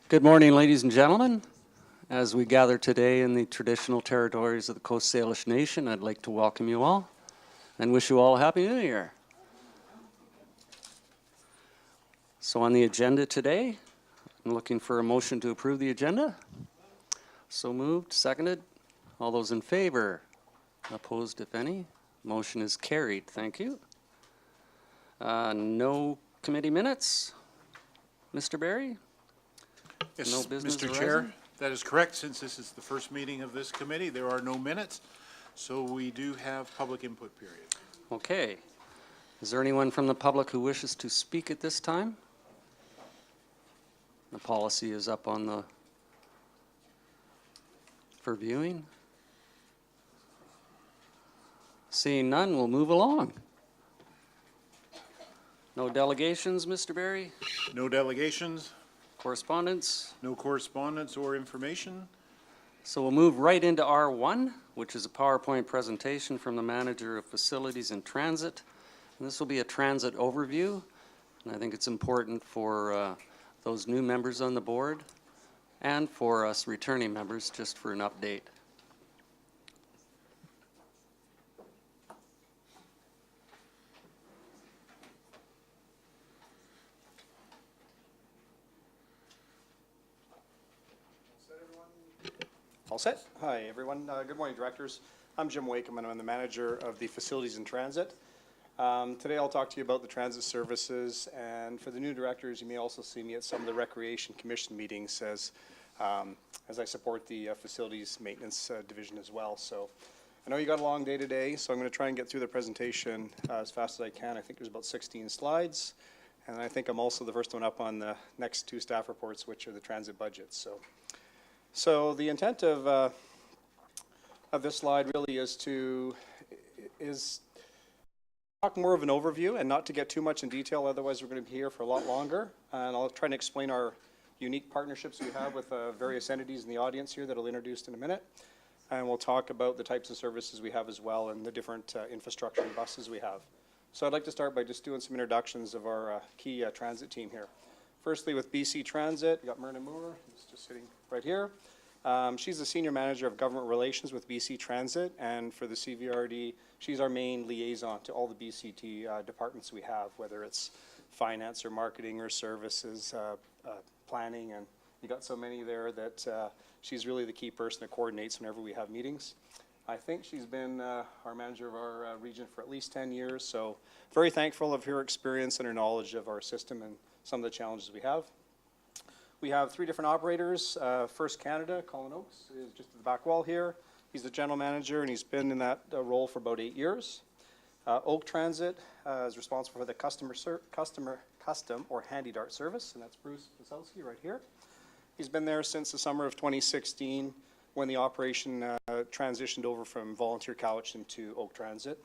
Good morning, ladies and gentlemen. As we gather today in the traditional territories of the Coast Salish Nation, I'd like to welcome you all and wish you all a Happy New Year. So on the agenda today, I'm looking for a motion to approve the agenda. So moved, seconded. All those in favor? Opposed, if any? Motion is carried. Thank you. No committee minutes. Mr. Barry? Yes, No business Mr. arising? Chair, that is correct. Since this is the first meeting of this committee, there are no minutes, so we do have public input period. Okay. Is there anyone from the public who wishes to speak at this time? The policy is up on the for viewing. Seeing none, we'll move along. No delegations, Mr. Barry? No delegations, Correspondence? no correspondence or information. So we'll move right into R1, which is a PowerPoint presentation from the Manager of Facilities and Transit. And this will be a transit overview. And I think it's important for those new members on the board and for us returning members just for an update. All set? Hi, everyone. Good morning, directors. I'm Jim Wakeham, and I'm the manager of the Facilities and Transit. Today I'll talk to you about the transit services, and for the new directors, you may also see me at some of the Recreation Commission meetings as I support the Facilities Maintenance Division as well. So I know you got a long day today, so I'm going to try and get through the presentation as fast as I can. I think there's about 16 slides, and I think I'm also the first one up on the next two staff reports, which are the transit budgets. So the intent of this slide really is to talk more of an overview and not to get too much in detail, otherwise we're going to be here for a lot longer. And I'll try and explain our unique partnerships we have with various entities in the audience here that I'll introduce in a minute. And we'll talk about the types of services we have as well and the different infrastructure and buses we have. So I'd like to start by just doing some introductions of our key transit team here. Firstly, with BC Transit, we've got Myrna Moore, who's just sitting right here. She's the Senior Manager of Government Relations with BC Transit, and for the CVRD, she's our main liaison to all the BCT departments we have, whether it's finance or marketing or services, planning, and you got so many there that she's really the key person that coordinates whenever we have meetings. I think she's been our manager of our region for at least 10 years, so very thankful of her experience and her knowledge of our system and some of the challenges we have. We have three different operators. First Canada, Colin Oakes is just at the back wall here. He's the general manager and he's been in that role for about 8 years. Oak Transit is responsible for the custom or handy dart service, and that's Bruce Wasowski right here. He's been there since the summer of 2016 when the operation transitioned over from Volunteer Couch into Oak Transit.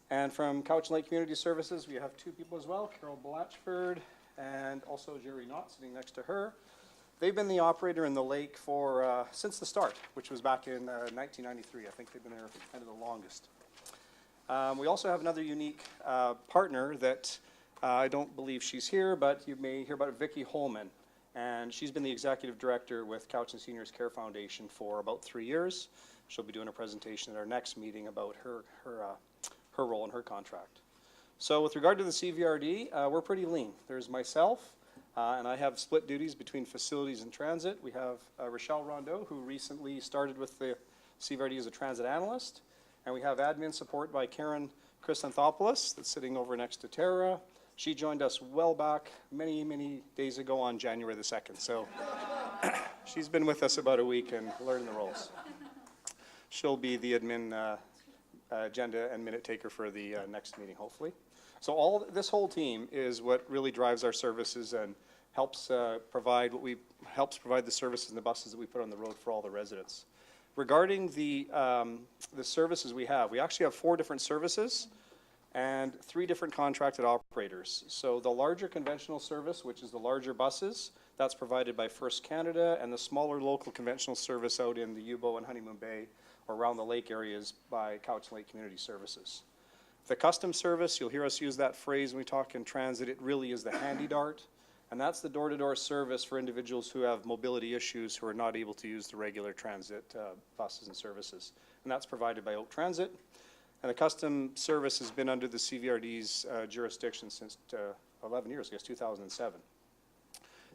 And from Couch and Lake Community Services, we have two people as well, Carol Blatchford and also Jerry Knott sitting next to her. They've been the operator in the lake for since the start, which was back in 1993. I think they've been there kind of the longest. We also have another unique partner that I don't believe she's here, but you may hear about Vicki Holman. And she's been the executive director with Couch and Seniors Care Foundation for about 3 years. She'll be doing a presentation at our next meeting about her role and her contract. So with regard to the CVRD, we're pretty lean. There's myself, and I have split duties between facilities and transit. We have Rochelle Rondeau, who recently started with the CVRD as a transit analyst. And we have admin support by Karen Chrysanthopoulos, that's sitting over next to Tara. She joined us well back many, many days ago on January the 2nd. So she's been with us about a week and learning the roles. She'll be the admin agenda and minute taker for the next meeting, hopefully. So this whole team is what really drives our services and helps provide the services and the buses that we put on the road for all the residents. Regarding the services we actually have 4 different services and 3 different contracted operators. So the larger conventional service, which is the larger buses, that's provided by First Canada, and the smaller local conventional service out in the Yubo and Honeymoon Bay or around the lake areas by Couch and Lake Community Services. The custom service, you'll hear us use that phrase when we talk in transit, it really is the handy dart. And that's the door-to-door service for individuals who have mobility issues who are not able to use the regular transit buses and services. And that's provided by Oak Transit. And the custom service has been under the CVRD's jurisdiction since 11 years, I guess 2007.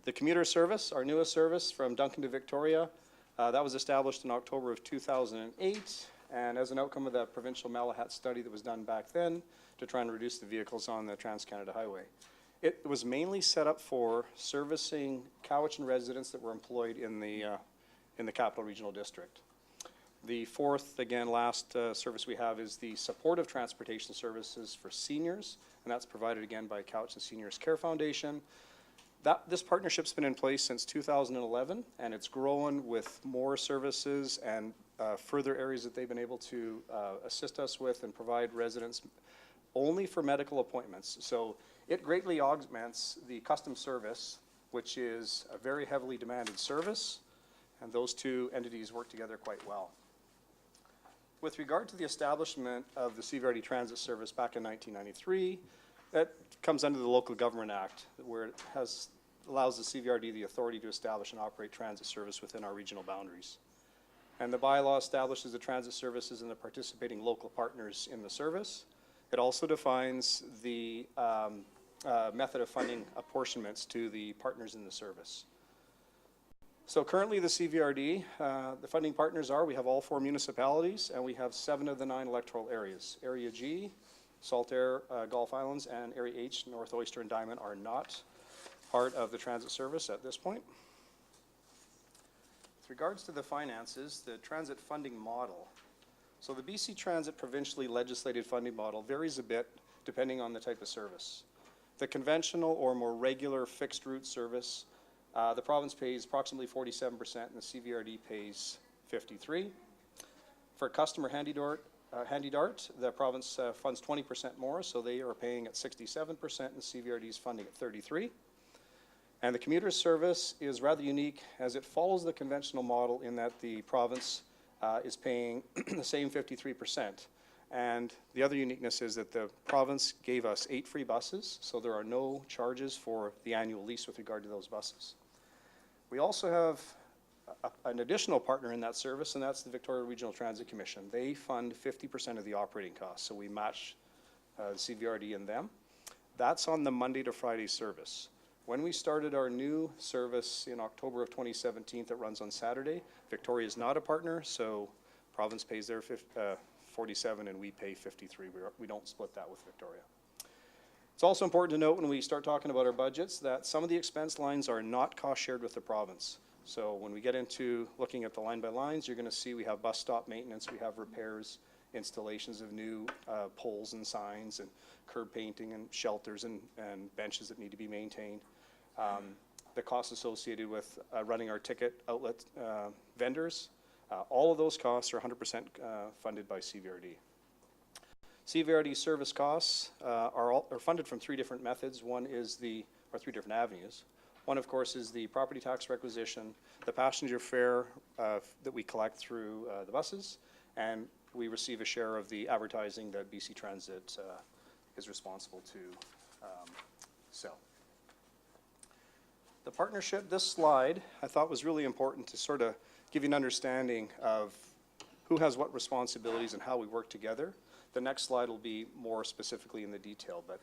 The commuter service, our newest service from Duncan to Victoria, that was established in October of 2008, and as an outcome of the provincial Malahat study that was done back then to try and reduce the vehicles on the Trans-Canada Highway. It was mainly set up for servicing Cowichan residents that were employed in the Capital Regional District. The fourth, again, last service we have is the supportive transportation services for seniors, and that's provided again by Cowichan Seniors Care Foundation. This partnership's been in place since 2011, and it's grown with more services and further areas that they've been able to assist us with and provide residents only for medical appointments. So it greatly augments the custom service, which is a very heavily demanded service, and those two entities work together quite well. With regard to the establishment of the CVRD Transit Service back in 1993, that comes under the Local Government Act, where it allows the CVRD the authority to establish and operate transit service within our regional boundaries. And the bylaw establishes the transit services and the participating local partners in the service. It also defines the method of funding apportionments to the partners in the service. So currently the CVRD, the funding partners are, we have all 4 municipalities, and we have 7 of the 9 electoral areas. Area G, Saltaire, Gulf Islands, and Area H, North Oyster and Diamond, are not part of the transit service at this point. With regards to the finances, the transit funding model. So the BC Transit provincially legislated funding model varies a bit depending on the type of service. The conventional or more regular fixed route service, the province pays approximately 47% and the CVRD pays 53%. For customer Handy Dart, the province funds 20% more, so they are paying at 67% and the CVRD is funding at 33%. And the commuter service is rather unique as it follows the conventional model in that the province is paying the same 53%. And the other uniqueness is that the province gave us 8 free buses, so there are no charges for the annual lease with regard to those buses. We also have an additional partner in that service, and that's the Victoria Regional Transit Commission. They fund 50% of the operating costs, so we match CVRD and them. That's on the Monday to Friday service. When we started our new service in October of 2017 that runs on Saturday, Victoria is not a partner, so province pays their 47 and we pay 53. We don't split that with Victoria. It's also important to note when we start talking about our budgets that some of the expense lines are not cost shared with the province. So when we get into looking at the line by lines, you're going to see we have bus stop maintenance, we have repairs, installations of new poles and signs, and curb painting and shelters and benches that need to be maintained. The costs associated with running our ticket outlet vendors, all of those costs are 100% funded by CVRD. CVRD service costs are funded from 3 different methods. One is 3 different avenues. One, of course, is the property tax requisition, the passenger fare that we collect through the buses, and we receive a share of the advertising that BC Transit is responsible to sell. The partnership, this slide, I thought was really important to sort of give you an understanding of who has what responsibilities and how we work together. The next slide will be more specifically in the detail, but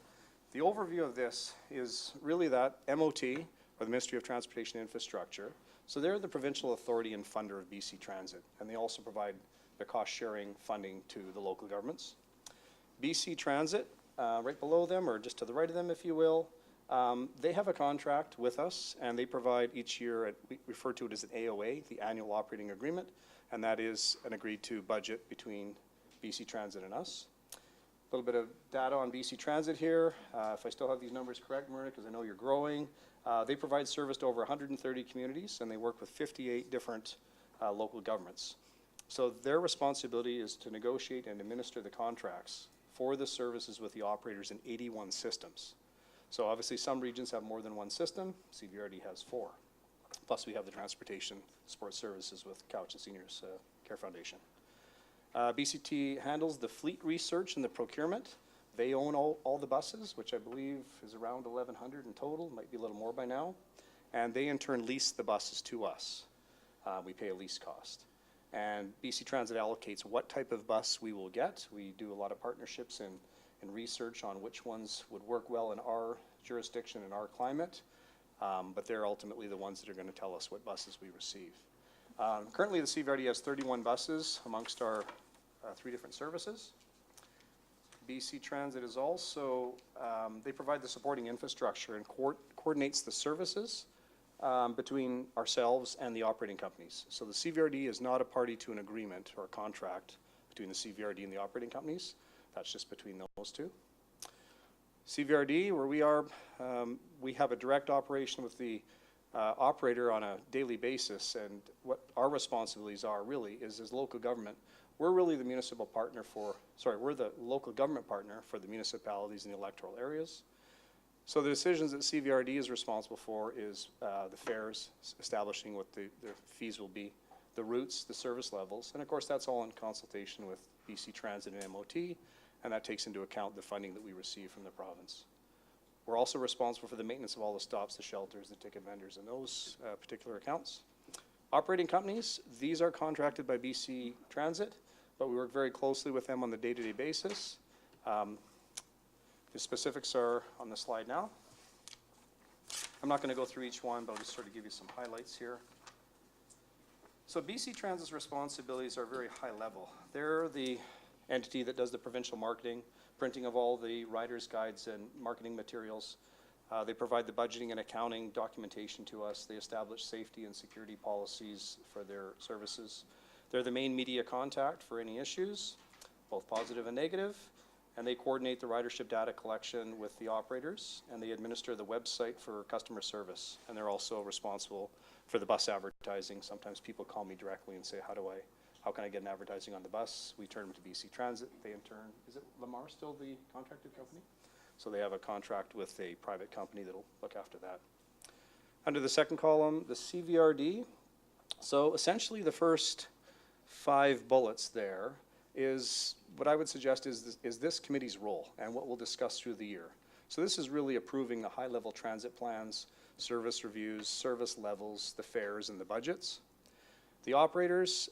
the overview of this is really that MOT, or the Ministry of Transportation and Infrastructure. So they're the provincial authority and funder of BC Transit, and they also provide the cost-sharing funding to the local governments. BC Transit, right below them, or just to the right of them, if you will, they have a contract with us, and they provide each year, we refer to it as an AOA, the Annual Operating Agreement, and that is an agreed-to budget between BC Transit and us. A little bit of data on BC Transit here. If I still have these numbers correct, Maria, because I know you're growing. They provide service to over 130 communities, and they work with 58 different local governments. So their responsibility is to negotiate and administer the contracts for the services with the operators in 81 systems. So obviously some regions have more than one system. CVRD has 4. Plus we have the transportation support services with Cowichan Seniors Care Foundation. BCT handles the fleet research and the procurement. They own all the buses, which I believe is around 1,100 in total, might be a little more by now. And they in turn lease the buses to us. We pay a lease cost. And BC Transit allocates what type of bus we will get. We do a lot of partnerships and research on which ones would work well in our jurisdiction and our climate. But they're ultimately the ones that are going to tell us what buses we receive. Currently, the CVRD has 31 buses amongst our 3 different services. BC Transit is also, they provide the supporting infrastructure and coordinates the services between ourselves and the operating companies. So the CVRD is not a party to an agreement or a contract between the CVRD and the operating companies. That's just between those two. CVRD, where we are, we have a direct operation with the operator on a daily basis, and what our responsibilities are really is as local government, we're really the municipal partner for, we're the local government partner for the municipalities in the electoral areas. So the decisions that CVRD is responsible for is the fares, establishing what the fees will be, the routes, the service levels, and of course that's all in consultation with BC Transit and MOT, and that takes into account the funding that we receive from the province. We're also responsible for the maintenance of all the stops, the shelters, the ticket vendors, and those particular accounts. Operating companies, these are contracted by BC Transit, but we work very closely with them on the day-to-day basis. The specifics are on the slide now. I'm not going to go through each one, but I'll just sort of give you some highlights here. So BC Transit's responsibilities are very high level. They're the entity that does the provincial marketing, printing of all the riders' guides and marketing materials. They provide the budgeting and accounting documentation to us. They establish safety and security policies for their services. They're the main media contact for any issues, both positive and negative, and they coordinate the ridership data collection with the operators, and they administer the website for customer service, and they're also responsible for the bus advertising. Sometimes people call me directly and say, how can I get an advertising on the bus? We turn them to BC Transit. They in turn, is it Lamar still the contracted company? So they have a contract with a private company that'll look after that. Under the second column, the CVRD. So essentially the first 5 bullets there is what I would suggest is this committee's role and what we'll discuss through the year. So this is really approving the high-level transit plans, service reviews, service levels, the fares, and the budgets. The operators,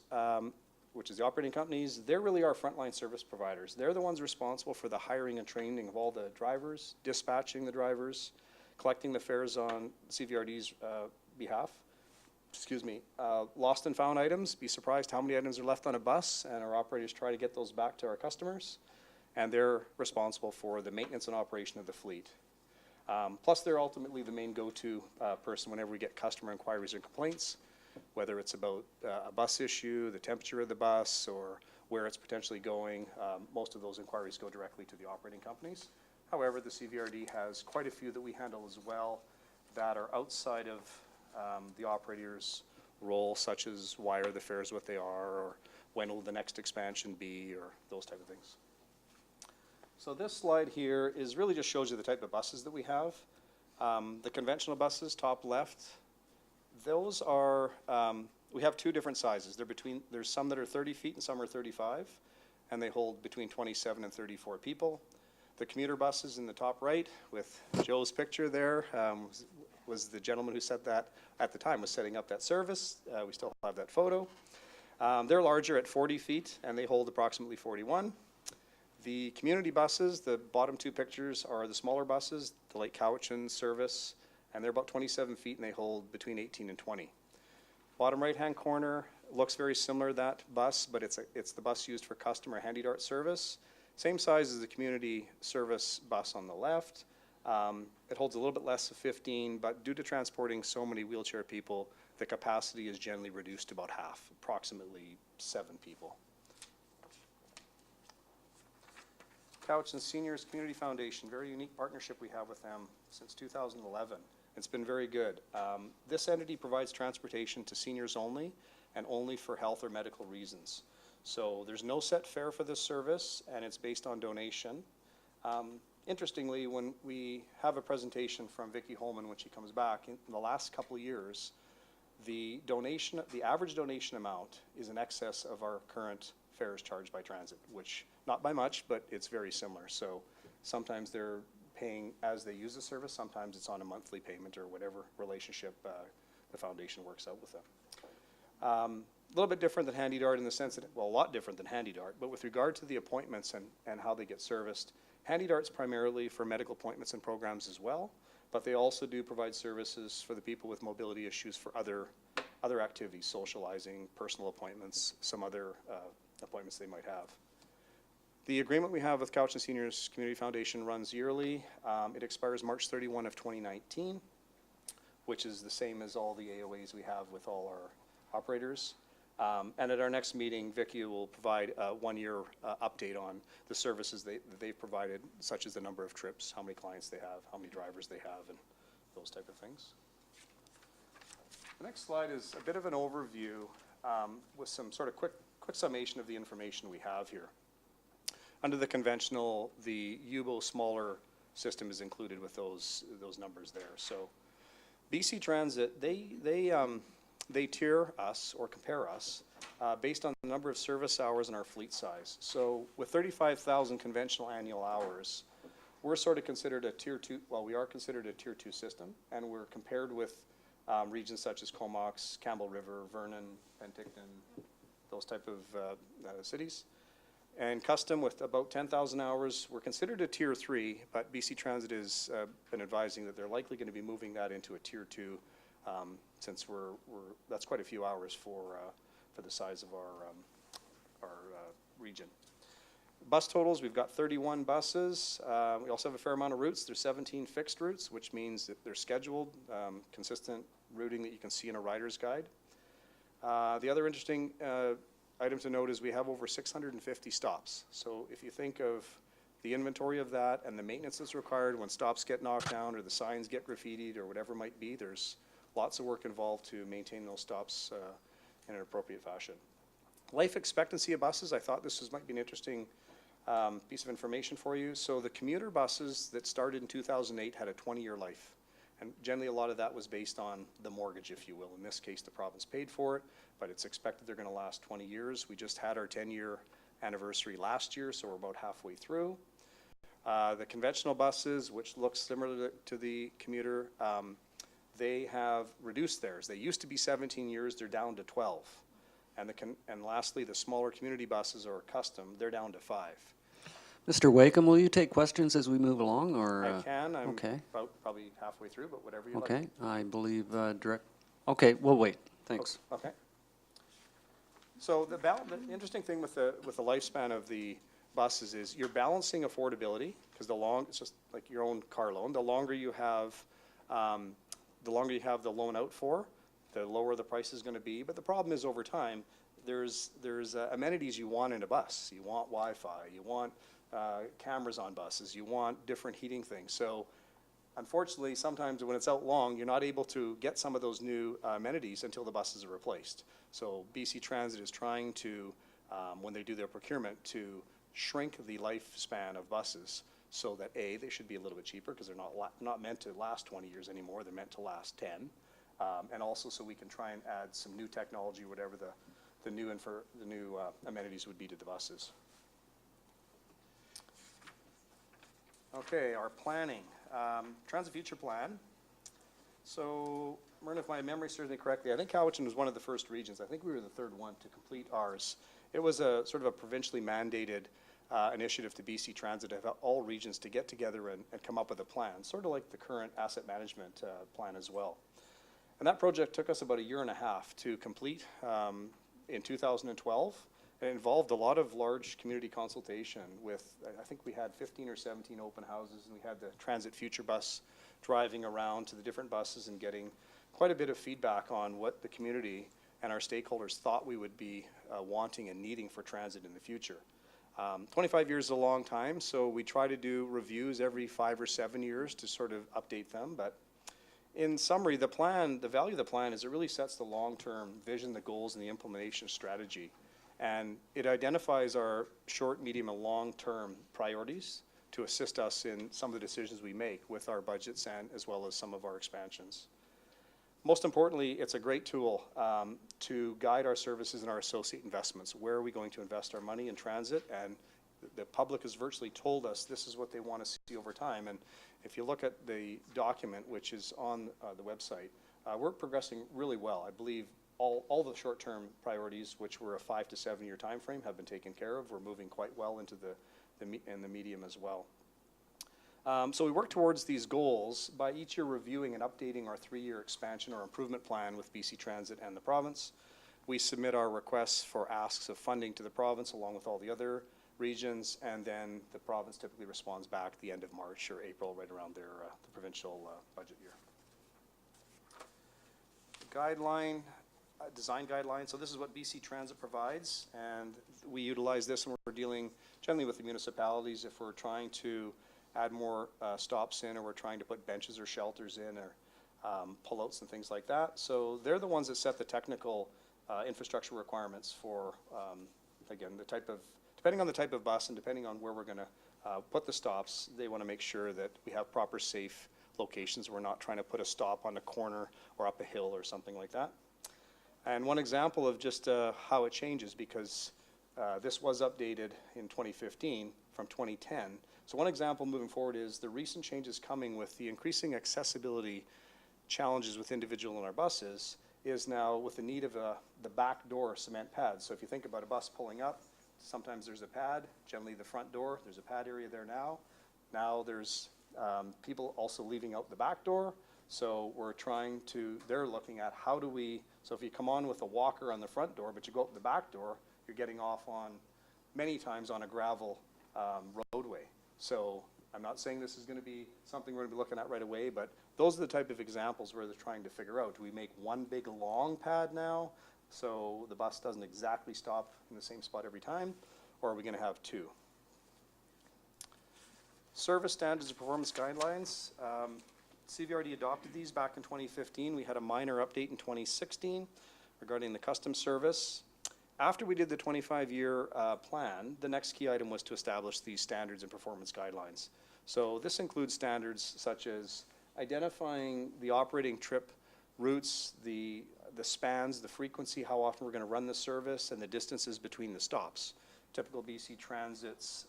which is the operating companies, they're really our frontline service providers. They're the ones responsible for the hiring and training of all the drivers, dispatching the drivers, collecting the fares on CVRD's behalf. Excuse me. Lost and found items, be surprised how many items are left on a bus, and our operators try to get those back to our customers. And they're responsible for the maintenance and operation of the fleet. Plus, they're ultimately the main go-to person whenever we get customer inquiries or complaints, whether it's about a bus issue, the temperature of the bus, or where it's potentially going. Most of those inquiries go directly to the operating companies. However, the CVRD has quite a few that we handle as well that are outside of the operator's role, such as why are the fares what they are, or when will the next expansion be, or those type of things. So this slide here is really just shows you the type of buses that we have. The conventional buses, top left, those are, we have 2 different sizes. There's some that are 30 feet and some are 35, and they hold between 27 and 34 people. The commuter buses in the top right with Joe's picture there was the gentleman who said that at the time was setting up that service. We still have that photo. They're larger at 40 feet and they hold approximately 41. The community buses, the bottom 2 pictures are the smaller buses, the Lake Cowichan service, and they're about 27 feet and they hold between 18 and 20. Bottom right-hand corner looks very similar to that bus, but it's the bus used for customer handy dart service. Same size as the community service bus on the left. It holds a little bit less of 15, but due to transporting so many wheelchair people, the capacity is generally reduced to about half, approximately 7 people. Cowichan Seniors Community Foundation, very unique partnership we have with them since 2011. It's been very good. This entity provides transportation to seniors only and only for health or medical reasons. So there's no set fare for this service and it's based on donation. Interestingly, when we have a presentation from Vicki Holman when she comes back, in the last couple of years, the average donation amount is in excess of our current fares charged by transit, which not by much, but it's very similar. So Sometimes they're paying as they use the service, sometimes it's on a monthly payment or whatever relationship the foundation works out with them. A little bit different than Handy Dart in the sense that, well, a lot different than Handy Dart, but with regard to the appointments and how they get serviced, Handy Dart's primarily for medical appointments and programs as well, but they also do provide services for the people with mobility issues for other activities, socializing, personal appointments, some other appointments they might have. The agreement we have with Cowichan Seniors Community Foundation runs yearly. It expires March 31 of 2019, which is the same as all the AOAs we have with all our operators. And at our next meeting, Vicki will provide a one-year update on the services that they've provided, such as the number of trips, how many clients they have, how many drivers they have, and those type of things. The next slide is a bit of an overview with some sort of quick summation of the information we have here. Under the conventional, the UBO smaller system is included with those numbers there. So BC Transit, they tier us or compare us based on the number of service hours and our fleet size. So with 35,000 conventional annual hours, we're sort of considered a tier 2, well, we are considered a tier 2 system, and we're compared with regions such as Comox, Campbell River, Vernon, Penticton, those type of cities. And Custom with about 10,000 hours, we're considered a tier 3, but BC Transit has been advising that they're likely going to be moving that into a tier 2 since that's quite a few hours for the size of our region. Bus totals, we've got 31 buses. We also have a fair amount of routes. There's 17 fixed routes, which means that they're scheduled, consistent routing that you can see in a rider's guide. The other interesting item to note is we have over 650 stops. So if you think of the inventory of that and the maintenance that's required when stops get knocked down or the signs get graffitied or whatever it might be, there's lots of work involved to maintain those stops in an appropriate fashion. Life expectancy of buses, I thought this might be an interesting piece of information for you. So the commuter buses that started in 2008 had a 20-year life. And generally a lot of that was based on the mortgage, if you will. In this case, the province paid for it, but it's expected they're going to last 20 years. We just had our 10-year anniversary last year, so we're about halfway through. The conventional buses, which look similar to the commuter, they have reduced theirs. They used to be 17 years, they're down to 12. And lastly, the smaller community buses or custom, they're down to 5. Mr. Wakeham, will you take questions as we move along, or? I can, I'm okay. about probably halfway through, but whatever you like. Okay, I believe okay, we'll wait, thanks. Okay. So the interesting thing with the lifespan of the buses is you're balancing affordability, because it's just like your own car loan. The longer you have the loan out for, the lower the price is going to be. But the problem is over time, there's amenities you want in a bus. You want Wi-Fi, you want cameras on buses, you want different heating things. So unfortunately, sometimes when it's out long, you're not able to get some of those new amenities until the buses are replaced. So BC Transit is trying to, when they do their procurement, to shrink the lifespan of buses so that A, they should be a little bit cheaper because they're not meant to last 20 years anymore, they're meant to last 10. And also so we can try and add some new technology, whatever the new amenities would be to the buses. Okay, our planning. Transit Future Plan. So, Myrna, if my memory serves me correctly, I think Cowichan was one of the first regions. I think we were the third one to complete ours. It was a sort of a provincially mandated initiative to BC Transit to have all regions to get together and come up with a plan, sort of like the current asset management plan as well. And that project took us about a year and a half to complete in 2012. It involved a lot of large community consultation with, I think we had 15 or 17 open houses, and we had the Transit Future Bus driving around to the different buses and getting quite a bit of feedback on what the community and our stakeholders thought we would be wanting and needing for transit in the future. 25 years is a long time, so we try to do reviews every 5 or 7 years to sort of update them. But in summary, the value of the plan is it really sets the long-term vision, the goals, and the implementation strategy. And it identifies our short, medium, and long-term priorities to assist us in some of the decisions we make with our budgets and as well as some of our expansions. Most importantly, it's a great tool to guide our services and our associate investments. Where are we going to invest our money in transit, and the public has virtually told us this is what they want to see over time. And if you look at the document, which is on the website, we're progressing really well. I believe all the short-term priorities, which were a 5 to 7 year time frame, have been taken care of. We're moving quite well into the medium as well. So we work towards these goals by each year reviewing and updating our 3-year expansion or improvement plan with BC Transit and the province. We submit our requests for asks of funding to the province along with all the other regions, and then the province typically responds back at the end of March or April, right around their the provincial budget year. Guideline, design guidelines. So this is what BC Transit provides, and we utilize this when we're dealing generally with the municipalities if we're trying to add more stops in, or we're trying to put benches or shelters in, or pullouts and things like that. So they're the ones that set the technical infrastructure requirements for, again, the type of, depending on the type of bus and depending on where we're going to put the stops, they want to make sure that we have proper safe locations. We're not trying to put a stop on a corner or up a hill or something like that. And one example of just how it changes, because this was updated in 2015 from 2010. So one example moving forward is the recent changes coming with the increasing accessibility challenges with individual in our buses is now with the need of the back door cement pad. So if you think about a bus pulling up, sometimes there's a pad, generally the front door, there's a pad area there now. Now there's people also leaving out the back door. So we're trying to, they're looking at how do we, so if you come on with a walker on the front door, but you go out the back door, you're getting off on, many times on a gravel roadway. So I'm not saying this is going to be something we're going to be looking at right away, but those are the type of examples where they're trying to figure out, do we make one big long pad now so the bus doesn't exactly stop in the same spot every time, or are we going to have two? Service standards and performance guidelines. CVRD adopted these back in 2015. We had a minor update in 2016 regarding the custom service. After we did the 25-year plan, the next key item was to establish these standards and performance guidelines. So this includes standards such as identifying the operating trip routes, the spans, the frequency, how often we're going to run the service, and the distances between the stops. Typical BC Transit's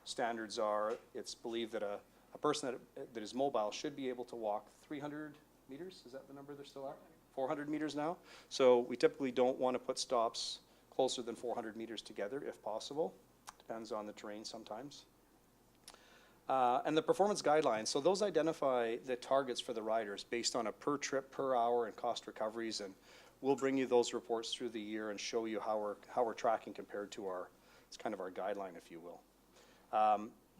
standards are, it's believed that a person that is mobile should be able to walk 300 meters. Is that the number they're still at? 400 meters now. So we typically don't want to put stops closer than 400 meters together if possible. Depends on the terrain sometimes. And the performance guidelines, so those identify the targets for the riders based on a per trip, per hour, and cost recoveries, and we'll bring you those reports through the year and show you how we're tracking compared to our, it's kind of our guideline, if you will.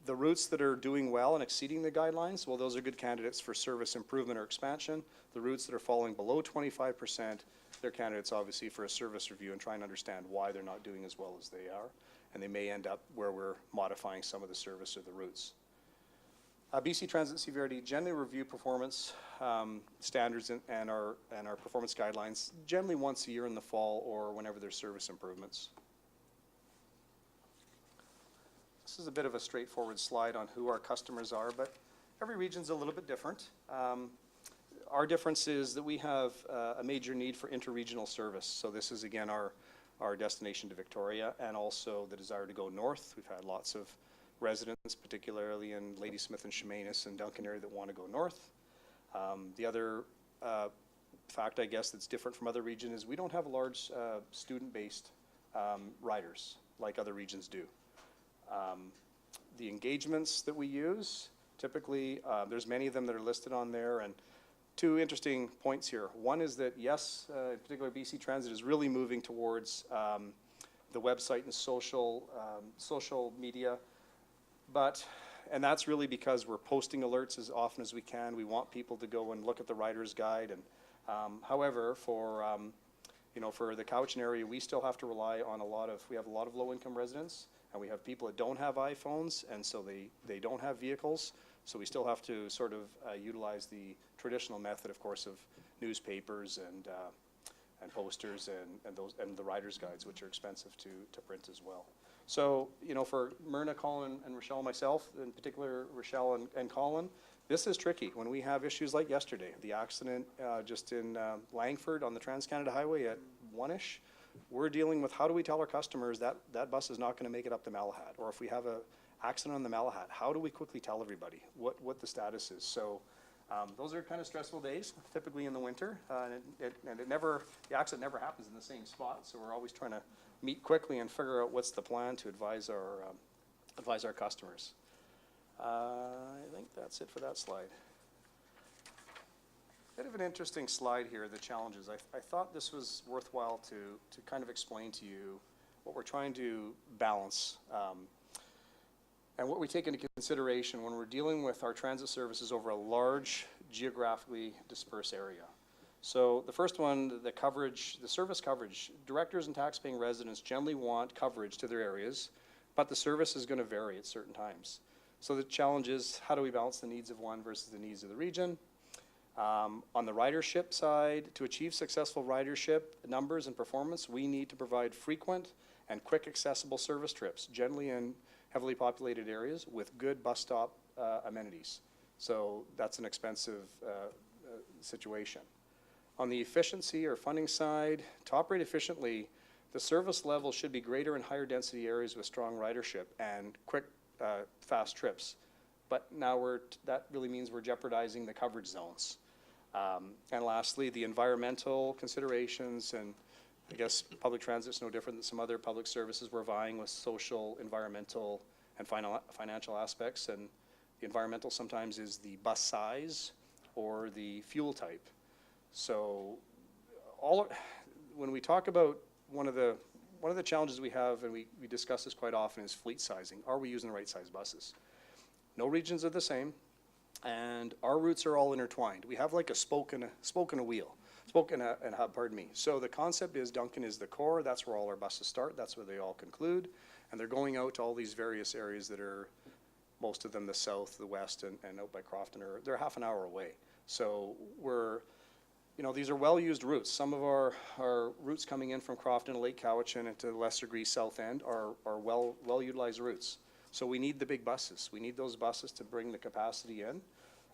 The routes that are doing well and exceeding the guidelines, well, those are good candidates for service improvement or expansion. The routes that are falling below 25%, they're candidates obviously for a service review and trying to understand why they're not doing as well as they are, and they may end up where we're modifying some of the service or the routes. BC Transit CVRD generally review performance standards and our performance guidelines generally once a year in the fall or whenever there's service improvements. This is a bit of a straightforward slide on who our customers are, but every region's a little bit different. Our difference is that we have a major need for interregional service. So this is again our destination to Victoria, and also the desire to go north. We've had lots of residents, particularly in Ladysmith and Chemainus and Duncan area, that want to go north. The other fact, I guess, that's different from other regions is we don't have a large student-based riders like other regions do. The engagements that we use, typically, there's many of them that are listed on there, and two interesting points here. One is that, yes, in particular, BC Transit is really moving towards the website and social media, and that's really because we're posting alerts as often as we can. We want people to go and look at the rider's guide, and however, for the Cowichan area, we still have to rely on we have a lot of low-income residents, and we have people that don't have iPhones, and so they don't have vehicles. So we still have to sort of utilize the traditional method, of course, of newspapers and posters and the rider's guides, which are expensive to print as well. So, for Myrna, Colin, and Rochelle, myself, in particular Rochelle and Colin, this is tricky. When we have issues like yesterday, the accident just in Langford on the Trans-Canada Highway at 1-ish, we're dealing with how do we tell our customers that that bus is not going to make it up to Malahat? Or if we have a accident on the Malahat, how do we quickly tell everybody what the status is? So those are kind of stressful days, typically in the winter, and the accident never happens in the same spot. So we're always trying to meet quickly and figure out what's the plan to advise our customers. I think that's it for that slide. Bit of an interesting slide here, the challenges. I thought this was worthwhile to kind of explain to you what we're trying to balance and what we take into consideration when we're dealing with our transit services over a large geographically dispersed area. So the first one, the coverage, the service coverage. Directors and taxpaying residents generally want coverage to their areas, but the service is going to vary at certain times. So the challenge is, how do we balance the needs of one versus the needs of the region? On the ridership side, to achieve successful ridership numbers and performance, we need to provide frequent and quick accessible service trips, generally in heavily populated areas with good bus stop amenities. So that's an expensive situation. On the efficiency or funding side, to operate efficiently, the service level should be greater in higher density areas with strong ridership and quick, fast trips. But now that really means we're jeopardizing the coverage zones. And lastly, the environmental considerations, and I guess public transit's no different than some other public services. We're vying with social, environmental, and financial aspects. And the environmental sometimes is the bus size or the fuel type. So when we talk about one of the challenges we have, and we discuss this quite often, is fleet sizing. Are we using the right size buses? No regions are the same, and our routes are all intertwined. We have like a spoke and a wheel. Spoke and a hub, pardon me. So the concept is Duncan is the core. That's where all our buses start. That's where they all conclude. And they're going out to all these various areas that are, most of them the south, the west, and out by Crofton, they're half an hour away. So these are well-used routes. Some of our routes coming in from Crofton to Lake Cowichan and to the lesser degree South End are well-utilized routes. So we need the big buses. We need those buses to bring the capacity in.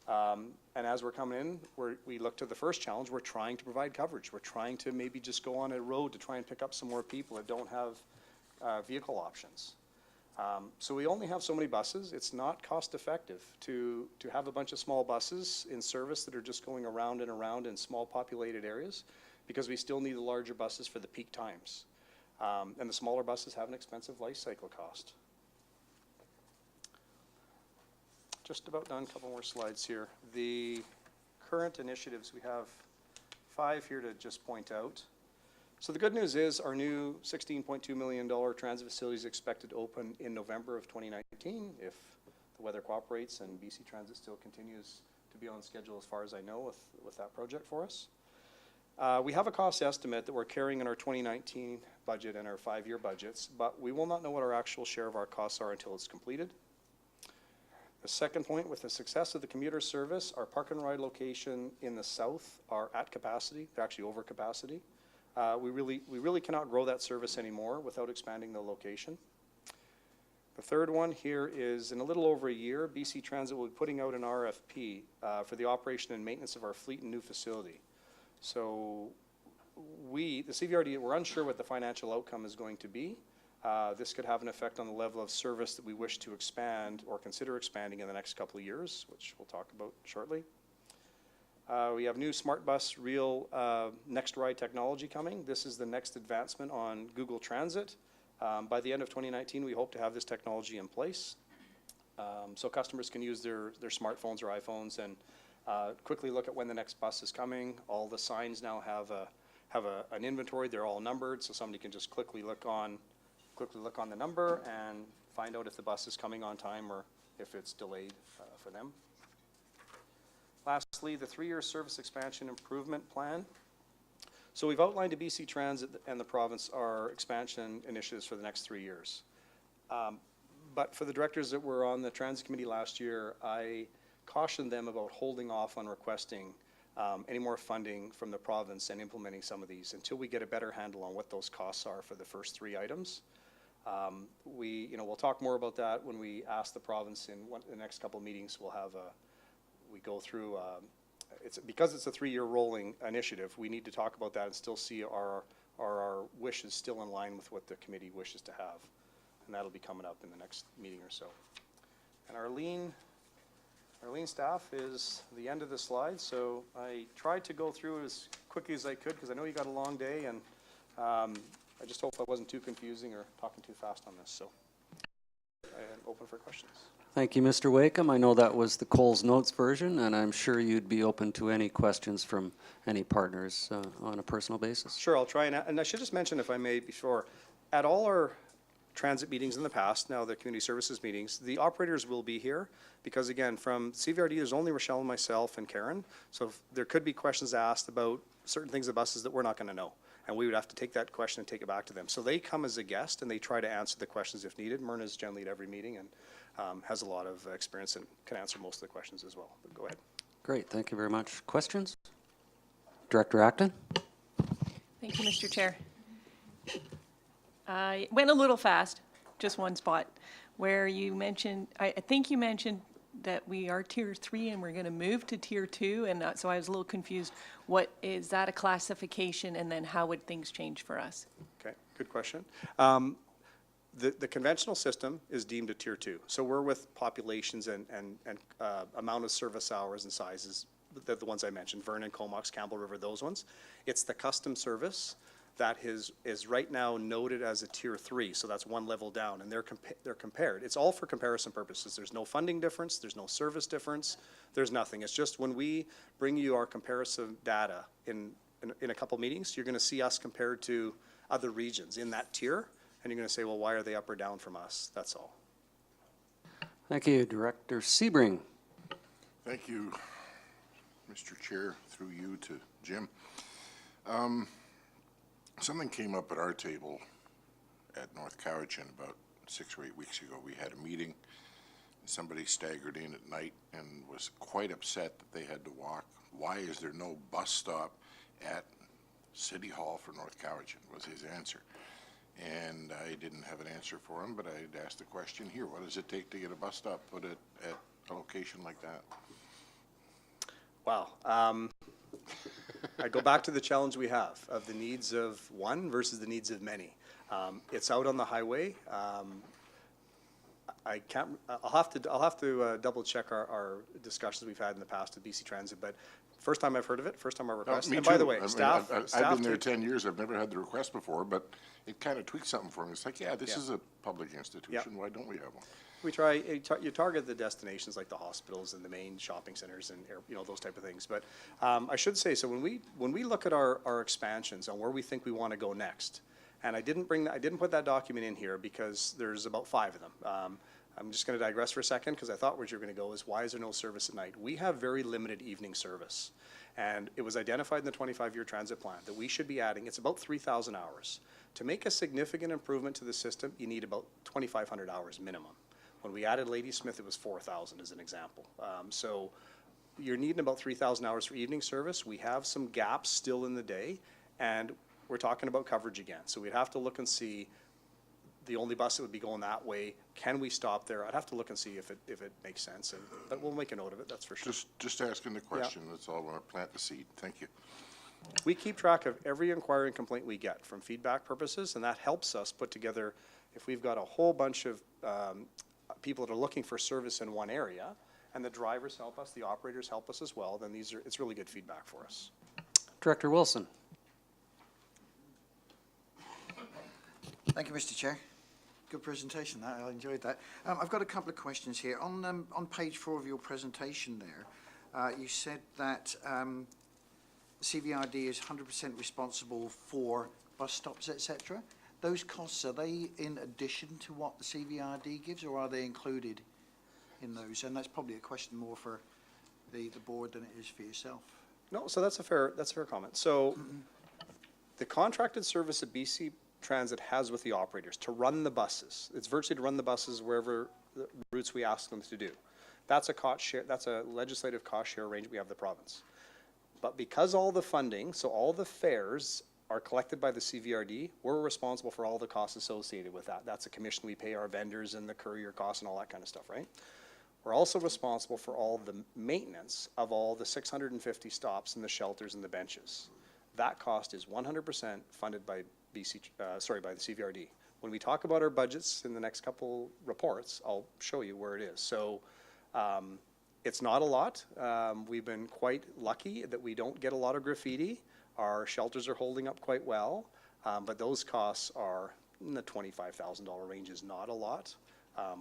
And as we're coming in, we look to the first challenge. We're trying to provide coverage. We're trying to maybe just go on a road to try and pick up some more people that don't have vehicle options. So we only have so many buses. It's not cost effective to have a bunch of small buses in service that are just going around and around in small populated areas, because we still need the larger buses for the peak times. And the smaller buses have an expensive life cycle cost. Just about done, a couple more slides here. The current initiatives, we have 5 here to just point out. So the good news is our new $16.2 million transit facility is expected to open in November of 2019 if the weather cooperates and BC Transit still continues to be on schedule as far as I know with that project for us. We have a cost estimate that we're carrying in our 2019 budget and our 5-year budgets, but we will not know what our actual share of our costs are until it's completed. The second point, with the success of the commuter service, our park and ride location in the south are at capacity. They're actually over capacity. We really cannot grow that service anymore without expanding the location. The third one here is, in a little over a year, BC Transit will be putting out an RFP for the operation and maintenance of our fleet and new facility. So the CVRD, we're unsure what the financial outcome is going to be. This could have an effect on the level of service that we wish to expand or consider expanding in the next couple of years, which we'll talk about shortly. We have new Smart Bus Real Next Ride technology coming. This is the next advancement on Google Transit. By the end of 2019, we hope to have this technology in place. So customers can use their smartphones or iPhones and quickly look at when the next bus is coming. All the signs now have an inventory. They're all numbered, so somebody can just quickly look on the number and find out if the bus is coming on time or if it's delayed for them. Lastly, the 3-year service expansion improvement plan. So we've outlined to BC Transit and the province our expansion initiatives for the next 3 years. But for the directors that were on the transit committee last year, I cautioned them about holding off on requesting any more funding from the province and implementing some of these until we get a better handle on what those costs are for the first 3 items. We'll talk more about that when we ask the province in the next couple of meetings. We go through, because it's a 3-year rolling initiative, we need to talk about that and still see our are our wishes still in line with what the committee wishes to have? And that'll be coming up in the next meeting or so. And Arlene's staff is the end of the slide, so I tried to go through it as quickly as I could because I know you got a long day, and I just hope I wasn't too confusing or talking too fast on this. So I'm open for questions. Thank you, Mr. Wakeham. I know that was the Coles Notes version, and I'm sure you'd be open to any questions from any partners on a personal basis. Sure, I'll try and I should just mention, if I may, before, at all our transit meetings in the past, now the community services meetings, the operators will be here because, again, from CVRD, there's only Rochelle and myself and Karen. So if there could be questions asked about certain things of buses that we're not going to know. And we would have to take that question and take it back to them. So they come as a guest and they try to answer the questions if needed. Myrna's generally at every meeting and has a lot of experience and can answer most of the questions as well. But go ahead. Great, thank you very much. Questions? Director Acton? Thank you, Mr. Chair. I went a little fast, just one spot, where you mentioned, I think you mentioned that we are Tier 3 and we're going to move to Tier 2, and so I was a little confused. What, is that a classification, and then how would things change for us? Okay, good question. The conventional system is deemed a Tier 2. So we're with populations and amount of service hours and sizes, the ones I mentioned, Vernon, Comox, Campbell River, those ones. It's the custom service that is right now noted as a Tier 3, so that's one level down, and they're compared. It's all for comparison purposes. There's no funding difference, there's no service difference, there's nothing. It's just when we bring you our comparison data in a couple meetings, you're going to see us compared to other regions in that tier, and you're going to say, well, why are they up or down from us? That's all. Thank you. Director Sebring? Thank you, Mr. Chair, through you to Jim. Something came up at our table at North Cowichan about 6 or 8 weeks ago. We had a meeting. Somebody staggered in at night and was quite upset that they had to walk. Why is there no bus stop at City Hall for North Cowichan, was his answer. And I didn't have an answer for him, but I'd asked the question here. What does it take to get a bus stop put at a location like that? Wow. I go back to the challenge we have of the needs of one versus the needs of many. It's out on the highway. I'll have to double check our discussions we've had in the past with BC Transit, but first time I've heard of it, first time I requested. Me And too. by the way, I mean, staff. I've been there 10 years. I've never had the request before, but it kind of tweaks something for me. It's like, yeah, this is a public institution. Why don't we have one? We try, you target the destinations like the hospitals and the main shopping centers and, you know, those type of things. But I should say, so when we look at our expansions and where we think we want to go next, and I didn't put that document in here because there's about 5 of them. I'm just going to digress for a second because I thought where you're going to go is why is there no service at night? We have very limited evening service. And it was identified in the 25-year transit plan that we should be adding, it's about 3,000 hours. To make a significant improvement to the system, you need about 2,500 hours minimum. When we added Ladysmith, it was 4,000 as an example. So you're needing about 3,000 hours for evening service. We have some gaps still in the day, and we're talking about coverage again. So we'd have to look and see the only bus that would be going that way. Can we stop there? I'd have to look and see if it makes sense, but we'll make a note of it, that's for sure. Just asking the question. That's all. I want to plant the seed. Thank you. We keep track of every inquiry and complaint we get from feedback purposes, and that helps us put together, if we've got a whole bunch of people that are looking for service in one area, and the drivers help us, the operators help us as well, then it's really good feedback for us. Director Wilson? Thank you, Mr. Chair. Good presentation. I enjoyed that. I've got a couple of questions here. On page 4 of your presentation there, you said that CVRD is 100% responsible for bus stops, etc. Those costs, are they in addition to what the CVRD gives, or are they included in those? And that's probably a question more for the board than it is for yourself. No, so that's a fair comment. So the contracted service that BC Transit has with the operators to run the buses, it's virtually to run the buses wherever the routes we ask them to do. That's a cost share, that's a legislative cost share arrangement we have with the province. But because all the funding, so all the fares are collected by the CVRD, we're responsible for all the costs associated with that. That's a commission we pay our vendors and the courier costs and all that kind of stuff, right? We're also responsible for all the maintenance of all the 650 stops and the shelters and the benches. that cost is 100% funded by by the CVRD. When we talk about our budgets in the next couple reports, I'll show you where it is. So it's not a lot. We've been quite lucky that we don't get a lot of graffiti. Our shelters are holding up quite well, but those costs are in the $25,000 range. Is not a lot,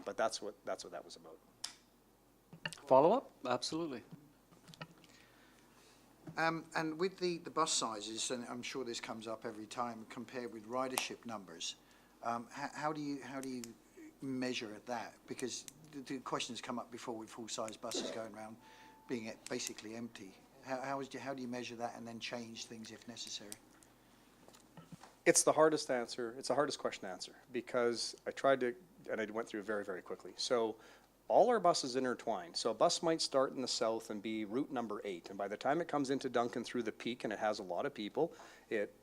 but that's what that was about. Follow-up? Absolutely. And with the bus sizes, and I'm sure this comes up every time, compared with ridership numbers, how do you measure that? Because the question has come up before with full-size buses going around being basically empty. How do you measure that and then change things if necessary? It's the hardest answer. It's the hardest question to answer because I tried to, and I went through very, very quickly. So all our buses intertwine. So a bus might start in the south and be route number 8, and by the time it comes into Duncan through the peak, and it has a lot of people, it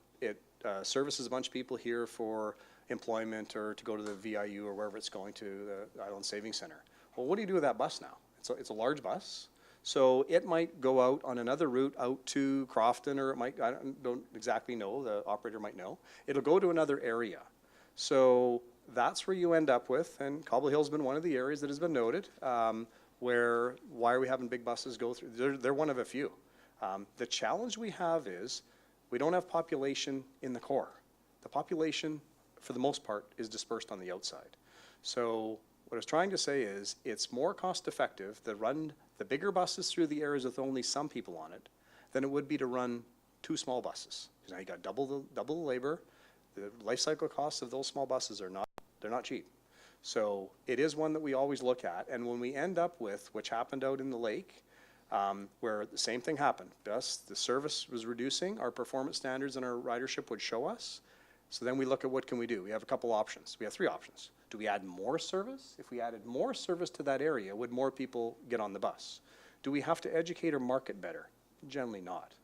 services a bunch of people here for employment or to go to the VIU or wherever it's going to, the Island Savings Center. Well, what do you do with that bus now? It's a large bus. So it might go out on another route out to Crofton, or it might, I don't exactly know, the operator might know. It'll go to another area. So that's where you end up with, and Cobble Hill's been one of the areas that has been noted, where, why are we having big buses go through? They're one of a few. The challenge we have is we don't have population in the core. The population, for the most part, is dispersed on the outside. So what I was trying to say is it's more cost effective to run the bigger buses through the areas with only some people on it than it would be to run 2 small buses. Because now you got double the labor. The life cycle costs of those small buses are they're not cheap. So it is one that we always look at. And when we end up with, which happened out in the lake, where the same thing happened, the service was reducing, our performance standards and our ridership would show us. So then we look at what can we do. We have a couple options. We have 3 options. Do we add more service? If we added more service to that area, would more people get on the bus? Do we have to educate or market better? Generally not.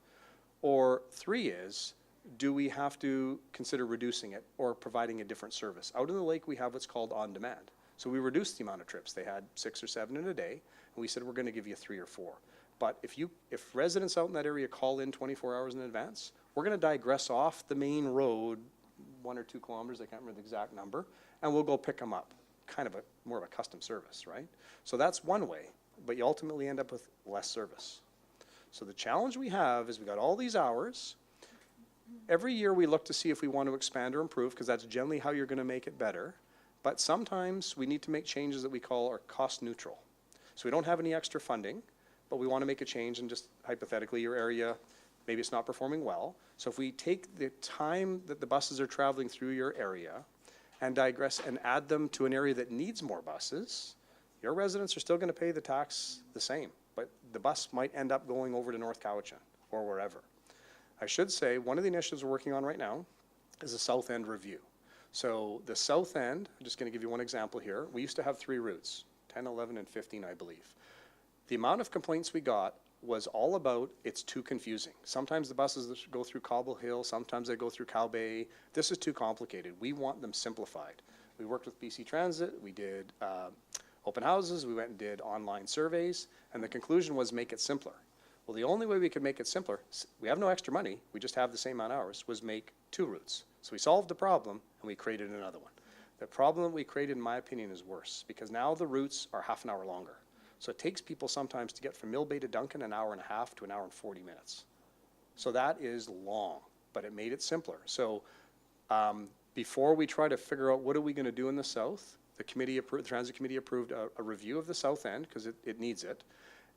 Or 3 is, do we have to consider reducing it or providing a different service? Out in the lake, we have what's called on demand. So we reduced the amount of trips. They had 6 or 7 in a day, and we said we're going to give you 3 or 4. But if residents out in that area call in 24 hours in advance, we're going to digress off the main road 1 or 2 kilometers, I can't remember the exact number, and we'll go pick them up. Kind of more of a custom service, right? So that's one way, but you ultimately end up with less service. So the challenge we have is we got all these hours. Every year we look to see if we want to expand or improve, because that's generally how you're going to make it better. But sometimes we need to make changes that we call are cost neutral. So we don't have any extra funding, but we want to make a change, and just hypothetically your area, maybe it's not performing well. So if we take the time that the buses are traveling through your area and digress and add them to an area that needs more buses, your residents are still going to pay the tax the same, but the bus might end up going over to North Cowichan or wherever. I should say one of the initiatives we're working on right now is a South End review. So the South End, I'm just going to give you one example here. We used to have 3 routes, 10, 11, and 15, I believe. The amount of complaints we got was all about it's too confusing. Sometimes the buses go through Cobble Hill, sometimes they go through Cow Bay. This is too complicated. We want them simplified. We worked with BC Transit, we did open houses, we went and did online surveys, and the conclusion was make it simpler. Well, the only way we could make it simpler, we have no extra money, we just have the same amount of hours, was make 2 routes. So we solved the problem and we created another one. The problem that we created, in my opinion, is worse, because now the routes are half an hour longer. So it takes people sometimes to get from Mill Bay to Duncan 1.5 hours to 1 hour and 40 minutes. So that is long, but it made it simpler. So before we try to figure out what are we going to do in the south, the Transit Committee approved a review of the South End, because it needs it.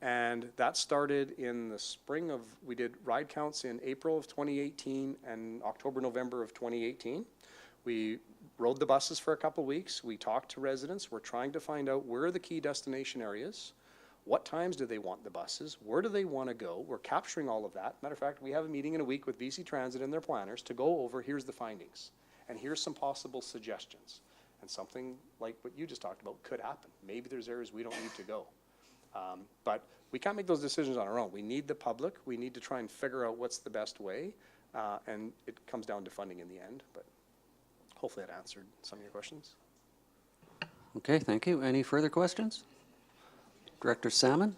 And that started in the spring of, we did ride counts in April of 2018 and October, November of 2018. We rode the buses for a couple weeks. We talked to residents. We're trying to find out where are the key destination areas. What times do they want the buses? Where do they want to go? We're capturing all of that. Matter of fact, we have a meeting in a week with BC Transit and their planners to go over, here's the findings. And here's some possible suggestions. And something like what you just talked about could happen. Maybe there's areas we don't need to go. But we can't make those decisions on our own. We need the public. We need to try and figure out what's the best way. And it comes down to funding in the end. But hopefully that answered some of your questions. Okay, thank you. Any further questions? Director Salmon?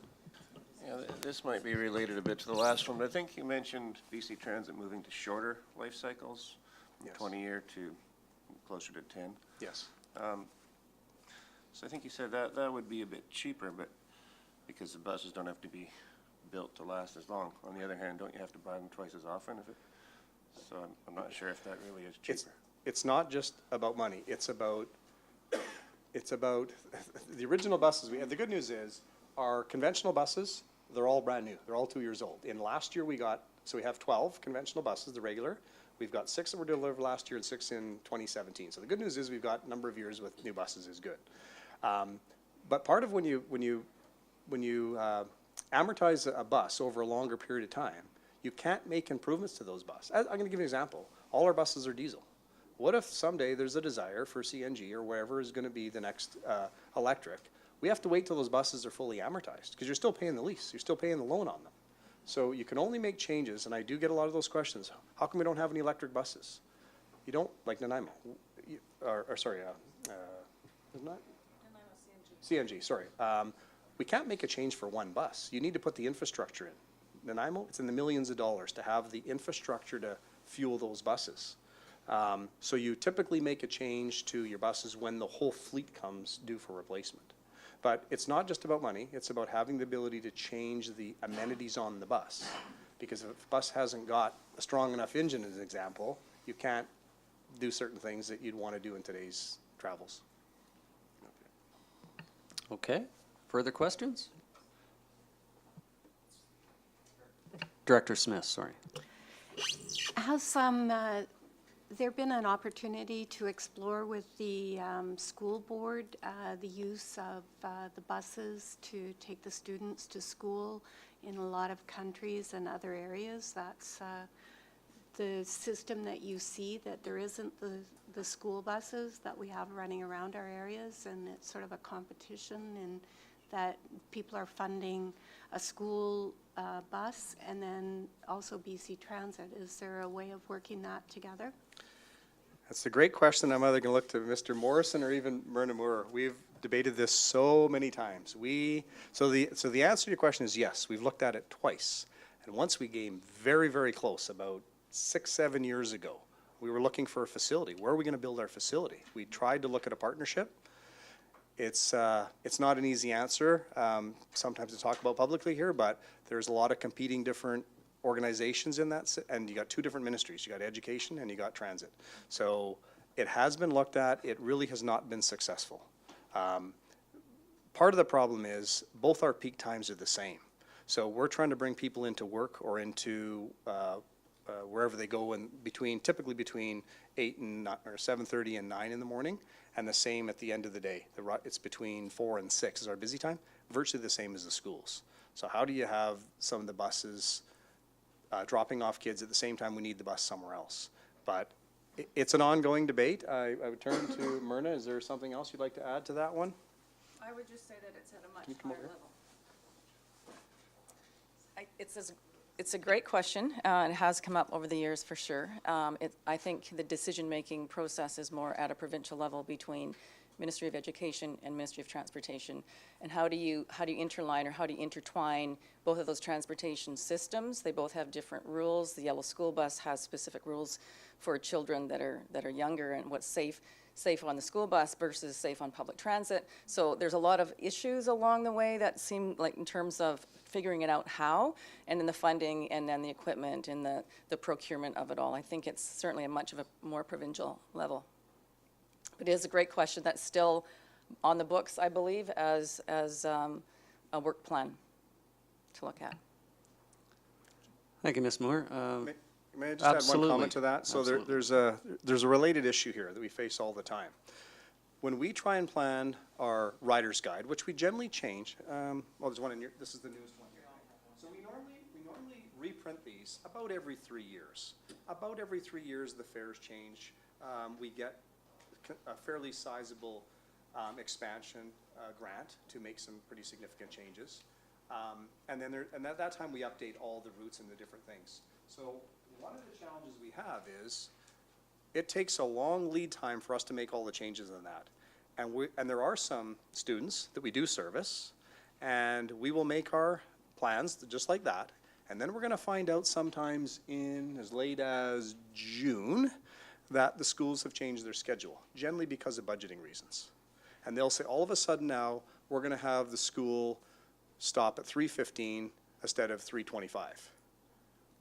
Yeah, This might be related a bit to the last one, but I think you mentioned BC Transit moving to shorter life cycles, from Yes. 20-year to closer to 10. Yes. So I think you said that that would be a bit cheaper, but because the buses don't have to be built to last as long. On the other hand, don't you have to buy them twice as often? So I'm not sure if that really is It's, cheaper. it's not just about money. It's about the original buses we had. The good news is our conventional buses, they're all brand new. They're all 2 years old. In last year, we have 12 conventional buses, the regular. We've got 6 that were delivered last year and 6 in 2017. So the good news is we've got a number of years with new buses is good. But part of when you amortize a bus over a longer period of time, you can't make improvements to those buses. I'm going to give you an example. All our buses are diesel. What if someday there's a desire for CNG or wherever is going to be the next electric? We have to wait till those buses are fully amortized because you're still paying the lease. You're still paying the loan on them. So you can only make changes, and I do get a lot of those questions. How come we don't have any electric buses? You don't, like Nanaimo, isn't that? CNG, sorry. We can't make a change for one bus. You need to put the infrastructure in. Nanaimo, it's in the millions of dollars to have the infrastructure to fuel those buses. So you typically make a change to your buses when the whole fleet comes due for replacement. But it's not just about money, it's about having the ability to change the amenities on the bus. Because if a bus hasn't got a strong enough engine, as an example, you can't do certain things that you'd want to do in today's travels. Okay, further questions? Director Smith, sorry. Has there been an opportunity to explore with the school board the use of the buses to take the students to school? In a lot of countries and other areas, that's the system that you see, that there isn't the school buses that we have running around our areas, and it's sort of a competition, and that people are funding a school bus and then also BC Transit. Is there a way of working that together? That's a great question. I'm either going to look to Mr. Morrison or even Myrna Moore. We've debated this so many times. So the answer to your question is yes. We've looked at it twice. And once we came very, very close, about 6-7 years ago, we were looking for a facility. Where are we going to build our facility? We tried to look at a partnership. It's not an easy answer, sometimes to talk about publicly here, but there's a lot of competing different organizations in that, and you got 2 different ministries. You got education and you got transit. So it has been looked at. It really has not been successful. Part of the problem is both our peak times are the same. So we're trying to bring people into work or into wherever they go typically between 8 and 9, or 7:30 and 9 in the morning, and the same at the end of the day. It's between 4 and 6 is our busy time, virtually the same as the schools. So how do you have some of the buses dropping off kids at the same time we need the bus somewhere else? But it's an ongoing debate. I would turn to Myrna. Is there something else you'd like to add to that one? I would just say that it's at a much Can you come higher over here? level. It's a great question. It has come up over the years for sure. I think the decision-making process is more at a provincial level between Ministry of Education and Ministry of Transportation. And how do you interline or how do you intertwine both of those transportation systems? They both have different rules. The yellow school bus has specific rules for children that are younger and what's safe on the school bus versus safe on public transit. So there's a lot of issues along the way that seem like in terms of figuring it out how, and then the funding and then the equipment and the procurement of it all. I think it's certainly a much of a more provincial level. But it is a great question that's still on the books, I believe, as a work plan to look at. Thank you, Ms. Moore. May I just add one Absolutely. comment to that? So Absolutely. there's a related issue here that we face all the time. When we try and plan our rider's guide, which we generally change, there's one in your, this is the newest one here. So we normally reprint these about every 3 years. About every 3 years, the fares change. We get a fairly sizable expansion grant to make some pretty significant changes. And at that time, we update all the routes and the different things. So one of the challenges we have is it takes a long lead time for us to make all the changes in that. And there are some students that we do service, and we will make our plans, just like that. And then we're gonna find out sometimes in as late as June that the schools have changed their schedule, generally because of budgeting reasons. And they'll say, all of a sudden now, we're gonna have the school stop at 3:15 instead of 3:25.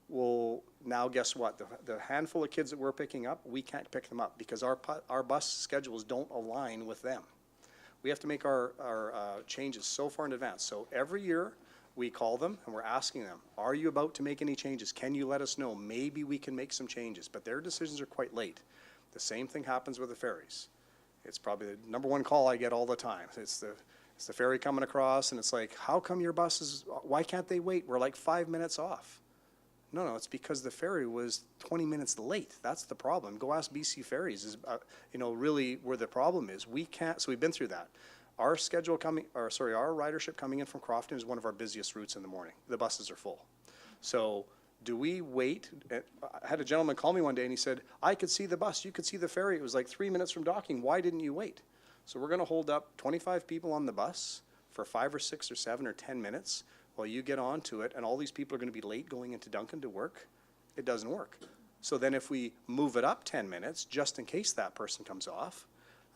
Well, now guess what? The handful of kids that we're picking up, we can't pick them up because our bus schedules don't align with them. We have to make our changes so far in advance. So every year, we call them and we're asking them, are you about to make any changes? Can you let us know? Maybe we can make some changes, but their decisions are quite late. The same thing happens with the ferries. It's probably the number one call I get all the time. It's the ferry coming across and it's like, how come your buses, why can't they wait? We're like 5 minutes off. No, it's because the ferry was 20 minutes late. That's the problem. Go ask BC Ferries is, really where the problem is. We can't, so we've been through that. Our our ridership coming in from Crofton is one of our busiest routes in the morning. The buses are full. So do we wait? I had a gentleman call me one day and he said, I could see the bus, you could see the ferry. It was like 3 minutes from docking. Why didn't you wait? So we're gonna hold up 25 people on the bus for 5 or 6 or 7 or 10 minutes while you get onto it and all these people are gonna be late going into Duncan to work. It doesn't work. So then if we move it up 10 minutes, just in case that person comes off,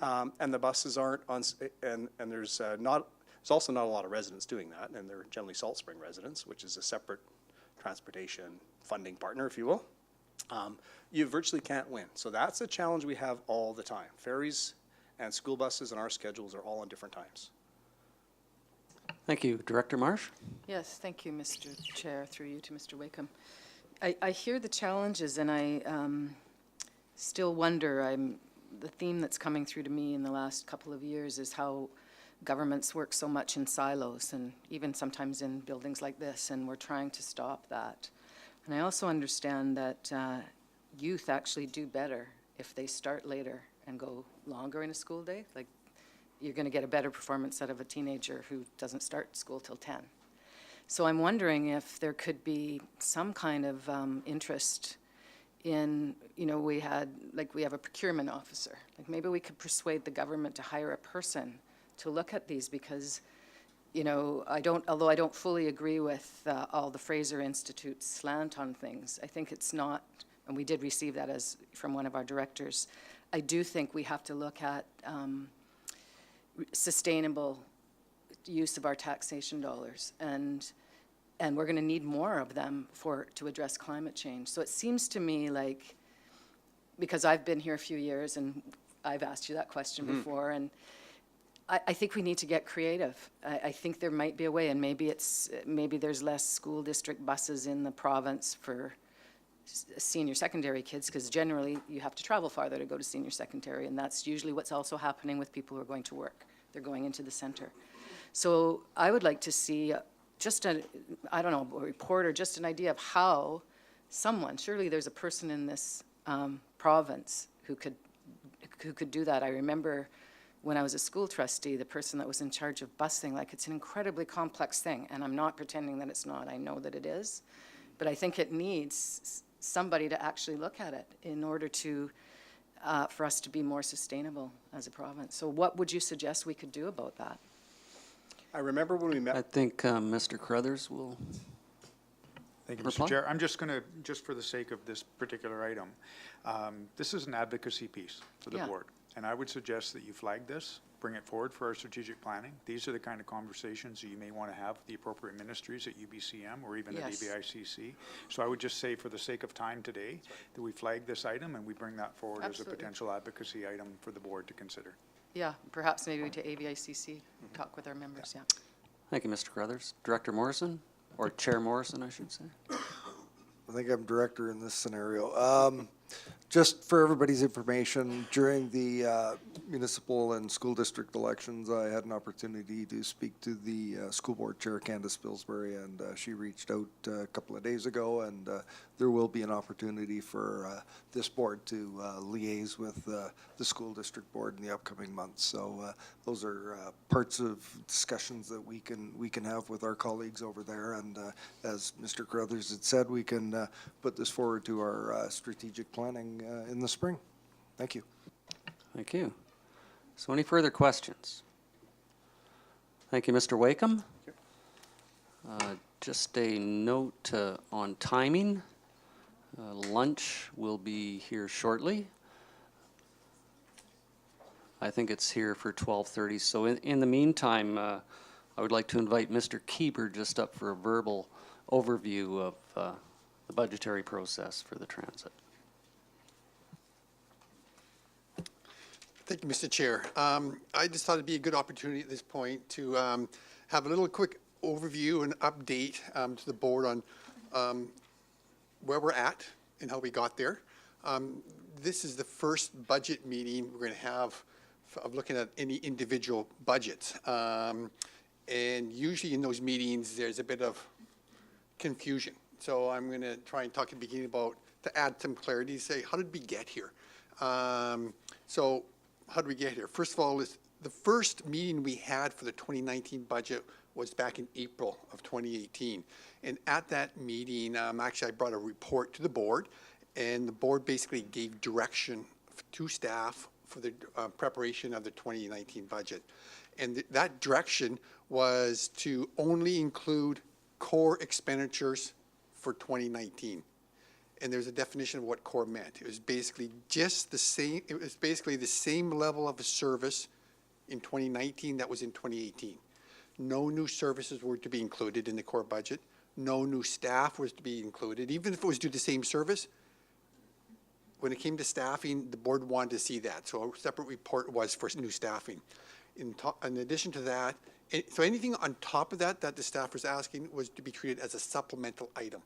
and the buses aren't on, and there's also not a lot of residents doing that, and they're generally Salt Spring residents, which is a separate transportation funding partner, if you will. You virtually can't win. So that's a challenge we have all the time. Ferries and school buses and our schedules are all on different times. Thank you. Director Marsh? Yes, thank you, Mr. Chair, through you to Mr. Wakeham. I hear the challenges and I still wonder, the theme that's coming through to me in the last couple of years is how governments work so much in silos and even sometimes in buildings like this, and we're trying to stop that. And I also understand that youth actually do better if they start later and go longer in a school day. Like, you're going to get a better performance out of a teenager who doesn't start school till 10. So I'm wondering if there could be some kind of interest in, we have a procurement officer. Like maybe we could persuade the government to hire a person to look at these because, although I don't fully agree with all the Fraser Institute's slant on things, I think it's not, and we did receive that from one of our directors, I do think we have to look at sustainable use of our taxation dollars, and we're going to need more of them to address climate change. So it seems to me like, because I've been here a few years and I've asked you that question before, and I think we need to get creative. I think there might be a way, and maybe there's less school district buses in the province for senior secondary kids, because generally you have to travel farther to go to senior secondary, and that's usually what's also happening with people who are going to work. They're going into the center. So I would like to see just a report or just an idea of how surely there's a person in this province who could do that. I remember when I was a school trustee, the person that was in charge of busing, it's an incredibly complex thing, and I'm not pretending that it's not. I know that it is, but I think it needs somebody to actually look at it in order to, for us to be more sustainable as a province. So what would you suggest we could do about that? I remember when we met. I think Mr. Crothers will Thank you, reply. Mr. Chair. I'm just going to, just for the sake of this particular item, this is an advocacy piece for the Yeah. board. And I would suggest that you flag this, bring it forward for our strategic planning. These are the kind of conversations that you may want to have with the appropriate ministries at UBCM or even at Yes. ABICC. So I would just say, for the sake of time today, that we flag this item and we bring that forward as a Absolutely. potential advocacy item for the board to consider. Yeah, perhaps maybe to AVICC, talk with our members, yeah. Thank you, Mr. Crothers. Director Morrison, or Chair Morrison, I should say. I think I'm director in this scenario. Just for everybody's information, during the municipal and school district elections, I had an opportunity to speak to the school board chair, Candace Pillsbury, and she reached out a couple of days ago, and there will be an opportunity for this board to liaise with the school district board in the upcoming months. So those are parts of discussions that we can have with our colleagues over there, and as Mr. Crothers had said, we can put this forward to our strategic planning in the spring. Thank you. Thank you. So any further questions? Thank you, Mr. Wakeham. Just a note on timing. Lunch will be here shortly. I think it's here for 12:30. So in the meantime, I would like to invite Mr. Keeper just up for a verbal overview of the budgetary process for the transit. Thank you, Mr. Chair. I just thought it'd be a good opportunity at this point to have a little quick overview and update to the board on where we're at and how we got there. This is the first budget meeting we're going to have of looking at any individual budgets. And usually in those meetings, there's a bit of confusion. So I'm going to try and talk at the beginning about, to add some clarity, say, how did we get here? So how did we get here? First of all, the first meeting we had for the 2019 budget was back in April of 2018. And at that meeting, actually I brought a report to the board, and the board basically gave direction to staff for the preparation of the 2019 budget. And that direction was to only include core expenditures for 2019. And there's a definition of what core meant. It was basically just the same, it was basically the same level of a service in 2019 that was in 2018. No new services were to be included in the core budget. No new staff was to be included. Even if it was due to the same service, when it came to staffing, the board wanted to see that. So a separate report was for new staffing. In addition to that, so anything on top of that that the staff was asking was to be treated as a supplemental item.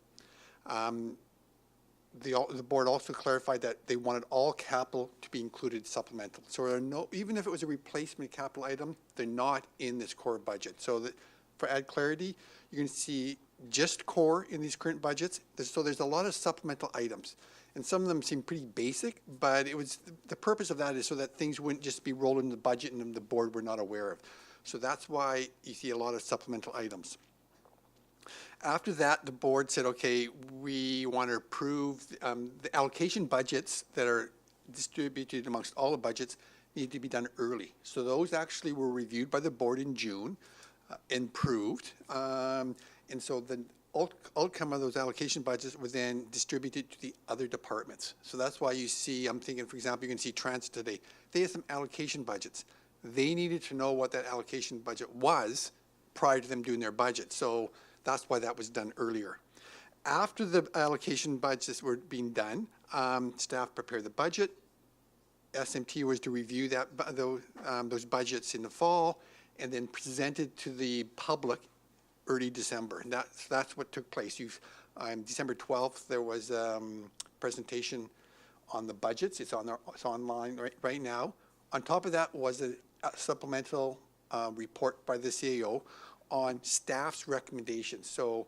The board also clarified that they wanted all capital to be included supplemental. So there are no, even if it was a replacement capital item, they're not in this core budget. So that, for add clarity, you're going to see just core in these current budgets. So there's a lot of supplemental items. And some of them seem pretty basic, but it was, the purpose of that is so that things wouldn't just be rolled in the budget and the board were not aware of. So that's why you see a lot of supplemental items. After that, the board said, okay, we want to approve the allocation budgets that are distributed amongst all the budgets need to be done early. So those actually were reviewed by the board in June and approved. And so the outcome of those allocation budgets were then distributed to the other departments. So that's why you see, I'm thinking, for example, you can see transit today. They had some allocation budgets. They needed to know what that allocation budget was prior to them doing their budget. So that's why that was done earlier. After the allocation budgets were being done, staff prepared the budget. SMT was to review that those budgets in the fall and then present it to the public early December. And that's what took place. December 12th, there was a presentation on the budgets. It's online right now. On top of that was a supplemental report by the CAO on staff's recommendations. So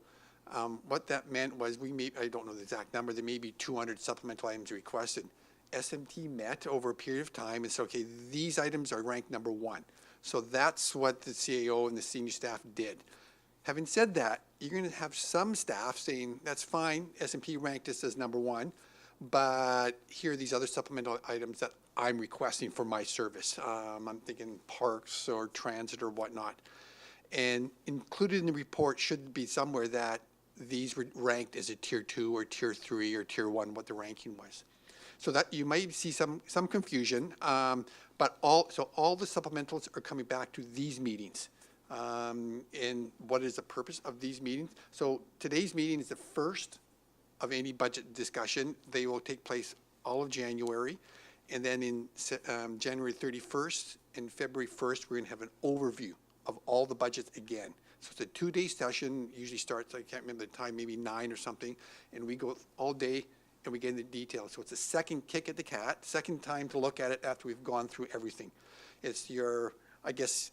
what that meant was I don't know the exact number, there may be 200 supplemental items requested. SMT met over a period of time and said, okay, these items are ranked number 1. So that's what the CAO and the senior staff did. Having said that, you're going to have some staff saying, that's fine, SMT ranked this as number 1, but here are these other supplemental items that I'm requesting for my service. I'm thinking parks or transit or whatnot. And included in the report should be somewhere that these were ranked as a tier 2 or tier 3 or tier 1, what the ranking was. So that you might see some confusion, but all the supplementals are coming back to these meetings. And what is the purpose of these meetings? So today's meeting is the first of any budget discussion. They will take place all of January. And then in January 31st and February 1st, we're going to have an overview of all the budgets again. So it's a 2-day session, usually starts, I can't remember the time, maybe 9 or something, and we go all day and we get into details. So it's a second kick at the cat, second time to look at it after we've gone through everything. It's your, I guess,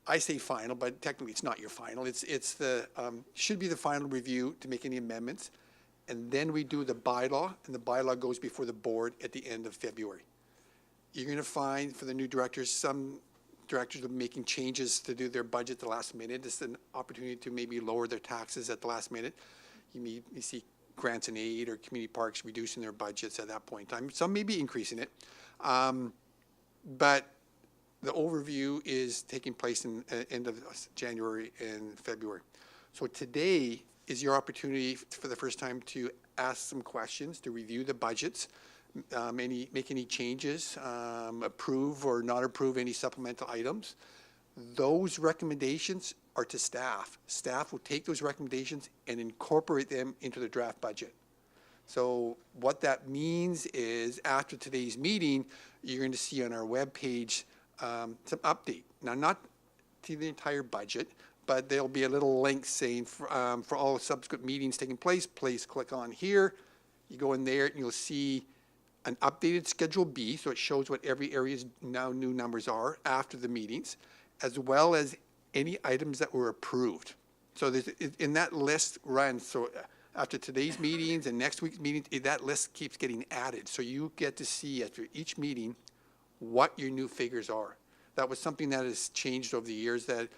I say final, but technically it's not your final. It's the, should be the final review to make any amendments. And then we do the bylaw, and the bylaw goes before the board at the end of February. You're going to find for the new directors, some directors are making changes to do their budget at the last minute. It's an opportunity to maybe lower their taxes at the last minute. You see grants and aid or community parks reducing their budgets at that point in time. Some may be increasing it. But the overview is taking place in end of January and February. So today is your opportunity for the first time to ask some questions, to review the budgets, make any changes, approve or not approve any supplemental items. Those recommendations are to staff. Staff will take those recommendations and incorporate them into the draft budget. So what that means is after today's meeting, you're going to see on our webpage some update. Now, not to the entire budget, but there'll be a little link saying for all subsequent meetings taking place, please click on here. You go in there and you'll see an updated Schedule B, so it shows what every area's now new numbers are after the meetings, as well as any items that were approved. So there's, in that list runs, so after today's meetings and next week's meetings, that list keeps getting added. So you get to see after each meeting what your new figures are. That was something that has changed over the years, that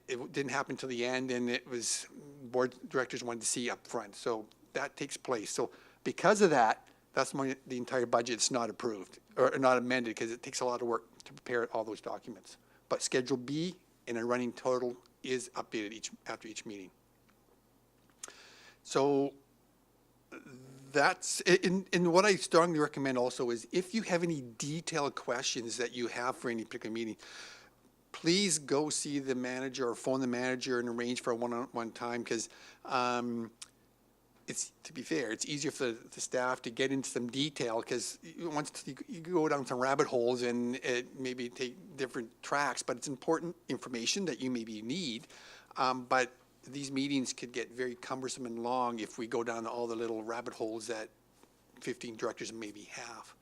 it didn't happen till the end, and it was board directors wanted to see up front. So that takes place. So because of that, that's why the entire budget's not approved or not amended, because it takes a lot of work to prepare all those documents. But Schedule B and a running total is updated after each meeting. So that's, and what I strongly recommend also is if you have any detailed questions that you have for any particular meeting, please go see the manager or phone the manager and arrange for a one-on-one time, because it's, to be fair, it's easier for the staff to get into some detail, because once you go down some rabbit holes and it maybe take different tracks, but it's important information that you maybe need. But these meetings could get very cumbersome and long if we go down all the little rabbit holes that 15 directors maybe have.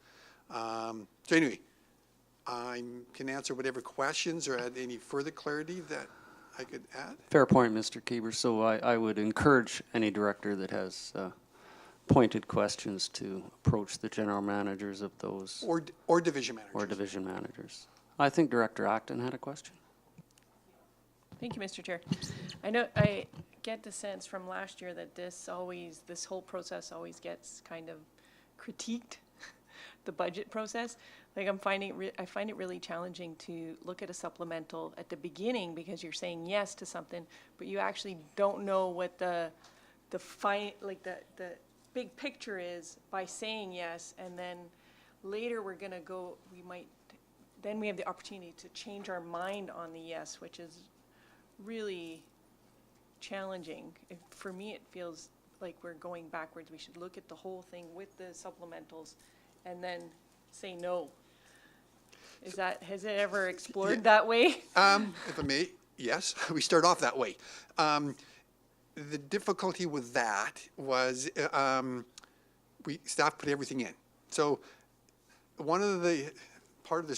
So anyway, I can answer whatever questions or add any further clarity that I could add. Fair point, Mr. Keeber. So I would encourage any director that has pointed questions to approach the general managers of those. Or division managers. Or division managers. I think Director Acton had a question. Thank you, Mr. Chair. I know, I get the sense from last year that this whole process always gets kind of critiqued, the budget process. Like I find it really challenging to look at a supplemental at the beginning, because you're saying yes to something, but you actually don't know what the big picture is by saying yes, and then later we're gonna go, then we have the opportunity to change our mind on the yes, which is really challenging. For me, it feels like we're going backwards. We should look at the whole thing with the supplementals and then say no. Has it ever explored that way? If I may, yes, we start off that way. The difficulty with that was staff put everything in. So one of the part of the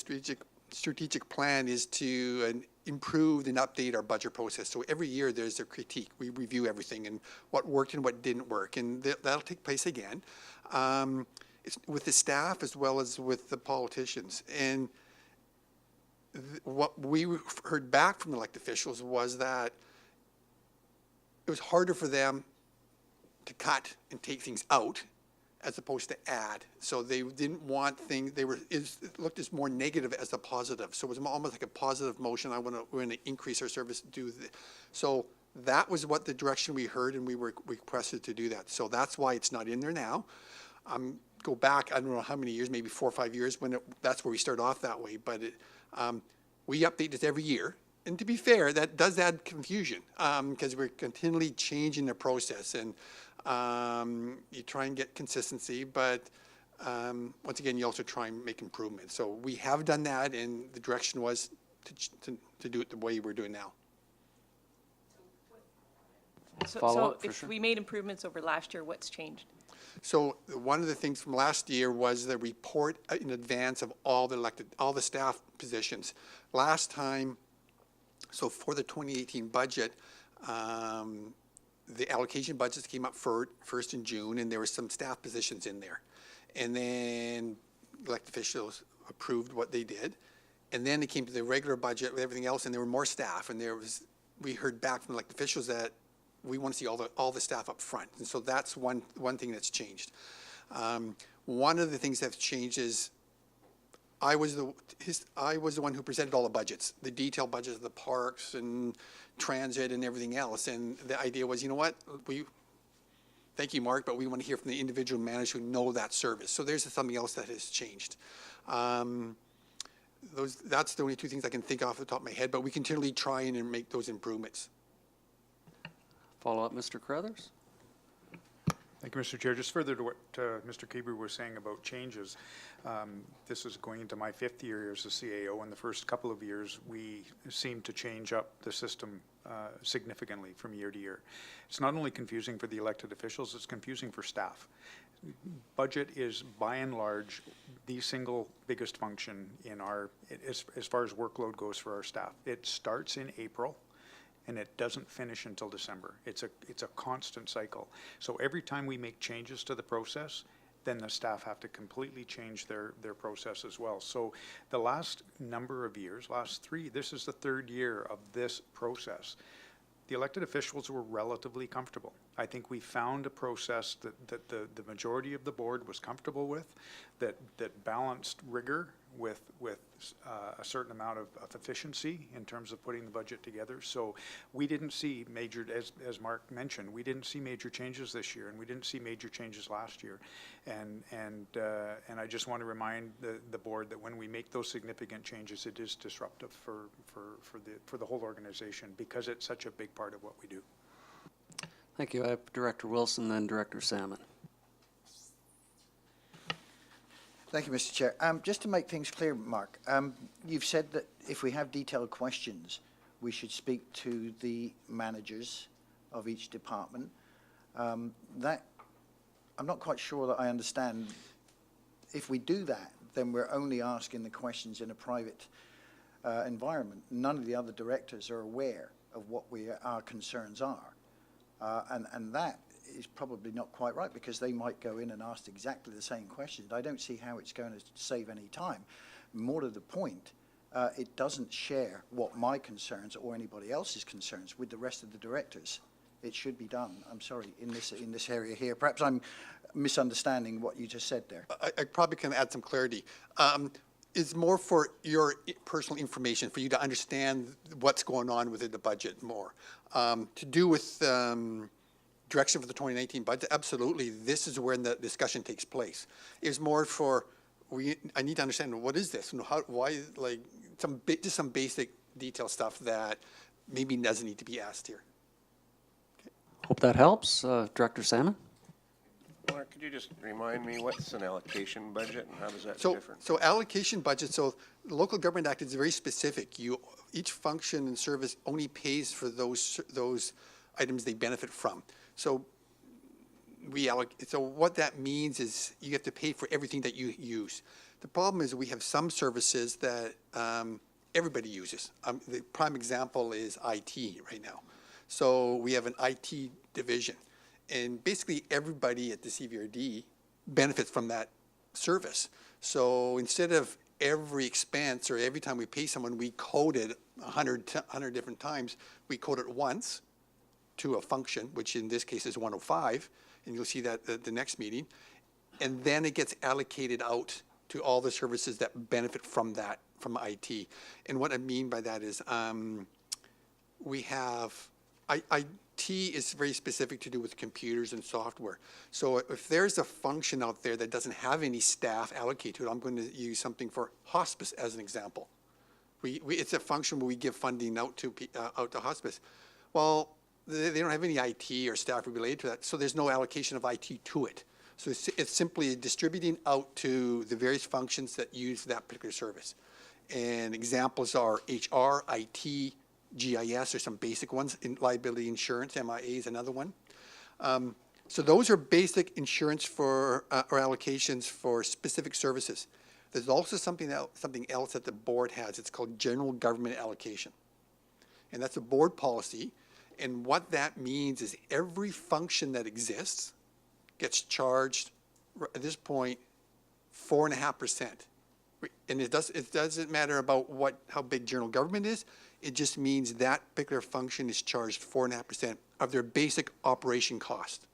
strategic plan is to improve and update our budget process. So every year there's a critique. We review everything and what worked and what didn't work, and that'll take place again. It's with the staff as well as with the politicians. And what we heard back from elected officials was that it was harder for them to cut and take things out as opposed to add. So they didn't want things, it looked as more negative as a positive. So it was almost like a positive motion. We're going to increase our service, so that was what the direction we heard, and we were requested to do that. So that's why it's not in there now. Go back, I don't know how many years, maybe 4 or 5 years, that's where we start off that way. But we update this every year. And to be fair, that does add confusion, because we're continually changing the process, and you try and get consistency, but once again, you also try and make improvements. So we have done that, and the direction was to do it the way we're doing now. So if we made improvements over last year, what's changed? So one of the things from last year was the report in advance of all the staff positions. Last time, so for the 2018 budget, the allocation budgets came up first in June, and there were some staff positions in there. And then elected officials approved what they did. And then it came to the regular budget with everything else, and there were more staff. And we heard back from elected officials that we want to see all the staff up front. And so that's one thing that's changed. One of the things that's changed is I was the one who presented all the budgets, the detailed budgets of the parks and transit and everything else. And the idea was, you know what, thank you, Mark, but we want to hear from the individual managers who know that service. So there's something else that has changed. That's the only two things I can think off the top of my head, but we continually try and make those improvements. Follow up, Mr. Crothers? Thank you, Mr. Chair. Just further to what Mr. Keeber was saying about changes, this is going into my 5th year as a CAO. In the first couple of years, we seemed to change up the system significantly from year to year. It's not only confusing for the elected officials, it's confusing for staff. Budget is, by and large, the single biggest function in our, as far as workload goes for our staff. It starts in April, and it doesn't finish until December. It's a constant cycle. So every time we make changes to the process, then the staff have to completely change their process as well. So the last number of years, last 3, this is the 3rd year of this process. The elected officials were relatively comfortable. I think we found a process that the majority of the board was comfortable with, that balanced rigor with a certain amount of efficiency in terms of putting the budget together. So we didn't see major, as Mark mentioned, we didn't see major changes this year, and we didn't see major changes last year. And I just want to remind the board that when we make those significant changes, it is disruptive for the whole organization, because it's such a big part of what we do. Thank you. I have Director Wilson, then Director Salmon. Thank you, Mr. Chair. Just to make things clear, Mark, you've said that if we have detailed questions, we should speak to the managers of each department. That, I'm not quite sure that I understand. If we do that, then we're only asking the questions in a private environment. None of the other directors are aware of what our concerns are. And that is probably not quite right, because they might go in and ask exactly the same questions. I don't see how it's going to save any time. More to the point, it doesn't share what my concerns or anybody else's concerns with the rest of the directors. It should be done, I'm sorry, in this area here. Perhaps I'm misunderstanding what you just said there. I probably can add some clarity. It's more for your personal information, for you to understand what's going on within the budget more. To do with direction for the 2019 budget, absolutely, this is where the discussion takes place. It's more for, I need to understand, what is this? And why, like, just some basic detail stuff that maybe doesn't need to be asked here. Hope that helps. Director Salmon? Mark, could you just remind me, what's an allocation budget and how does that So, differ? so allocation budget, so the Local Government Act is very specific. Each function and service only pays for those items they benefit from. So so what that means is you have to pay for everything that you use. The problem is we have some services that everybody uses. The prime example is IT right now. So we have an IT division, and basically everybody at the CVRD benefits from that service. So instead of every expense or every time we pay someone, we code it 100 different times, we code it once to a function, which in this case is 105, and you'll see that at the next meeting, and then it gets allocated out to all the services that benefit from that, from IT. And what I mean by that is we have, IT is very specific to do with computers and software. So if there's a function out there that doesn't have any staff allocated to it, I'm going to use something for hospice as an example. It's a function where we give funding out to hospice. Well, they don't have any IT or staff related to that, so there's no allocation of IT to it. So it's simply distributing out to the various functions that use that particular service. And examples are HR, IT, GIS are some basic ones, in liability insurance, MIA is another one. So those are basic insurance for or allocations for specific services. There's also something else that the board has. It's called general government allocation. And that's a board policy. And what that means is every function that exists gets charged, at this point, 4.5%. And it doesn't matter about how big general government is. It just means that particular function is charged 4.5% of their basic operation cost.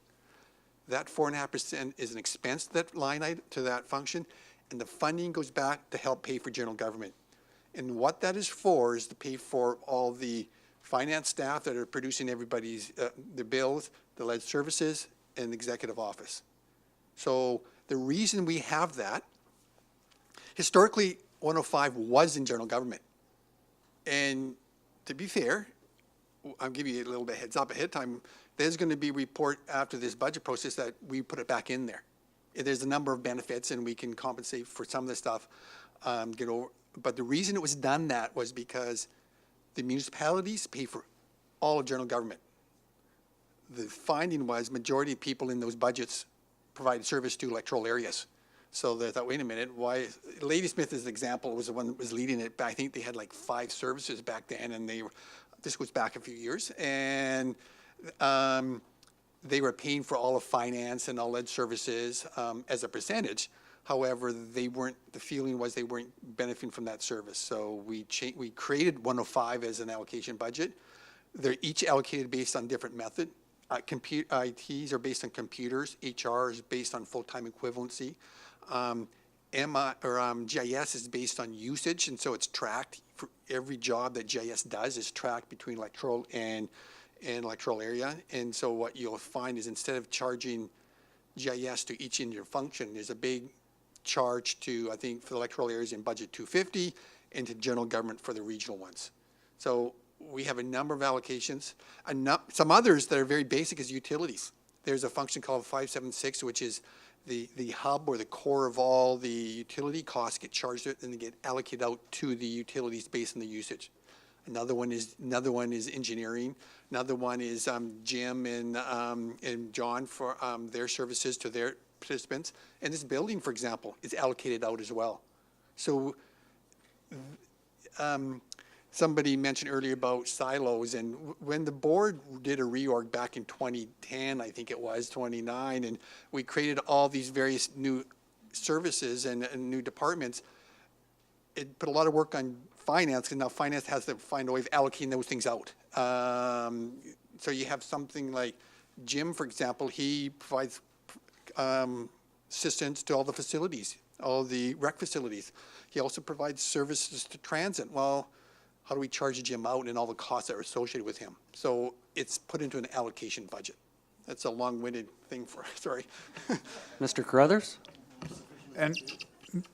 That 4.5% is an expense, that line item to that function, and the funding goes back to help pay for general government. And what that is for is to pay for all the finance staff that are producing everybody's, their bills, the lead services, and the executive office. So the reason we have that, historically, 105 was in general government. And to be fair, I'll give you a little bit heads up ahead of time, there's going to be a report after this budget process that we put it back in there. There's a number of benefits, and we can compensate for some of the stuff, but the reason it was done that was because the municipalities pay for all of general government. The finding was majority of people in those budgets provided service to electoral areas. So they thought, wait a minute, why? Ladysmith, as an example, was the one that was leading it. But I think they had like 5 services back then, and this goes back a few years, and they were paying for all of finance and all lead services as a percentage. However, the feeling was they weren't benefiting from that service. So we created 105 as an allocation budget. They're each allocated based on different method. ITs are based on computers. HR is based on full-time equivalency. GIS is based on usage, and so it's tracked. For every job that GIS does is tracked between electoral and electoral area. And so what you'll find is instead of charging GIS to each individual function, there's a big charge to, I think, for the electoral areas in budget 250 and to general government for the regional ones. So we have a number of allocations. Some others that are very basic is utilities. There's a function called 576, which is the hub or the core of all the utility costs get charged and they get allocated out to the utilities based on the usage. Another one is engineering. Another one is Jim and John for their services to their participants. And this building, for example, is allocated out as well. So somebody mentioned earlier about silos, and when the board did a reorg back in 2010, I think it was 29, and we created all these various new services and new departments, it put a lot of work on finance, and now finance has to find a way of allocating those things out. So you have something like Jim, for example, he provides assistance to all the facilities, all the rec facilities. He also provides services to transit. Well, how do we charge Jim out and all the costs that are associated with him? So it's put into an allocation budget. That's a long-winded thing sorry. Mr. Carruthers? And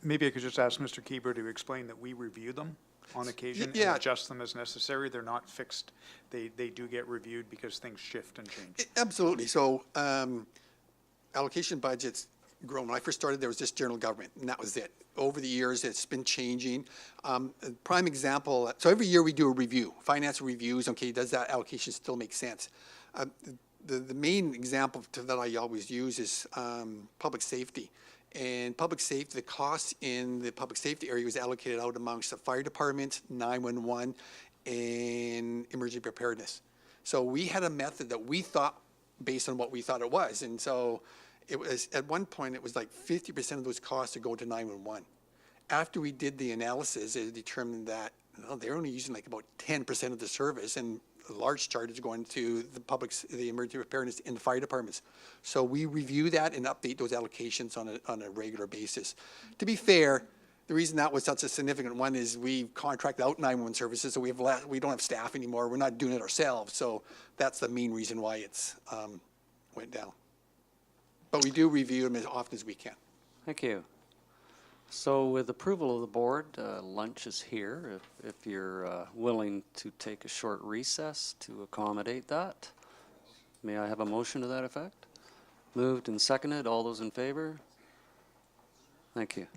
maybe I could just ask Mr. Keeber to explain that we review them on occasion and Yeah. adjust them as necessary. They're not fixed. They do get reviewed because things shift and change. Absolutely. So allocation budgets grown. When I first started, there was just general government, and that was it. Over the years, it's been changing. A prime example, so every year we do a review, financial reviews. Okay, does that allocation still make sense? The main example that I always use is public safety. And public safety, the costs in the public safety area was allocated out amongst the fire department, 911, and emergency preparedness. So we had a method that we thought, based on what we thought it was. And so it was, at one point, it was like 50% of those costs are going to 911. After we did the analysis, it determined that they're only using like about 10% of the service, and a large charge is going to the emergency preparedness in the fire departments. So we review that and update those allocations on a regular basis. To be fair, the reason that was such a significant one is we contracted out 911 services, so we don't have staff anymore. We're not doing it ourselves. So that's the main reason why it's went down. But we do review them as often as we can. Thank you. So with approval of the board, lunch is here if you're willing to take a short recess to accommodate that. May I have a motion to that effect? Moved and seconded. All those in favor? Thank you.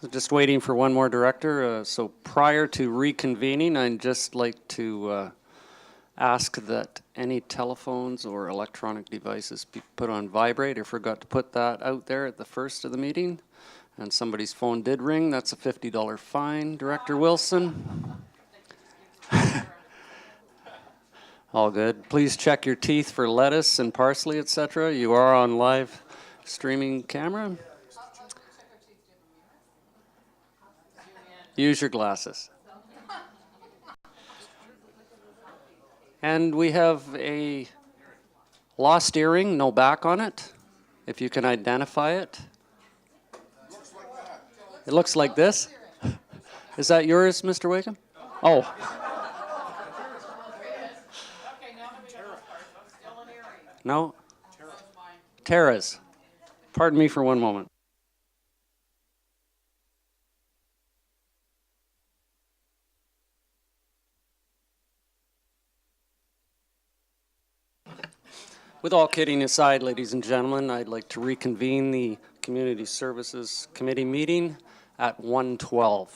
Just waiting for one more director. So prior to reconvening, I'd just like to ask that any telephones or electronic devices be put on vibrate. I forgot to put that out there at the first of the meeting, and somebody's phone did ring. That's a $50 fine. Director Wilson? All good. Please check your teeth for lettuce and parsley, etc. You are on live streaming camera. Use your glasses. And we have a lost earring, no back on it, if you can identify it. It looks like this. Is that yours, Mr. Wakeham? Oh. No? Tara's. Pardon me for one moment. With all kidding aside, ladies and gentlemen, I'd like to reconvene the Community Services Committee meeting at 1:12.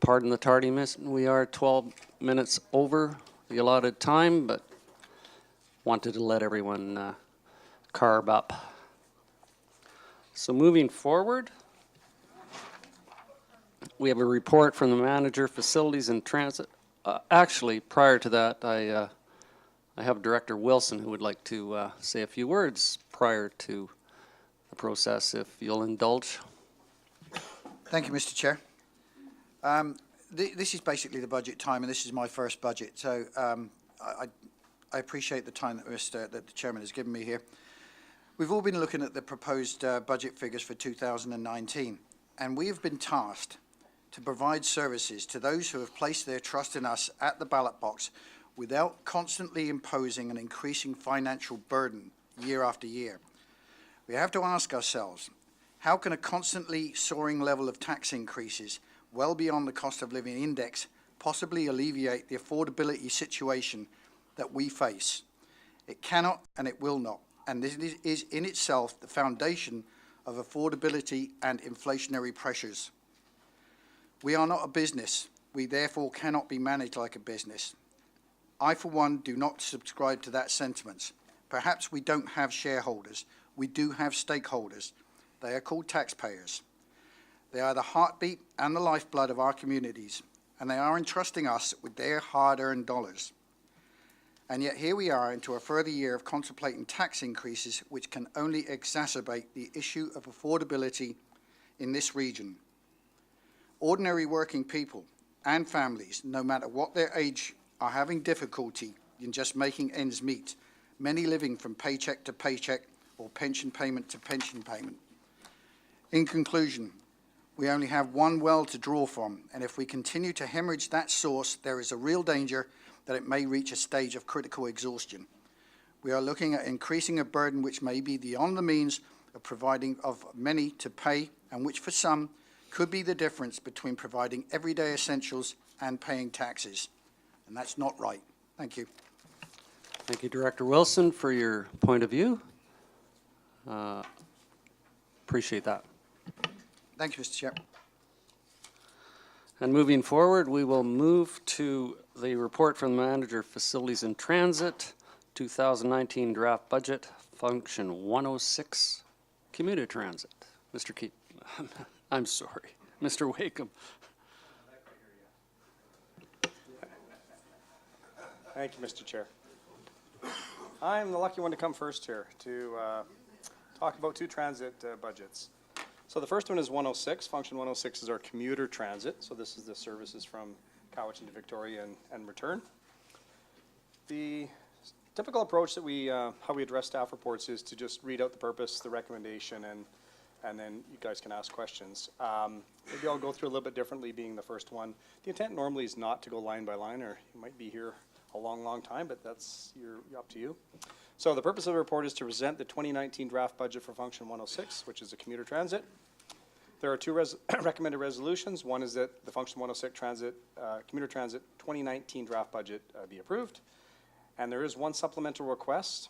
Pardon the tardiness, we are 12 minutes over the allotted time, but wanted to let everyone carb up. So moving forward, we have a report from the manager, Facilities and Transit. Actually, prior to that, I have Director Wilson who would like to say a few words prior to the process, if you'll indulge. Thank you, Mr. Chair. This is basically the budget time, and this is my first budget, so I appreciate the time that the Chairman has given me here. We've all been looking at the proposed budget figures for 2019, and we have been tasked to provide services to those who have placed their trust in us at the ballot box without constantly imposing an increasing financial burden year after year. We have to ask ourselves, how can a constantly soaring level of tax increases, well beyond the cost of living index, possibly alleviate the affordability situation that we face? It cannot and it will not, and this is in itself the foundation of affordability and inflationary pressures. We are not a business. We therefore cannot be managed like a business. I, for one, do not subscribe to that sentiment. Perhaps we don't have shareholders. We do have stakeholders. They are called taxpayers. They are the heartbeat and the lifeblood of our communities, and they are entrusting us with their hard-earned dollars. And yet here we are into a further year of contemplating tax increases which can only exacerbate the issue of affordability in this region. Ordinary working people and families, no matter what their age, are having difficulty in just making ends meet, many living from paycheck to paycheck or pension payment to pension payment. In conclusion, we only have one well to draw from, and if we continue to hemorrhage that source, there is a real danger that it may reach a stage of critical exhaustion. We are looking at increasing a burden which may be beyond the means of providing of many to pay, and which for some could be the difference between providing everyday essentials and paying taxes. And that's not right. Thank you. Thank you, Director Wilson, for your point of view. Appreciate that. Thank you, Mr. Chair. And moving forward, we will move to the report from the Manager of Facilities and Transit, 2019 draft budget, Function 106, Commuter Transit. Mr. Keep, I'm sorry, Mr. Wakeham. Thank you, Mr. Chair. I'm the lucky one to come first here to talk about two transit budgets. So the first one is 106. Function 106 is our commuter transit. So this is the services from Cowichan to Victoria and return. The typical approach that how we address staff reports is to just read out the purpose, the recommendation, and then you guys can ask questions. Maybe I'll go through a little bit differently being the first one. The intent normally is not to go line by line, or you might be here a long, long time, but that's up to you. So the purpose of the report is to present the 2019 draft budget for Function 106, which is a commuter transit. There are two recommended resolutions. One is that the Function 106 commuter transit 2019 draft budget be approved. And there is one supplemental request,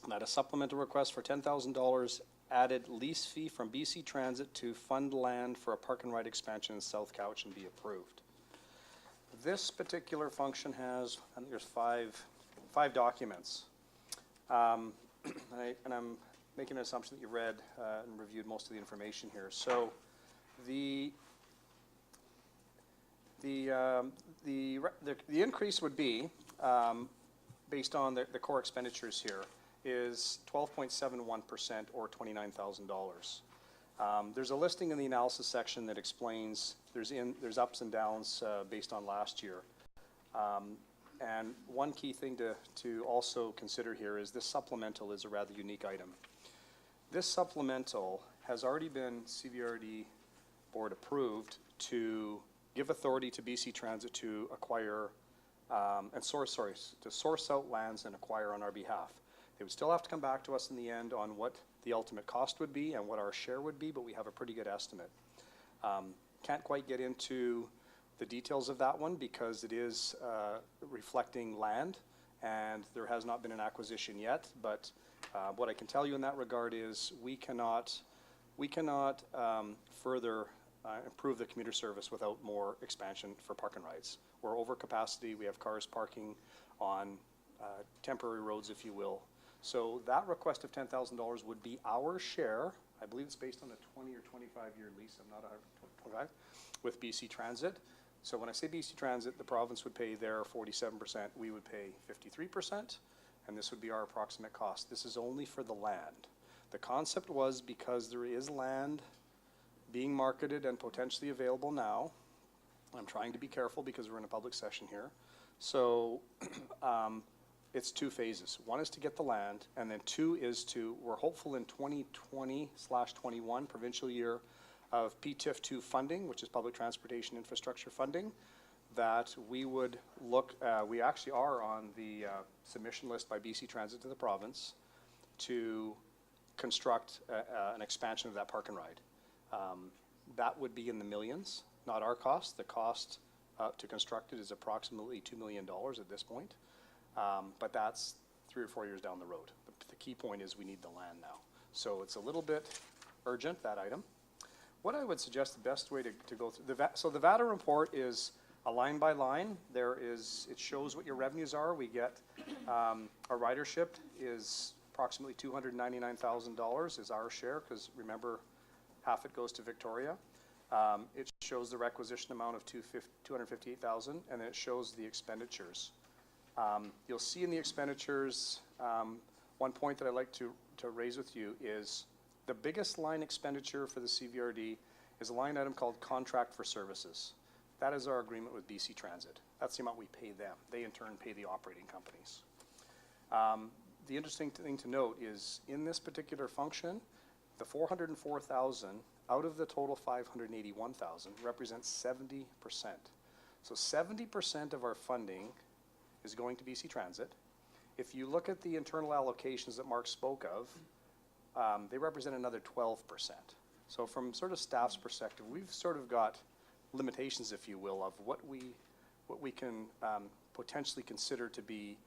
and that is supplemental request for $10,000 added lease fee from BC Transit to fund land for a park and ride expansion in South Cowichan be approved. This particular function has, I think there's five documents. And I'm making an assumption that you read and reviewed most of the information here. So the increase would be, based on the core expenditures here, is 12.71% or $29,000. There's a listing in the analysis section that explains there's ups and downs based on last year. And one key thing to also consider here is this supplemental is a rather unique item. This supplemental has already been CVRD board approved to give authority to BC Transit to acquire to source out lands and acquire on our behalf. They would still have to come back to us in the end on what the ultimate cost would be and what our share would be, but we have a pretty good estimate. Can't quite get into the details of that one because it is reflecting land and there has not been an acquisition yet, but what I can tell you in that regard is we cannot further improve the commuter service without more expansion for park and rides. We're over capacity, we have cars parking on temporary roads, if you will. So that request of $10,000 would be our share. I believe it's based on a 20 or 25-year lease, I'm not 125, with BC Transit. So when I say BC Transit, the province would pay their 47%, we would pay 53%, and this would be our approximate cost. This is only for the land. The concept was because there is land being marketed and potentially available now. I'm trying to be careful because we're in a public session here. So it's two phases. One is to get the land, and then two is we're hopeful in 2020/21 provincial year of PTIF2 funding, which is public transportation infrastructure funding, that we would look, we actually are on the submission list by BC Transit to the province to construct an expansion of that park and ride. That would be in the millions, not our cost. The cost to construct it is approximately $2 million at this point, but that's 3 or 4 years down the road. The key point is we need the land now. So it's a little bit urgent, that item. What I would suggest the best way to go through, so the VATA report is a line by line. It shows what your revenues are. We get, our ridership is approximately $299,000 is our share, because remember, half it goes to Victoria. It shows the requisition amount of $258,000, and then it shows the expenditures. You'll see in the expenditures, one point that I'd like to raise with you is the biggest line expenditure for the CVRD is a line item called contract for services. That is our agreement with BC Transit. That's the amount we pay them. They in turn pay the operating companies. The interesting thing to note is in this particular function, the $404,000 out of the total $581,000 represents 70%. So 70% of our funding is going to BC Transit. If you look at the internal allocations that Mark spoke of, they represent another 12%. So from sort of staff's perspective, we've sort of got limitations, if you will, of what we can potentially consider to be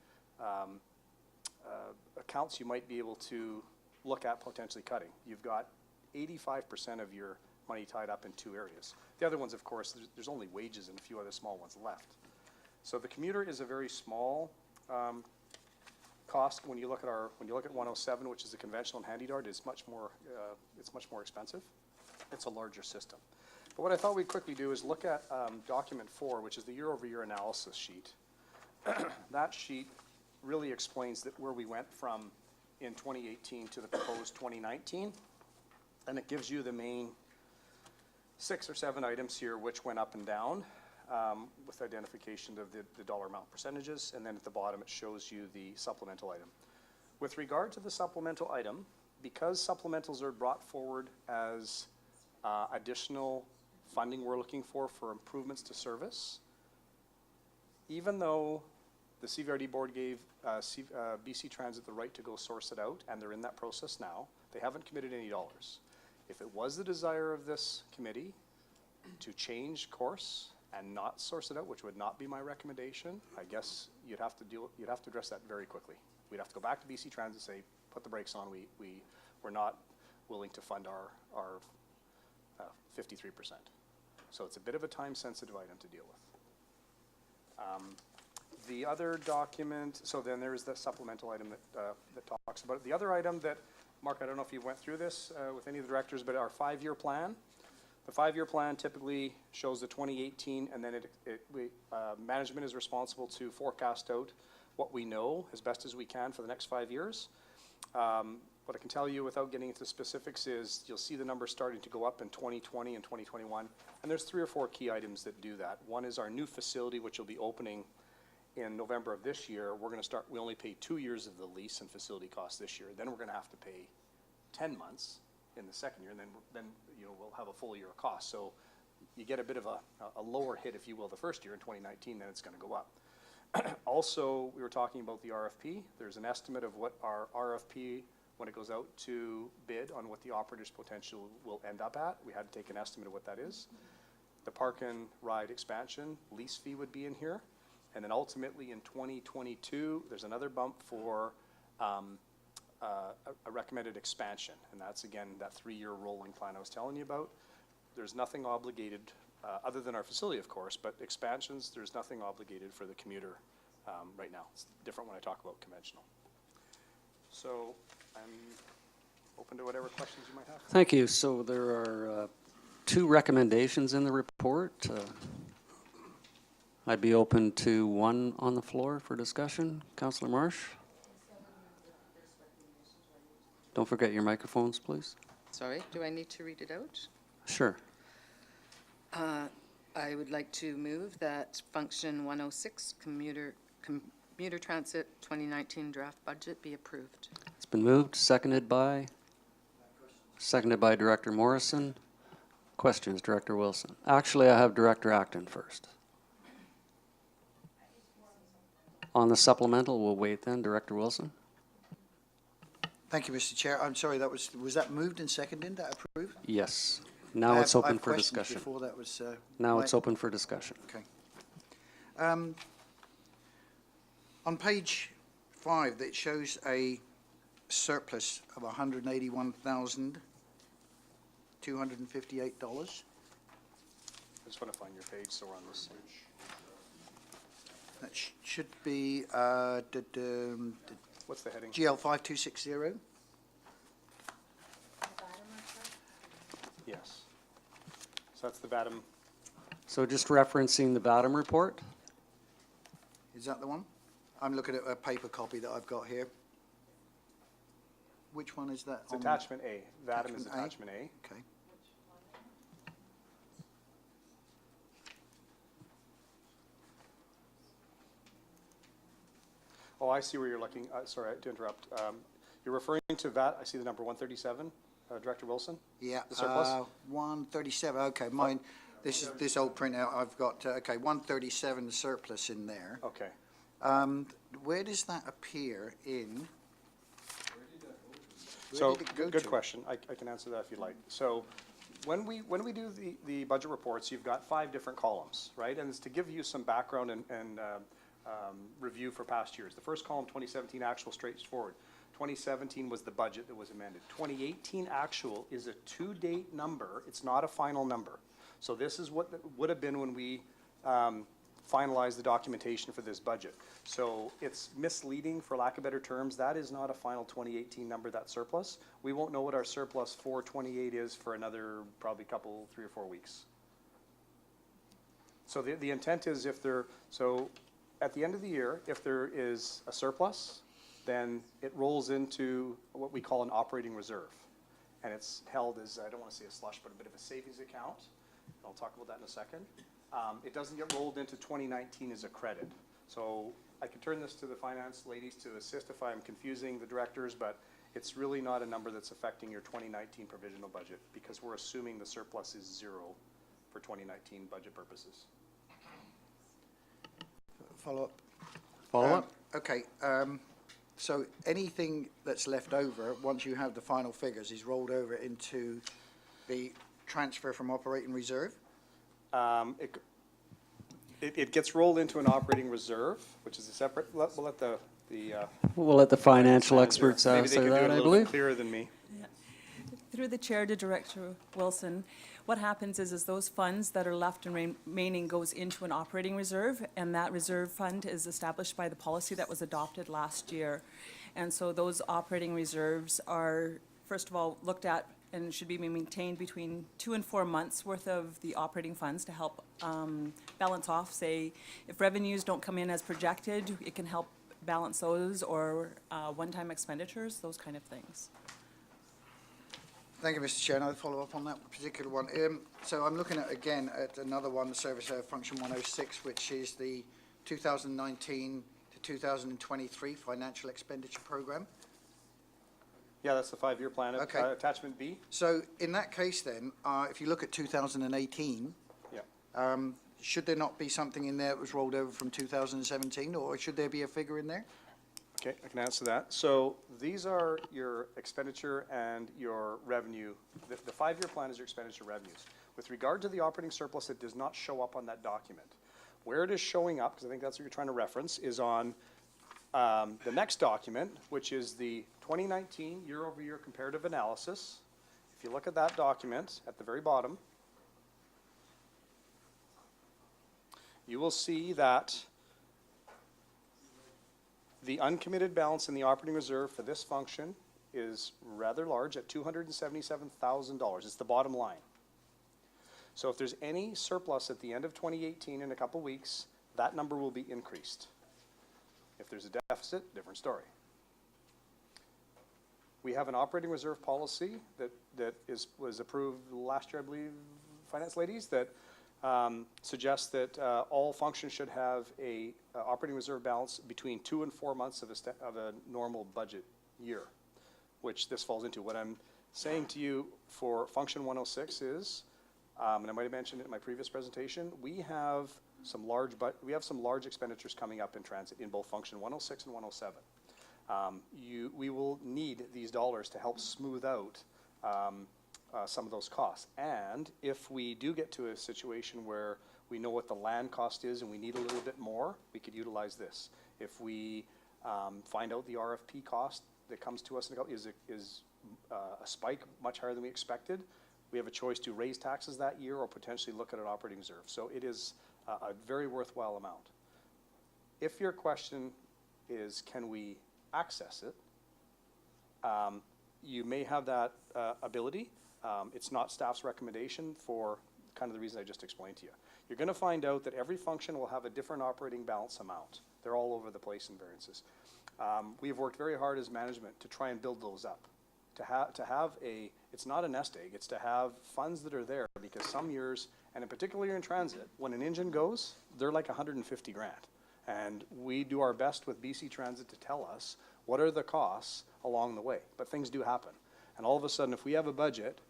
accounts you might be able to look at potentially cutting. You've got 85% of your money tied up in 2 areas. The other ones, of course, there's only wages and a few other small ones left. So the commuter is a very small cost. When you look at 107, which is the conventional and handy dart, it's much more expensive. It's a larger system. But what I thought we'd quickly do is look at document 4, which is the year-over-year analysis sheet. That sheet really explains where we went from in 2018 to the proposed 2019, and it gives you the main 6 or 7 items here which went up and down with identification of the dollar amount percentages, and then at the bottom it shows you the supplemental item. With regard to the supplemental item, because supplementals are brought forward as additional funding we're looking for improvements to service, even though the CVRD board gave BC Transit the right to go source it out, and they're in that process now, they haven't committed any dollars. If it was the desire of this committee to change course and not source it out, which would not be my recommendation, I guess you'd have to address that very quickly. We'd have to go back to BC Transit and say, put the brakes on, we're not willing to fund our 53%. So it's a bit of a time-sensitive item to deal with. The other document, so then there's the supplemental item that talks about it. The other item that, Mark, I don't know if you went through this with any of the directors, but our 5-year plan. The 5-year plan typically shows the 2018, and then management is responsible to forecast out what we know as best as we can for the next 5 years. What I can tell you without getting into specifics is you'll see the numbers starting to go up in 2020 and 2021, and there's 3 or 4 key items that do that. One is our new facility, which will be opening in November of this year. We're gonna start, we only pay 2 years of the lease and facility costs this year. Then we're gonna have to pay 10 months in the second year, and then you know, we'll have a full year of cost. So you get a bit of a lower hit, if you will, the first year in 2019, then it's gonna go up. Also, we were talking about the RFP. There's an estimate of what our RFP, when it goes out to bid, on what the operator's potential will end up at. We had to take an estimate of what that is. The park and ride expansion lease fee would be in here. And then ultimately in 2022, there's another bump for a recommended expansion. And that's, again, that 3-year rolling plan I was telling you about. There's nothing obligated, other than our facility, of course, but expansions, there's nothing obligated for the commuter right now. It's different when I talk about conventional. So I'm open to whatever questions you might have. Thank you. So there are 2 recommendations in the report. I'd be open to one on the floor for discussion. Councillor Marsh? Don't forget your microphones, please. Sorry, do I need to read it out? Sure. I would like to move that function 106, commuter transit 2019 draft budget be approved. It's been moved, seconded by Director Morrison. Questions, Director Wilson? Actually, I have Director Acton first. On the supplemental, we'll wait then. Director Wilson? Thank you, Mr. Chair. I'm sorry, was that moved and seconded, that approved? Yes. Now it's open for I have questions discussion. before that was. Now it's open for discussion. Okay. On page 5, it shows a surplus of $181,258. I just want to find your page so we're on this page. That should be What's the heading? GL 5260. Yes. So that's the VADM. So just referencing the VADM report? Is that the one? I'm looking at a paper copy that I've got here. Which one is that? It's attachment A. VADM is attachment A. Okay. Oh, I see where you're looking. Sorry to interrupt. You're referring to VAT. I see the number 137, Director Wilson? Yeah. The surplus? 137. Okay, mine. This old printout I've got. Okay, 137 surplus in there. Okay. Where does that appear in? So, did it go good to? question. I can answer that if you'd like. So, when we do the budget reports, you've got 5 different columns, right? And it's to give you some background and review for past years. The first column, 2017 actual, straightforward. 2017 was the budget that was amended. 2018 actual is a to-date number. It's not a final number. So this is what would have been when we finalized the documentation for this budget. So it's misleading, for lack of better terms. That is not a final 2018 number, that surplus. We won't know what our surplus for 28 is for another probably 3 or 4 weeks. So the intent is at the end of the year, if there is a surplus, then it rolls into what we call an operating reserve. And it's held as, I don't want to say a slush, but a bit of a savings account. I'll talk about that in a second. It doesn't get rolled into 2019 as a credit. So I can turn this to the finance ladies to assist if I'm confusing the directors, but it's really not a number that's affecting your 2019 provisional budget because we're assuming the surplus is 0 for 2019 budget purposes. Follow up. Follow up? Okay. So anything that's left over, once you have the final figures, is rolled over into the transfer from operating reserve? It gets rolled into an operating reserve, which is a separate, we'll let the We'll let the financial experts maybe they answer can do it that, a I little believe. clearer than me. Through the chair to Director Wilson, what happens is those funds that are left and remaining goes into an operating reserve, and that reserve fund is established by the policy that was adopted last year. And so those operating reserves are, first of all, looked at and should be maintained between 2 and 4 months worth of the operating funds to help balance off, say, if revenues don't come in as projected, it can help balance those, or one-time expenditures, those kind of things. Thank you, Mr. Chair, and I'll follow up on that particular one. So I'm looking at, again, at another one, the Service Function 106, which is the 2019 to 2023 Financial Expenditure Program. Yeah, that's the 5-year plan. Okay. Attachment B? So in that case then, if you look at 2018, Yeah. should there not be something in there that was rolled over from 2017, or should there be a figure in there? Okay, I can answer that. So these are your expenditure and your revenue. The 5-year plan is your expenditure revenues. With regard to the operating surplus, it does not show up on that document. Where it is showing up, because I think that's what you're trying to reference, is on the next document, which is the 2019 year-over-year comparative analysis. If you look at that document at the very bottom, you will see that the uncommitted balance in the operating reserve for this function is rather large at $277,000. It's the bottom line. So if there's any surplus at the end of 2018 in a couple weeks, that number will be increased. If there's a deficit, different story. We have an operating reserve policy that was approved last year, I believe, finance ladies, that suggests that all functions should have a operating reserve balance between 2 and 4 months of a normal budget year, which this falls into. What I'm saying to you for Function 106 is, and I might have mentioned it in my previous presentation, we have some large expenditures coming up in transit in both Function 106 and 107. We will need these dollars to help smooth out some of those costs. And if we do get to a situation where we know what the land cost is and we need a little bit more, we could utilize this. If we find out the RFP cost that comes to us is a spike much higher than we expected, we have a choice to raise taxes that year or potentially look at an operating reserve. So it is a very worthwhile amount. If your question is, can we access it, you may have that ability. It's not staff's recommendation for kind of the reason I just explained to you. You're going to find out that every function will have a different operating balance amount. They're all over the place in variances. We've worked very hard as management to try and build those up. To have it's not a nest egg, it's to have funds that are there, because some years, and in particular in transit, when an engine goes, they're like 150 grand. And we do our best with BC Transit to tell us what are the costs along the way. But things do happen. And all of a sudden, if we have a budget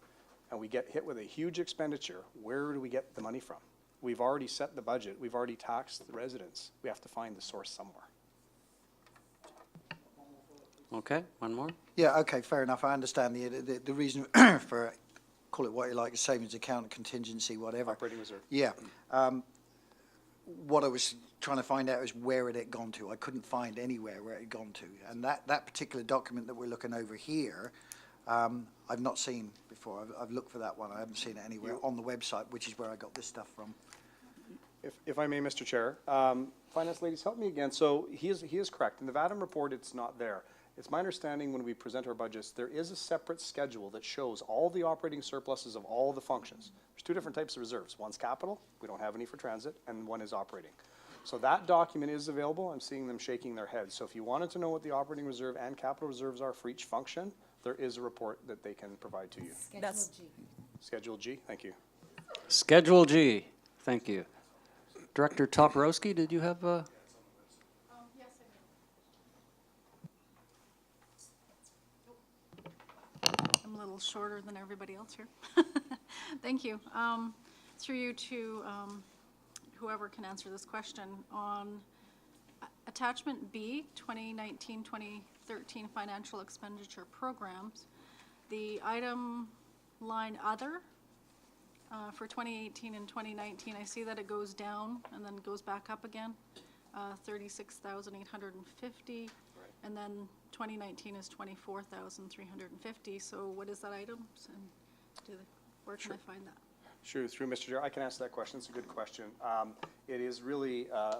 and we get hit with a huge expenditure, where do we get the money from? We've already set the budget. We've already taxed the residents. We have to find the source somewhere. Okay, one more? Yeah, okay, fair enough. I understand the reason for, call it what you like, a savings account, contingency, whatever. Operating reserve. Yeah. What I was trying to find out is where it had gone to. I couldn't find anywhere where it had gone to. And that particular document that we're looking over here, I've not seen before. I've looked for that one. I haven't seen it anywhere on the website, which is where I got this stuff from. If I may, Mr. Chair, finance ladies, help me again. So he is correct. In the VADM report, it's not there. It's my understanding when we present our budgets, there is a separate schedule that shows all the operating surpluses of all the functions. There's 2 different types of reserves. One's capital, we don't have any for transit, and one is operating. So that document is available. I'm seeing them shaking their heads. So if you wanted to know what the operating reserve and capital reserves are for each function, there is a report that they can provide to you. That's Schedule G, thank you. Schedule G, thank you. Director Toporowski, did you have a? Yes, I'm a little shorter than everybody else here. Thank you. Through you to whoever can answer this question. On attachment B, 2019-2013 financial expenditure programs, the item line other for 2018 and 2019, I see that it goes down and then goes back up again, 36,850. And then 2019 is 24,350, so what is that item? Where can I find that? Sure, through Mr. Chair, I can answer that question. It's a good question. It is really a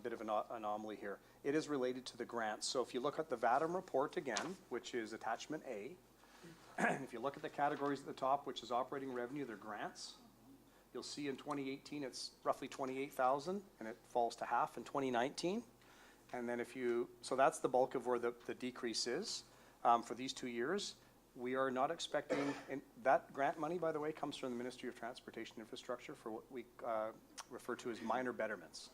bit of an anomaly here. It is related to the grants. So if you look at the VADM report again, which is attachment A, if you look at the categories at the top, which is operating revenue, they're grants. You'll see in 2018, it's roughly 28,000, and it falls to half in 2019. And then so that's the bulk of where the decrease is for these 2 years. We are not expecting, and that grant money, by the way, comes from the Ministry of Transportation Infrastructure for what we refer to as minor betterments.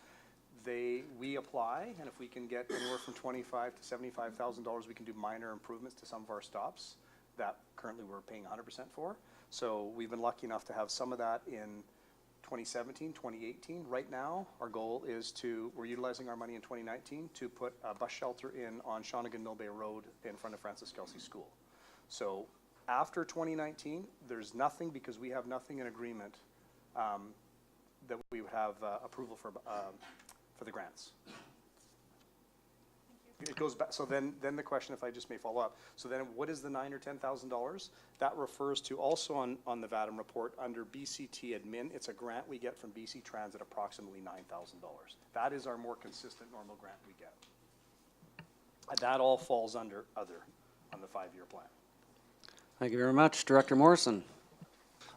We apply, and if we can get anywhere from $25,000 to $75,000, we can do minor improvements to some of our stops that currently we're paying 100% for. So we've been lucky enough to have some of that in 2017, 2018. Right now, our goal is we're utilizing our money in 2019 to put a bus shelter in on Shawnigan Mill Bay Road in front of Francis Kelsey School. So after 2019, there's nothing, because we have nothing in agreement that we would have approval for the grants. It goes back, so then the question, if I just may follow up, so then what is the $9,000 or $10,000? That refers to also on the VADM report under BCT admin, it's a grant we get from BC Transit, approximately $9,000. That is our more consistent normal grant we get. That all falls under other on the 5-year plan. Thank you very much. Director Morrison.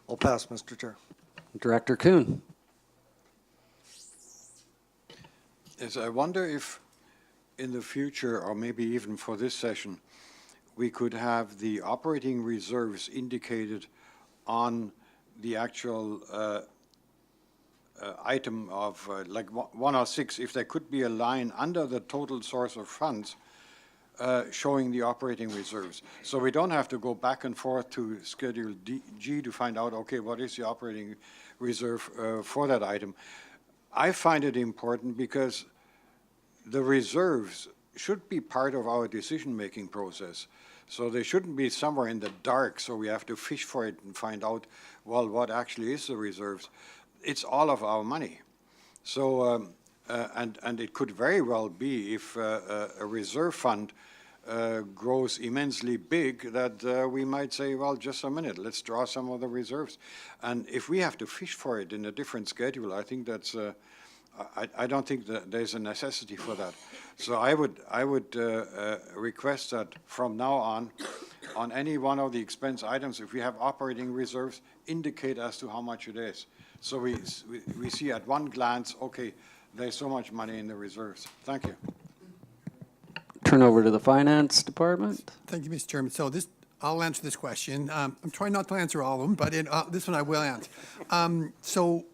I'll pass, Mr. Chair. Director Kuhn. Yes, I wonder if in the future, or maybe even for this session, we could have the operating reserves indicated on the actual item of like 106, if there could be a line under the total source of funds showing the operating reserves. So we don't have to go back and forth to Schedule G to find out, okay, what is the operating reserve for that item. I find it important because the reserves should be part of our decision-making process. So they shouldn't be somewhere in the dark, so we have to fish for it and find out, well, what actually is the reserves. It's all of our money. So, and it could very well be if a reserve fund grows immensely big that we might say, well, just a minute, let's draw some of the reserves. And if we have to fish for it in a different schedule, I think that's I don't think that there's a necessity for that. So I would request that from now on any one of the expense items, if we have operating reserves, indicate as to how much it is. So we see at one glance, okay, there's so much money in the reserves. Thank you. Turn over to the Finance Department. Thank you, Mr. Chairman. So I'll answer this question. I'm trying not to answer all of them, but this one I will answer. So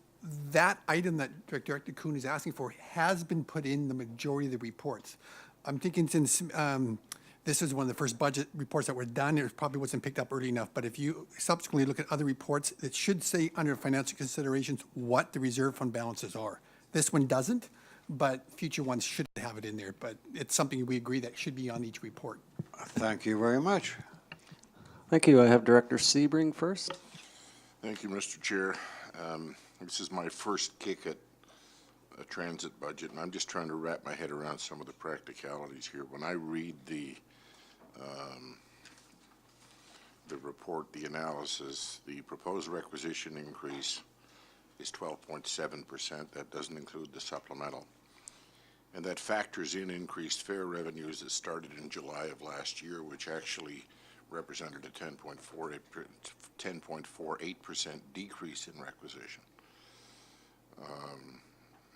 that item that Director Kuhn is asking for has been put in the majority of the reports. I'm thinking since this is one of the first budget reports that were done, it probably wasn't picked up early enough, but if you subsequently look at other reports, it should say under financial considerations what the reserve fund balances are. This one doesn't, but future ones should have it in there, but it's something we agree that should be on each report. Thank you very much. Thank you. I have Director Sebring first. Thank you, Mr. Chair. This is my first kick at a transit budget, and I'm just trying to wrap my head around some of the practicalities here. When I read the report, the analysis, the proposed requisition increase is 12.7%. That doesn't include the supplemental. And that factors in increased fare revenues that started in July of last year, which actually represented a 10.48% decrease in requisition.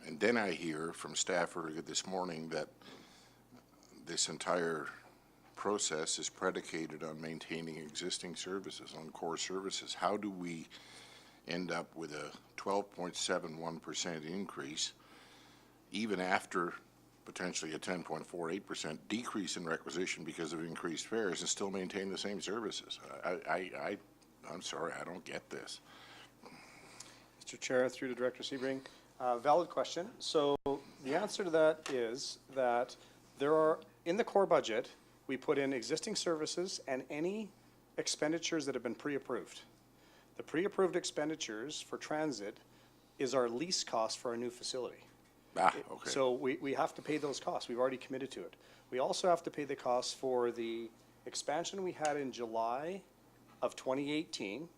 And then I hear from staff earlier this morning that this entire process is predicated on maintaining existing services, on core services. How do we end up with a 12.71% increase even after potentially a 10.48% decrease in requisition because of increased fares and still maintain the same services? I'm sorry, I don't get this. Mr. Chair, through to Director Sebring. Valid question. So the answer to that is that there are, in the core budget, we put in existing services and any expenditures that have been pre-approved. The pre-approved expenditures for transit is our lease cost for our new facility. Ah, okay. So we have to pay those costs. We've already committed to it. We also have to pay the costs for the expansion we had in July of 2018.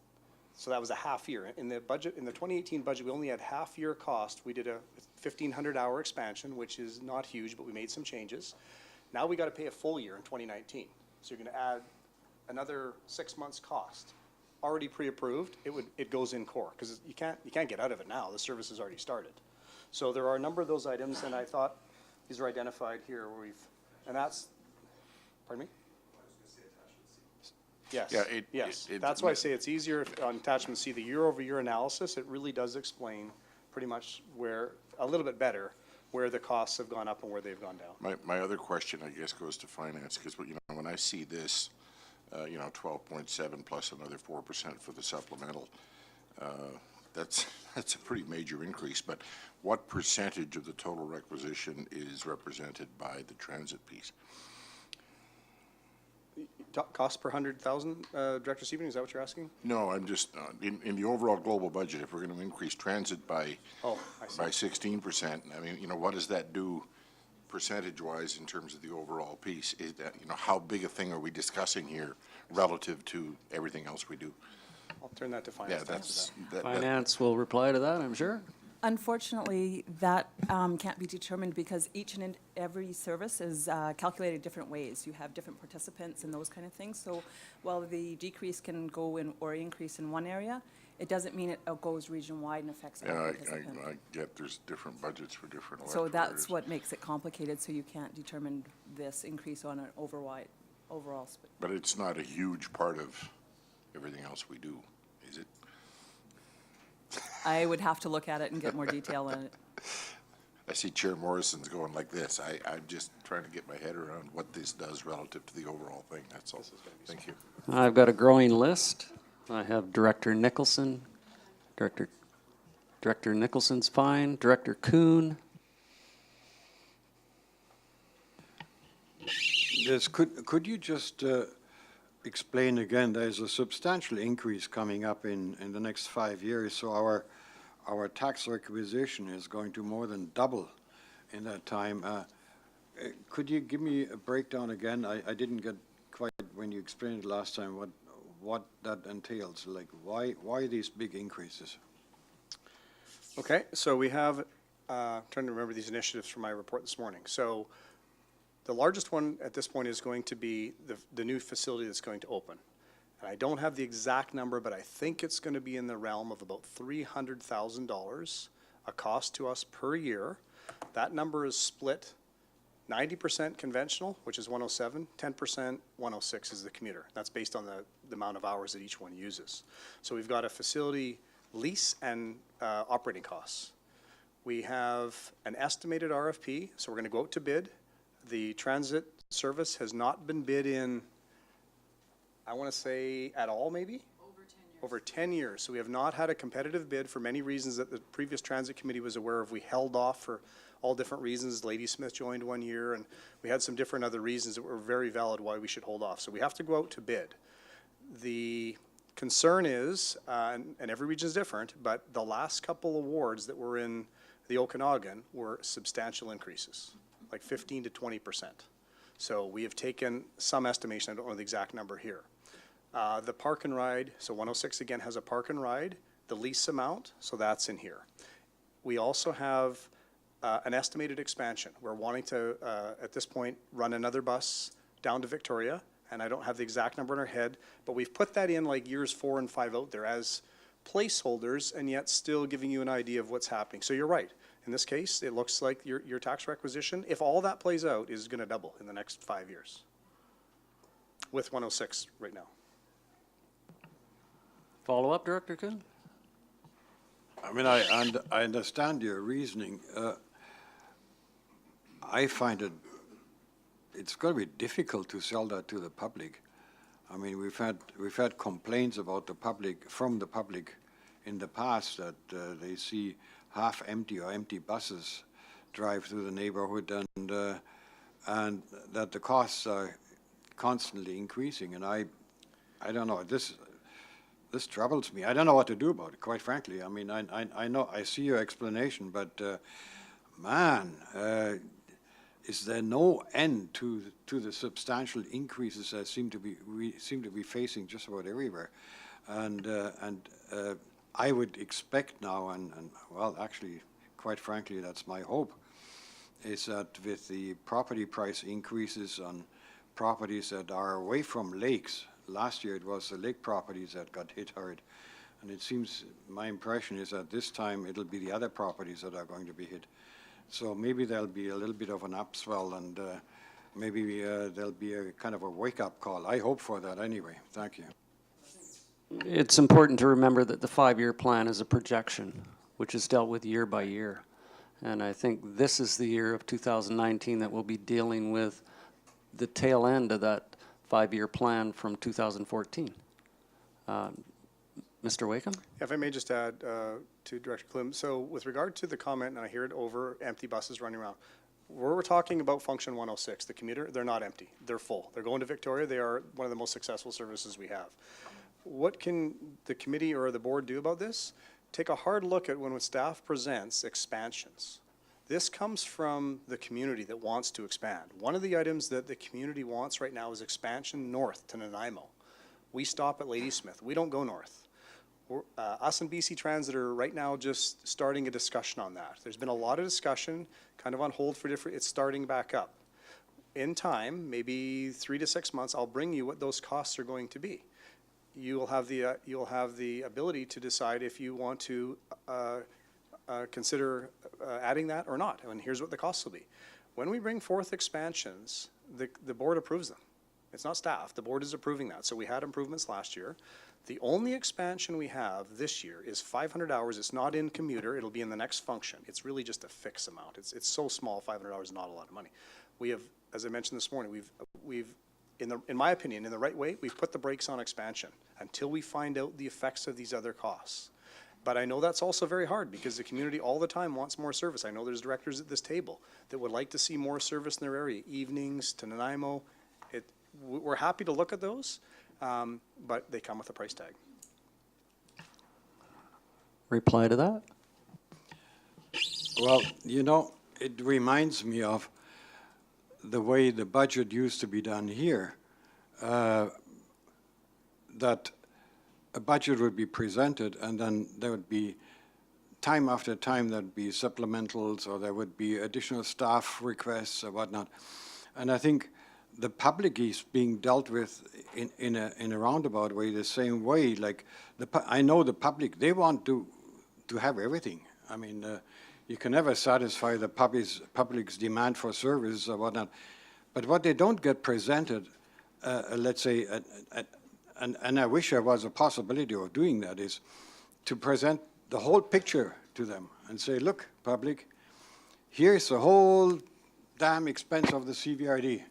So that was a half year. In the budget, in the 2018 budget, we only had half year cost. We did a 1,500-hour expansion, which is not huge, but we made some changes. Now we got to pay a full year in 2019. So you're going to add another 6 months cost. Already pre-approved, it goes in core, because you can't get out of it now. The service has already started. So there are a number of those items, and I thought these are identified here where and that's, pardon me? Yes, Yeah, yes. it- That's why I say it's easier on attachment C, the year-over-year analysis, it really does explain pretty much where, a little bit better, where the costs have gone up and where they've gone down. My other question, I guess, goes to finance, because, when I see this, 12.7 plus another 4% for the supplemental, that's a pretty major increase, but what percentage of the total requisition is represented by the transit piece? Cost per 100,000, Director Steven, is that what you're asking? No, I'm just, in the overall global budget, if we're going to increase transit by Oh, I see. by 16%, I mean, what does that do percentage-wise in terms of the overall piece? Is that, how big a thing are we discussing here relative to everything else we do? I'll turn that to Yeah, finance. to answer that's, that. Finance will reply to that, I'm sure. Unfortunately, that can't be determined because each and every service is calculated different ways. You have different participants and those kind of things. So while the decrease can go in or increase in one area, it doesn't mean it goes region-wide and affects all Yeah, participants. I get there's different budgets for different So electorate that's areas. what makes it complicated, so you can't determine this increase on an overall. But it's not a huge part of everything else we do, is it? I would have to look at it and get more detail on it. I see Chair Morrison's going like this. I'm just trying to get my head around what this does relative to the overall thing, that's all. Thank you. I've got a growing list. I have Director Nicholson, Director Nicholson's fine, Director Kuhn. Yes, could you just explain again, there's a substantial increase coming up in the next 5 years, so our tax requisition is going to more than double in that time. Could you give me a breakdown again? I didn't get quite, when you explained it last time, what that entails, like why these big increases? Okay, so we have, trying to remember these initiatives from my report this morning. So the largest one at this point is going to be the new facility that's going to open. And I don't have the exact number, but I think it's going to be in the realm of about $300,000 a cost to us per year. That number is split 90% conventional, which is 107, 10% 106 is the commuter. That's based on the amount of hours that each one uses. So we've got a facility lease and operating costs. We have an estimated RFP, so we're going to go out to bid. The transit service has not been bid in, I want to say, at all, maybe? Over 10 years. So we have not had a competitive bid for many reasons that the previous transit committee was aware of. We held off for all different reasons. Lady Smith joined one year, and we had some different other reasons that were very valid why we should hold off. So we have to go out to bid. The concern is, and every region is different, but the last couple awards that were in the Okanagan were substantial increases, like 15 to 20%. So we have taken some estimation, I don't know the exact number here. The park and ride, so 106 again has a park and ride, the lease amount, so that's in here. We also have an estimated expansion. We're wanting to, at this point, run another bus down to Victoria, and I don't have the exact number in our head, but we've put that in like years 4 and 5 out there as placeholders, and yet still giving you an idea of what's happening. So you're right. In this case, it looks like your tax requisition, if all that plays out, is going to double in the next 5 years with 106 right now. Follow up, Director Kuhn? I mean, I understand your reasoning. I find it's going to be difficult to sell that to the public. I mean, we've had complaints about from the public in the past that they see half empty or empty buses drive through the neighborhood, and that the costs are constantly increasing. And I don't know, this troubles me. I don't know what to do about it, quite frankly. I mean, I know, I see your explanation, but man, is there no end to the substantial increases that we seem to be facing just about everywhere? And I would expect now, and well, actually, quite frankly, that's my hope, is that with the property price increases on properties that are away from lakes, last year it was the lake properties that got hit hard, and it seems, my impression is that this time it'll be the other properties that are going to be hit. So maybe there'll be a little bit of an upswell, and maybe there'll be a kind of a wake-up call. I hope for that anyway. Thank you. It's important to remember that the 5-year plan is a projection, which is dealt with year by year. And I think this is the year of 2019 that we'll be dealing with the tail end of that 5-year plan from 2014. Mr. Wakeham? If I may just add to Director Klum, so with regard to the comment, and I hear it over, empty buses running around, we're talking about Function 106, the commuter, they're not empty, they're full. They're going to Victoria, they are one of the most successful services we have. What can the committee or the board do about this? Take a hard look at when staff presents expansions. This comes from the community that wants to expand. One of the items that the community wants right now is expansion north to Nanaimo. We stop at Ladysmith, we don't go north. Us and BC Transit are right now just starting a discussion on that. There's been a lot of discussion, kind of on hold for it's starting back up. In time, maybe 3 to 6 months, I'll bring you what those costs are going to be. You'll have the ability to decide if you want to consider adding that or not, and here's what the costs will be. When we bring forth expansions, the board approves them. It's not staff, the board is approving that. So we had improvements last year. The only expansion we have this year is 500 hours. It's not in commuter. It'll be in the next function. It's really just a fixed amount. It's so small, 500 hours is not a lot of money. We have, as I mentioned this morning, in my opinion, in the right way, we've put the brakes on expansion until we find out the effects of these other costs. But I know that's also very hard because the community all the time wants more service. I know there's directors at this table that would like to see more service in their area, evenings to Nanaimo. We're happy to look at those, but they come with a price tag. Reply to that? Well, you know, it reminds me of the way the budget used to be done here, that a budget would be presented and then there would be time after time there'd be supplementals or there would be additional staff requests or whatnot. And I think the public is being dealt with in a roundabout way, the same way. Like I know the public, they want to have everything. I mean, you can never satisfy the public's demand for service or whatnot. But what they don't get presented, let's say, and I wish there was a possibility of doing that, is to present the whole picture to them and say, look, public, here's the whole damn expense of the CVRD.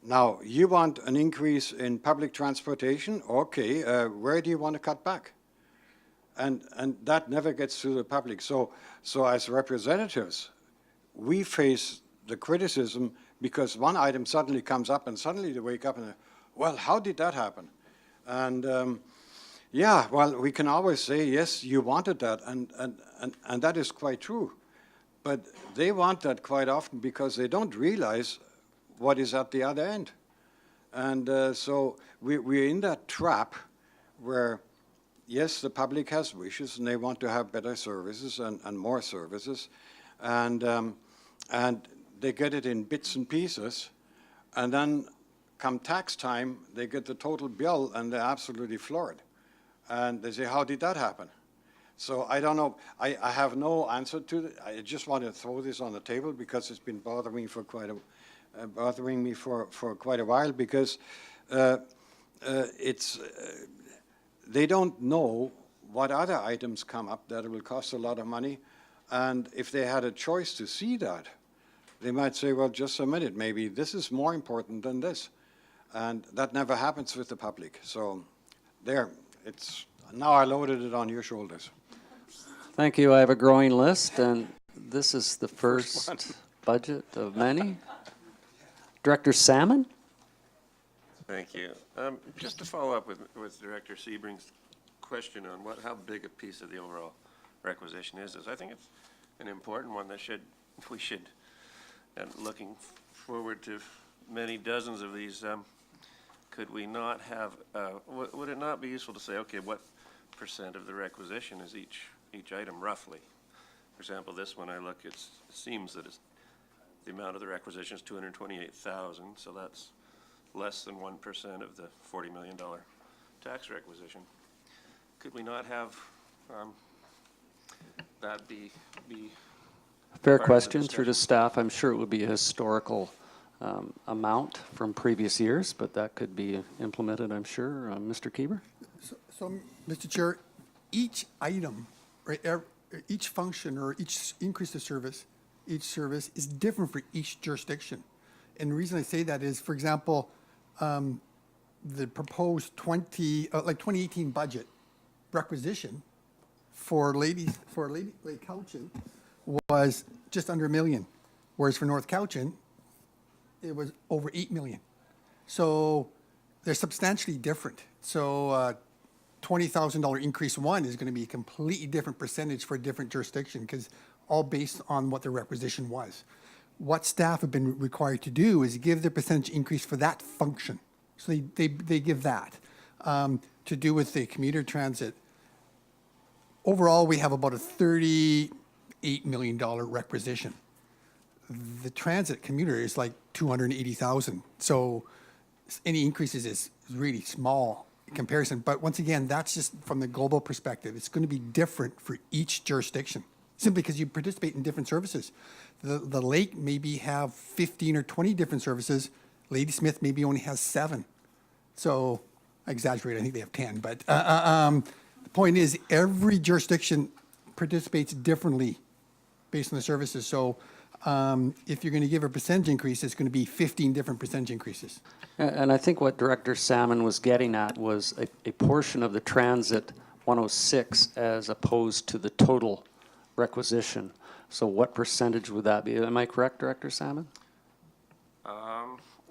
Now, you want an increase in public transportation? Okay, where do you want to cut back? And that never gets to the public. So as representatives, we face the criticism because one item suddenly comes up and suddenly they wake up and, well, how did that happen? And yeah, well, we can always say, yes, you wanted that, and that is quite true. But they want that quite often because they don't realize what is at the other end. And so we're in that trap where, yes, the public has wishes and they want to have better services and more services. And they get it in bits and pieces. And then come tax time, they get the total bill and they're absolutely floored. And they say, how did that happen? So I don't know. I have no answer to it. I just want to throw this on the table because it's been bothering me for quite a while because they don't know what other items come up that will cost a lot of money. And if they had a choice to see that, they might say, well, just a minute, maybe this is more important than this. And that never happens with the public. So there, now I loaded it on your shoulders. Thank you. I have a growing list, and this is the first budget of many. Director Salmon? Thank you. Just to follow up with Director Sebring's question on how big a piece of the overall requisition is I think it's an important one that should we should, and looking forward to many dozens of these, could we not have, would it not be useful to say, okay, what percent of the requisition is each item roughly? For example, this one I look, it seems that it's, the amount of the requisition is 228,000, so that's less than 1% of the $40 million tax requisition. Could we not have that be Fair part of the question through discussion? to staff. I'm sure it would be a historical amount from previous years, but that could be implemented, I'm sure. Mr. Kieber? So, Mr. Chair, each item, right, each function or each increase of service, each service is different for each jurisdiction. And the reason I say that is, for example, the proposed 2018 budget requisition for Lake Cowichan was just under $1 million, whereas for North Cowichan, it was over $8 million. So they're substantially different. So $20,000 increase one is going to be a completely different percentage for a different jurisdiction, because all based on what the requisition was. What staff have been required to do is give the percentage increase for that function. So they give that. To do with the commuter transit, overall, we have about a $38 million requisition. The transit commuter is like 280,000. So any increases is really small in comparison. But once again, that's just from the global perspective. It's going to be different for each jurisdiction, simply because you participate in different services. The lake maybe have 15 or 20 different services. Ladysmith maybe only has 7. So I exaggerate, I think they have 10. But the point is, every jurisdiction participates differently based on the services. So if you're going to give a percentage increase, it's going to be 15 different percentage increases. And I think what Director Salmon was getting at was a portion of the transit 106 as opposed to the total requisition. So what percentage would that be? Am I correct, Director Salmon?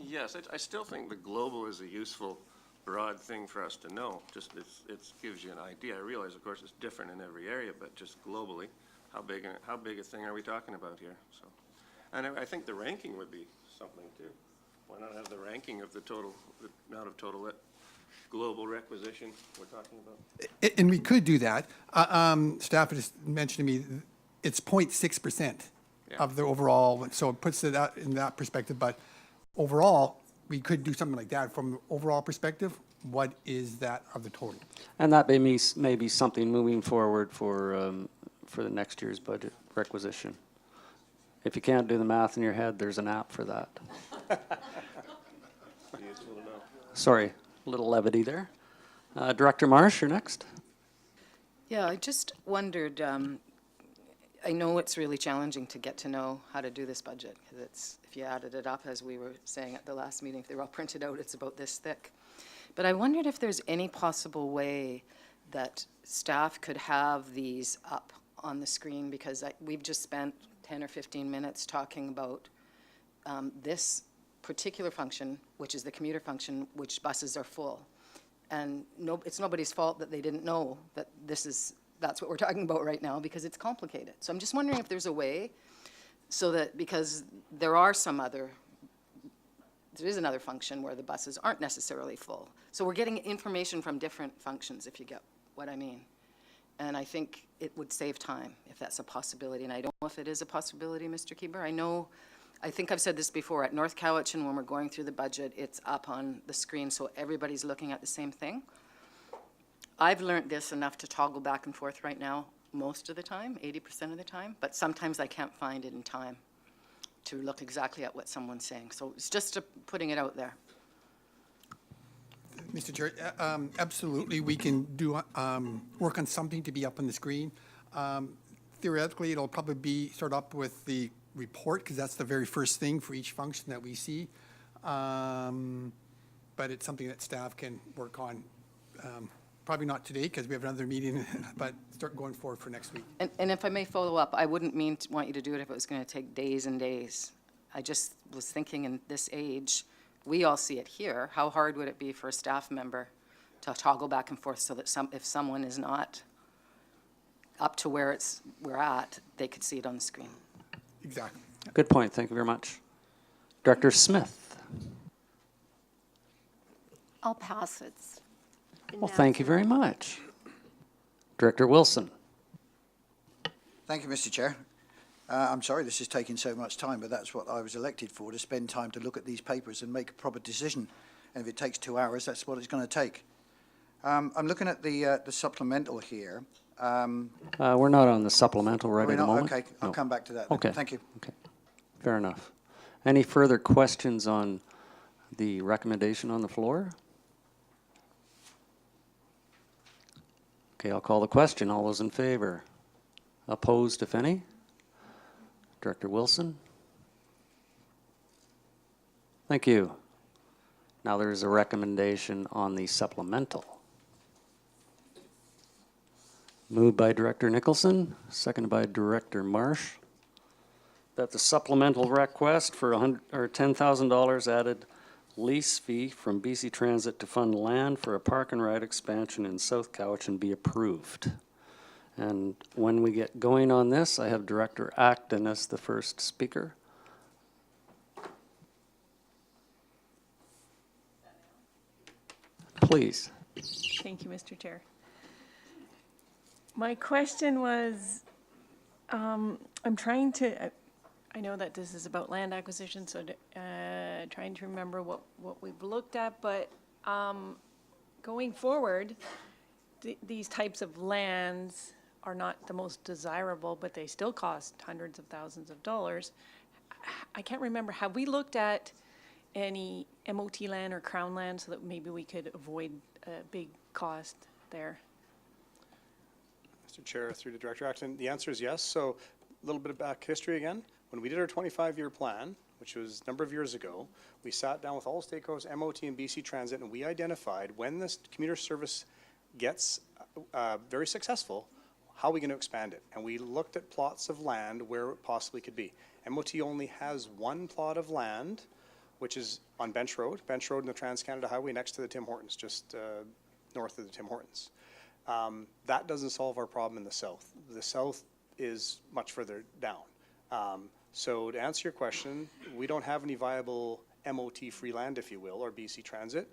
Yes, I still think the global is a useful, broad thing for us to know. Just it gives you an idea. I realize, of course, it's different in every area, but just globally, how big a thing are we talking about here? So, and I think the ranking would be something too. Why not have the ranking of the amount of total global requisition we're talking about? And we could do that. Staff just mentioned to me, it's 0.6% of the overall, so it puts it out in that perspective. But overall, we could do something like that. From overall perspective, what is that of the total? And that may be something moving forward for the next year's budget requisition. If you can't do the math in your head, there's an app for that. Useful to know. Sorry, a little levity there. Director Marsh, you're next. Yeah, I just wondered, I know it's really challenging to get to know how to do this budget, because it's, if you added it up, as we were saying at the last meeting, if they were all printed out, it's about this thick. But I wondered if there's any possible way that staff could have these up on the screen, because we've just spent 10 or 15 minutes talking about this particular function, which is the commuter function, which buses are full. And it's nobody's fault that they didn't know that that's what we're talking about right now, because it's complicated. So I'm just wondering if there's a way so that, because there is another function where the buses aren't necessarily full. So we're getting information from different functions, if you get what I mean. And I think it would save time if that's a possibility. And I don't know if it is a possibility, Mr. Kieber. I think I've said this before, at North Cowichan, when we're going through the budget, it's up on the screen so everybody's looking at the same thing. I've learned this enough to toggle back and forth right now most of the time, 80% of the time, but sometimes I can't find it in time to look exactly at what someone's saying. So it's just putting it out there. Mr. Chair, absolutely, we can do, work on something to be up on the screen. Theoretically, it'll probably start up with the report, because that's the very first thing for each function that we see. But it's something that staff can work on. Probably not today, because we have another meeting, but start going forward for next week. And if I may follow up, I wouldn't want you to do it if it was going to take days and days. I just was thinking, in this age, we all see it here. How hard would it be for a staff member to toggle back and forth so that if someone is not up to where we're at, they could see it on the screen? Exactly. Good point, thank you very much. Director Smith? I'll pass. It's been Well, thank you answered. very much. Director Wilson? Thank you, Mr. Chair. I'm sorry this is taking so much time, but that's what I was elected for, to spend time to look at these papers and make a proper decision. And if it takes 2 hours, that's what it's going to take. I'm looking at the supplemental here. We're not on the supplemental right We're at the not? moment. Okay, I'll No. come back to that then. Okay. Thank you. Okay, fair enough. Any further questions on the recommendation on the floor? Okay, I'll call the question. All those in favor? Opposed, if any? Director Wilson? Thank you. Now there is a recommendation on the supplemental. Moved by Director Nicholson, seconded by Director Marsh, that the supplemental request for $10,000 added lease fee from BC Transit to fund land for a park and ride expansion in South Cowichan be approved. And when we get going on this, I have Director Acton as the first speaker. Please. Thank you, Mr. Chair. My question was, I'm trying to, I know that this is about land acquisition, so trying to remember what we've looked at, but going forward, these types of lands are not the most desirable, but they still cost hundreds of thousands of dollars. I can't remember, have we looked at any MOT land or Crown land so that maybe we could avoid a big cost there? Mr. Chair, through to Director Acton, the answer is yes. So a little bit of back history again. When we did our 25-year plan, which was a number of years ago, we sat down with all stakeholders, MOT and BC Transit, and we identified when this commuter service gets very successful, how are we going to expand it? And we looked at plots of land where it possibly could be. MOT only has one plot of land, which is on Bench Road and the Trans-Canada Highway next to the Tim Hortons, just north of the Tim Hortons. That doesn't solve our problem in the south. The south is much further down. So to answer your question, we don't have any viable MOT-free land, if you will, or BC Transit.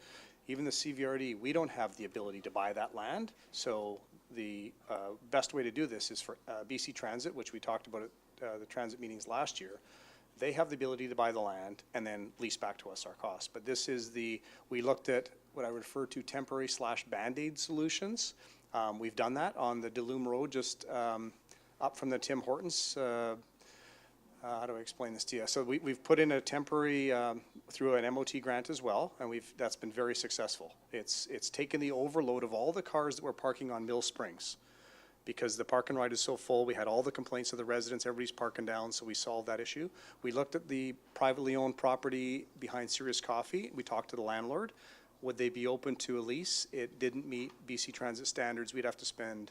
Even the CVRD, we don't have the ability to buy that land. So the best way to do this is for BC Transit, which we talked about at the transit meetings last year. They have the ability to buy the land and then lease back to us our costs. But this is we looked at what I refer to temporary / Band-Aid solutions. We've done that on the Delume Road, just up from the Tim Hortons. How do I explain this to you? So we've put in a temporary, through an MOT grant as well, and that's been very successful. It's taken the overload of all the cars that were parking on Mill Springs. Because the park and ride is so full, we had all the complaints of the residents, everybody's parking down, so we solved that issue. We looked at the privately owned property behind Serious Coffee. We talked to the landlord. Would they be open to a lease? It didn't meet BC Transit standards. We'd have to spend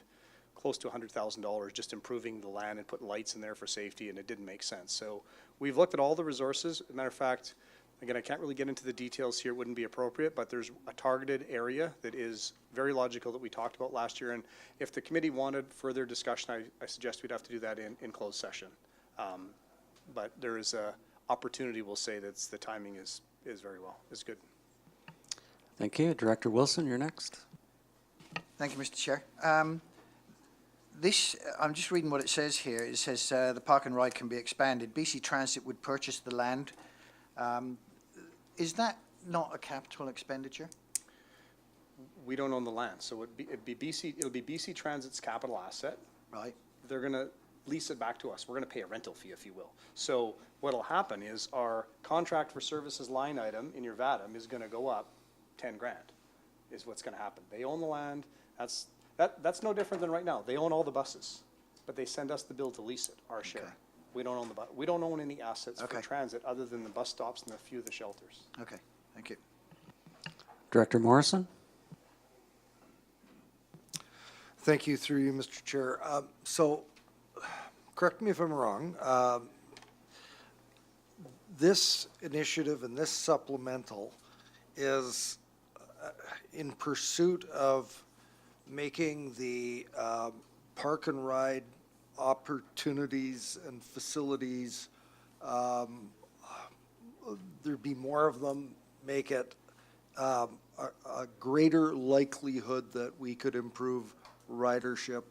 close to $100,000 just improving the land and putting lights in there for safety, and it didn't make sense. So we've looked at all the resources. As a matter of fact, again, I can't really get into the details here, it wouldn't be appropriate, but there's a targeted area that is very logical that we talked about last year. And if the committee wanted further discussion, I suggest we'd have to do that in closed session. But there is a opportunity, we'll say, that the timing is good. Thank you. Director Wilson, you're next. Thank you, Mr. Chair. I'm just reading what it says here. It says the park and ride can be expanded. BC Transit would purchase the land. Is that not a capital expenditure? We don't own the land, so it'll be BC Transit's capital asset. Right. They're going to lease it back to us. We're going to pay a rental fee, if you will. So what'll happen is our contract for services line item in your VATM is going to go up 10 grand, is what's going to happen. They own the land. That's no different than right now. They own all the buses, but they send us the bill to lease it, our share. Okay. We don't own we don't own any assets Okay. for transit other than the bus stops and a few of the shelters. Okay, thank you. Director Morrison? Thank you, through you, Mr. Chair. So, correct me if I'm wrong, this initiative and this supplemental is in pursuit of making the park and ride opportunities and facilities, there'd be more of them, make it a greater likelihood that we could improve ridership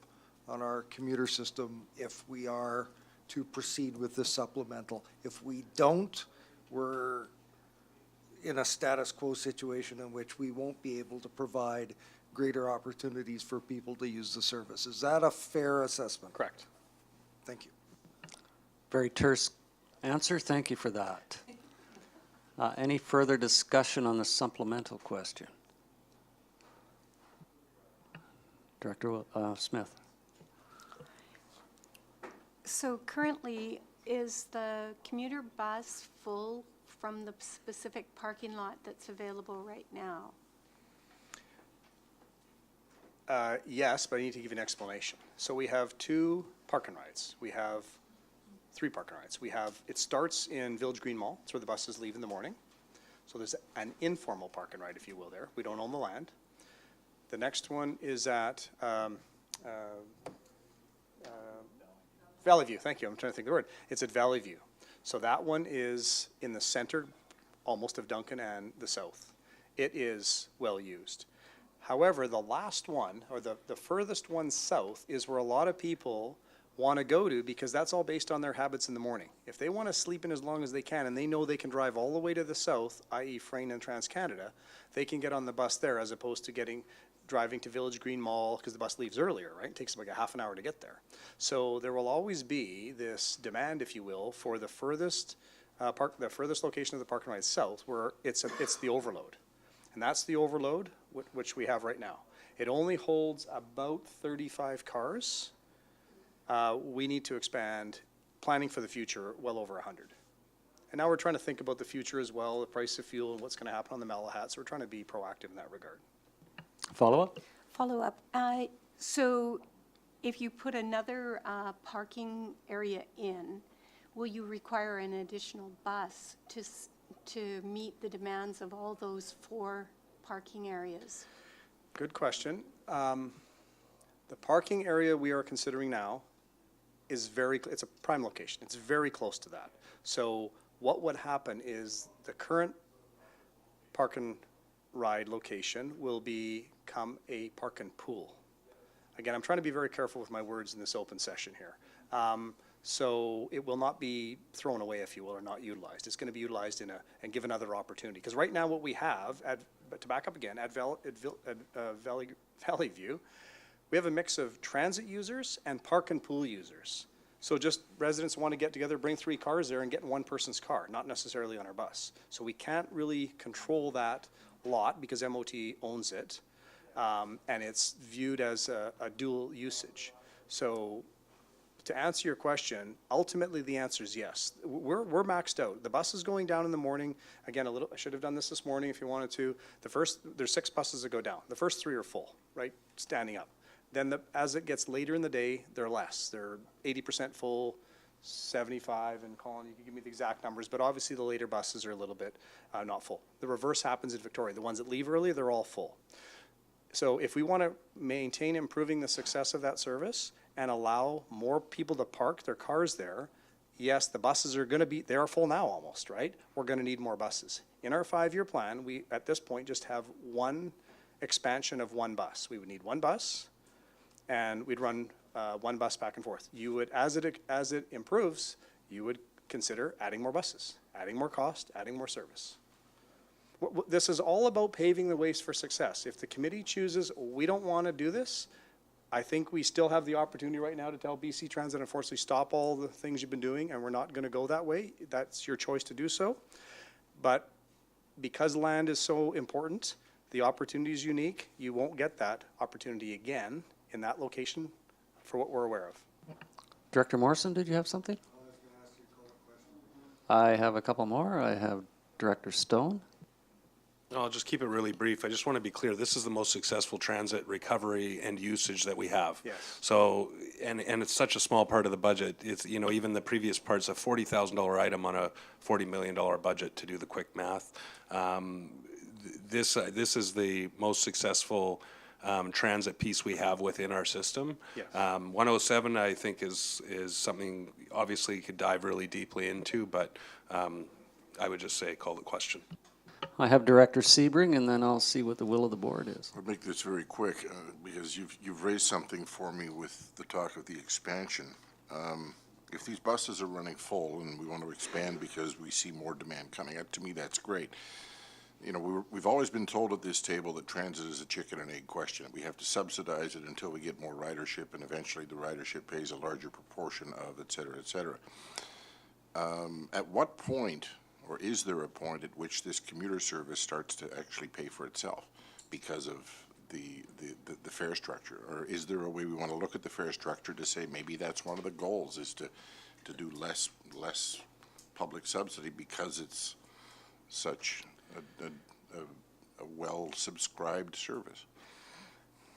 on our commuter system if we are to proceed with this supplemental. If we don't, we're in a status quo situation in which we won't be able to provide greater opportunities for people to use the service. Is that a fair assessment? Correct. Thank you. Very terse answer. Thank you for that. Any further discussion on the supplemental question? Director Smith. So currently, is the commuter bus full from the specific parking lot that's available right now? Yes, but I need to give you an explanation. So we have 2 park and rides. We have 3 park and rides. It starts in Village Green Mall. It's where the buses leave in the morning. So there's an informal park and ride, if you will, there. We don't own the land. The next one is at Valley View. Thank you. I'm trying to think of the word. It's at Valley View. So that one is in the center, almost of Duncan and the south. It is well used. However, the last one, or the furthest one south, is where a lot of people want to go to because that's all based on their habits in the morning. If they want to sleep in as long as they can and they know they can drive all the way to the south, i.e. Frayne and TransCanada, they can get on the bus there as opposed to driving to Village Green Mall because the bus leaves earlier, right? It takes like a half an hour to get there. So there will always be this demand, if you will, for the furthest location of the park and ride south where it's the overload. And that's the overload which we have right now. It only holds about 35 cars. We need to expand, planning for the future, well over 100. And now we're trying to think about the future as well, the price of fuel and what's going to happen on the Malahat. So we're trying to be proactive in that regard. Follow-up? Follow-up. So if you put another parking area in, will you require an additional bus to meet the demands of all those 4 parking areas? Good question. The parking area we are considering now is it's a prime location. It's very close to that. So what would happen is the current park and ride location will become a park and pool. Again, I'm trying to be very careful with my words in this open session here. So it will not be thrown away, if you will, or not utilized. It's going to be utilized and give another opportunity. Because right now what we have, to back up again, at Valley View, we have a mix of transit users and park and pool users. So just residents want to get together, bring 3 cars there and get in one person's car, not necessarily on our bus. So we can't really control that lot because MOT owns it. And it's viewed as a dual usage. So to answer your question, ultimately the answer is yes. We're maxed out. The bus is going down in the morning. Again, I should have done this morning if you wanted to. There's 6 buses that go down. The first 3 are full, right, standing up. Then as it gets later in the day, they're less. They're 80% full, 75, and Colin, you can give me the exact numbers, but obviously the later buses are a little bit not full. The reverse happens in Victoria. The ones that leave early, they're all full. So if we want to maintain improving the success of that service and allow more people to park their cars there, yes, the buses are going to be, they are full now almost, right? We're going to need more buses. In our 5-year plan, we, at this point, just have one expansion of 1 bus. We would need 1 bus, and we'd run 1 bus back and forth. You would, as it improves, you would consider adding more buses, adding more cost, adding more service. This is all about paving the ways for success. If the committee chooses, we don't want to do this, I think we still have the opportunity right now to tell BC Transit, unfortunately, stop all the things you've been doing, and we're not going to go that way. That's your choice to do so. But because land is so important, the opportunity is unique. You won't get that opportunity again in that location for what we're aware of. Director Morrison, did you have something? I have a couple more. I have Director Stone. I'll just keep it really brief. I just want to be clear, this is the most successful transit recovery and usage that we have. Yes. So, and it's such a small part of the budget. It's, you know, even the previous part's a $40,000 item on a $40 million budget, to do the quick math. This is the most successful transit piece we have within our system. Yes. 107, I think, is something obviously you could dive really deeply into, but I would just say call the question. I have Director Sebring, and then I'll see what the will of the board is. I'll make this very quick, because you've raised something for me with the talk of the expansion. If these buses are running full and we want to expand because we see more demand coming up, to me, that's great. You know, we've always been told at this table that transit is a chicken and egg question. We have to subsidize it until we get more ridership, and eventually the ridership pays a larger proportion of, et cetera, et cetera. At what point, or is there a point at which this commuter service starts to actually pay for itself because of the fare structure? Or is there a way we want to look at the fare structure to say maybe that's one of the goals, is to do less public subsidy because it's such a well-subscribed service?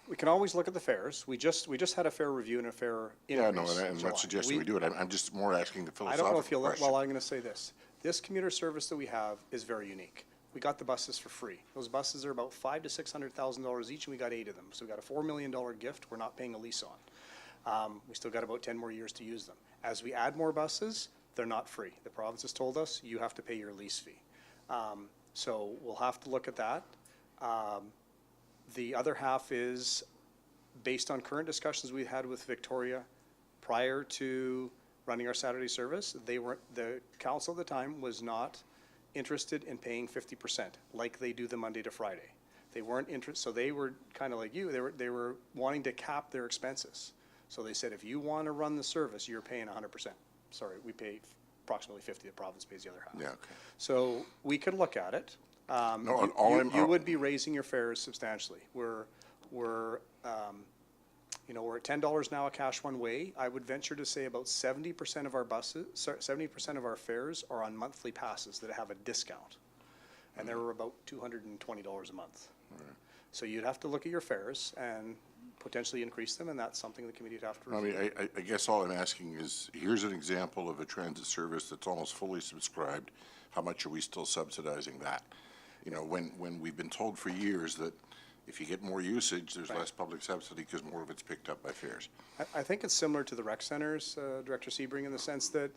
We can always look at the fares. We just had a fare review and a fare increase. Yeah, no, and in I'm July. not suggesting we do it. I'm just more asking the I philosophical don't know if you'll, question. well, I'm going to say this. This commuter service that we have is very unique. We got the buses for free. Those buses are about $500,000 to $600,000 each, and we got 8 of them. So we got a $4 million gift we're not paying a lease on. We still got about 10 more years to use them. As we add more buses, they're not free. The province has told us you have to pay your lease fee. So we'll have to look at that. The other half is based on current discussions we had with Victoria prior to running our Saturday service. The council at the time was not interested in paying 50% like they do the Monday to Friday. They weren't interested, so they were kind of like you. They were wanting to cap their expenses. So they said, if you want to run the service, you're paying 100%. Sorry, we pay approximately 50. The province pays the other half. Yeah, okay. So we could look at it. You would be raising your fares substantially. We're at $10 now a cash one way. I would venture to say about 70% of our buses, 70% of our fares are on monthly passes that have a discount. And they're about $220 a month. So you'd have to look at your fares and potentially increase them, and that's something the committee would have to I review. mean, I guess all I'm asking is, here's an example of a transit service that's almost fully subscribed. How much are we still subsidizing that? You know, when we've been told for years that if you get more usage, there's less public subsidy because more of it's picked up by fares. I think it's similar to the rec centers, Director Sebring, in the sense that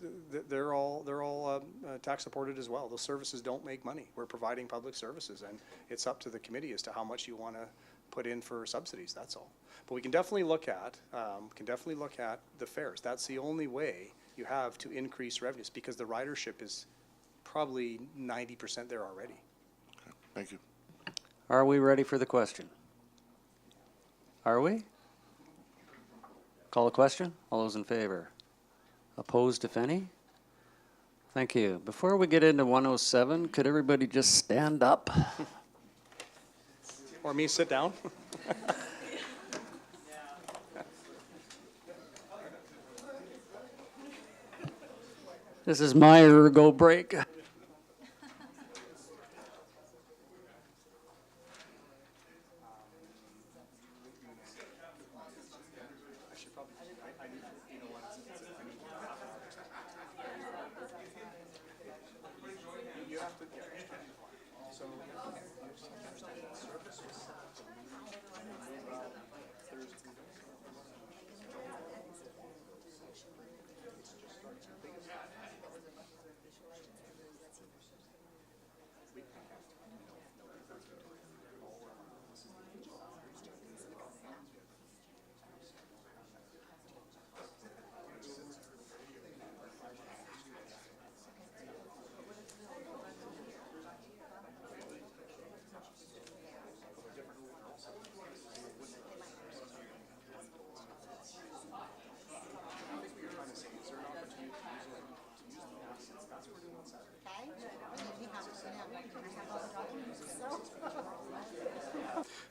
they're all tax supported as well. Those services don't make money. We're providing public services, and it's up to the committee as to how much you want to put in for subsidies, that's all. But we can definitely look at the fares. That's the only way you have to increase revenues, because the ridership is probably 90% there already. Okay, thank you. Are we ready for the question? Are we? Call the question. All those in favor? Opposed, if any? Thank you. Before we get into 107, could everybody just stand up? Or me sit down? This is my ergo break.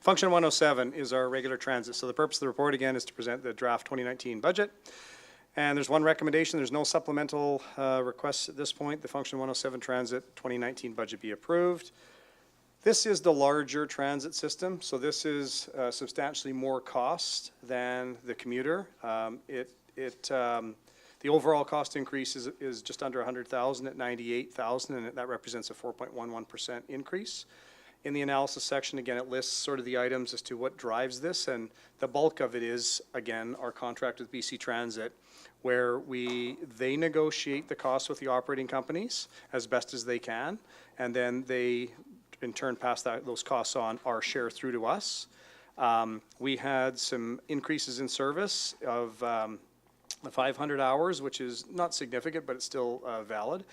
Function 107 is our regular transit. So the purpose of the report, again, is to present the draft 2019 budget. And there's one recommendation. There's no supplemental requests at this point. The Function 107 Transit 2019 budget be approved. This is the larger transit system, so this is substantially more cost than the commuter. The overall cost increase is just under $100,000 at $98,000, and that represents a 4.11% increase. In the analysis section, again, it lists sort of the items as to what drives this, and the bulk of it is, again, our contract with BC Transit, where they negotiate the costs with the operating companies as best as they can, and then they, in turn, pass those costs on, our share, through to us. We had some increases in service of 500 hours, which is not significant, but it's still valid.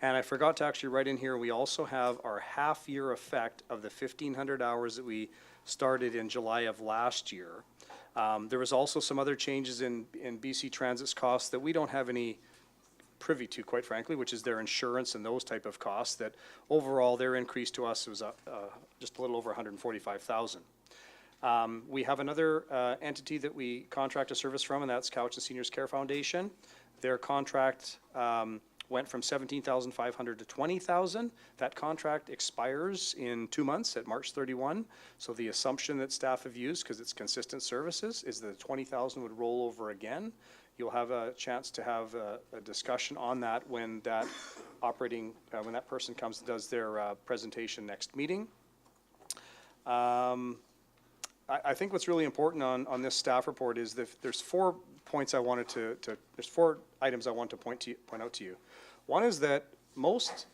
And I forgot to actually write in here, we also have our half-year effect of the 1,500 hours that we started in July of last year. There was also some other changes in BC Transit's costs that we don't have any privy to, quite frankly, which is their insurance and those type of costs, that overall their increase to us was just a little over 145,000. We have another entity that we contract a service from, and that's Cowichan Seniors Care Foundation. Their contract went from 17,500 to 20,000. That contract expires in 2 months at March 31. So the assumption that staff have used, because it's consistent services, is that 20,000 would roll over again. You'll have a chance to have a discussion on that when that when that person comes and does their presentation next meeting. I think what's really important on this staff report is that there's 4 points I wanted there's 4 items I want to point out to you. One is that most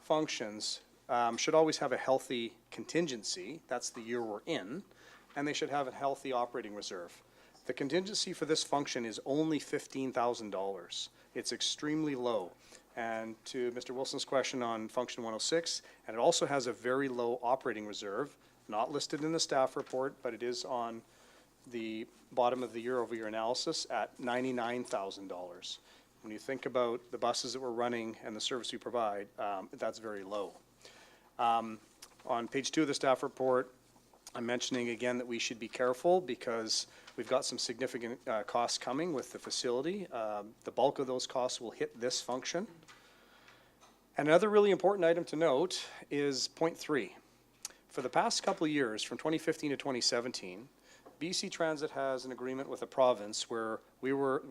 functions should always have a healthy contingency. That's the year we're in, and they should have a healthy operating reserve. The contingency for this function is only $15,000. It's extremely low. And to Mr. Wilson's question on function 106, and it also has a very low operating reserve, not listed in the staff report, but it is on the bottom of the year-over-year analysis at $99,000. When you think about the buses that we're running and the service we provide, that's very low. On page 2 of the staff report, I'm mentioning again that we should be careful because we've got some significant costs coming with the facility. The bulk of those costs will hit this function. And another really important item to note is point 3. For the past couple of years, from 2015 to 2017, BC Transit has an agreement with the province where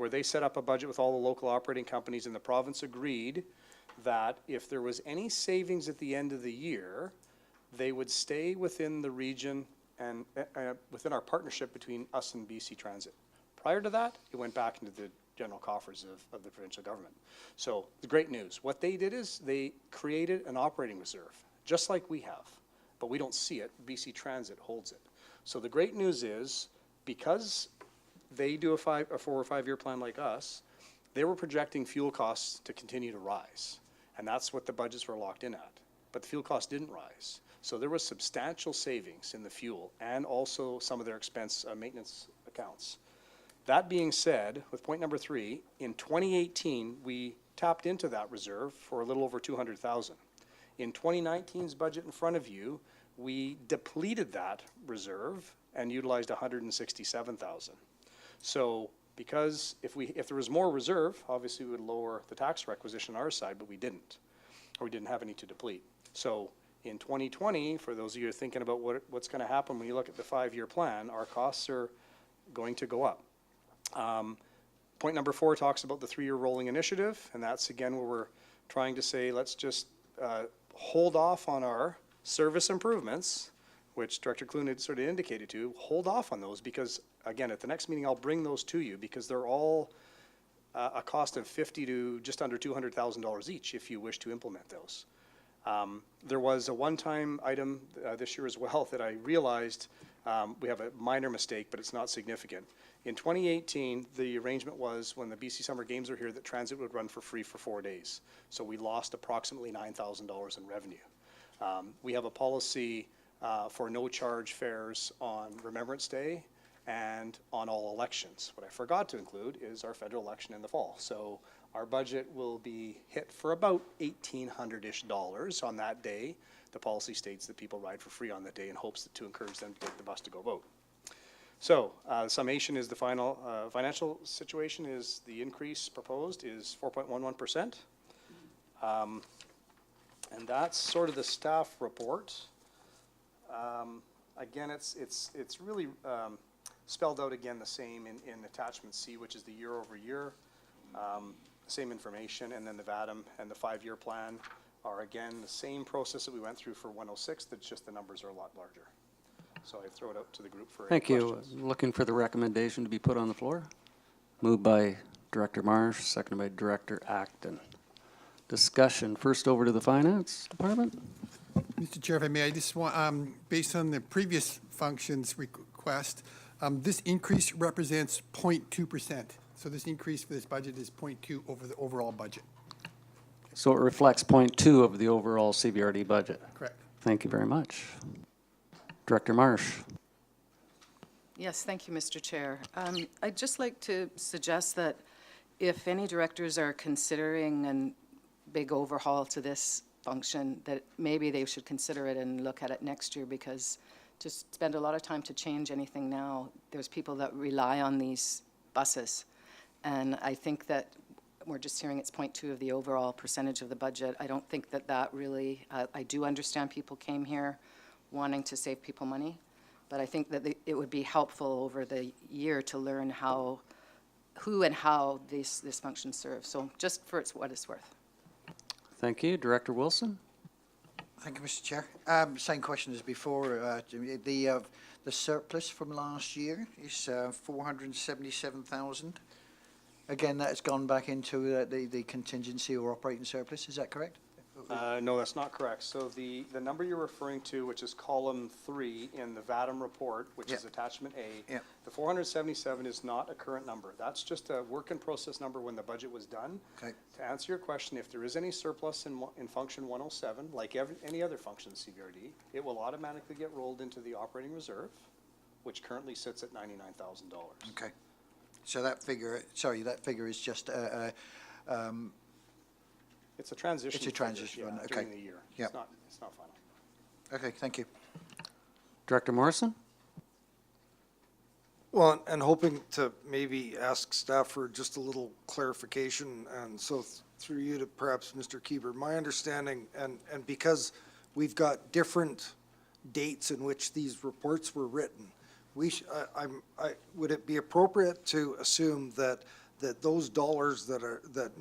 they set up a budget with all the local operating companies, and the province agreed that if there was any savings at the end of the year, they would stay within the region and within our partnership between us and BC Transit. Prior to that, it went back into the general coffers of the provincial government. So the great news, what they did is they created an operating reserve, just like we have, but we don't see it. BC Transit holds it. So the great news is, because they do a 4 or 5 year plan like us, they were projecting fuel costs to continue to rise. And that's what the budgets were locked in at. But the fuel costs didn't rise. So there was substantial savings in the fuel and also some of their expense maintenance accounts. That being said, with point number 3, in 2018, we tapped into that reserve for a little over 200,000. In 2019's budget in front of you, we depleted that reserve and utilized 167,000. So because if there was more reserve, obviously we would lower the tax requisition on our side, but we didn't, or we didn't have any to deplete. So in 2020, for those of you who are thinking about what's going to happen when you look at the 5-year plan, our costs are going to go up. Point number 4 talks about the 3-year rolling initiative, and that's again where we're trying to say, let's just hold off on our service improvements, which Director Clune had sort of indicated to, hold off on those because, again, at the next meeting, I'll bring those to you because they're all a cost of $50,000 to just under $200,000 each if you wish to implement those. There was a one-time item this year as well that I realized we have a minor mistake, but it's not significant. In 2018, the arrangement was when the BC Summer Games were here that transit would run for free for 4 days. So we lost approximately $9,000 in revenue. We have a policy for no charge fares on Remembrance Day and on all elections. What I forgot to include is our federal election in the fall. So our budget will be hit for about $1,800-ish on that day. The policy states that people ride for free on that day in hopes to encourage them to take the bus to go vote. So summation is the final financial situation is the increase proposed is 4.11%. And that's sort of the staff report. Again, it's really spelled out again the same in attachment C, which is the year over year, same information, and then the VADM and the 5-year plan. are again the same process that we went through for 106, that's just the numbers are a lot larger. So I throw it out to the group for any Thank you. questions. Looking for the recommendation to be put on the floor. Moved by Director Marsh, seconded by Director Acton. Discussion. First over to the Finance Department. Mr. Chair, if I may, I just want, based on the previous functions request, this increase represents 0.2%. So this increase for this budget is 0.2 over the overall budget. So it reflects 0.2 of the overall CVRD budget. Correct. Thank you very much. Director Marsh. Yes, thank you, Mr. Chair. I'd just like to suggest that if any directors are considering a big overhaul to this function, that maybe they should consider it and look at it next year, because to spend a lot of time to change anything now, there's people that rely on these buses. And I think that we're just hearing it's 0.2 of the overall percentage of the budget. I don't think that that really, I do understand people came here wanting to save people money, but I think that it would be helpful over the year to learn who and how this function serves. So just for what it's worth. Thank you. Director Wilson. Thank you, Mr. Chair. Same question as before. The surplus from last year is 477,000. Again, that has gone back into the contingency or operating surplus. Is that correct? No, that's not correct. So the number you're referring to, which is column 3 in the VADM report, which is attachment A, the 477 is not a current number. That's just a work in process number when the budget was done. Okay. To answer your question, if there is any surplus in function 107, like any other function in CVRD, it will automatically get rolled into the operating reserve, which currently sits at $99,000. Okay. So that figure is just It's a transition. It's a transition figure, fund, okay. During the year. Yeah. It's not final. Okay, thank you. Director Morrison. Well, and hoping to maybe ask staff for just a little clarification, and so through you to perhaps Mr. Keeber, my understanding, and because we've got different dates in which these reports were written, would it be appropriate to assume that those dollars that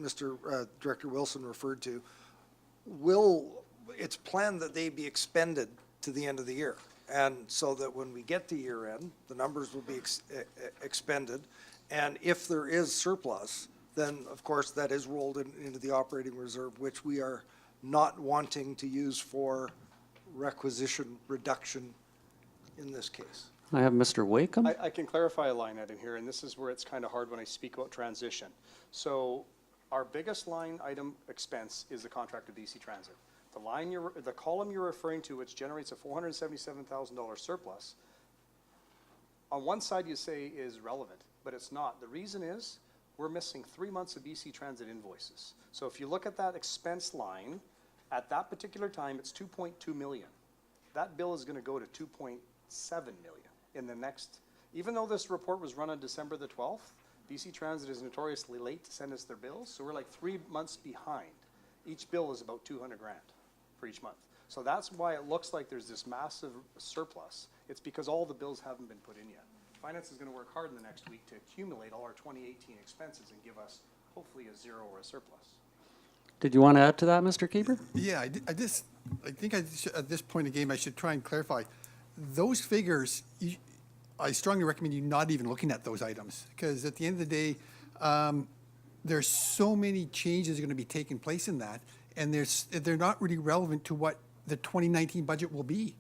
Mr. Director Wilson referred to it's planned that they be expended to the end of the year? And so that when we get to year end, the numbers will be expended. And if there is surplus, then of course that is rolled into the operating reserve, which we are not wanting to use for requisition reduction in this case. I have Mr. Wakeham. I can clarify a line item here, and this is where it's kind of hard when I speak about transition. So our biggest line item expense is the contract with BC Transit. The column you're referring to, which generates a $477,000 surplus, on one side you say is relevant, but it's not. The reason is we're missing 3 months of BC Transit invoices. So if you look at that expense line, at that particular time, it's 2.2 million. That bill is going to go to 2.7 million in the next, even though this report was run on December the 12th, BC Transit is notoriously late to send us their bills, so we're like 3 months behind. Each bill is about 200 grand for each month. So that's why it looks like there's this massive surplus. It's because all the bills haven't been put in yet. Finance is going to work hard in the next week to accumulate all our 2018 expenses and give us hopefully a zero or a surplus. Did you want to add to that, Mr. Keeper? Yeah, I think at this point in the game, I should try and clarify. Those figures, I strongly recommend you not even looking at those items, because at the end of the day, there's so many changes going to be taking place in that, and they're not really relevant to what the 2019 budget will be.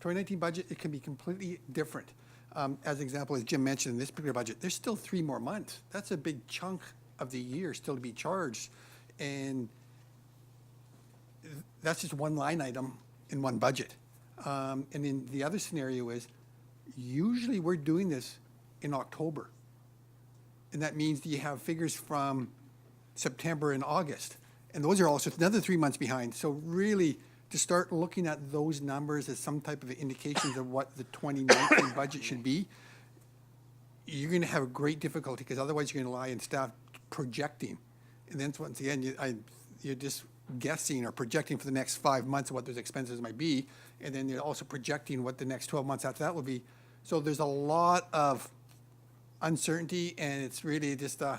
2019 budget, it can be completely different. As an example, as Jim mentioned, in this particular budget, there's still 3 more months. That's a big chunk of the year still to be charged, and that's just one line item in one budget. And then the other scenario is, usually we're doing this in October. And that means that you have figures from September and August. And those are also another 3 months behind. So really, to start looking at those numbers as some type of indications of what the 2019 budget should be, you're going to have a great difficulty, because otherwise you're going to rely on staff projecting. And then once again, you're just guessing or projecting for the next 5 months what those expenses might be, and then you're also projecting what the next 12 months after that will be. So there's a lot of uncertainty, and it's really just a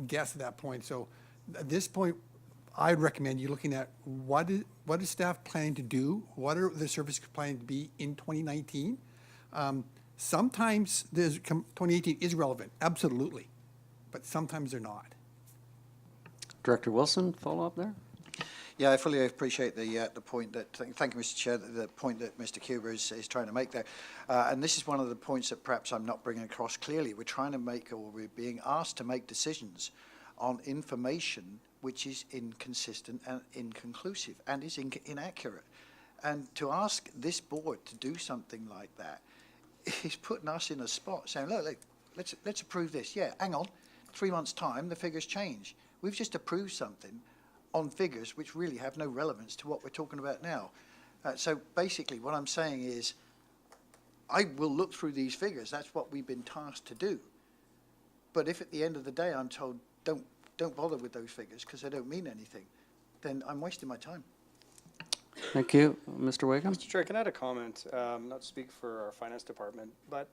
guess at that point. So at this point, I'd recommend you looking at what is staff planning to do? What are the services planning to be in 2019? Sometimes 2018 is relevant, absolutely, but sometimes they're not. Director Wilson, follow up there? Yeah, I fully appreciate the point that, thank you, Mr. Chair, the point that Mr. Cuba is trying to make there. And this is one of the points that perhaps I'm not bringing across clearly. We're trying to make, or we're being asked to make decisions on information which is inconsistent and inconclusive and is inaccurate. And to ask this board to do something like that is putting us in a spot saying, look, let's approve this. Yeah, hang on, 3 months' time, the figures change. We've just approved something on figures which really have no relevance to what we're talking about now. So basically what I'm saying is I will look through these figures. That's what we've been tasked to do. But if at the end of the day I'm told don't bother with those figures because they don't mean anything, then I'm wasting my time. Thank you. Mr. Wakeham? Mr. Chair, can I add a comment? Not to speak for our finance department, but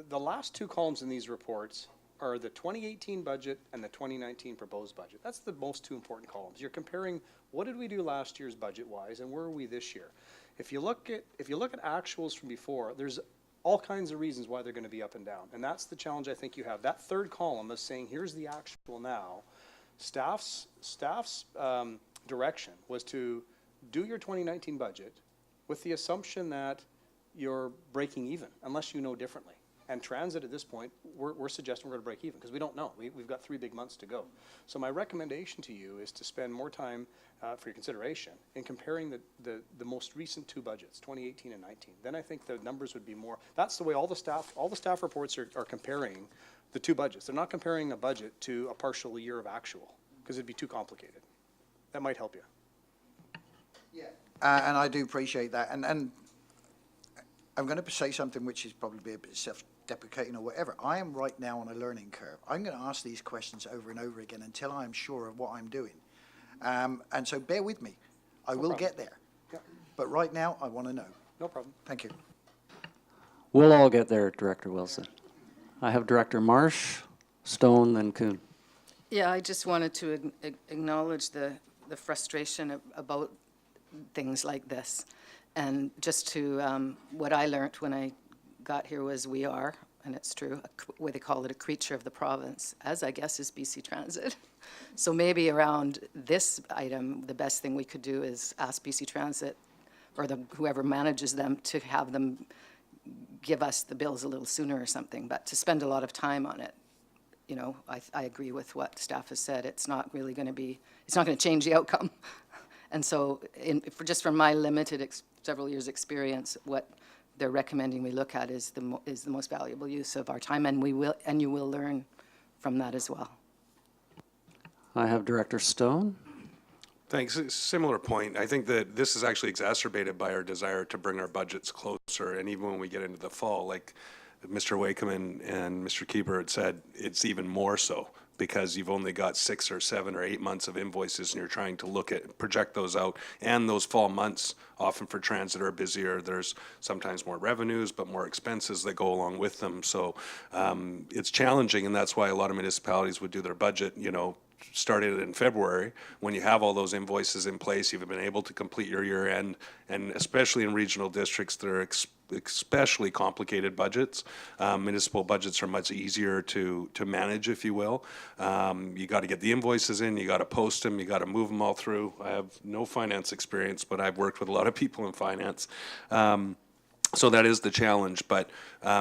the last two columns in these reports are the 2018 budget and the 2019 proposed budget. That's the most two important columns. You're comparing what did we do last year's budget-wise and where are we this year. If you look at actuals from before, there's all kinds of reasons why they're going to be up and down, and that's the challenge I think you have. That third column is saying here's the actual now. Staff's direction was to do your 2019 budget with the assumption that you're breaking even, unless you know differently. And transit at this point, we're suggesting we're going to break even because we don't know. We've got 3 big months to go. So my recommendation to you is to spend more time for your consideration in comparing the most recent 2 budgets, 2018 and 19. Then I think the numbers would be more. That's the way all the staff reports are comparing the 2 budgets. They're not comparing a budget to a partial year of actual because it'd be too complicated. That might help you. Yeah. And I do appreciate that. And I'm going to say something which is probably a bit self-deprecating or whatever. I am right now on a learning curve. I'm going to ask these questions over and over again until I'm sure of what I'm doing. And so bear with me. I will get there. Yeah. But right now, I want to know. No problem. Thank you. We'll all get there, Director Wilson. I have Director Marsh, Stone, then Kuhn. Yeah, I just wanted to acknowledge the frustration about things like this. And just to, what I learned when I got here was we are, and it's true, what they call it, a creature of the province, as I guess is BC Transit. So maybe around this item, the best thing we could do is ask BC Transit or whoever manages them to have them give us the bills a little sooner or something, but to spend a lot of time on it. You know, I agree with what staff has said. It's not really going to be, it's not going to change the outcome. And so just from my limited several years' experience, what they're recommending we look at is the most valuable use of our time, and you will learn from that as well. I have Director Stone. Thanks. Similar point. I think that this is actually exacerbated by our desire to bring our budgets closer, and even when we get into the fall, like Mr. Wakeham and Mr. Keeper had said, it's even more so because you've only got 6 or 7 or 8 months of invoices and you're trying to project those out. And those fall months, often for transit, are busier. There's sometimes more revenues, but more expenses that go along with them. So it's challenging, and that's why a lot of municipalities would do their budget, started in February, when you have all those invoices in place, you've been able to complete your year end, and especially in regional districts, they're especially complicated budgets. Municipal budgets are much easier to manage, if you will. You got to get the invoices in, you got to post them, you got to move them all through. I have no finance experience, but I've worked with a lot of people in finance. So that is the challenge, but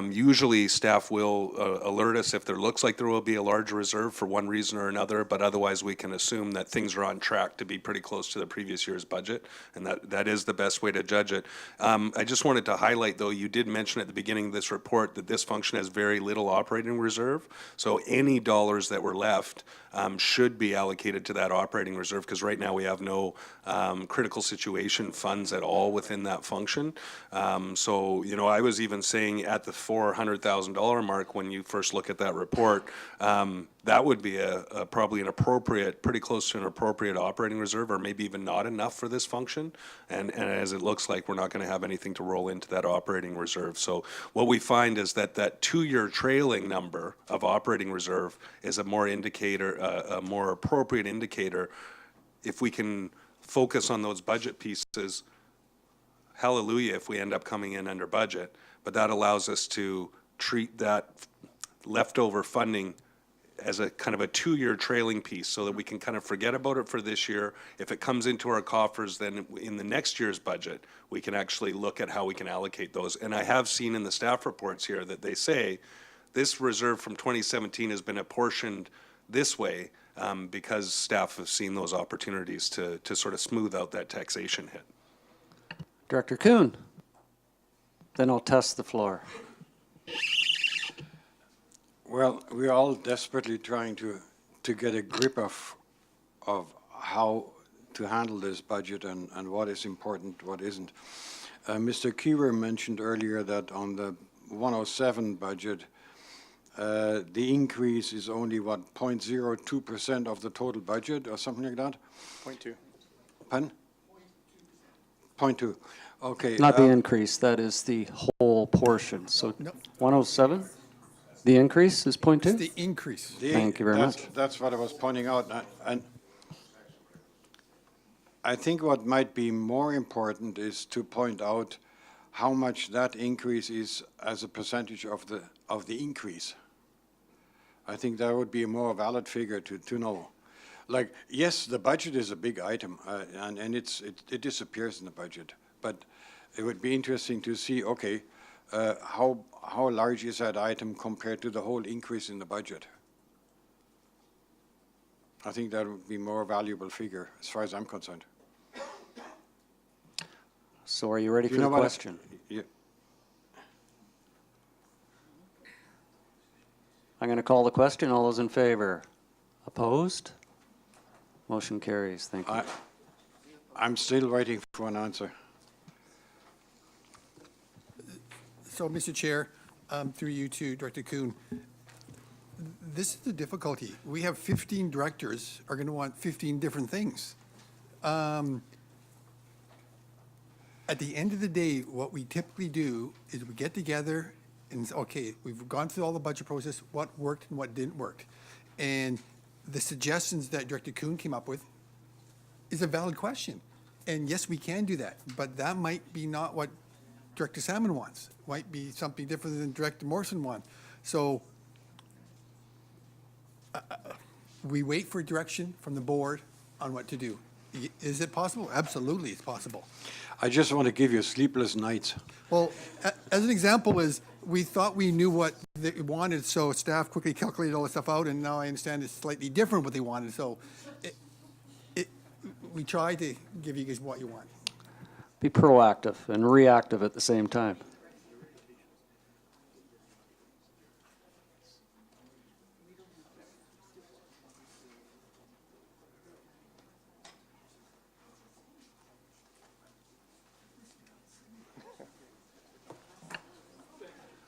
usually staff will alert us if there looks like there will be a large reserve for one reason or another, but otherwise we can assume that things are on track to be pretty close to the previous year's budget, and that is the best way to judge it. I just wanted to highlight, though, you did mention at the beginning of this report that this function has very little operating reserve, so any dollars that were left should be allocated to that operating reserve, because right now we have no critical situation funds at all within that function. So, I was even saying at the $400,000 mark when you first look at that report, that would be probably an appropriate, pretty close to an appropriate operating reserve, or maybe even not enough for this function. And as it looks like, we're not going to have anything to roll into that operating reserve. So what we find is that 2-year trailing number of operating reserve is a more appropriate indicator if we can focus on those budget pieces, hallelujah if we end up coming in under budget, but that allows us to treat that leftover funding as a kind of a 2-year trailing piece so that we can kind of forget about it for this year. If it comes into our coffers, then in the next year's budget, we can actually look at how we can allocate those. And I have seen in the staff reports here that they say this reserve from 2017 has been apportioned this way because staff have seen those opportunities to sort of smooth out that taxation hit. Director Kuhn. Then I'll test the floor. Well, we're all desperately trying to get a grip of how to handle this budget and what is important, what isn't. Mr. Kiewer mentioned earlier that on the 107 budget, the increase is only, what, 0.02% of the total budget or something like that? 0.2. Pardon? 0.2. Okay. Not the increase, that is the whole portion. So 107? The increase is 0.2? It's the increase. Thank you very much. That's what I was pointing out. And I think what might be more important is to point out how much that increase is as a percentage of the increase. I think that would be a more valid figure to know. Like, yes, the budget is a big item, and it disappears in the budget. But it would be interesting to see, okay, how large is that item compared to the whole increase in the budget? I think that would be a more valuable figure, as far as I'm concerned. So are you ready Do for you the know what? question? Yeah. I'm going to call the question. All those in favor? Opposed? Motion carries. Thank you. I'm still waiting for an answer. So, Mr. Chair, through you to Director Kuhn, this is the difficulty. We have 15 directors are going to want 15 different things. At the end of the day, what we typically do is we get together and say, okay, we've gone through all the budget process, what worked and what didn't work. And the suggestions that Director Kuhn came up with is a valid question. And yes, we can do that, but that might be not what Director Salmon wants, might be something different than Director Morrison wants. So we wait for direction from the board on what to do. Is it possible? Absolutely, it's possible. I just want to give you sleepless nights. Well, as an example is, we thought we knew what they wanted, so staff quickly calculated all the stuff out, and now I understand it's slightly different what they wanted. So we try to give you guys what you want. Be proactive and reactive at the same time.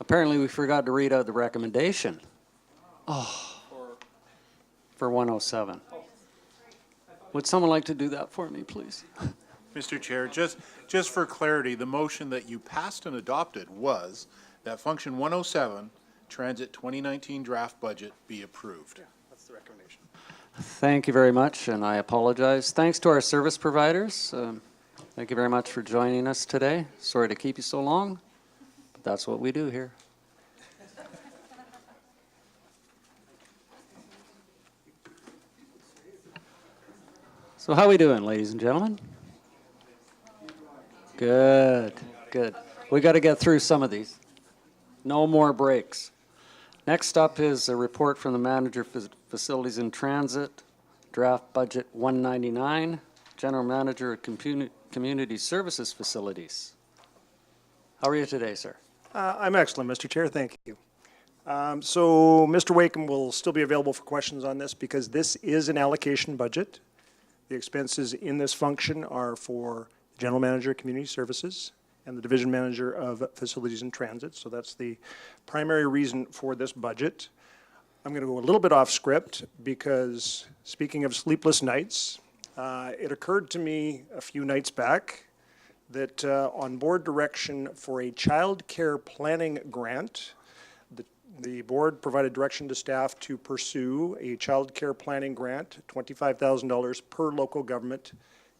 Apparently, we forgot to read out the recommendation. Oh, for 107. Would someone like to do that for me, please? Mr. Chair, just for clarity, the motion that you passed and adopted was that function 107, Transit 2019 draft budget, be approved. Yeah, that's the recommendation. Thank you very much, and I apologize. Thanks to our service providers. Thank you very much for joining us today. Sorry to keep you so long, but that's what we do here. So how we doing, ladies and gentlemen? Good, good. We got to get through some of these. No more breaks. Next up is a report from the Manager of Facilities in Transit, Draft Budget 199, General Manager of Community Services Facilities. How are you today, sir? I'm excellent, Mr. Chair. Thank you. So Mr. Wakeham will still be available for questions on this because this is an allocation budget. The expenses in this function are for the General Manager of Community Services and the Division Manager of Facilities and Transit. So that's the primary reason for this budget. I'm going to go a little bit off script because speaking of sleepless nights, it occurred to me a few nights back that on board direction for a child care planning grant, The board provided direction to staff to pursue a child care planning grant, $25,000 per local government,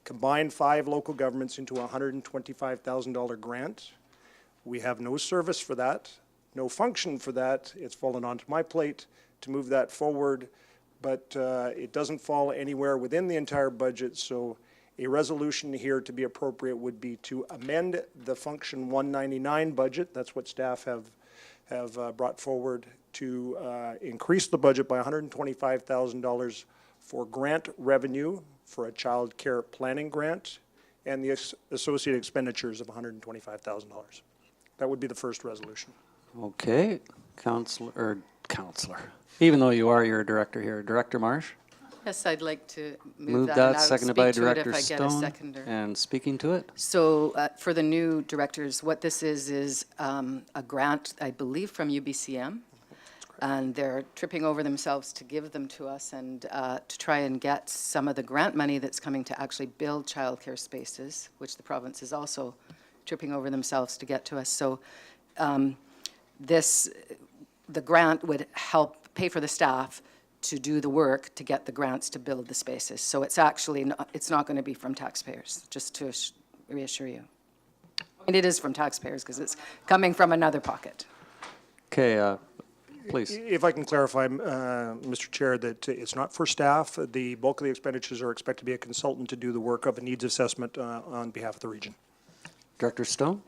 combine 5 local governments into a $125,000 grant. We have no service for that, no function for that. It's fallen onto my plate to move that forward, but it doesn't fall anywhere within the entire budget, so a resolution here to be appropriate would be to amend the Function 199 budget. That's what staff have brought forward to increase the budget by $125,000 for grant revenue for a child care planning grant and the associated expenditures of $125,000. That would be the first resolution. Okay, Counselor, even though you're a director here, Director Marsh? Yes, I'd like to move Move that, that, and I'll seconded by speak to it Director if I get a Stone. seconder. And speaking to it? So for the new directors, what this is a grant, I believe, from UBCM. And they're tripping over themselves to give them to us and to try and get some of the grant money that's coming to actually build childcare spaces, which the province is also tripping over themselves to get to us. So the grant would help pay for the staff to do the work to get the grants to build the spaces. So it's actually it's not going to be from taxpayers, just to reassure you. And it is from taxpayers because it's coming from another pocket. Okay, please. If I can clarify, Mr. Chair, that it's not for staff. The bulk of the expenditures are expected to be a consultant to do the work of a needs assessment on behalf of the region. Director Stone?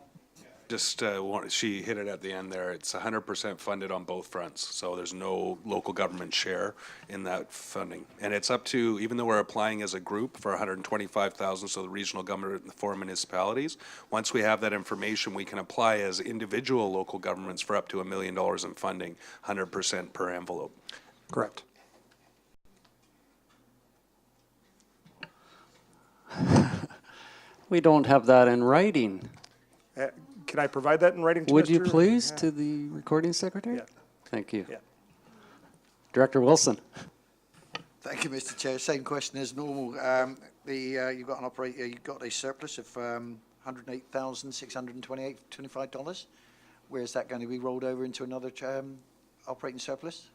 Just, she hit it at the end there. It's 100% funded on both fronts, so there's no local government share in that funding. And it's up to, even though we're applying as a group for 125,000, so the regional government and the 4 municipalities, once we have that information, we can apply as individual local governments for up to $1 million in funding, 100% per envelope. Correct. We don't have that in writing. Can I provide that in writing to Would you Mr. please, to the recording secretary? Yeah. Thank you. Yeah. Director Wilson? Thank you, Mr. Chair. Same question as normal. You've got you've got a surplus of $108,625. Where is that going to be rolled over into another operating surplus?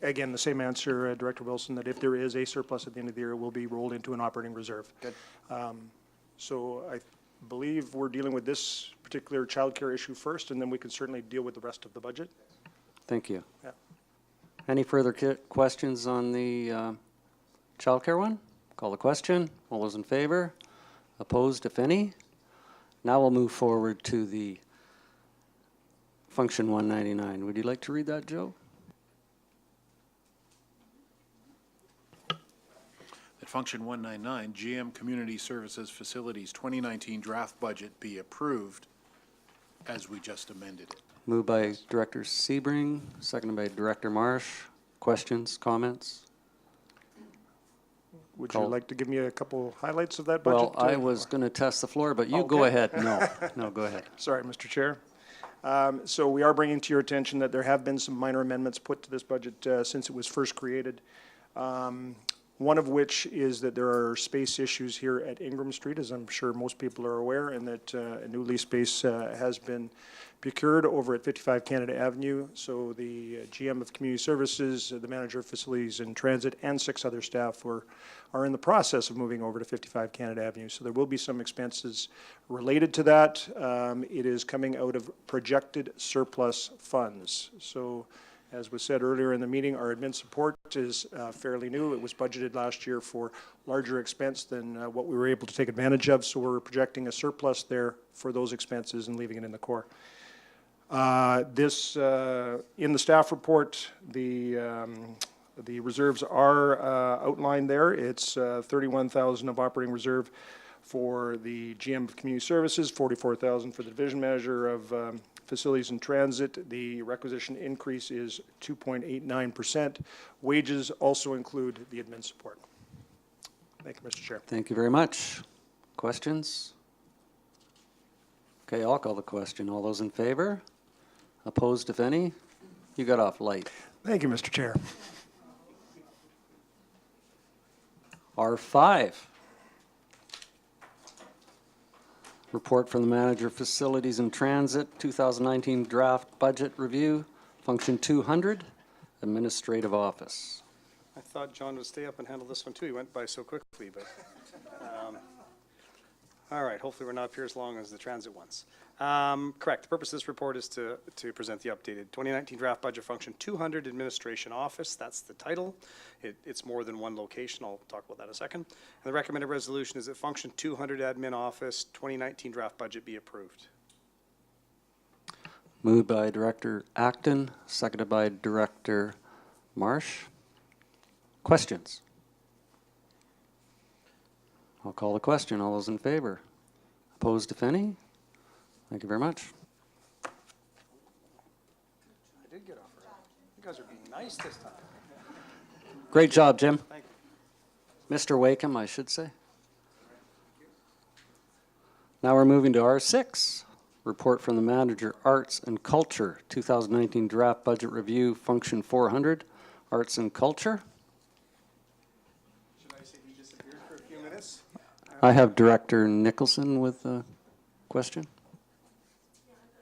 Again, the same answer, Director Wilson, that if there is a surplus at the end of the year, it will be rolled into an operating reserve. Good. So I believe we're dealing with this particular childcare issue first, and then we can certainly deal with the rest of the budget. Thank you. Yeah. Any further questions on the childcare one? Call the question. All those in favor? Opposed, if any? Now we'll move forward to the Function 199. Would you like to read that, Joe? That Function 199, GM Community Services Facilities 2019 draft budget be approved as we just amended it. Moved by Director Sebring, seconded by Director Marsh. Questions, comments? Would Call. you like to give me a couple highlights of that budget? Well, I was going to test the floor, but you go Okay. ahead. No, go ahead. Sorry, Mr. Chair. So we are bringing to your attention that there have been some minor amendments put to this budget since it was first created. One of which is that there are space issues here at Ingram Street, as I'm sure most people are aware, and that a new lease space has been procured over at 55 Canada Avenue. So the GM of Community Services, the Manager of Facilities and Transit, and 6 other staff are in the process of moving over to 55 Canada Avenue. So there will be some expenses related to that. It is coming out of projected surplus funds. So as was said earlier in the meeting, our admin support is fairly new. It was budgeted last year for larger expense than what we were able to take advantage of, so we're projecting a surplus there for those expenses and leaving it in the core. In the staff report, the reserves are outlined there. It's 31,000 of operating reserve for the GM of Community Services, 44,000 for the Division Manager of Facilities and Transit. The requisition increase is 2.89%. Wages also include the admin support. Thank you, Mr. Chair. Thank you very much. Questions? Okay, I'll call the question. All those in favor? Opposed, if any? You got off light. Thank you, Mr. Chair. R5. Report from the Manager of Facilities and Transit, 2019 Draft Budget Review, Function 200, Administrative Office. I thought John would stay up and handle this one too. He went by so quickly, but, all right, hopefully we're not up here as long as the transit ones. Correct. The purpose of this report is to present the updated 2019 draft budget function 200 Administration Office. That's the title. It's more than one location. I'll talk about that in a second. And the recommended resolution is that function 200 Admin Office 2019 draft budget be approved. Moved by Director Acton, seconded by Director Marsh. Questions? I'll call the question. All those in favor? Opposed, if any? Thank you very much. I did get off right. You guys are being nice this time. Great job, Jim. Thank you. Mr. Wakeham, I should say. Now we're moving to R6, report from the manager, Arts and Culture, 2019 draft budget review, function 400, Arts and Culture. Should I say he disappeared for a few minutes? I have Director Nicholson with a question.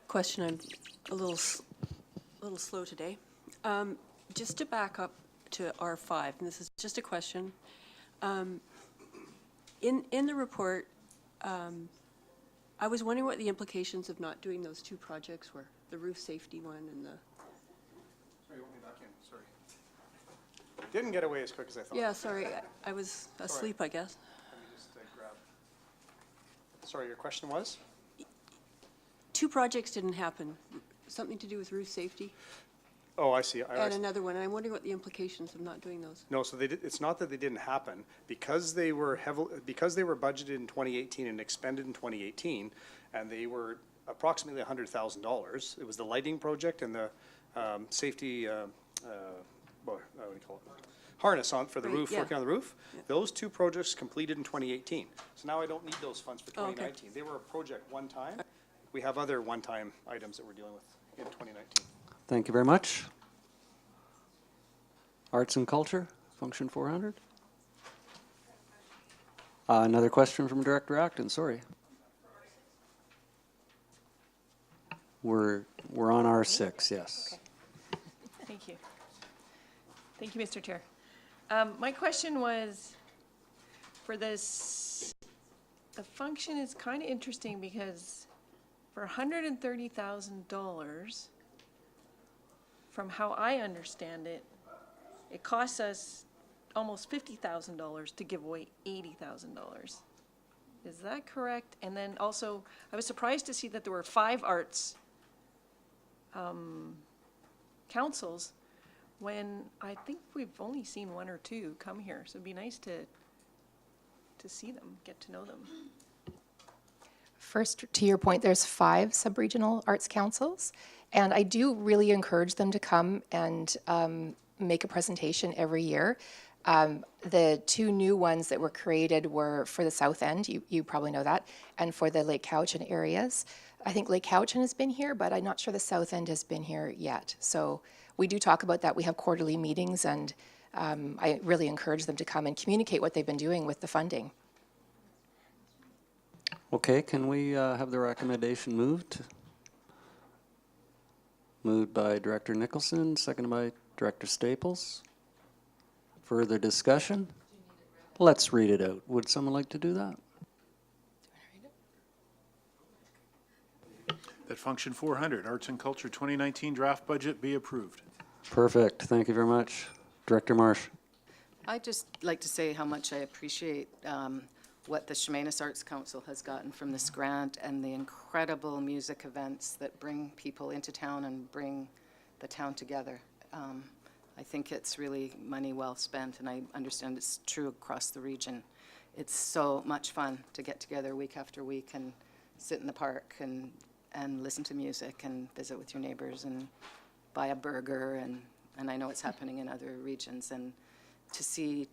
Question, I'm a little slow today. Just to back up to R5, and this is just a question. In the report, I was wondering what the implications of not doing those two projects were, the roof safety one and the... Sorry, you want me back in? Sorry. Didn't get away as quick as I thought. Yeah, sorry, I was asleep, I guess. Let me just grab. Sorry, your question was? Two projects didn't happen, something to do with roof safety, Oh, I see. and another one, and I'm wondering what the implications of not doing those. No, so it's not that they didn't happen, because they were budgeted in 2018 and expended in 2018, and they were approximately $100,000. It was the lighting project and the safety, what do you call it? Harness on, for the Right, roof, yeah. working on the roof. Yeah. Those two projects completed in 2018. So now I don't need those funds for Oh, okay. 2019. They were a project one time. We have other one-time items that we're dealing with in 2019. Thank you very much. Arts and Culture, function 400. Another question from Director Acton, sorry. We're on R6, yes. Thank you. Thank you, Mr. Chair. My question was, for this, the function is kind of interesting because for $130,000, from how I understand it, it costs us almost $50,000 to give away $80,000. Is that correct? And then also, I was surprised to see that there were 5 arts councils when I think we've only seen 1 or 2 come here. So it'd be nice to see them, get to know them. First, to your point, there's 5 sub-regional arts councils, and I do really encourage them to come and make a presentation every year. The 2 new ones that were created were for the South End, you probably know that, and for the Lake Cowichan areas. I think Lake Cowichan has been here, but I'm not sure the South End has been here yet. So we do talk about that. We have quarterly meetings, and I really encourage them to come and communicate what they've been doing with the funding. Okay, can we have the recommendation moved? Moved by Director Nicholson, seconded by Director Staples. Further discussion? Let's read it out. Would someone like to do that? That function 400, Arts and Culture 2019 draft budget be approved. Perfect, thank you very much. Director Marsh. I'd just like to say how much I appreciate what the Chemainus Arts Council has gotten from this grant and the incredible music events that bring people into town and bring the town together. I think it's really money well spent, and I understand it's true across the region. It's so much fun to get together week after week and sit in the park and listen to music and visit with your neighbors and buy a burger, and I know it's happening in other regions. And to see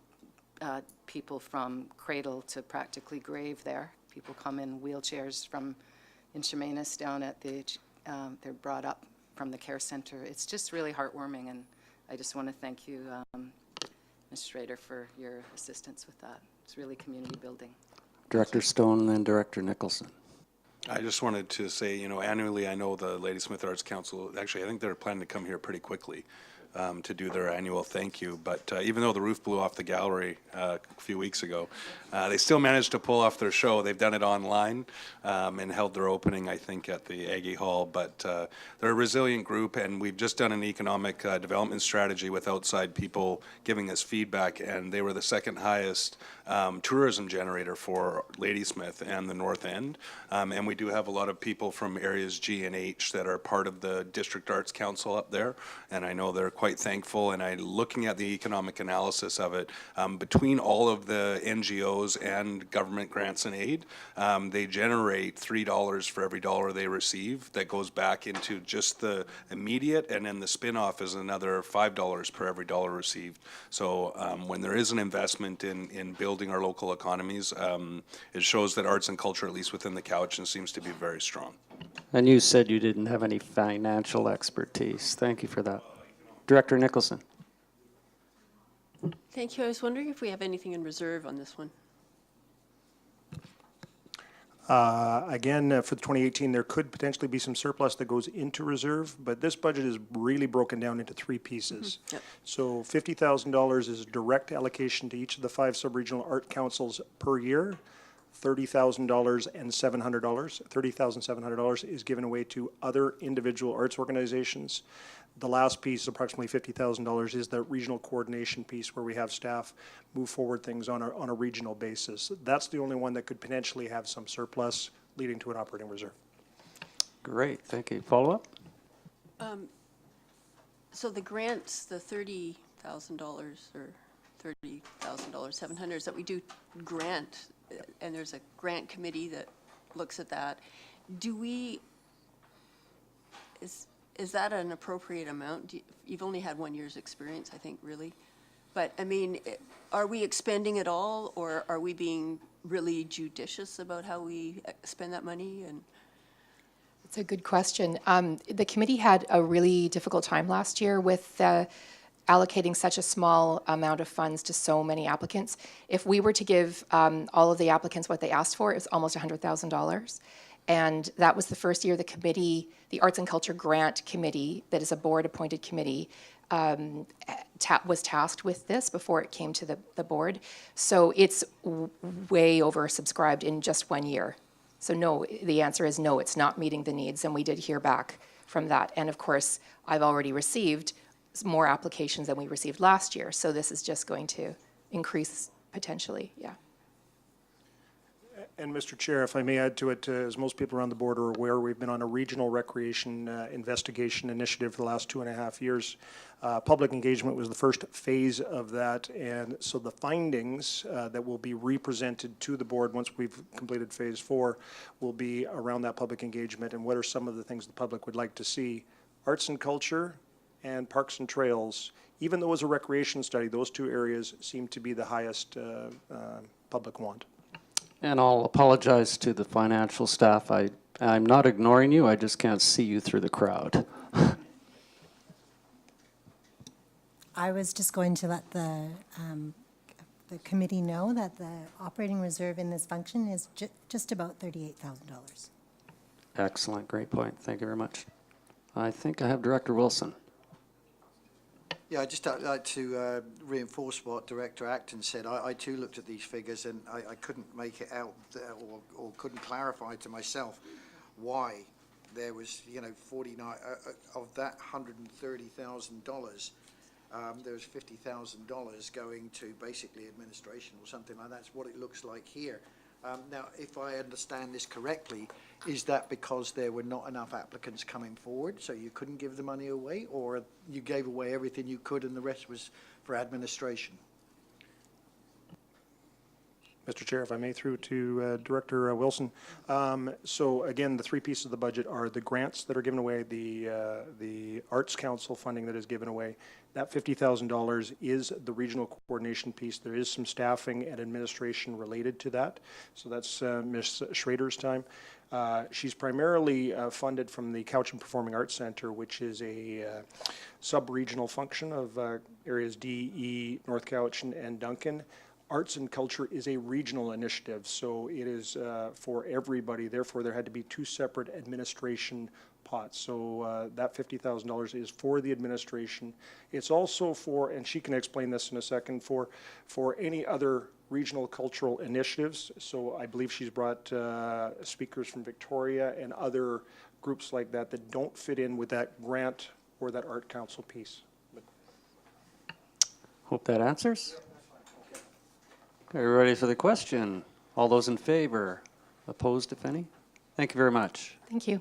people from cradle to practically grave there. People come in wheelchairs in Chemainus down at they're brought up from the care center. It's just really heartwarming, and I just want to thank you, Ms. Schrader, for your assistance with that. It's really community building. Director Stone and then Director Nicholson. I just wanted to say, you know, annually, I know the Ladysmith Arts Council, actually, I think they're planning to come here pretty quickly to do their annual thank you. But even though the roof blew off the gallery a few weeks ago, they still managed to pull off their show. They've done it online and held their opening, I think, at the Aggie Hall. But they're a resilient group, and we've just done an economic development strategy with outside people giving us feedback, and they were the second highest tourism generator for Ladysmith and the North End. And we do have a lot of people from areas G and H that are part of the District Arts Council up there, and I know they're quite thankful. And looking at the economic analysis of it, between all of the NGOs and government grants and aid, they generate $3 for every dollar they receive. That goes back into just the immediate, and then the spin-off is another $5 per every dollar received. So when there is an investment in building our local economies, it shows that arts and culture, at least within the Cowichan, seems to be very strong. And you said you didn't have any financial expertise. Thank you for that. Director Nicholson. Thank you. I was wondering if we have anything in reserve on this one. Again, for the 2018, there could potentially be some surplus that goes into reserve, but this budget is really broken down into three pieces. Yep. So $50,000 is direct allocation to each of the 5 sub-regional art councils per year. $30,000 and $700. $30,700 is given away to other individual arts organizations. The last piece, approximately $50,000, is the regional coordination piece where we have staff move forward things on a regional basis. That's the only one that could potentially have some surplus leading to an operating reserve. Great, thank you. Follow-up? So the grants, the $30,000 or $30,000, 700 that we do grant, and there's a grant committee that looks at that. Do we, is that an appropriate amount? You've only had 1 year's experience, I think, really. But, I mean, are we expending it all, or are we being really judicious about how we spend that money? And It's a good question. The committee had a really difficult time last year with allocating such a small amount of funds to so many applicants. If we were to give all of the applicants what they asked for, it was almost $100,000. And that was the first year the committee, the Arts and Culture Grant Committee, that is a board-appointed committee, was tasked with this before it came to the board. So it's way oversubscribed in just 1 year. So no, the answer is no, it's not meeting the needs, and we did hear back from that. And of course, I've already received more applications than we received last year, so this is just going to increase potentially, yeah. And Mr. Chair, if I may add to it, as most people around the board are aware, we've been on a regional recreation investigation initiative for the last 2.5 years. Public engagement was the first phase of that, and so the findings that will be represented to the board once we've completed phase 4 will be around that public engagement and what are some of the things the public would like to see. Arts and culture and parks and trails, even though it was a recreation study, those two areas seem to be the highest public want. And I'll apologize to the financial staff. I'm not ignoring you, I just can't see you through the crowd. I was just going to let the committee know that the operating reserve in this function is just about $38,000. Excellent, great point. Thank you very much. I think I have Director Wilson. Yeah, I'd just like to reinforce what Director Acton said. I too looked at these figures and I couldn't make it out or couldn't clarify to myself why there was, 49, of that $130,000, there was $50,000 going to basically administration or something like that. That's what it looks like here. Now, if I understand this correctly, is that because there were not enough applicants coming forward, so you couldn't give the money away, or you gave away everything you could and the rest was for administration? Mr. Chair, if I may, through to Director Wilson. So again, the three pieces of the budget are the grants that are given away, the Arts Council funding that is given away. That $50,000 is the regional coordination piece. There is some staffing and administration related to that. So that's Ms. Schrader's time. She's primarily funded from the Cowichan Performing Arts Center, which is a sub-regional function of areas D, E, North Cowichan, and Duncan. arts and culture is a regional initiative, so it is for everybody. Therefore, there had to be two separate administration pots. So that $50,000 is for the administration. It's also for, and she can explain this in a second, for any other regional cultural initiatives. So I believe she's brought speakers from Victoria and other groups like that that don't fit in with that grant or that art council piece. Hope that answers. Okay, we're ready for the question. All those in favor? Opposed, if any? Thank you very much. Thank you.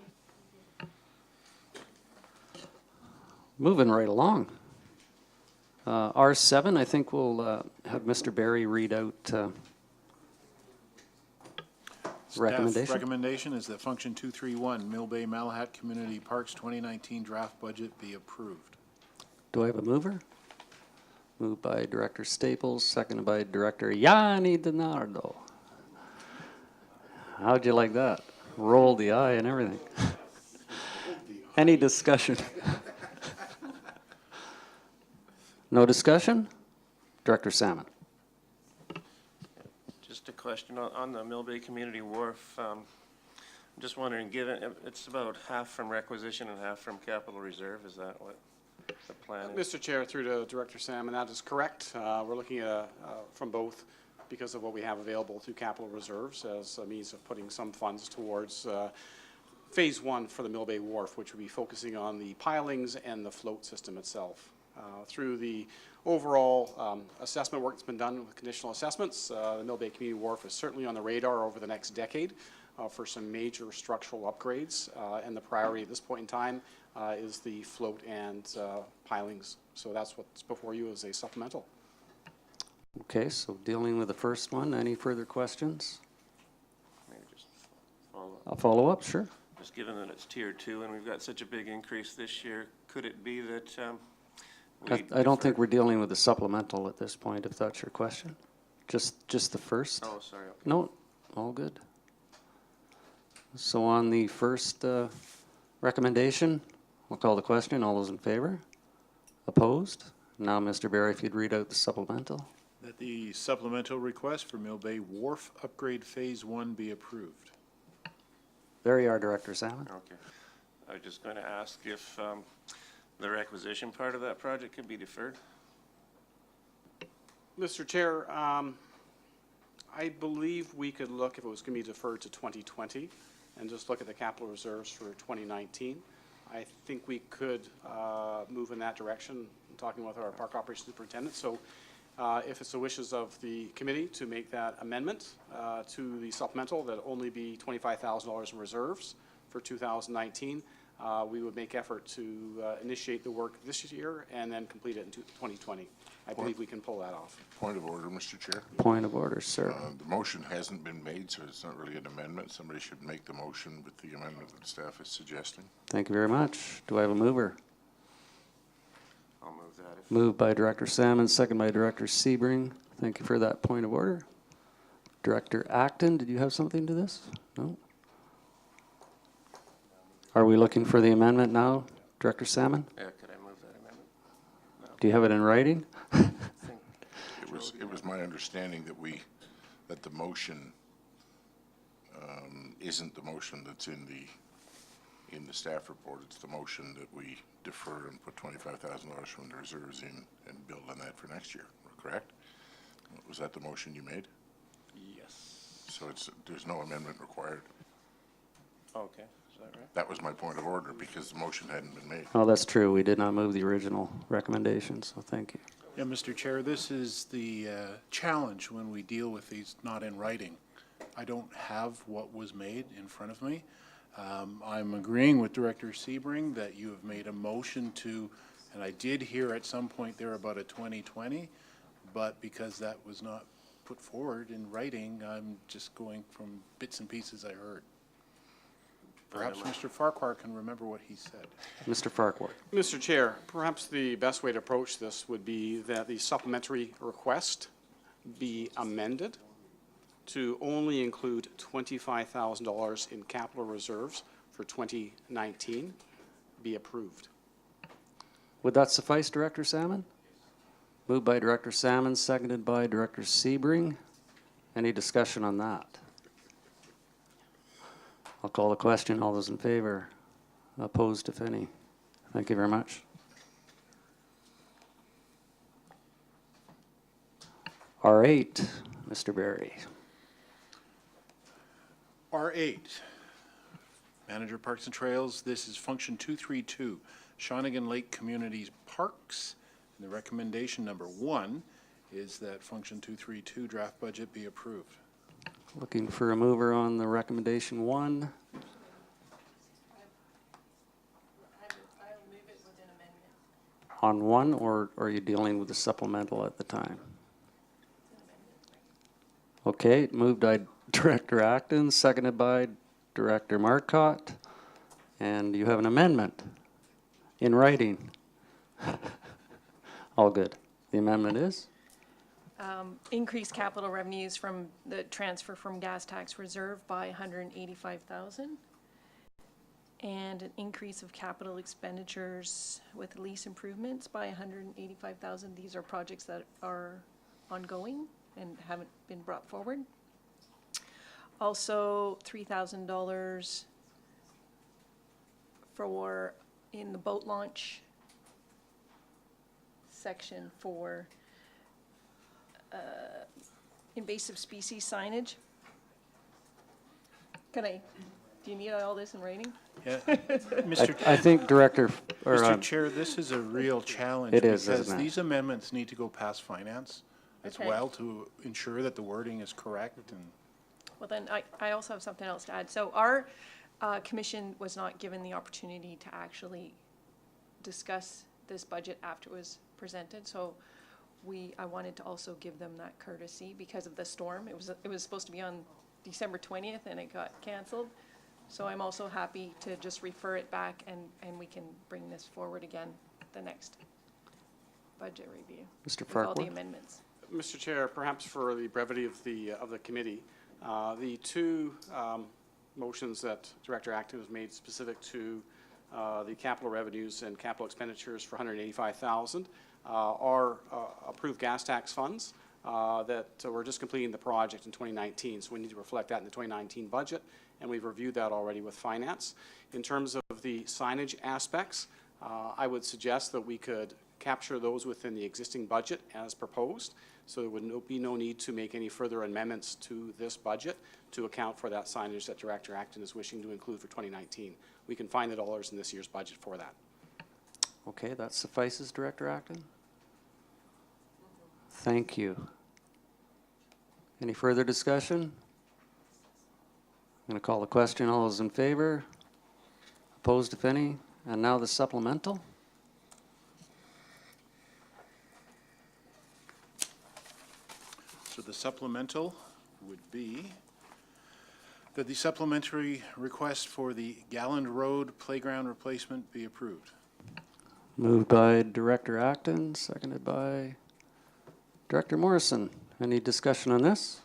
Moving right along. R7, I think we'll have Mr. Barry read out recommendation. Staff recommendation is that function 231, Mill Bay Malahat Community Parks 2019 draft budget be approved. Do I have a mover? Moved by Director Staples, seconded by Director Yanni DiNardo. How'd you like that? Roll the eye and everything. Any discussion? No discussion? Director Salmon. Just a question on the Mill Bay Community Wharf. I'm just wondering, given it's about half from requisition and half from capital reserve, is that what the plan is? Mr. Chair, through to Director Salmon, that is correct. We're looking at from both because of what we have available through capital reserves as a means of putting some funds towards phase one for the Mill Bay Wharf, which will be focusing on the pilings and the float system itself. Through the overall assessment work that's been done with conditional assessments, the Mill Bay Community Wharf is certainly on the radar over the next decade for some major structural upgrades, and the priority at this point in time is the float and pilings. So that's what's before you as a supplemental. Okay, so dealing with the first one, any further questions? Maybe just follow up. I'll follow up, sure. Just given that it's tier 2 and we've got such a big increase this year, could it be that I don't think we're dealing with the supplemental at this point, if that's your question. Just the first? Oh, sorry. Okay. No, all good. So on the first recommendation, we'll call the question. All those in favor? Opposed? Now, Mr. Barry, if you'd read out the supplemental. That the supplemental request for Mill Bay Wharf Upgrade Phase 1 be approved. There you are, Director Salmon. Okay. I was just going to ask if the requisition part of that project could be deferred? Mr. Chair, I believe we could look, if it was going to be deferred to 2020, and just look at the capital reserves for 2019. I think we could move in that direction, talking with our park operations superintendent. So if it's the wishes of the committee to make that amendment to the supplemental, that only be $25,000 in reserves for 2019, we would make effort to initiate the work this year and then complete it in 2020. I believe we can pull that off. Point of order, Mr. Chair. Point of order, sir. The motion hasn't been made, so it's not really an amendment. Somebody should make the motion with the amendment that staff is suggesting. Thank you very much. Do I have a mover? I'll move that. Moved by Director Salmon, second by Director Sebring. Thank you for that point of order. Director Acton, did you have something to this? No? Are we looking for the amendment now, Director Salmon? Yeah, could I move that amendment? No. Do you have it in writing? It was my understanding that the motion isn't the motion that's in the staff report. It's the motion that we defer and put $25,000 from the reserves in and build on that for next year, correct? Was that the motion you made? Yes. So there's no amendment required. Okay, is that right? That was my point of order because the motion hadn't been made. Oh, that's true. We did not move the original recommendation, so thank you. Yeah, Mr. Chair, this is the challenge when we deal with these not in writing. I don't have what was made in front of me. I'm agreeing with Director Sebring that you have made a motion to, and I did hear at some point there about a 2020, but because that was not put forward in writing, I'm just going from bits and pieces I heard. Perhaps Mr. Farquhar can remember what he said. Mr. Farquhar. Mr. Chair, perhaps the best way to approach this would be that the supplementary request be amended to only include $25,000 in capital reserves for 2019 be approved. Would that suffice, Director Salmon? Moved by Director Salmon, seconded by Director Sebring. Any discussion on that? I'll call the question. All those in favor? Opposed, if any? Thank you very much. R8, Mr. Barry. R8, Manager Parks and Trails. This is Function 232, Shawnigan Lake Communities Parks. And the recommendation number 1 is that Function 232 draft budget be approved. Looking for a mover on the recommendation 1. On 1, or are you dealing with the supplemental at the time? Okay, moved by Director Acton, seconded by Director Marcotte. And you have an amendment in writing. All good. The amendment is? Increase capital revenues from the transfer from gas tax reserve by 185,000. And an increase of capital expenditures with lease improvements by 185,000. These are projects that are ongoing and haven't been brought forward. Also, $3,000 for, in the boat launch section for invasive species signage. Do you need all this in writing? Yeah, Mr. I think Director, or Mr. Chair, this is a real challenge. It is, because isn't it? these amendments need to go past finance as Okay. well to ensure that the wording is correct and. Well, then I also have something else to add. So our commission was not given the opportunity to actually discuss this budget after it was presented. So I wanted to also give them that courtesy because of the storm. It was supposed to be on December 20th and it got canceled. So I'm also happy to just refer it back and we can bring this forward again at the next budget review. Mr. With all the Farquhar? amendments. Mr. Chair, perhaps for the brevity of the committee, the two motions that Director Acton has made specific to the capital revenues and capital expenditures for $185,000 are approved gas tax funds that we're just completing the project in 2019. So we need to reflect that in the 2019 budget, and we've reviewed that already with finance. In terms of the signage aspects, I would suggest that we could capture those within the existing budget as proposed. So there would be no need to make any further amendments to this budget to account for that signage that Director Acton is wishing to include for 2019. We can find the dollars in this year's budget for that. Okay, that suffices, Director Acton? Thank you. Any further discussion? I'm going to call the question. All those in favor? Opposed, if any? And now the supplemental. So the supplemental would be that the supplementary request for the Galland Road playground replacement be approved. Moved by Director Acton, seconded by Director Morrison. Any discussion on this?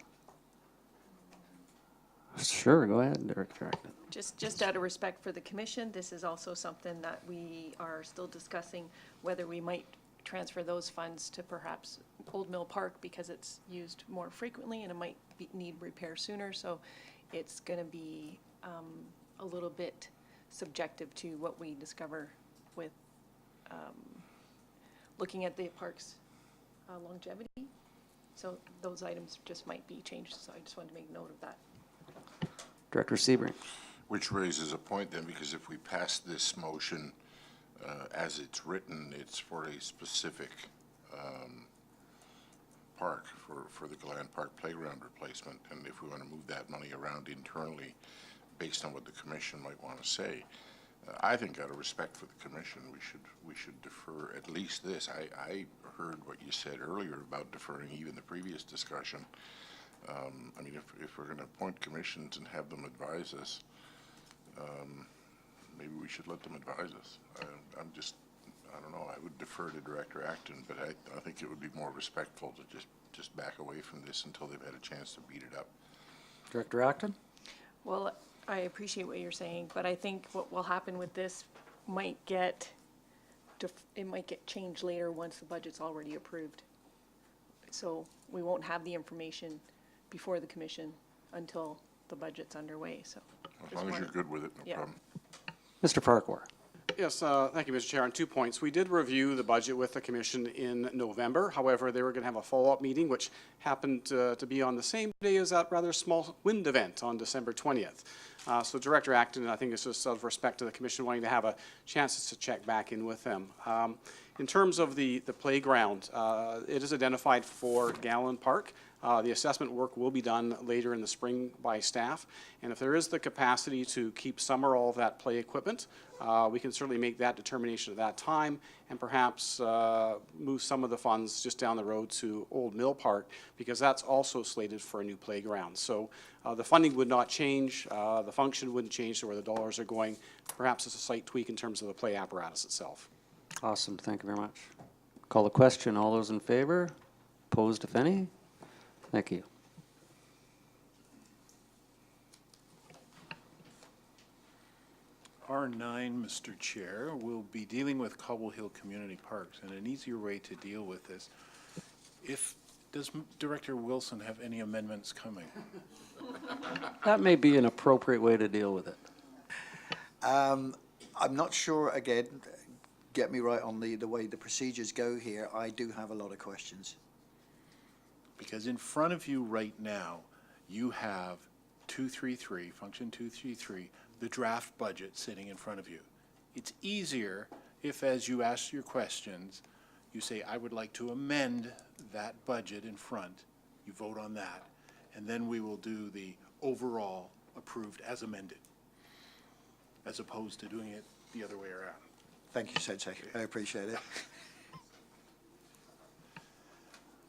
Sure, go ahead, Director Acton. Just out of respect for the commission, this is also something that we are still discussing, whether we might transfer those funds to perhaps Old Mill Park because it's used more frequently and it might need repair sooner. So it's going to be a little bit subjective to what we discover with looking at the park's longevity. So those items just might be changed. So I just wanted to make note of that. Director Sebring. Which raises a point then, because if we pass this motion as it's written, it's for a specific park, for the Galland Park playground replacement. And if we want to move that money around internally based on what the commission might want to say, I think out of respect for the commission, we should defer at least this. I heard what you said earlier about deferring even the previous discussion. I mean, if we're going to appoint commissions and have them advise us, maybe we should let them advise us. I don't know, I would defer to Director Acton, but I think it would be more respectful to just back away from this until they've had a chance to beat it up. Director Acton? Well, I appreciate what you're saying, but I think what will happen with this might get changed later once the budget's already approved. So we won't have the information before the commission until the budget's underway, so. As just long as you're wanted- good with it, no Yeah. problem. Mr. Farquhar. Yes, thank you, Mr. Chair. On 2 points. We did review the budget with the commission in November. However, they were going to have a follow-up meeting, which happened to be on the same day as that rather small wind event on December 20th. So Director Acton, I think it's just out of respect to the commission wanting to have a chance to check back in with them. In terms of the playground, it is identified for Gallon Park. The assessment work will be done later in the spring by staff. And if there is the capacity to keep some or all of that play equipment, we can certainly make that determination at that time and perhaps move some of the funds just down the road to Old Mill Park, because that's also slated for a new playground. So the funding would not change, the function wouldn't change to where the dollars are going. Perhaps it's a slight tweak in terms of the play apparatus itself. Awesome, thank you very much. Call the question. All those in favor? Opposed, if any? Thank you. R9, Mr. Chair, will be dealing with Cobble Hill Community Parks, and an easier way to deal with this. Does Director Wilson have any amendments coming? That may be an appropriate way to deal with it. I'm not sure, again, get me right on the way the procedures go here. I do have a lot of questions. Because in front of you right now, you have 233, Function 233, the draft budget sitting in front of you. It's easier if, as you ask your questions, you say, I would like to amend that budget in front. You vote on that, and then we will do the overall approved as amended, as opposed to doing it the other way around. Thank you, Sensei. I appreciate it.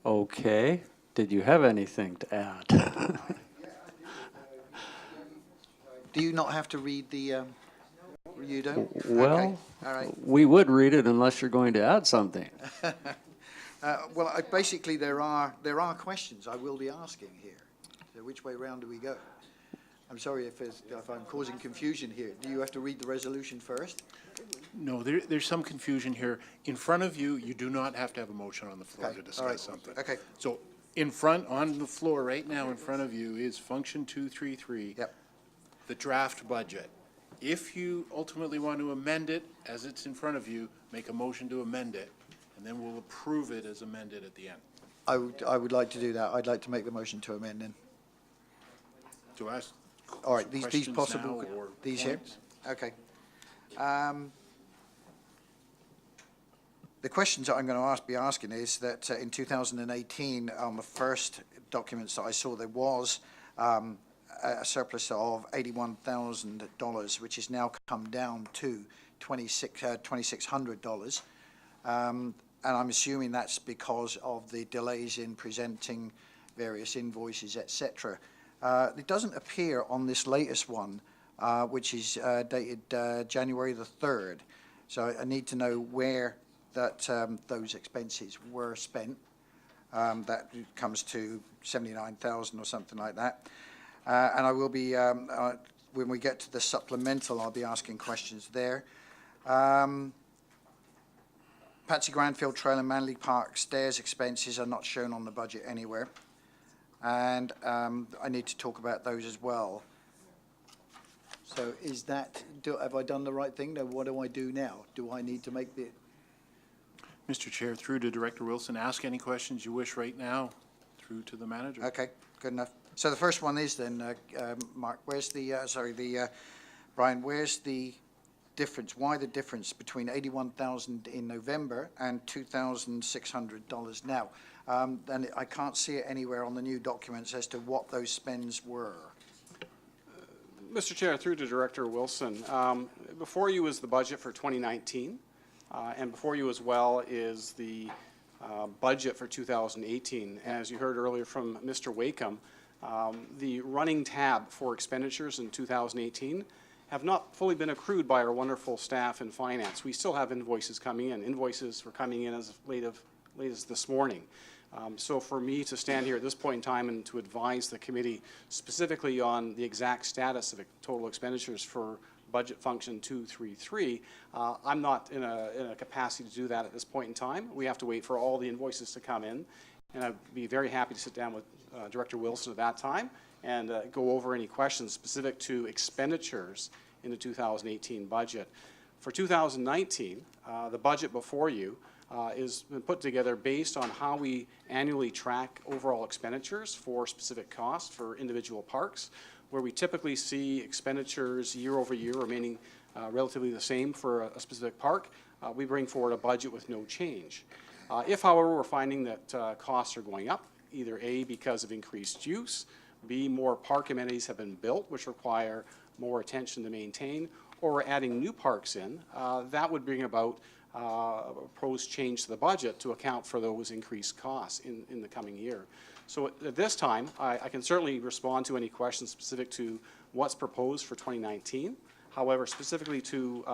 Okay, did you have anything to add? Do you not have to read the, you don't? Okay, Well, all right. we would read it unless you're going to add something. Well, basically, there are questions I will be asking here. So which way round do we go? I'm sorry if I'm causing confusion here. Do you have to read the resolution first? No, there's some confusion here. In front of you, you do not have to have a motion on the floor Okay, to all right, discuss something. okay. So in front, on the floor right now in front of you is Function 233. Yep. The draft budget. If you ultimately want to amend it, as it's in front of you, make a motion to amend it, and then we'll approve it as amended at the end. I would like to do that. I'd like to make the motion to amend then. To ask All right, these questions possible, now or these here? points? Okay. The questions that I'm going to be asking is that in 2018, on the first documents that I saw, there was a surplus of $81,000, which has now come down to $2,600. And I'm assuming that's because of the delays in presenting various invoices, et cetera. It doesn't appear on this latest one, which is dated January the 3rd. So I need to know where that those expenses were spent. That comes to 79,000 or something like that. And I will be, when we get to the supplemental, I'll be asking questions there. Patsy Granfield Trail and Manley Park stairs expenses are not shown on the budget anywhere. And I need to talk about those as well. So is that, have I done the right thing? Now, what do I do now? Do I need to make the, Mr. Chair, through to Director Wilson, ask any questions you wish right now, through to the manager. okay, good enough. So the first one is then, Mark, where's the, Brian, where's the difference? Why the difference between 81,000 in November and $2,600 now? And I can't see it anywhere on the new documents as to what those spends were. Mr. Chair, through to Director Wilson, before you is the budget for 2019, and before you as well is the budget for 2018. As you heard earlier from Mr. Wakeham, the running tab for expenditures in 2018 have not fully been accrued by our wonderful staff in finance. We still have invoices coming in. Invoices were coming in as late as this morning. So for me to stand here at this point in time and to advise the committee specifically on the exact status of total expenditures for budget function 233, I'm not in a capacity to do that at this point in time. We have to wait for all the invoices to come in And I'd be very happy to sit down with Director Wilson at that time and go over any questions specific to expenditures in the 2018 budget. For 2019, the budget before you is been put together based on how we annually track overall expenditures for specific costs for individual parks, where we typically see expenditures year over year remaining relatively the same for a specific park. We bring forward a budget with no change. If, however, we're finding that costs are going up, either A, because of increased use, B, more park amenities have been built which require more attention to maintain, or we're adding new parks in, that would bring about a proposed change to the budget to account for those increased costs in the coming year. So at this time, I can certainly respond to any questions specific to what's proposed for 2019. However, specifically to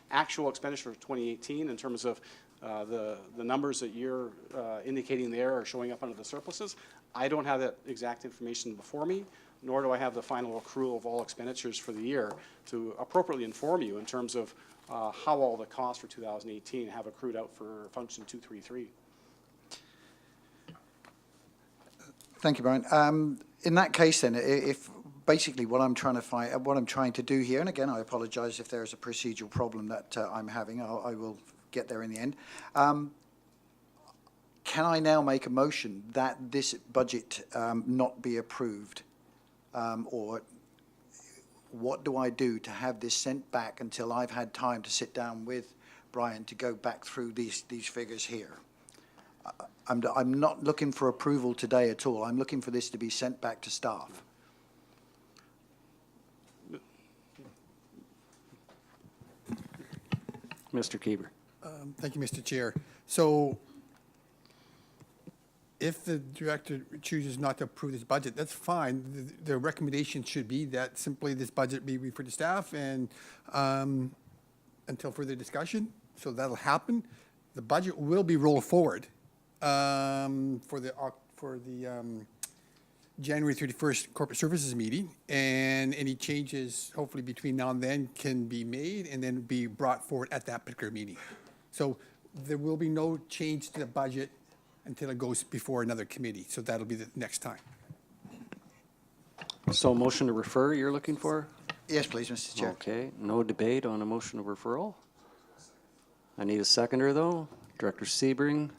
actual expenditure for 2018 in terms of the numbers that you're indicating there are showing up under the surpluses, I don't have that exact information before me, nor do I have the final accrual of all expenditures for the year to appropriately inform you in terms of how all the costs for 2018 have accrued out for function 233. Thank you, Brian. In that case then, if basically what I'm trying to do here, and again, I apologize if there's a procedural problem that I'm having, I will get there in the end. Can I now make a motion that this budget not be approved? Or what do I do to have this sent back until I've had time to sit down with Brian to go back through these figures here? I'm not looking for approval today at all. I'm looking for this to be sent back to staff. Mr. Kieber. Thank you, Mr. Chair. So if the director chooses not to approve this budget, that's fine. The recommendation should be that simply this budget be referred to staff and until further discussion. So that'll happen. The budget will be rolled forward for the January 31st corporate services meeting, and any changes hopefully between now and then can be made and then be brought forward at that particular meeting. So there will be no change to the budget until it goes before another committee. So that'll be the next time. So motion to refer you're looking for? Yes, please, Mr. Chair. Okay, no debate on a motion of referral. I need a seconder, though. Director Sebring.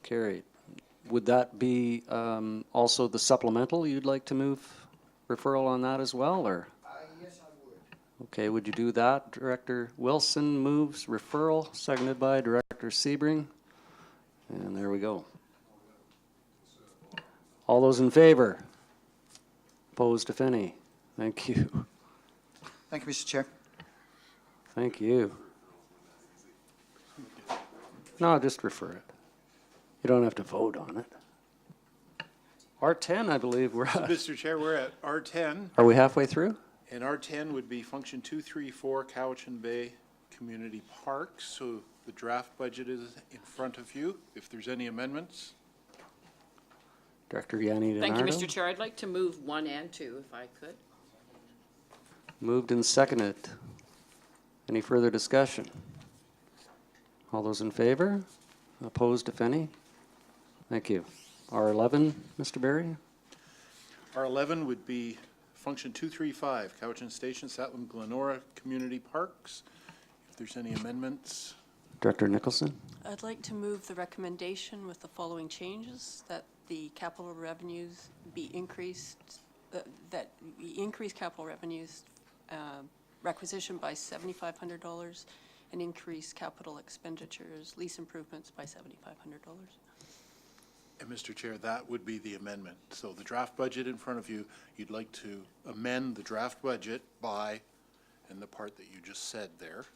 Carried. Would that be also the supplemental you'd like to move referral on that as well, or? Yes, I would. Okay, would you do that? Director Wilson moves referral, seconded by Director Sebring. And there we go. All those in favor? Opposed, if any? Thank you. Thank you, Mr. Chair. Thank you. No, just refer it. You don't have to vote on it. R10, I believe we're at. Mr. Chair, we're at R10, Are we halfway through? and R10 would be function 234, Cowichan Bay Community Parks. So the draft budget is in front of you. If there's any amendments. Director Yanni DiNardo. Thank you, Mr. Chair. I'd like to move 1 and 2, if I could. Moved and seconded. Any further discussion? All those in favor? Opposed, if any? Thank you. R11, Mr. Berry? R11 would be function 235, Cowichan Station, Satlam Glenora Community Parks. If there's any amendments. Director Nicholson? I'd like to move the recommendation with the following changes, that the capital revenues be increased, that we increase capital revenues requisition by $7,500 and increase capital expenditures, lease improvements by $7,500. And Mr. Chair, that would be the amendment. So the draft budget in front of you, you'd like to amend the draft budget by, and the part that you just said there,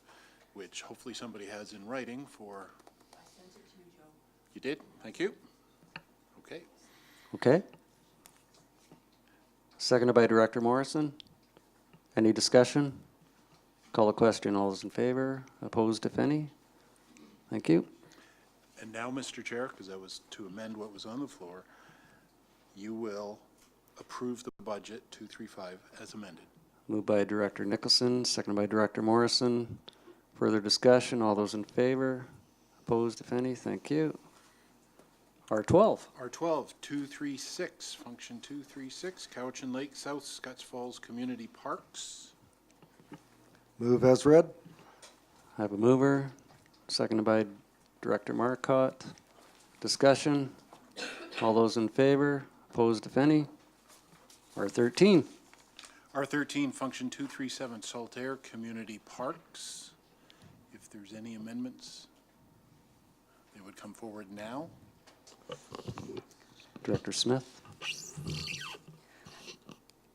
which hopefully somebody has in writing for. I sent it to you, Joe. You did? Thank you. Okay. Okay. Seconded by Director Morrison. Any discussion? Call the question. All those in favor? Opposed, if any? Thank you. And now, Mr. Chair, because that was to amend what was on the floor, you will approve the budget 235 as amended. Moved by Director Nicholson, seconded by Director Morrison. Further discussion. All those in favor? Opposed, if any? Thank you. R12. R12, 236, function 236, Cowichan Lake, South Scotts Falls Community Parks. Move as read. I have a mover, seconded by Director Marcotte. Discussion. All those in favor, opposed if any. R13. R13, function 237, Saltaire Community Parks. If there's any amendments, they would come forward now. Director Smith.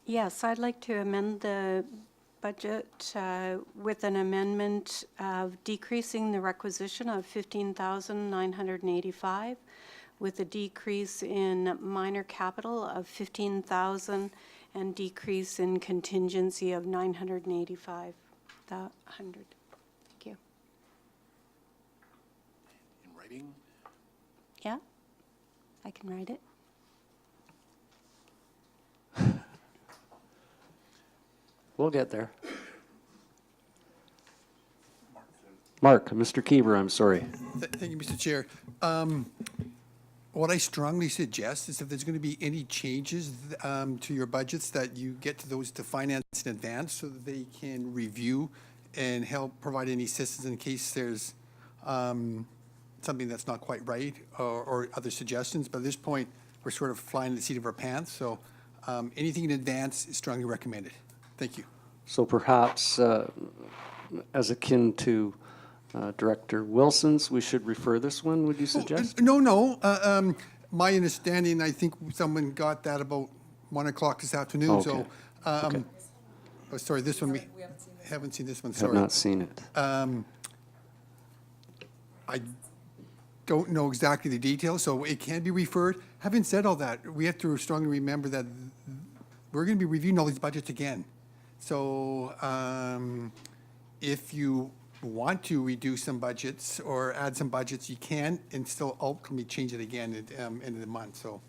Yes, I'd like to amend the budget with an amendment of decreasing the requisition of $15,985 with a decrease in minor capital of $15,000 and decrease in contingency of $985,100. Thank you. In writing, Yeah, I can write it. We'll get there. Mark, Mr. Kieber, I'm sorry. Thank you, Mr. Chair. What I strongly suggest is if there's going to be any changes to your budgets, that you get to those to finance in advance so that they can review and help provide any assistance in case there's something that's not quite right or other suggestions. But at this point, we're sort of flying the seat of our pants. So anything in advance is strongly recommended. Thank you. So perhaps, as akin to Director Wilson's, we should refer this one, would you suggest? No. My understanding, I think someone got that about 1 o'clock this afternoon. Okay. So, Okay. oh, sorry, this one, we haven't seen this one, Have sorry. not seen it. I don't know exactly the details, so it can be referred. Having said all that, we have to strongly remember that we're going to be reviewing all these budgets again. So if you want to reduce some budgets or add some budgets, you can, and still ultimately change it again at end of the month. So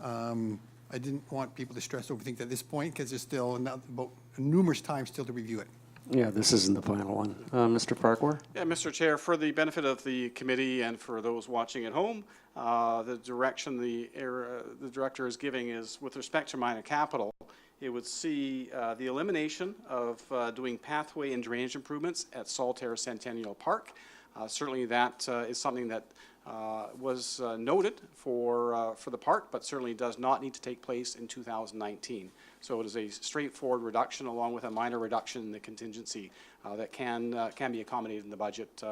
I didn't want people to stress over things at this point, because there's still about numerous times still to review it. Yeah, this isn't the final one. Mr. Farquhar? Yeah, Mr. Chair, for the benefit of the committee and for those watching at home, the direction the director is giving is with respect to minor capital, it would see the elimination of doing pathway and drainage improvements at Saltaire Centennial Park. Certainly that is something that was noted for the park, but certainly does not need to take place in 2019. So it is a straightforward reduction along with a minor reduction in the contingency that can be accommodated in the budget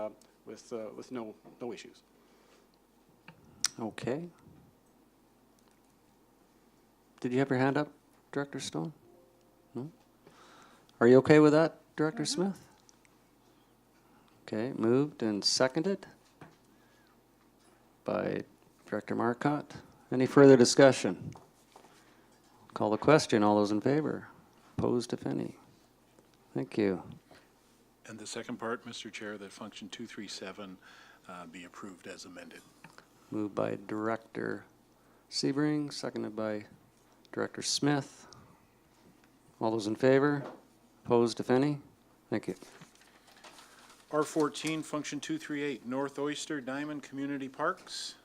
with no issues. Okay. Did you have your hand up, Director Stone? No? Are you okay with that, Director Smith? Okay, moved and seconded by Director Marcotte. Any further discussion? Call the question. All those in favor? Opposed, if any? Thank you. and the second part, Mr. Chair, that function 237 be approved as amended. Moved by Director Sebring, seconded by Director Smith. All those in favor? Opposed, if any? Thank you. R14, function 238, North Oyster Diamond Community Parks.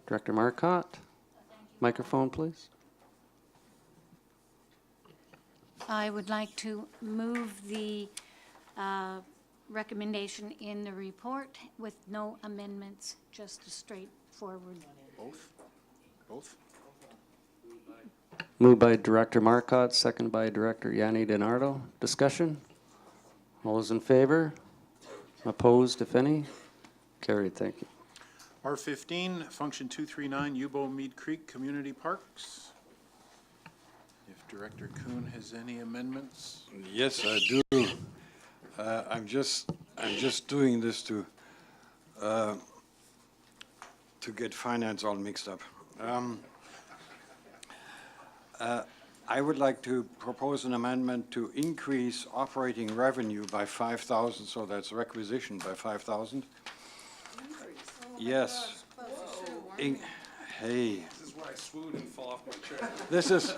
Director Marcotte, microphone, please. I would like to move the recommendation in the report with no amendments, just a straightforward. Both? Moved by Director Marcotte, seconded by Director Yanni DiNardo. Discussion? All those in favor? Opposed, if any? Carried, thank you. R15, function 239, Yubo Mead Creek Community Parks. If Director Kuhn has any amendments. Yes, I do. I'm just doing this to get finance all mixed up. I would like to propose an amendment to increase operating revenue by 5,000, so that's requisition by 5,000. Yes. Hey. This is where I swoon and fall off my chair. This is,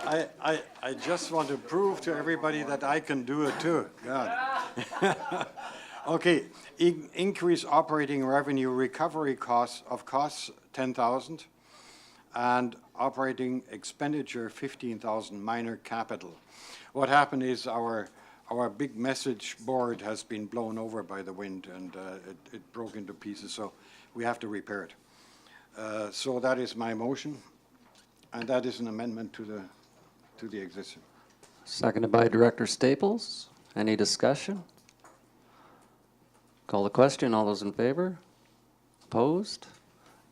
I just want to prove to everybody that I can do it too. God. Okay, increase operating revenue recovery costs of costs 10,000 and operating expenditure 15,000 minor capital. What happened is our big message board has been blown over by the wind and it broke into pieces, so we have to repair it. So that is my motion, and that is an amendment to the existing. Seconded by Director Staples. Any discussion? Call the question. All those in favor? Opposed?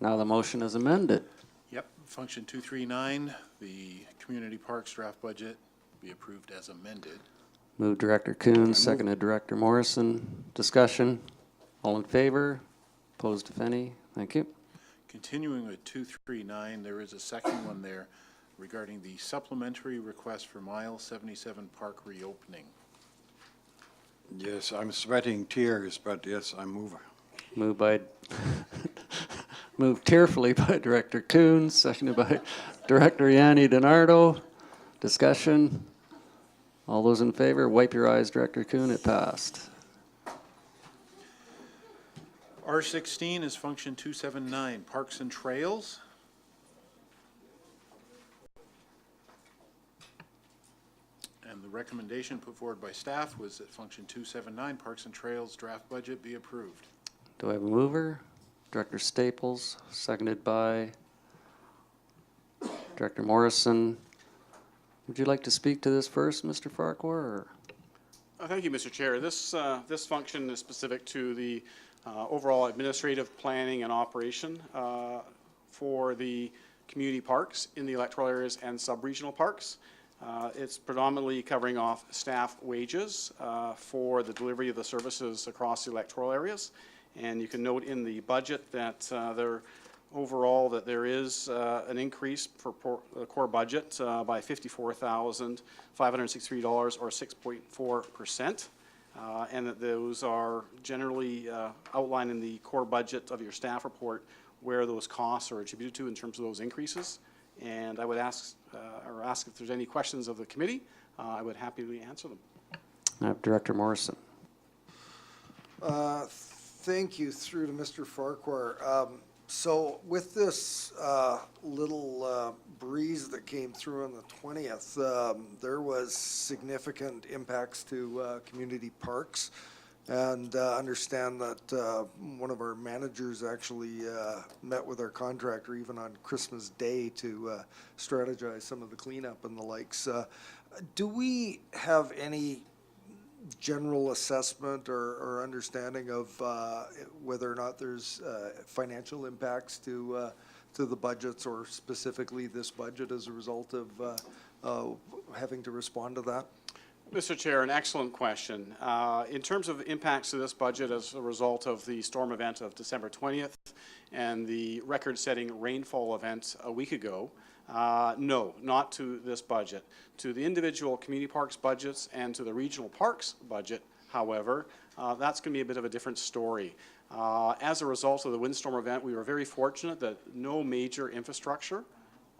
Now the motion is amended. Yep, function 239, the community parks draft budget be approved as amended. Moved Director Coons, seconded Director Morrison. Discussion. All in favor? Opposed, if any? Thank you. Continuing with 239, there is a second one there regarding the supplementary request for Mile 77 Park reopening. Yes, I'm sweating tears, but yes, I'm moving. Moved tearfully by Director Coons, seconded by Director Yanni DiNardo. Discussion. All those in favor, wipe your eyes, Director Coon. It passed. R16 is function 279, Parks and Trails. And the recommendation put forward by staff was that function 279, Parks and Trails draft budget be approved. Do I have a mover? Director Staples, seconded by Director Morrison. Would you like to speak to this first, Mr. Farquhar? Or? Thank you, Mr. Chair. This function is specific to the overall administrative planning and operation for the community parks in the electoral areas and sub-regional parks. It's predominantly covering off staff wages for the delivery of the services across the electoral areas. And you can note in the budget that there is an increase for the core budget by $54,563 or 6.4%. And that those are generally outlined in the core budget of your staff report where those costs are attributed to in terms of those increases. And I would ask if there's any questions of the committee. I would happily answer them. I have Director Morrison. Thank you, through to Mr. Farquhar. So with this little breeze that came through on the 20th, there was significant impacts to community parks. And understand that one of our managers actually met with our contractor even on Christmas Day to strategize some of the cleanup and the likes. Do we have any general assessment or understanding of whether or not there's financial impacts to the budgets, or specifically this budget, as a result of having to respond to that? Mr. Chair, an excellent question. In terms of impacts to this budget as a result of the storm event of December 20th and the record-setting rainfall event a week ago, no, not to this budget. To the individual community parks budgets and to the regional parks budget, however, that's going to be a bit of a different story. As a result of the windstorm event, we were very fortunate that no major infrastructure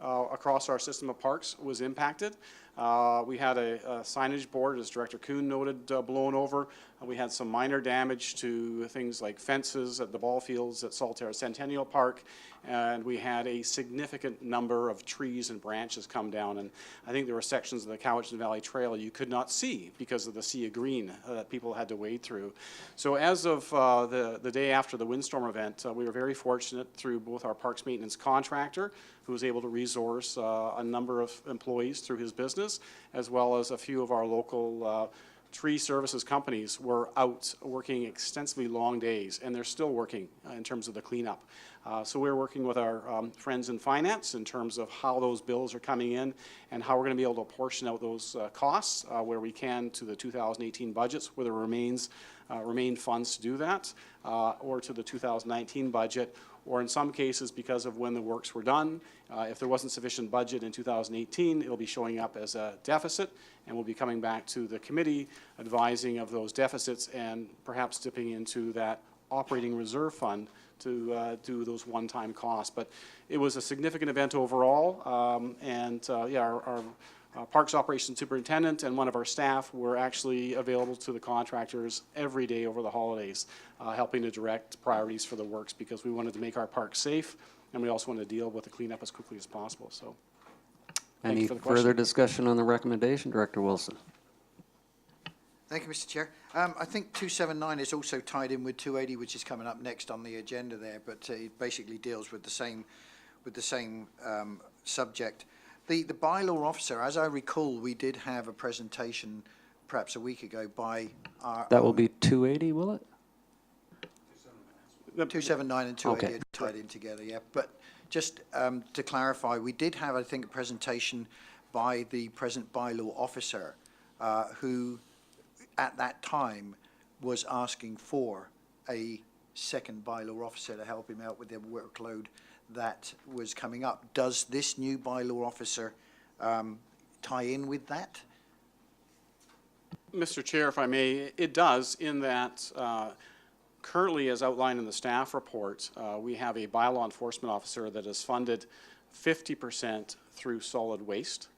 across our system of parks was impacted. We had a signage board, as Director Kuhn noted, blown over. We had some minor damage to things like fences at the ball fields at Saltaire Centennial Park, and we had a significant number of trees and branches come down. And I think there were sections of the Cowichan Valley Trail you could not see because of the sea of green that people had to wade through. So as of the day after the windstorm event, we were very fortunate through both our parks maintenance contractor, who was able to resource a number of employees through his business, as well as a few of our local tree services companies were out working extensively long days, and they're still working in terms of the cleanup. So we're working with our friends in finance in terms of how those bills are coming in and how we're going to be able to apportion out those costs where we can to the 2018 budgets, where there remain funds to do that, or to the 2019 budget, or in some cases, because of when the works were done, if there wasn't sufficient budget in 2018, it'll be showing up as a deficit, and we'll be coming back to the committee advising of those deficits and perhaps dipping into that operating reserve fund to do those one-time costs. But it was a significant event overall, and yeah, our Parks Operations Superintendent and one of our staff were actually available to the contractors every day over the holidays, helping to direct priorities for the works because we wanted to make our parks safe and we also wanted to deal with the cleanup as quickly as possible. So, thank Any you for the question. further discussion on the recommendation? Director Wilson. Thank you, Mr. Chair. I think 279 is also tied in with 280, which is coming up next on the agenda there, but it basically deals with the same subject. The bylaw officer, as I recall, we did have a presentation perhaps a week ago by our That will be 280, will it? 279 and 280 Okay. are tied in together, yeah. But just to clarify, we did have, I think, a presentation by the present bylaw officer who, at that time, was asking for a second bylaw officer to help him out with the workload that was coming up. Does this new bylaw officer tie in with that? Mr. Chair, if I may, it does in that currently, as outlined in the staff report, we have a bylaw enforcement officer that is funded 50% through solid waste.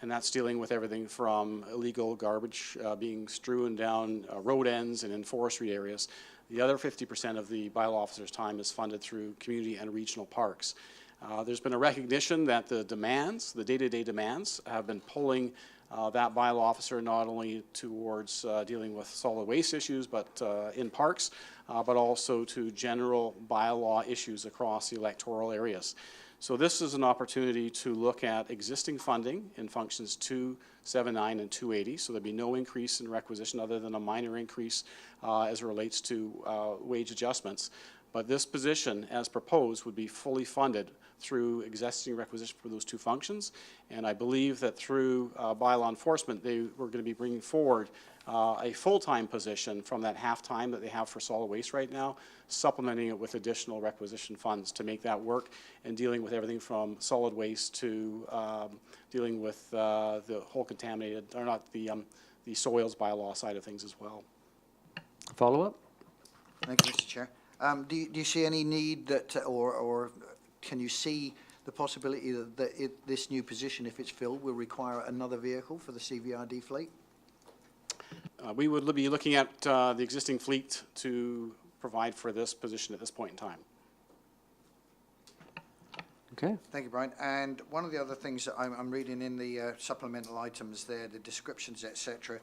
And that's dealing with everything from illegal garbage being strewn down road ends and in forestry areas. The other 50% of the bylaw officer's time is funded through community and regional parks. There's been a recognition that the demands, the day-to-day demands, have been pulling that bylaw officer not only towards dealing with solid waste issues, but in parks, but also to general bylaw issues across the electoral areas. So this is an opportunity to look at existing funding in functions 279 and 280. So there'd be no increase in requisition other than a minor increase as it relates to wage adjustments. But this position, as proposed, would be fully funded through existing requisition for those two functions. And I believe that through bylaw enforcement, they were going to be bringing forward a full-time position from that half-time that they have for solid waste right now, supplementing it with additional requisition funds to make that work and dealing with everything from solid waste to dealing with the whole contaminated, or not, the soils bylaw side of things as well. Follow-up? Thank you, Mr. Chair. Do you see any need that, or can you see the possibility that this new position, if it's filled, will require another vehicle for the CVRD fleet? We would be looking at the existing fleet to provide for this position at this point in time. Okay. Thank you, Brian. And one of the other things that I'm reading in the supplemental items there, the descriptions, etc.,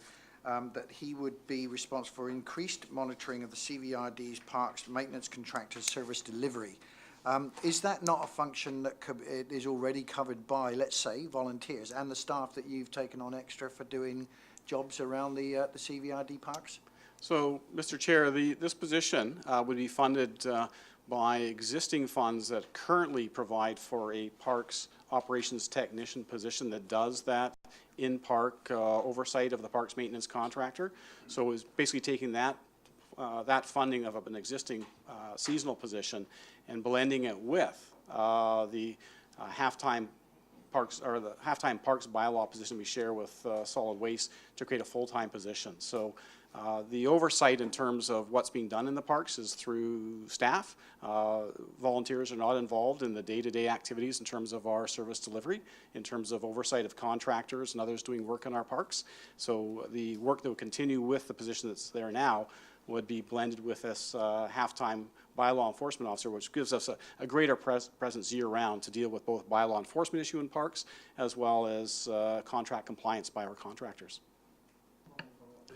that he would be responsible for increased monitoring of the CVRD's parks maintenance contractors service delivery. Is that not a function that is already covered by, let's say, volunteers and the staff that you've taken on extra for doing jobs around the CVRD parks? So, Mr. Chair, this position would be funded by existing funds that currently provide for a parks operations technician position that does that in-park oversight of the parks maintenance contractor. So it's basically taking that funding of an existing seasonal position and blending it with the half-time parks, or the half-time parks bylaw position we share with solid waste to create a full-time position. So the oversight in terms of what's being done in the parks is through staff. Volunteers are not involved in the day-to-day activities in terms of our service delivery, in terms of oversight of contractors and others doing work in our parks. So the work that will continue with the position that's there now would be blended with this half-time bylaw enforcement officer, which gives us a greater presence year-round to deal with both bylaw enforcement issue in parks as well as contract compliance by our contractors.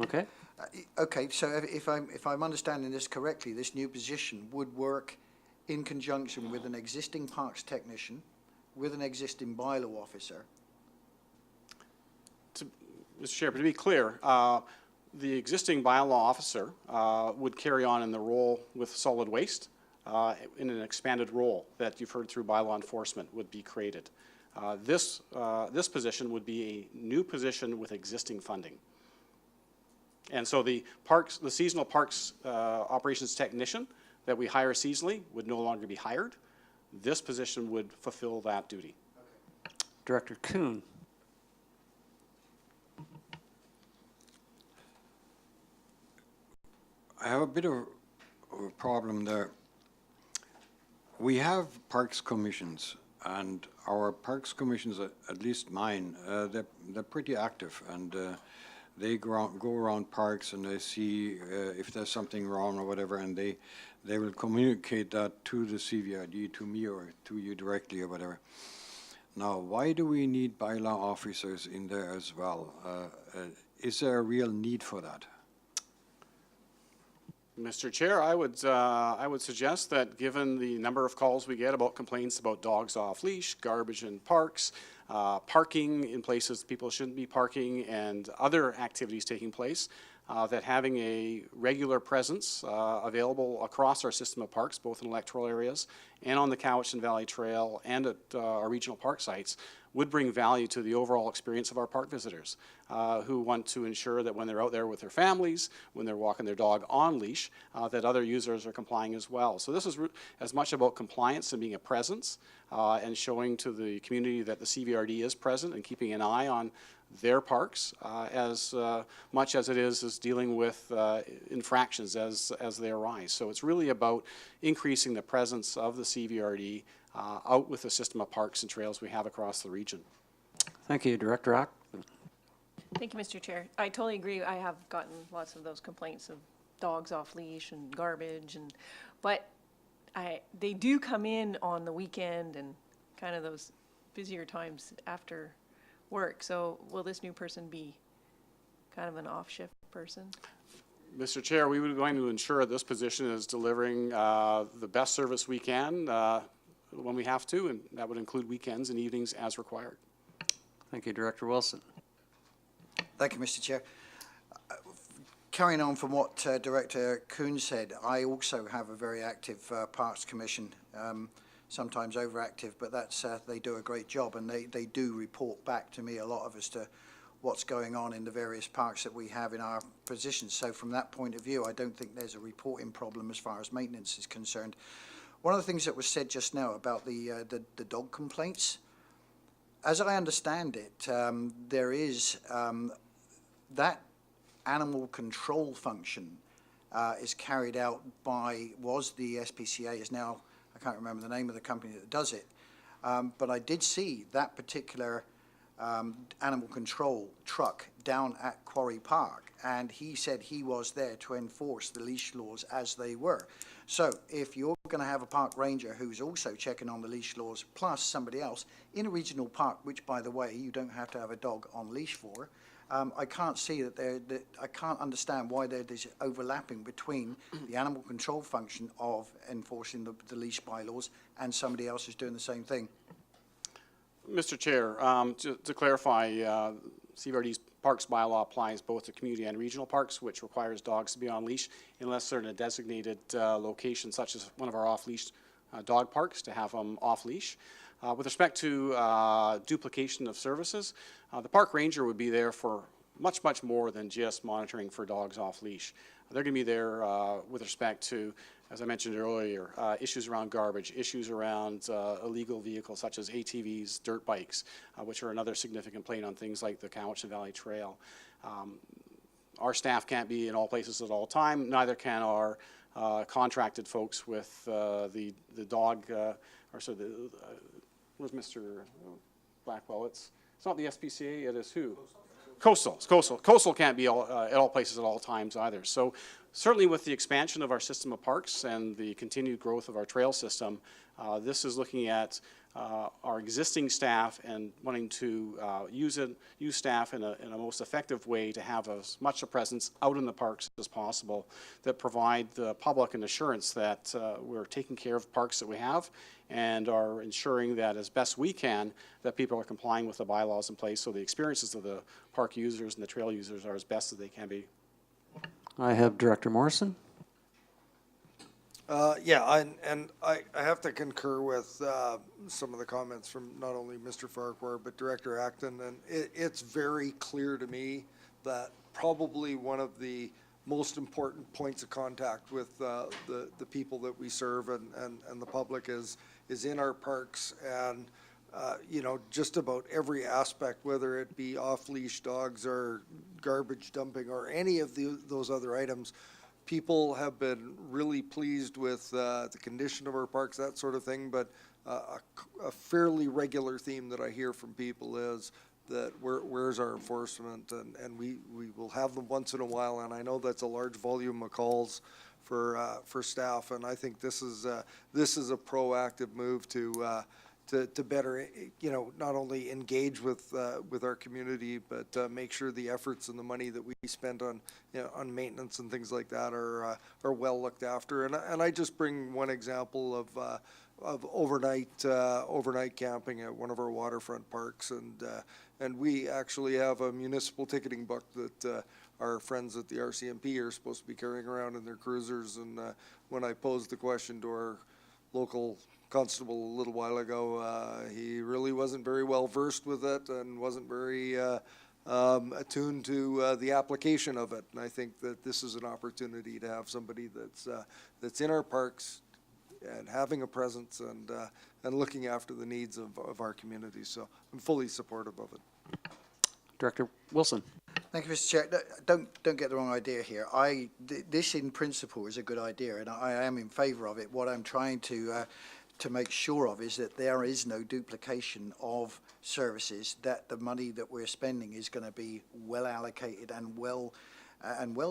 Okay. Okay, so if I'm understanding this correctly, this new position would work in conjunction with an existing parks technician, with an existing bylaw officer. Mr. Chair, but to be clear, the existing bylaw officer would carry on in the role with solid waste in an expanded role that you've heard through bylaw enforcement would be created. This position would be a new position with existing funding. And so the seasonal parks operations technician that we hire seasonally would no longer be hired. This position would fulfill that duty. Director Kuhn. I have a bit of a problem there. We have parks commissions, And our Parks Commissions, at least mine, they're pretty active, and they go around parks and they see if there's something wrong or whatever, and they will communicate that to the CVRD, to me or to you directly or whatever. Now, why do we need bylaw officers in there as well? Is there a real need for that? Mr. Chair, I would suggest that given the number of calls we get about complaints about dogs off leash, garbage in parks, parking in places people shouldn't be parking, and other activities taking place, that having a regular presence available across our system of parks, both in electoral areas and on the Cowichan Valley Trail and at our regional park sites, would bring value to the overall experience of our park visitors, who want to ensure that when they're out there with their families, when they're walking their dog on leash, that other users are complying as well. So this is as much about compliance and being a presence and showing to the community that the CVRD is present and keeping an eye on their parks as much as it is dealing with infractions as they arise. So it's really about increasing the presence of the CVRD out with the system of parks and trails we have across the region. Thank you, Director Ack. Thank you, Mr. Chair. I totally agree. I have gotten lots of those complaints of dogs off leash and garbage, but they do come in on the weekend and kind of those busier times after work. So will this new person be kind of an off-shift person? Mr. Chair, we were going to ensure this position is delivering the best service we can when we have to, and that would include weekends and evenings as required. Thank you, Director Wilson. Thank you, Mr. Chair. Carrying on from what Director Kuhn said, I also have a very active Parks Commission, sometimes overactive, but that's they do a great job, and they do report back to me a lot of as to what's going on in the various parks that we have in our positions. So from that point of view, I don't think there's a reporting problem as far as maintenance is concerned. One of the things that was said just now about the dog complaints, as I understand it, there is that animal control function is carried out by, was the SPCA, is now, I can't remember the name of the company that does it, but I did see that particular animal control truck down at Quarry Park, and he said he was there to enforce the leash laws as they were. So if you're going to have a park ranger who's also checking on the leash laws, plus somebody else in a regional park, which, by the way, you don't have to have a dog on leash for, I can't see that I can't understand why there's overlapping between the animal control function of enforcing the leash bylaws and somebody else who's doing the same thing. Mr. Chair, to clarify, CVRD's parks bylaw applies both to community and regional parks, which requires dogs to be on leash unless they're in a designated location, such as one of our off-leash dog parks, to have them off leash. With respect to duplication of services, the park ranger would be there for much, much more than just monitoring for dogs off leash. They're going to be there with respect to, as I mentioned earlier, issues around garbage, issues around illegal vehicles such as ATVs, dirt bikes, which are another significant complaint on things like the Cowichan Valley Trail. Our staff can't be in all places at all time, neither can our contracted folks with the dog, where's Mr. Blackwell? It's not the SPCA, it is who? Coastal. Coastal can't be at all places at all times either. So certainly with the expansion of our system of parks and the continued growth of our trail system, this is looking at our existing staff and wanting to use staff in a most effective way to have as much a presence out in the parks as possible that provide the public an assurance that we're taking care of parks that we have and are ensuring that as best we can that people are complying with the bylaws in place so the experiences of the park users and the trail users are as best as they can be. I have Director Morrison. Yeah, and I have to concur with some of the comments from not only Mr. Farquhar, but Director Acton, and it's very clear to me that probably one of the most important points of contact with the people that we serve and the public is in our parks, and you know, just about every aspect, whether it be off-leash dogs or garbage dumping or any of those other items. People have been really pleased with the condition of our parks, that sort of thing, but a fairly regular theme that I hear from people is that where's our enforcement? And we will have them once in a while, and I know that's a large volume of calls for staff, and I think this is a proactive move to better, not only engage with our community, but make sure the efforts and the money that we spend on, on maintenance and things like that are well looked after. And I just bring one example of overnight camping at one of our waterfront parks, and we actually have a municipal ticketing book that our friends at the RCMP are supposed to be carrying around in their cruisers. And when I posed the question to our local constable a little while ago, he really wasn't very well versed with it and wasn't very attuned to the application of it. And I think that this is an opportunity to have somebody that's in our parks and having a presence and looking after the needs of our community. So I'm fully supportive of it. Director Wilson. Thank you, Mr. Chair. Don't get the wrong idea here. This in principle is a good idea, and I am in favour of it. What I'm trying to make sure of is that there is no duplication of services, that the money that we're spending is going to be well allocated and well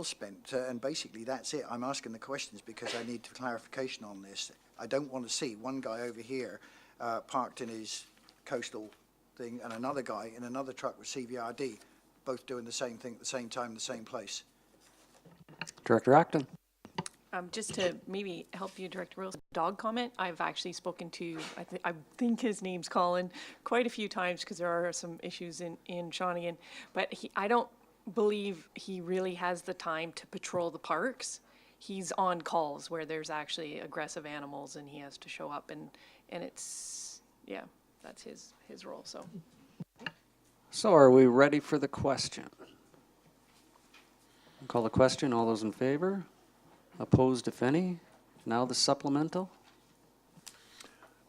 spent. And basically that's it. I'm asking the questions because I need clarification on this. I don't want to see one guy over here parked in his coastal thing and another guy in another truck with CVRD, both doing the same thing at the same time in the same place. Director Acton. Just to maybe help you, Director Wilson, dog comment, I've actually spoken to, I think his name's Colin, quite a few times because there are some issues in Shawnigan, but I don't believe he really has the time to patrol the parks. He's on calls where there's actually aggressive animals and he has to show up, and it's, yeah, that's his role, so. So are we ready for the question? I'll call the question. All those in favor? Opposed, if any? Now the supplemental.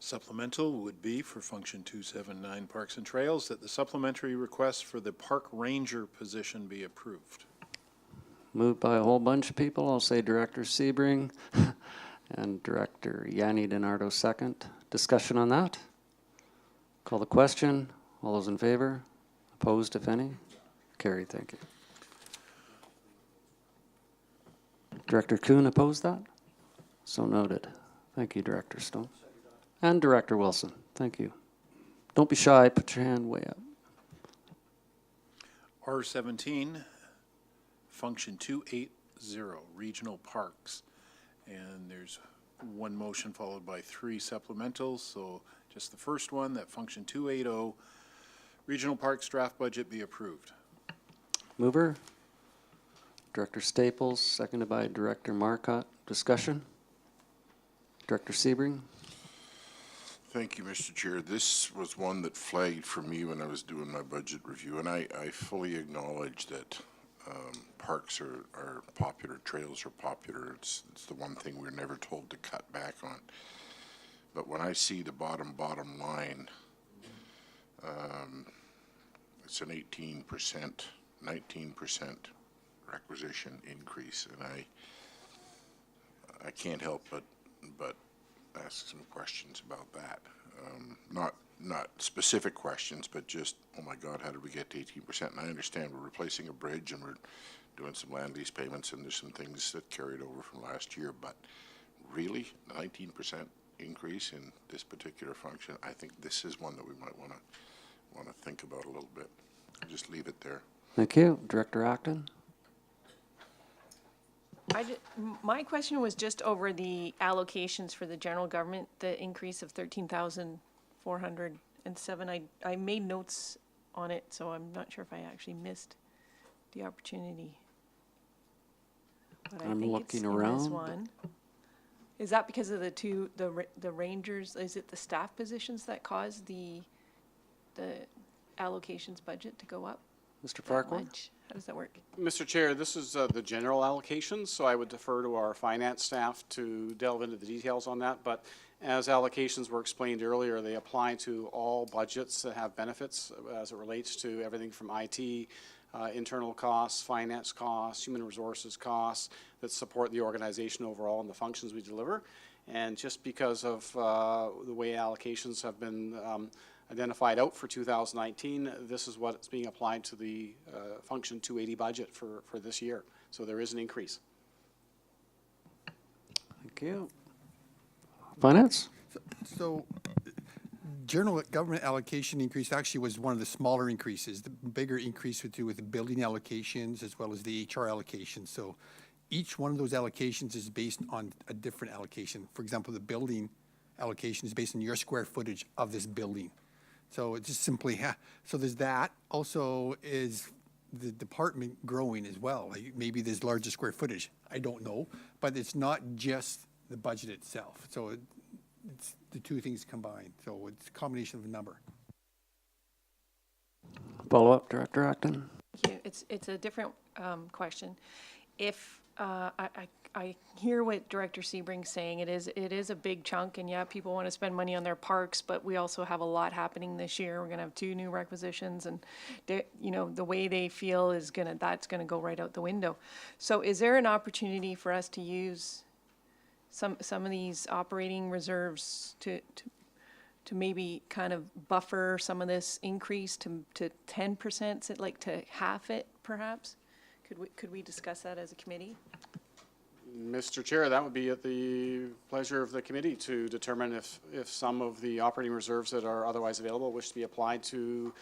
Supplemental would be for Function 279 Parks and Trails that the supplementary request for the park ranger position be approved. Moved by a whole bunch of people. I'll say Director Sebring and Director Yanni DiNardo second. Discussion on that? Call the question. All those in favor? Opposed, if any? Carried, thank you. Director Kuhn opposed that? So noted. Thank you, Director Stone. And Director Wilson, thank you. Don't be shy, put your hand way up. R17, Function 280, Regional Parks. And there's one motion followed by 3 supplementals. So just the first one, that Function 280, Regional Parks draft budget be approved. Mover? Director Staples, seconded by Director Marcotte. Discussion? Director Sebring? Thank you, Mr. Chair. This was one that flagged for me when I was doing my budget review, and I fully acknowledge that parks are popular, trails are popular. It's the one thing we're never told to cut back on. But when I see the bottom line, it's an 19% requisition increase, and I can't help but ask some questions about that. Not specific questions, but just, oh my God, how did we get to 18%? And I understand we're replacing a bridge and we're doing some land lease payments and there's some things that carried over from last year, but really, 19% increase in this particular function, I think this is one that we might want to think about a little bit. I'll just leave it there. Thank you. Director Acton? My question was just over the allocations for the general government, the increase of 13,407. I made notes on it, so I'm not sure if I actually missed the opportunity. But I'm think looking it's in this around. one. Is that because of the rangers? Is it the staff positions that caused the allocations budget to go up? Mr. that Farquhar? much? How does that work? Mr. Chair, this is the general allocations, so I would defer to our finance staff to delve into the details on that. But as allocations were explained earlier, they apply to all budgets that have benefits as it relates to everything from IT, internal costs, finance costs, human resources costs. that support the organization overall and the functions we deliver. And just because of the way allocations have been identified out for 2019, this is what's being applied to the Function 280 budget for this year. So there is an increase. Thank you. Finance? So general government allocation increase actually was one of the smaller increases. The bigger increase would do with the building allocations as well as the HR allocations. So each one of those allocations is based on a different allocation. For example, the building allocation is based on your square footage of this building. So it's just simply, so there's that. Also is the department growing as well. Like maybe there's larger square footage. I don't know. But it's not just the budget itself. So it's the two things combined. So it's a combination of a number. Follow-up, Director Acton? Thank you. It's a different question. If I hear what Director Sebring's saying, it is a big chunk, and yeah, people want to spend money on their parks, but we also have a lot happening this year. We're going to have 2 new requisitions, and the way they feel is that's going to go right out the window. So, is there an opportunity for us to use some of these operating reserves to maybe kind of buffer some of this increase to 10%, like to half it, perhaps? Could we discuss that as a committee? Mr. Chair, that would be at the pleasure of the committee to determine if some of the operating reserves that are otherwise available wish to be applied to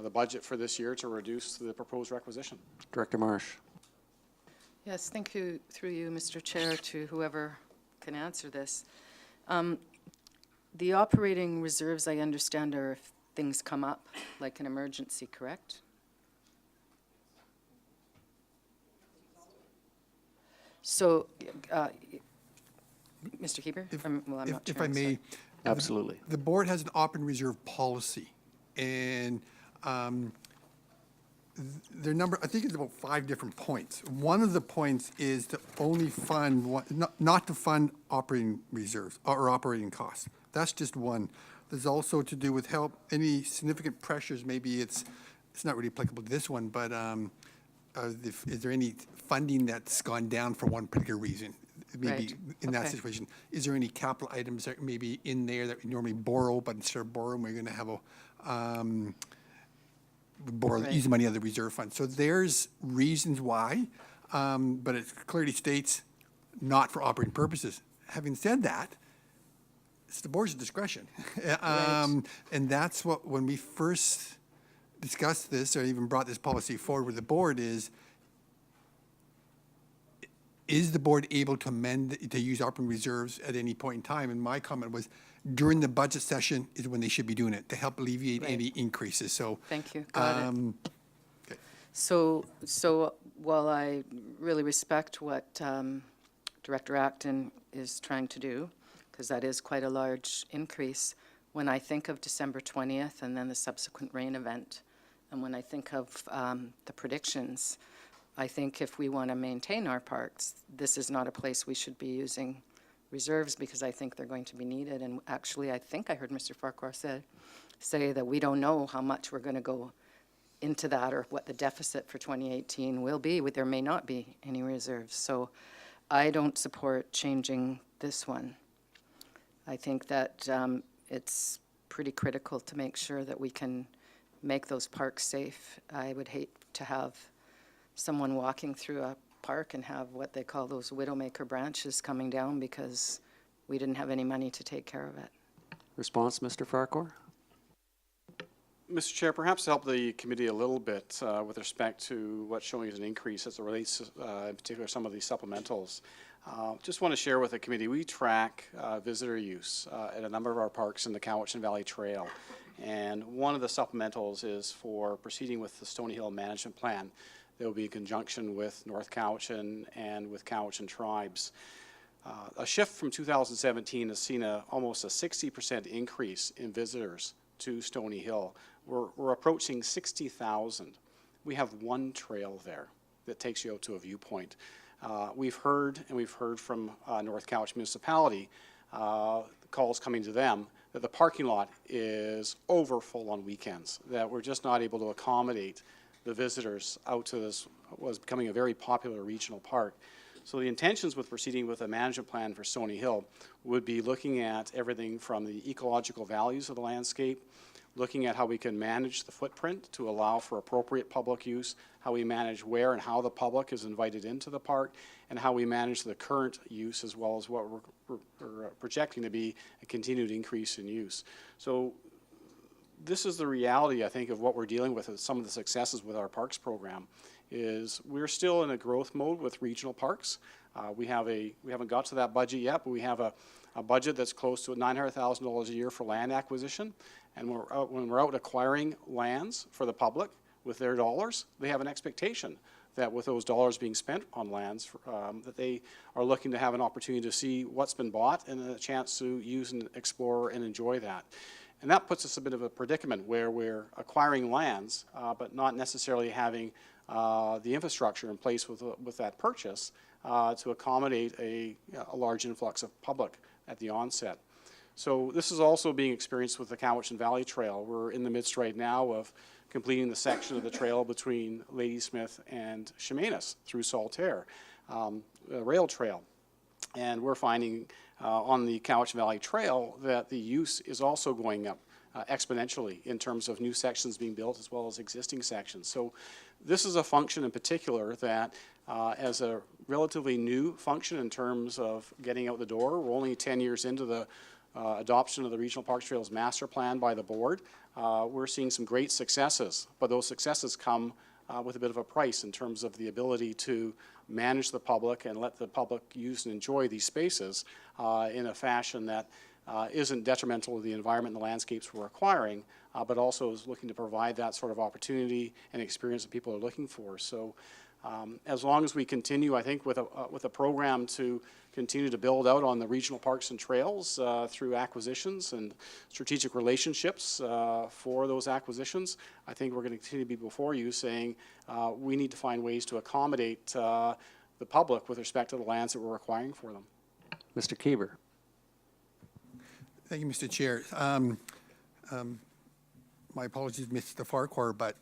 the budget for this year to reduce the proposed requisition. Director Marsh? Yes, thank you, through you, Mr. Chair, to whoever can answer this. The operating reserves, I understand, are if things come up, like an emergency, correct? So, Mr. Keeper? I'm not sure. If I may. Absolutely. The board has an operating reserve policy, and their number, I think it's about 5 different points. One of the points is to only fund, not to fund operating reserves or operating costs. That's just one. There's also to do with help, any significant pressures, maybe it's not really applicable to this one, but is there any funding that's gone down for one particular reason? Maybe Right. in that Okay. situation. Is there any capital items that may be in there that we normally borrow, but instead of borrowing, we're going to have Right. use money out of the reserve fund. So there's reasons why, but it clearly states not for operating purposes. Having said that, it's the board's discretion. And that's what, when we first discussed this, or even brought this policy forward with the board, is the board able to amend, to use operating reserves at any point in time? And my comment was, during the budget session is when they should be doing it, to help alleviate any increases, so. Thank you. Got it. Okay. So while I really respect what Director Acton is trying to do, because that is quite a large increase, when I think of December 20th and then the subsequent rain event, and when I think of the predictions, I think if we want to maintain our parks, this is not a place we should be using reserves, because I think they're going to be needed. And actually, I think I heard Mr. Farquhar say that we don't know how much we're going to go into that or what the deficit for 2018 will be. There may not be any reserves. So I don't support changing this one. I think that it's pretty critical to make sure that we can make those parks safe. I would hate to have someone walking through a park and have what they call those widowmaker branches coming down because we didn't have any money to take care of it. Response, Mr. Farquhar? Mr. Chair, perhaps to help the committee a little bit with respect to what's showing as an increase as it relates to, in particular, some of these supplementals. Just want to share with the committee, we track visitor use at a number of our parks in the Cowichan Valley Trail. And one of the supplementals is for proceeding with the Stony Hill Management Plan. There will be in conjunction with North Cowichan and with Cowichan tribes. A shift from 2017 has seen almost a 60% increase in visitors to Stony Hill. We're approaching 60,000. We have one trail there that takes you out to a viewpoint. We've heard from North Cowichan Municipality, calls coming to them, that the parking lot is over full on weekends, that we're just not able to accommodate the visitors out to this, was becoming a very popular regional park. So the intentions with proceeding with a management plan for Stony Hill would be looking at everything from the ecological values of the landscape, looking at how we can manage the footprint to allow for appropriate public use, how we manage where and how the public is invited into the park, and how we manage the current use as well as what we're projecting to be a continued increase in use. So this is the reality, I think, of what we're dealing with, some of the successes with our parks program, is we're still in a growth mode with regional parks. We haven't got to that budget yet, but we have a budget that's close to $900,000 a year for land acquisition. And when we're out acquiring lands for the public with their dollars, they have an expectation that with those dollars being spent on lands, that they are looking to have an opportunity to see what's been bought and a chance to use and explore and enjoy that. And that puts us a bit of a predicament where we're acquiring lands, but not necessarily having the infrastructure in place with that purchase to accommodate a large influx of public at the onset. So this is also being experienced with the Cowichan Valley Trail. We're in the midst right now of completing the section of the trail between Ladysmith and Chemainus through Saltaire, a rail trail. And we're finding on the Cowichan Valley Trail that the use is also going up exponentially in terms of new sections being built as well as existing sections. So this is a function in particular that as a relatively new function in terms of getting out the door, we're only 10 years into the adoption of the Regional Parks Trails Master Plan by the board. We're seeing some great successes, but those successes come with a bit of a price in terms of the ability to manage the public and let the public use and enjoy these spaces in a fashion that isn't detrimental to the environment and the landscapes we're acquiring, but also is looking to provide that sort of opportunity and experience that people are looking for. So as long as we continue, I think, with a program to continue to build out on the regional parks and trails through acquisitions and strategic relationships for those acquisitions, I think we're going to continue to be before you saying we need to find ways to accommodate the public with respect to the lands that we're acquiring for them. Mr. Kieber. Thank you, Mr. Chair. My apologies, Mr. Farquhar, but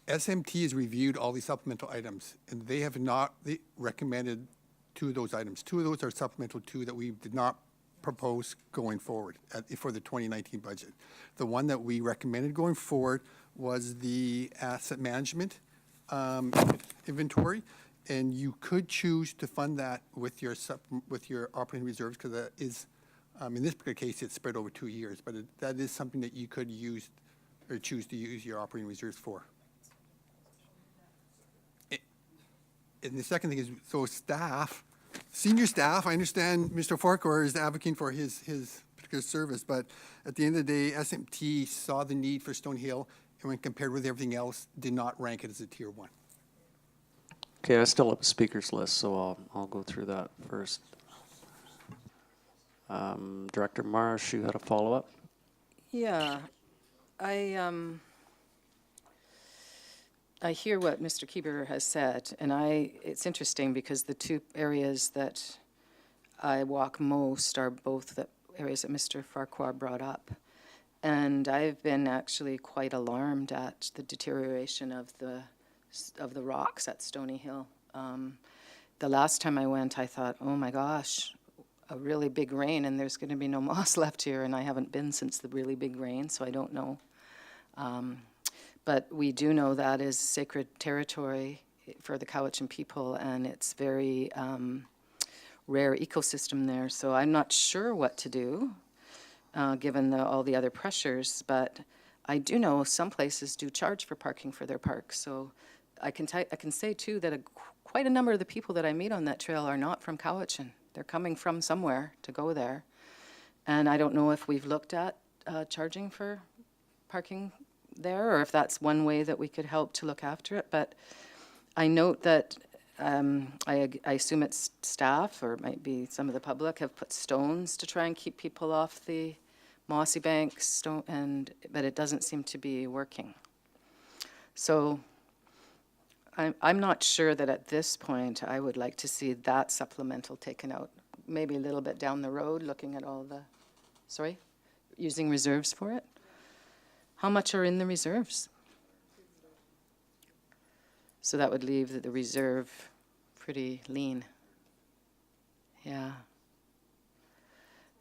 SMT has reviewed all these supplemental items, and they have not recommended two of those items. Two of those are supplemental two that we did not propose going forward for the 2019 budget. The one that we recommended going forward was the asset management inventory, and you could choose to fund that with your operating reserves, because that is, in this particular case, it's spread over 2 years, but that is something that you could use or choose to use your operating reserves for. And the second thing is, so staff, senior staff, I understand Mr. Farquhar is advocating for his particular service, but at the end of the day, SMT saw the need for Stony Hill, and when compared with everything else, did not rank it as a tier 1. Okay, I still have a speakers list, so I'll go through that first. Director Marsh, you had a follow-up? Yeah, I hear what Mr. Kieber has said, and it's interesting because the two areas that I walk most are both the areas that Mr. Farquhar brought up. And I've been actually quite alarmed at the deterioration of the rocks at Stony Hill. The last time I went, I thought, oh my gosh, a really big rain and there's going to be no moss left here, and I haven't been since the really big rain, so I don't know. But we do know that is sacred territory for the Cowichan people, and it's very rare ecosystem there. So I'm not sure what to do, given all the other pressures. But I do know some places do charge for parking for their parks. So I can say too that quite a number of the people that I meet on that trail are not from Cowichan. They're coming from somewhere to go there, and I don't know if we've looked at charging for parking there, or if that's one way that we could help to look after it. But I note that I assume it's staff, or it might be some of the public, have put stones to try and keep people off the mossy banks, but it doesn't seem to be working. So I'm not sure that at this point I would like to see that supplemental taken out. Maybe a little bit down the road, looking at all the, using reserves for it. How much are in the reserves? So that would leave the reserve pretty lean. Yeah.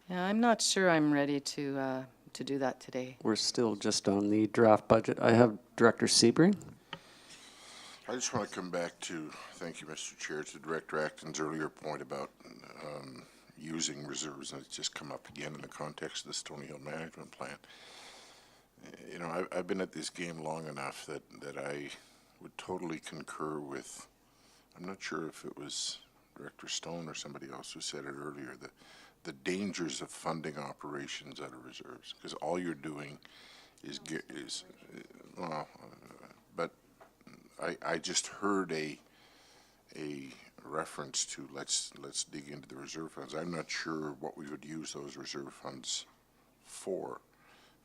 Yeah, I'm not sure I'm ready to do that today. We're still just on the draft budget. I have Director Sebring. I just want to come back to, thank you, Mr. Chair, to Director Acton's earlier point about using reserves, and it's just come up again in the context of the Stony Hill Management Plan. You know, I've been at this game long enough that I would totally concur with, I'm not sure if it was Director Stone or somebody else who said it earlier, the dangers of funding operations out of reserves, because all you're doing but I just heard a reference to let's dig into the reserve funds. I'm not sure what we would use those reserve funds for,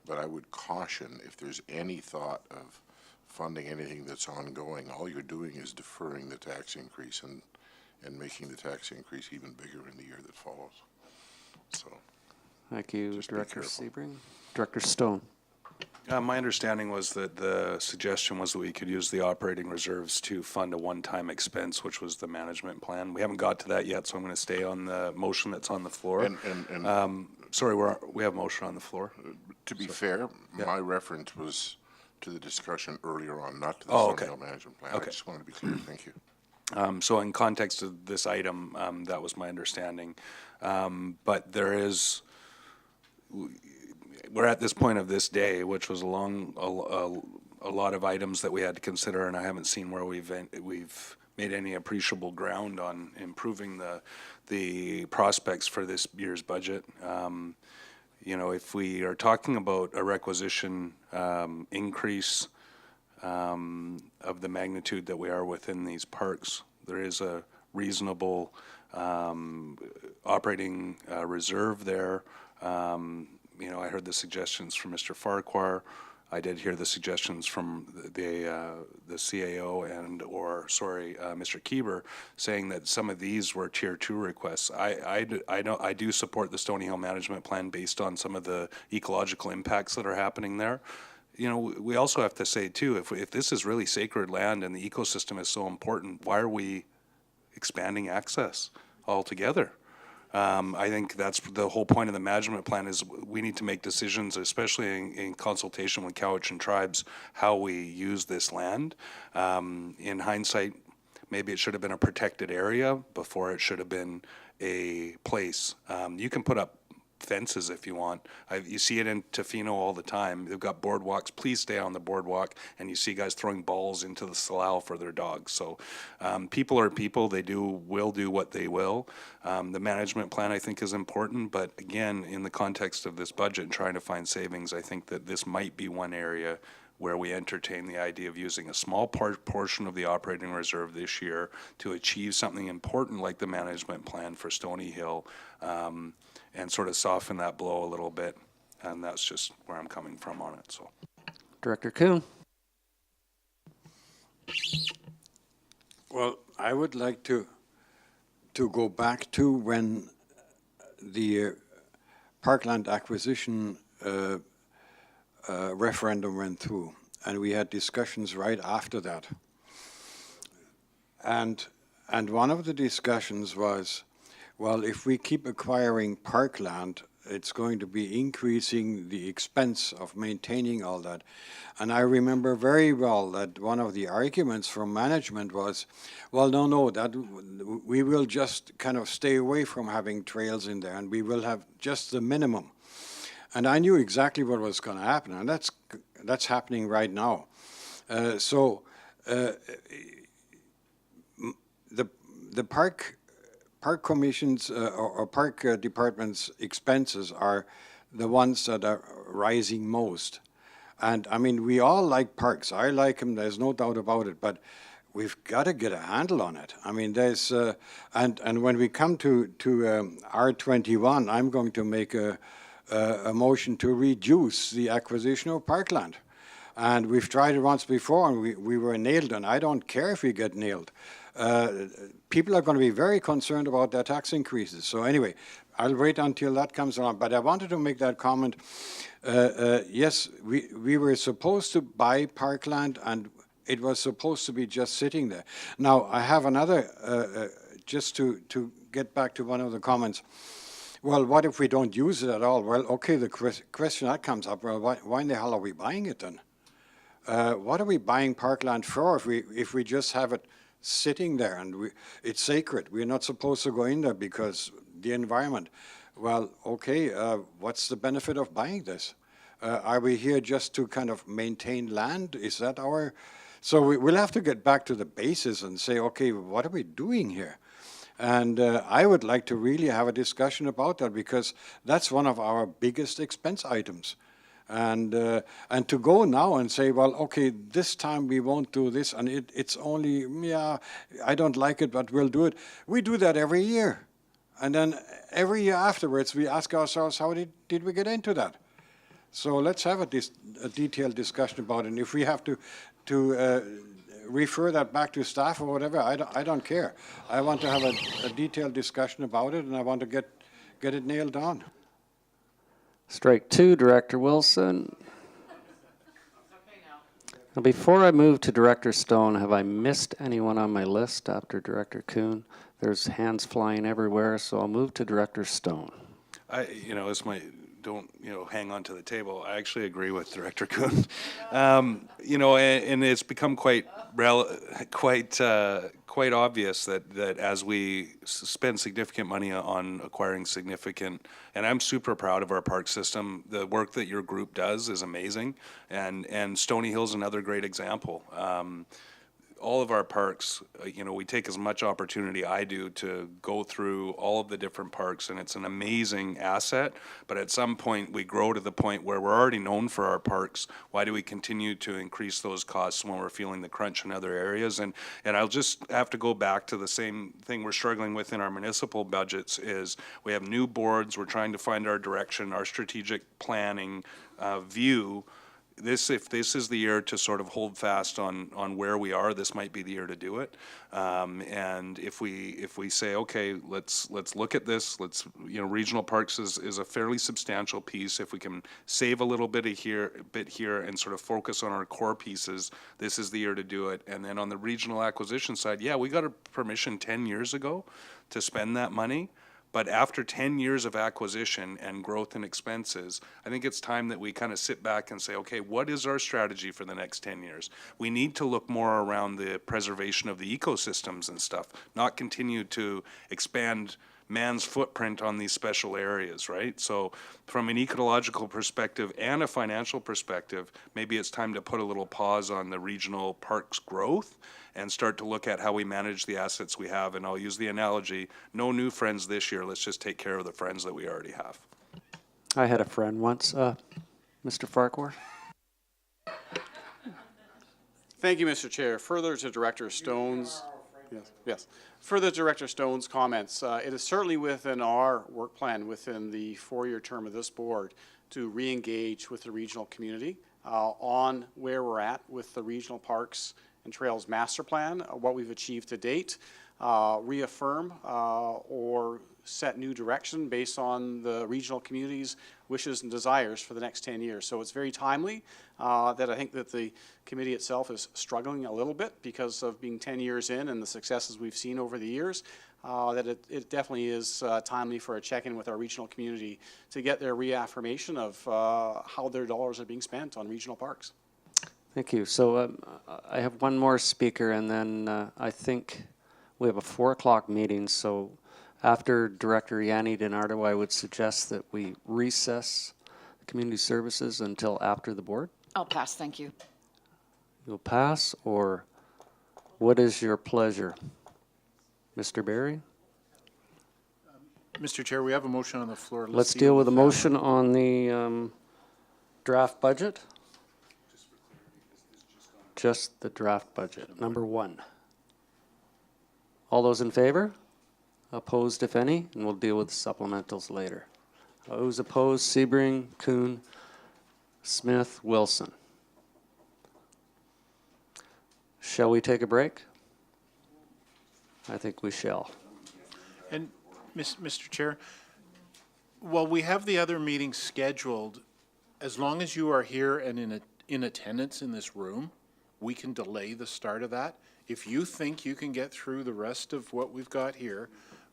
but I would caution if there's any thought of funding anything that's ongoing, all you're doing is deferring the tax increase and making the tax increase even bigger in the year that follows. So, Thank you, just be Director careful. Sebring. Director Stone. My understanding was that the suggestion was that we could use the operating reserves to fund a one-time expense, which was the management plan. We haven't got to that yet, so I'm going to stay on the motion that's on the floor. Sorry, we have a motion on the floor. To be fair, my reference was to the discussion earlier on, not to the Oh, Stony okay. Hill Management Plan. Okay. I just wanted to be clear. Thank you. So in context of this item, that was my understanding. But there is, we're at this point of this day, which was a lot of items that we had to consider, and I haven't seen where we've made any appreciable ground on improving the prospects for this year's budget. You know, if we are talking about a requisition increase of the magnitude that we are within these parks, there is a reasonable operating reserve there. You know, I heard the suggestions from Mr. Farquhar. I did hear the suggestions from the CAO Mr. Kieber, saying that some of these were Tier 2 requests. I do support the Stony Hill Management Plan based on some of the ecological impacts that are happening there. You know, we also have to say too, if this is really sacred land and the ecosystem is so important, why are we expanding access altogether? I think that's the whole point of the management plan, is we need to make decisions, especially in consultation with Cowichan tribes, how we use this land. In hindsight, maybe it should have been a protected area before it should have been a place. You can put up fences if you want. You see it in Tofino all the time. They've got boardwalks. Please stay on the boardwalk. And you see guys throwing balls into the Salal for their dogs. So people are people. They will do what they will. The management plan, I think, is important. But again, in the context of this budget and trying to find savings, I think that this might be one area where we entertain the idea of using a small portion of the operating reserve this year to achieve something important like the management plan for Stony Hill, and sort of soften that blow a little bit. And that's just where I'm coming from on it. So, Director Kuhn. Well, I would like to go back to when the parkland acquisition referendum went through, and we had discussions right after that. And one of the discussions was, well, if we keep acquiring parkland, it's going to be increasing the expense of maintaining all that. And I remember very well that one of the arguments from management was, well, no, that we will just kind of stay away from having trails in there, and we will have just the minimum. And I knew exactly what was going to happen, and that's happening right now. The park commissions or park departments' expenses are the ones that are rising most. And I mean, we all like parks. I like them, there's no doubt about it, but we've got to get a handle on it. I mean, there's, and when we come to R21, I'm going to make a motion to reduce the acquisition of parkland. And we've tried it once before, and we were nailed, and I don't care if we get nailed. People are going to be very concerned about their tax increases. So anyway, I'll wait until that comes along. But I wanted to make that comment. Yes, we were supposed to buy parkland, and it was supposed to be just sitting there. Now, I have another, just to get back to one of the comments. Well, what if we don't use it at all? Well, okay, the question that comes up, well, why in the hell are we buying it then? What are we buying parkland for if we just have it sitting there and it's sacred? We're not supposed to go in there because the environment. Well, okay, what's the benefit of buying this? Are we here just to kind of maintain land? Is that our... So we'll have to get back to the basis and say, okay, what are we doing here? And I would like to really have a discussion about that because that's one of our biggest expense items. And to go now and say, well, okay, this time we won't do this, and it's only, yeah, I don't like it, but we'll do it. We do that every year. And then every year afterwards, we ask ourselves, how did we get into that? So let's have a detailed discussion about it. And if we have to refer that back to staff or whatever, I don't care. I want to have a detailed discussion about it, and I want to get it nailed down. Strike two, Director Wilson. Now, before I move to Director Stone, have I missed anyone on my list after Director Kuhn? There's hands flying everywhere, so I'll move to Director Stone. This might, don't, hang on to the table. I actually agree with Director Kuhn. And it's become quite obvious that as we spend significant money on acquiring significant, and I'm super proud of our park system. The work that your group does is amazing, and Stony Hill's another great example. All of our parks, we take as much opportunity I do to go through all of the different parks, and it's an amazing asset. But at some point, we grow to the point where we're already known for our parks. Why do we continue to increase those costs when we're feeling the crunch in other areas? And I'll just have to go back to the same thing we're struggling with in our municipal budgets is we have new boards, we're trying to find our direction, our strategic planning view. If this is the year to sort of hold fast on where we are, this might be the year to do it. And if we say, okay, let's look at this. Regional parks is a fairly substantial piece. If we can save a little bit here, and sort of focus on our core pieces, this is the year to do it. And then on the regional acquisition side, yeah, we got a permission 10 years ago to spend that money. But after 10 years of acquisition and growth in expenses, I think it's time that we kind of sit back and say, okay, what is our strategy for the next 10 years? We need to look more around the preservation of the ecosystems and stuff, not continue to expand man's footprint on these special areas, right? So from an ecological perspective and a financial perspective, maybe it's time to put a little pause on the regional parks growth and start to look at how we manage the assets we have. And I'll use the analogy, no new friends this year, let's just take care of the friends that we already have. I had a friend once, Mr. Farquhar. Thank you, Mr. Chair. Further to Director Stone's, yes. Further to Director Stone's comments, it is certainly within our work plan within the 4-year term of this board to re-engage with the regional community on where we're at with the regional parks and trails master plan, what we've achieved to date, reaffirm or set new direction based on the regional community's wishes and desires for the next 10 years. So it's very timely that I think that the committee itself is struggling a little bit because of being 10 years in and the successes we've seen over the years, that it definitely is timely for a check-in with our regional community to get their reaffirmation of how their dollars are being spent on regional parks. Thank you. So I have one more speaker, and then I think we have a 4 o'clock meeting. So after Director Yanni DiNardo, I would suggest that we recess community services until after the board. I'll pass, thank you. You'll pass, or what is your pleasure? Mr. Barry? Mr. Chair, we have a motion on the floor. Let's deal with a motion on the draft budget. Just the draft budget, number 1. All those in favor? Opposed, if any? And we'll deal with the supplementals later. Those opposed, Sebring, Kuhn, Smith, Wilson. Shall we take a break? I think we shall. And, Mr. Chair, while we have the other meetings scheduled, as long as you are here and in attendance in this room, we can delay the start of that. If you think you can get through the rest of what we've got here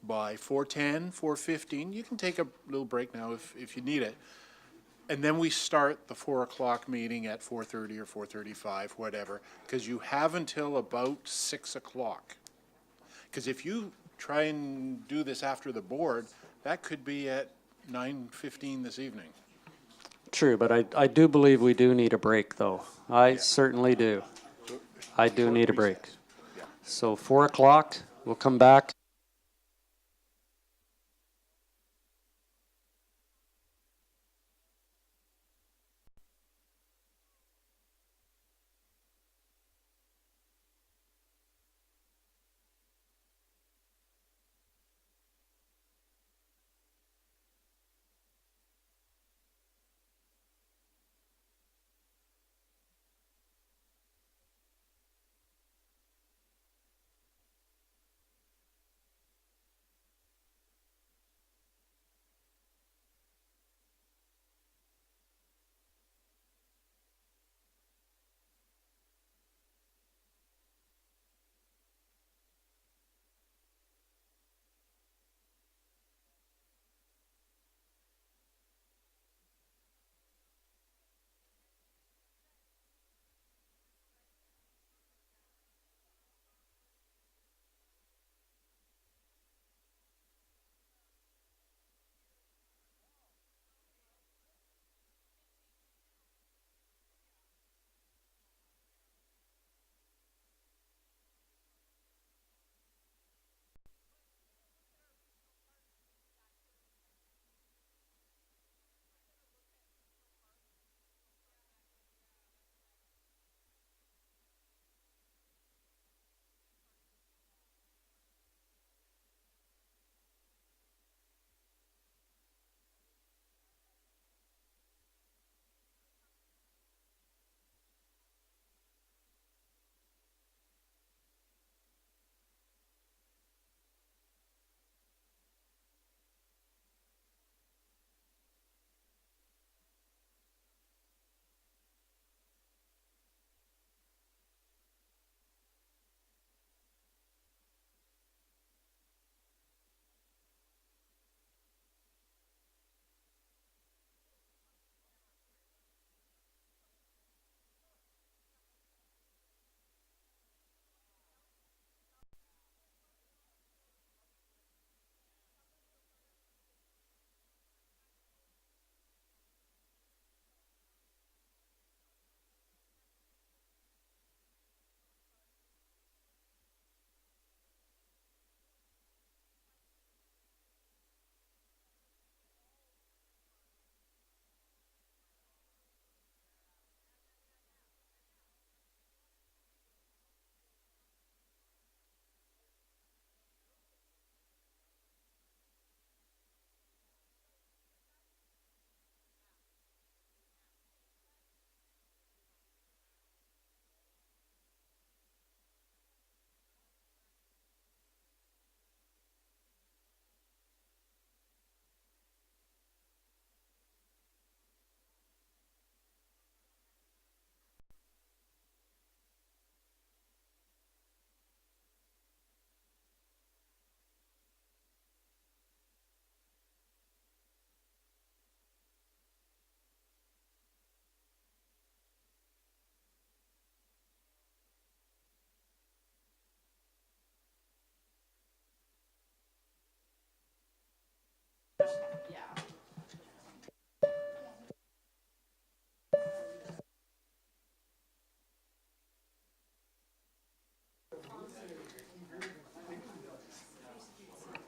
by 4:10, 4:15. You can take a little break now if you need it. And then we start the 4 o'clock meeting at 4:30 or 4:35, whatever, because you have until about 6 o'clock. Because if you try and do this after the board, that could be at 9:15 this evening. True, but I do believe we do need a break, though. I certainly do. I do need a break. So 4 o'clock, we'll come back.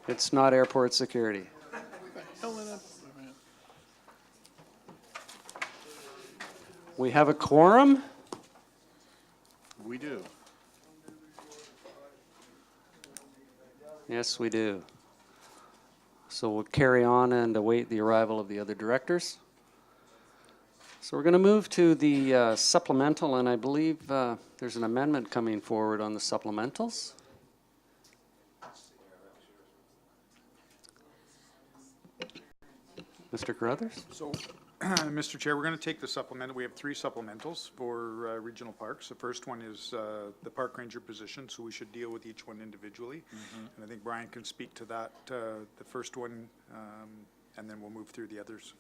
It's not airport security. We have a quorum. We do. Yes, we do. So we'll carry on and await the arrival of the other directors. So we're going to move to the supplemental, and I believe there's an amendment coming forward on the supplementals. Mr. Carruthers? So, Mr. Chair, we're going to take the supplemental. We have 3 supplementals for regional parks. The first one is the park ranger position, so we should deal with each one individually. And I think Brian can speak to that, the first one, and then we'll move through the others.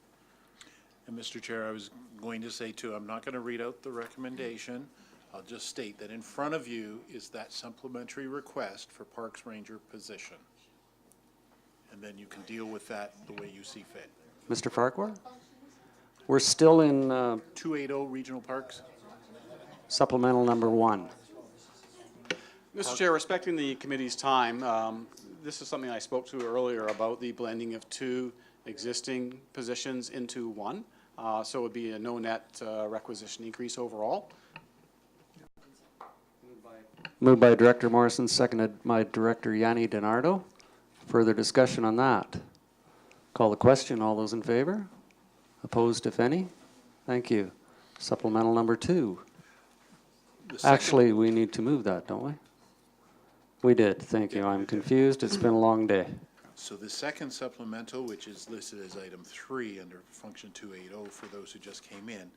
And Mr. Chair, I was going to say too, I'm not going to read out the recommendation. I'll just state that in front of you is that supplementary request for Parks Ranger position. And then you can deal with that the way you see fit. Mr. Farquhar? We're still in 280 Regional Parks? supplemental number 1. Mr. Chair, respecting the committee's time, this is something I spoke to earlier about the blending of 2 existing positions into 1. So it would be a no net requisition increase overall. Moved by Director Morrison, seconded by Director Yanni DiNardo. Further discussion on that? Call the question. All those in favor? Opposed, if any? Thank you. Supplemental number 2. Actually, we need to move that, don't we? We did. Thank you. I'm confused. It's been a long day. So the second supplemental, which is listed as item 3 under function 280 for those who just came in,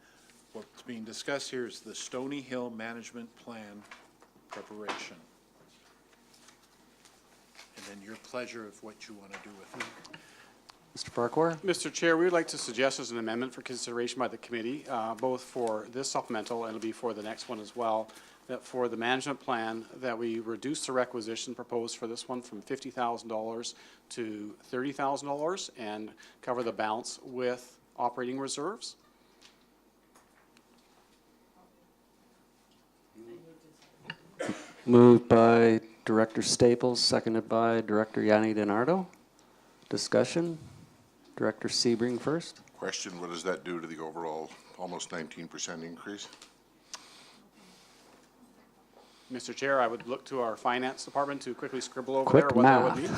what's being discussed here is the Stony Hill Management Plan preparation. And then your pleasure of what you want to do with it. Mr. Farquhar? Mr. Chair, we would like to suggest as an amendment for consideration by the committee, both for this supplemental and it'll be for the next one as well, that for the management plan, that we reduce the requisition proposed for this one from $50,000 to $30,000 and cover the balance with operating reserves. Moved by Director Staples, seconded by Director Yanni DiNardo. Discussion? Director Sebring first. Question, what does that do to the overall almost 19% increase? Mr. Chair, I would look to our finance department to quickly scribble over Quick there what that would mean.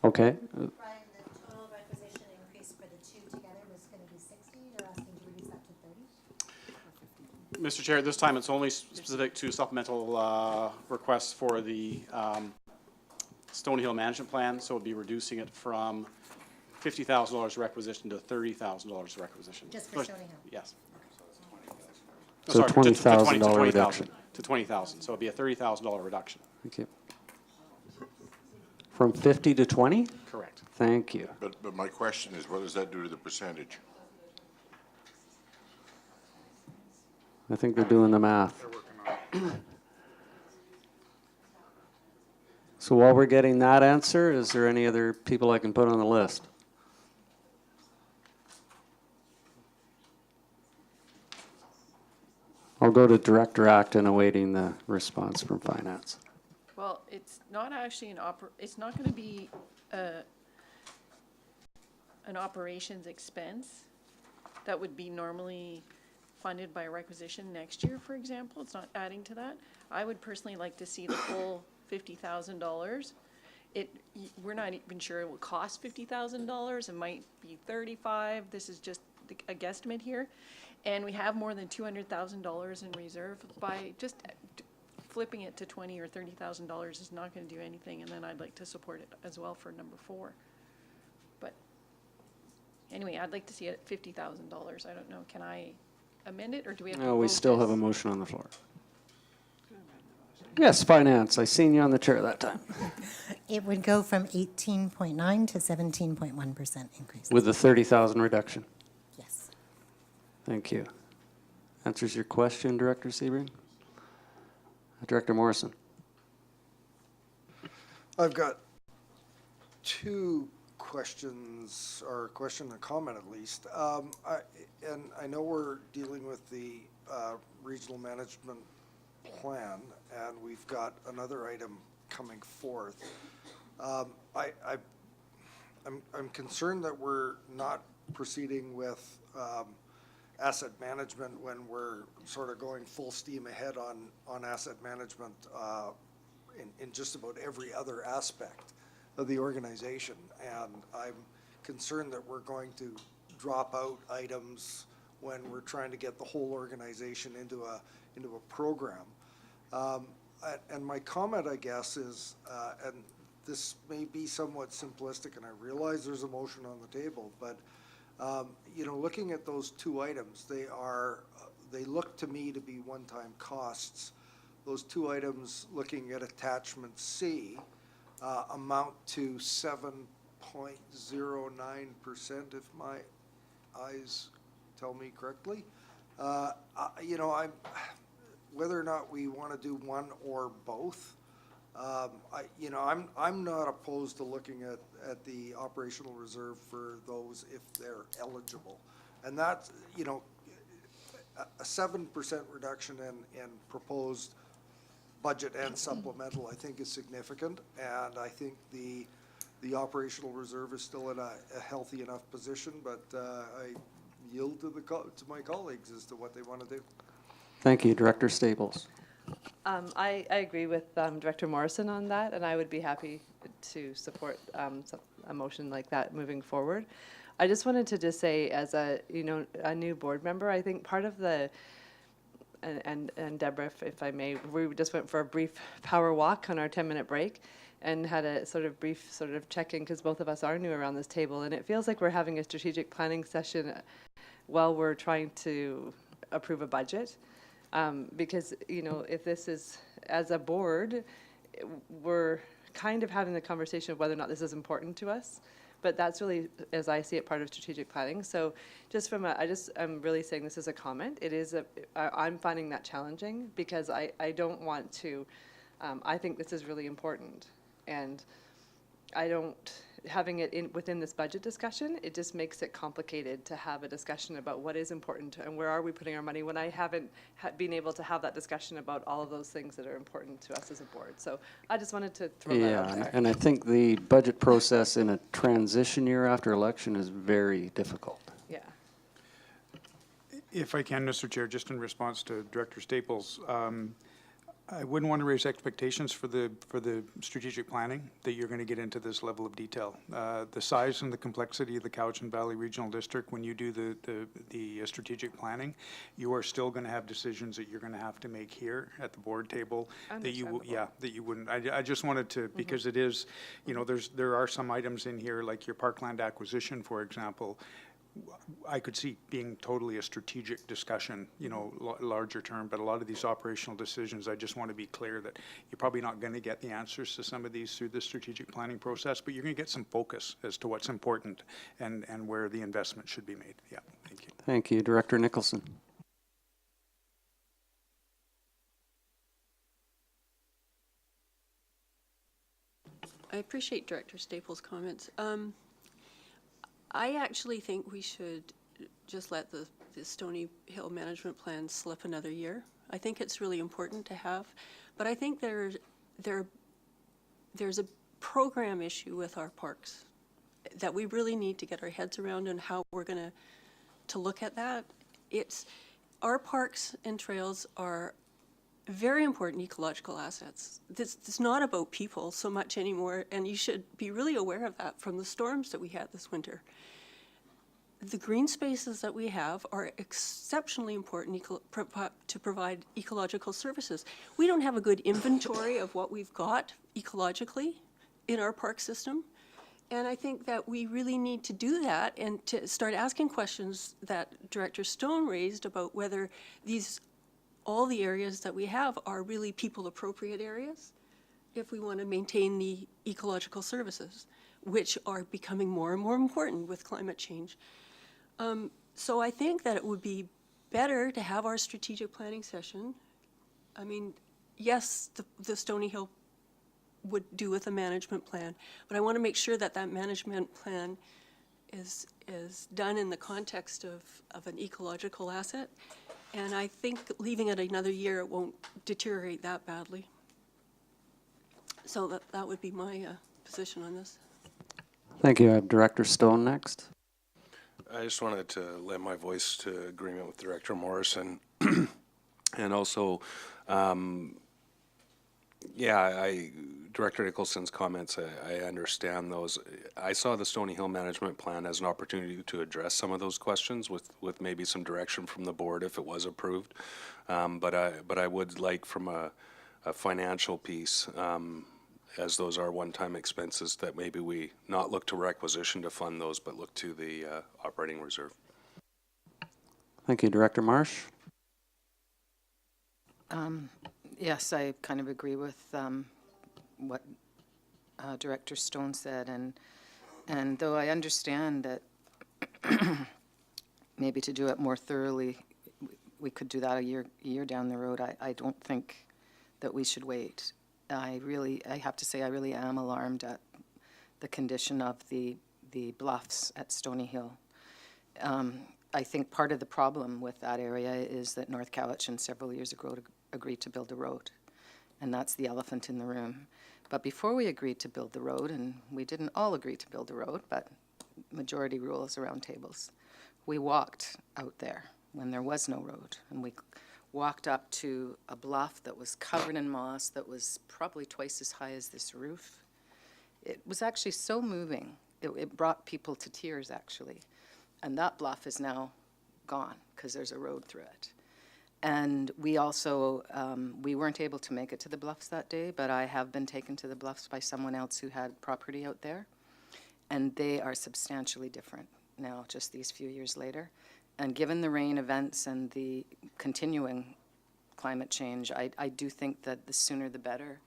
Okay. Brian, the total requisition increase for the 2 together was going to be 60. You're asking to reduce that to 30? Mr. Chair, at this time, it's only specific to supplemental requests for the Stony Hill Management Plan, so we'll be reducing it from $50,000 requisition to $30,000 requisition. Just for Stony Hill? Yes. So Sorry, to $20,000 20,000 reduction. To 20,000, so it'll be a $30,000 reduction. Thank you. From 50 to 20? Correct. Thank you. But my question is, what does that do to the percentage? I think they're doing the math. So while we're getting that answer, is there any other people I can put on the list? I'll go to Director Acton, awaiting the response from Finance. Well, it's not actually it's not going to be an operations expense that would be normally funded by requisition next year, for example. It's not adding to that. I would personally like to see the full $50,000. We're not even sure it will cost $50,000. It might be 35. This is just a guesstimate here. And we have more than $200,000 in reserve. By just flipping it to $20,000 or $30,000 is not going to do anything. And then I'd like to support it as well for number 4. But anyway, I'd like to see it at $50,000. I don't know. Can I amend it, or do we have to No, we vote still this? have a motion on the floor. Yes, Finance. I seen you on the chair that time. It would go from 18.9 to 17.1% increase. With the 30,000 reduction. Yes. Thank you. Answers your question, Director Sebring? Director Morrison. I've got 2 questions, or a question and comment at least. And I know we're dealing with the regional management plan, and we've got another item coming forth. I'm concerned that we're not proceeding with asset management when we're sort of going full steam ahead on asset management in just about every other aspect of the organization. And I'm concerned that we're going to drop out items when we're trying to get the whole organization into a program. And my comment, I guess, is, and this may be somewhat simplistic, and I realize there's a motion on the table, but, looking at those two items, they look to me to be one-time costs. Those two items, looking at attachment C, amount to 7.09%, if my eyes tell me correctly. Whether or not we want to do one or both, I'm not opposed to looking at the operational reserve for those if they're eligible. And that's, a 7% reduction in proposed budget and supplemental, I think is significant. And I think the operational reserve is still in a healthy enough position, but I yield to my colleagues as to what they want to do. Thank you, Director Staples. I agree with Director Morrison on that, and I would be happy to support a motion like that moving forward. I just wanted to say, as a new board member, I think part of the and Deborah, if I may, we just went for a brief power walk on our 10-minute break and had a brief check-in because both of us are new around this table, and it feels like we're having a strategic planning session while we're trying to approve a budget. Because, if this is, as a board, we're kind of having the conversation of whether or not this is important to us. But that's really, as I see it, part of strategic planning. So just I'm really saying this as a comment. I'm finding that challenging because I don't want to, I think this is really important. And having it within this budget discussion, it just makes it complicated to have a discussion about what is important and where are we putting our money when I haven't been able to have that discussion about all of those things that are important to us as a board. So I just wanted to throw that out there. And I think the budget process in a transition year after election is very difficult. Yeah. If I can, Mr. Chair, just in response to Director Staples, I wouldn't want to raise expectations for the strategic planning that you're going to get into this level of detail. The size and the complexity of the Cowichan Valley Regional District, when you do the strategic planning, you are still going to have decisions that you're going to have to make here at the board table that you wouldn't. I just wanted to, because it is, there are some items in here like your parkland acquisition, for example. I could see being totally a strategic discussion, larger term, but a lot of these operational decisions, I just want to be clear that you're probably not going to get the answers to some of these through the strategic planning process, but you're going to get some focus as to what's important and where the investment should be made. Yeah, thank you. Thank you, Director Nicholson. I appreciate Director Staples' comments. I actually think we should just let the Stony Hill Management Plan slip another year. I think it's really important to have, but I think there's a program issue with our parks that we really need to get our heads around and how we're going to look at that. Our parks and trails are very important ecological assets. It's not about people so much anymore, and you should be really aware of that from the storms that we had this winter. The green spaces that we have are exceptionally important to provide ecological services. We don't have a good inventory of what we've got ecologically in our park system, and I think that we really need to do that and to start asking questions that Director Stone raised about whether all the areas that we have are really people-appropriate areas if we want to maintain the ecological services, which are becoming more and more important with climate change. So I think that it would be better to have our strategic planning session. I mean, yes, the Stony Hill would do with a management plan, but I want to make sure that that management plan is done in the context of an ecological asset. And I think leaving it another year, it won't deteriorate that badly. So that would be my position on this. Thank you. I have Director Stone next. I just wanted to lend my voice to agreement with Director Morrison and also Yeah, Director Nicholson's comments, I understand those. I saw the Stony Hill Management Plan as an opportunity to address some of those questions with maybe some direction from the board if it was approved. But I would like from a financial piece, as those are one-time expenses, that maybe we not look to requisition to fund those, but look to the operating reserve. Thank you, Director Marsh. Yes, I kind of agree with what Director Stone said, and though I understand that maybe to do it more thoroughly, we could do that a year down the road, I don't think that we should wait. I have to say, I really am alarmed at the condition of the bluffs at Stony Hill. I think part of the problem with that area is that North Cowichan several years ago agreed to build a road, and that's the elephant in the room. But before we agreed to build the road, and we didn't all agree to build the road, but majority rules around tables, we walked out there when there was no road, and we walked up to a bluff that was covered in moss that was probably twice as high as this roof. It was actually so moving. It brought people to tears, actually. And that bluff is now gone because there's a road through it. And we also, we weren't able to make it to the bluffs that day, but I have been taken to the bluffs by someone else who had property out there. And they are substantially different now, just these few years later. And given the rain events and the continuing climate change, I do think that the sooner the better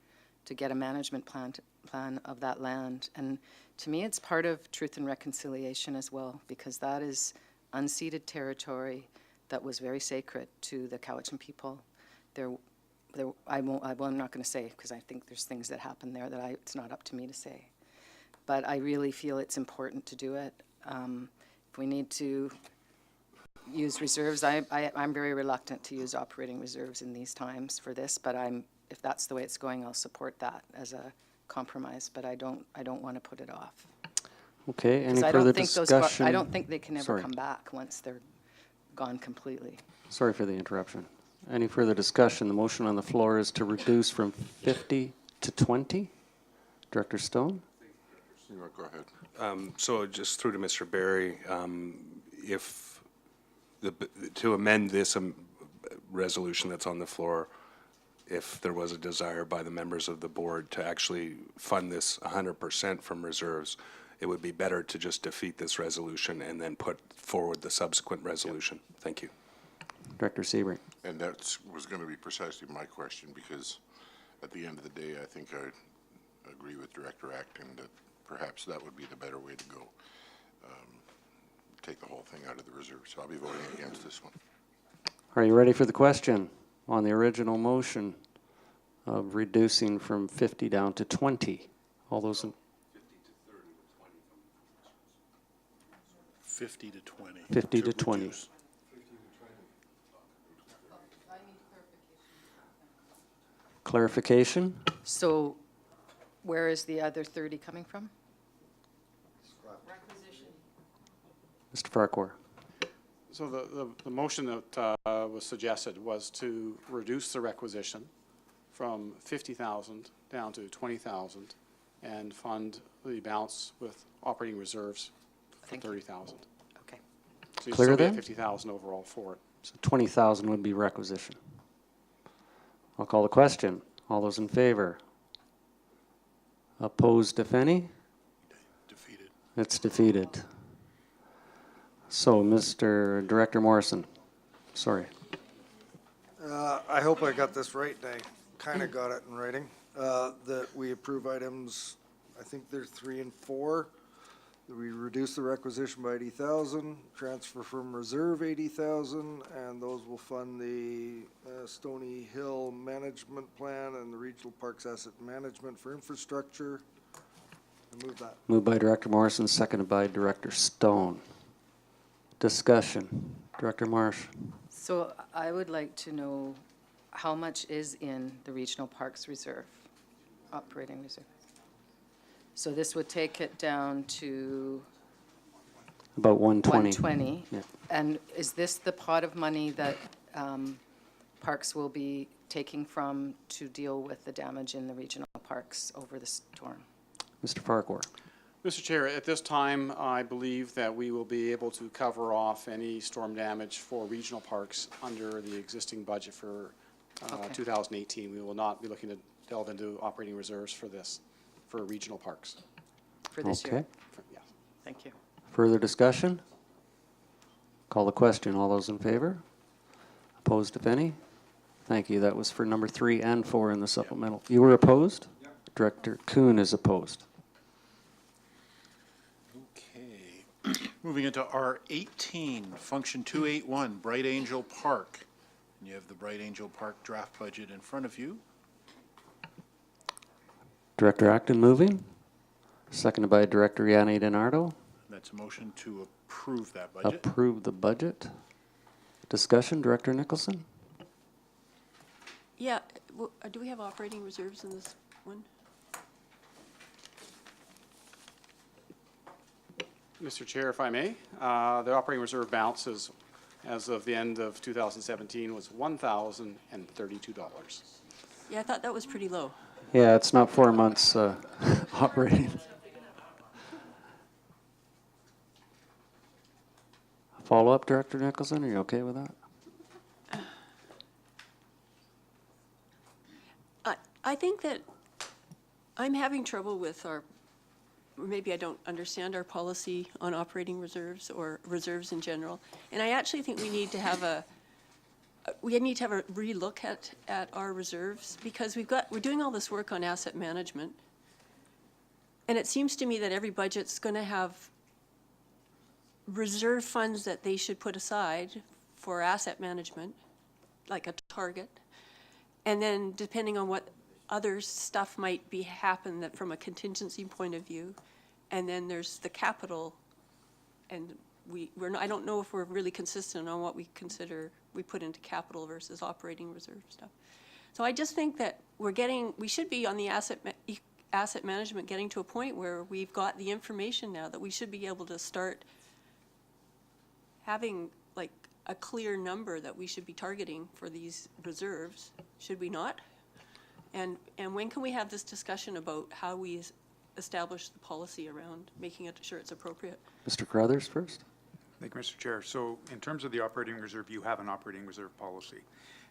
to get a management plan of that land. And to me, it's part of Truth and Reconciliation as well, because that is unceded territory that was very sacred to the Cowichan people. I'm not going to say, because I think there's things that happen there that it's not up to me to say. But I really feel it's important to do it. If we need to use reserves, I'm very reluctant to use operating reserves in these times for this, but if that's the way it's going, I'll support that as a compromise, but I don't want to put it off. Okay, any 'Cause further discussion? I don't think they can ever Sorry. come back once they're gone completely. Sorry for the interruption. Any further discussion? The motion on the floor is to reduce from 50 to 20. Director Stone? Go ahead. So just through to Mr. Barry, if to amend this resolution that's on the floor, if there was a desire by the members of the board to actually fund this 100% from reserves, it would be better to just defeat this resolution and then put forward the subsequent resolution. Thank you. Director Sebring. And that was going to be precisely my question, because at the end of the day, I think I agree with Director Acton that perhaps that would be the better way to go. Take the whole thing out of the reserve. So I'll be voting against this one. Are you ready for the question on the original motion of reducing from 50 down to 20? All those in 50 to 20. 50 to 20. reduce. Clarification? So where is the other 30 coming from? Mr. Farquhar. So the motion that was suggested was to reduce the requisition from 50,000 down to 20,000 and fund the balance with operating reserves for Thank you. 30,000. Okay. So you'd Clear still be at then? 50,000 overall for it. So 20,000 would be requisition. I'll call the question. All those in favor? Opposed, if any? Defeated. It's defeated. So, Mr. Director Morrison, sorry. I hope I got this right, and I kind of got it in writing, that we approve items, I think they're 3 and 4, that we reduce the requisition by 80,000, transfer from reserve 80,000, and those will fund the Stony Hill Management Plan and the Regional Parks Asset Management for infrastructure. I move that. Moved by Director Morrison, seconded by Director Stone. Discussion. Director Marsh. So I would like to know how much is in the Regional Parks Reserve, operating reserve? So this would take it down to About 120. 120. Yeah. And is this the pot of money that Parks will be taking from to deal with the damage in the regional parks over the storm. Mr. Farquhar. Mr. Chair, at this time, I believe that we will be able to cover off any storm damage for regional parks under the existing budget for Okay. 2018. We will not be looking to delve into operating reserves for this, for regional parks. For this year. Okay. Yeah. Thank you. Further discussion? Call the question. All those in favor? Opposed, if any? Thank you. That was for number 3 and 4 in the supplemental. You were opposed? Director Kuhn is opposed. Okay. Moving into R18, Function 281, Bright Angel Park. And you have the Bright Angel Park draft budget in front of you. Director Acton moving, seconded by Director Yanni DiNardo. That's a motion to approve that budget. Approve the budget. Discussion, Director Nicholson? Yeah, do we have operating reserves in this one? Mr. Chair, if I may, the operating reserve balance is, as of the end of 2017, was $1,032. Yeah, I thought that was pretty low. Yeah, it's not 4 months operating. Follow-up, Director Nicholson, are you okay with that? I think that I'm having trouble with our, or maybe I don't understand our policy on operating reserves or reserves in general. And I actually think we need to have a relook at our reserves, because we're doing all this work on asset management. And it seems to me that every budget's going to have reserve funds that they should put aside for asset management, like a target. And then depending on what other stuff might be happen that from a contingency point of view, and then there's the capital, and we're not, I don't know if we're really consistent on what we put into capital versus operating reserve stuff. So I just think that we should be on the asset management getting to a point where we've got the information now that we should be able to start having like a clear number that we should be targeting for these reserves, should we not? And when can we have this discussion about how we establish the policy around making sure it's appropriate? Mr. Carruthers first. Thank you, Mr. Chair. So in terms of the operating reserve, you have an operating reserve policy.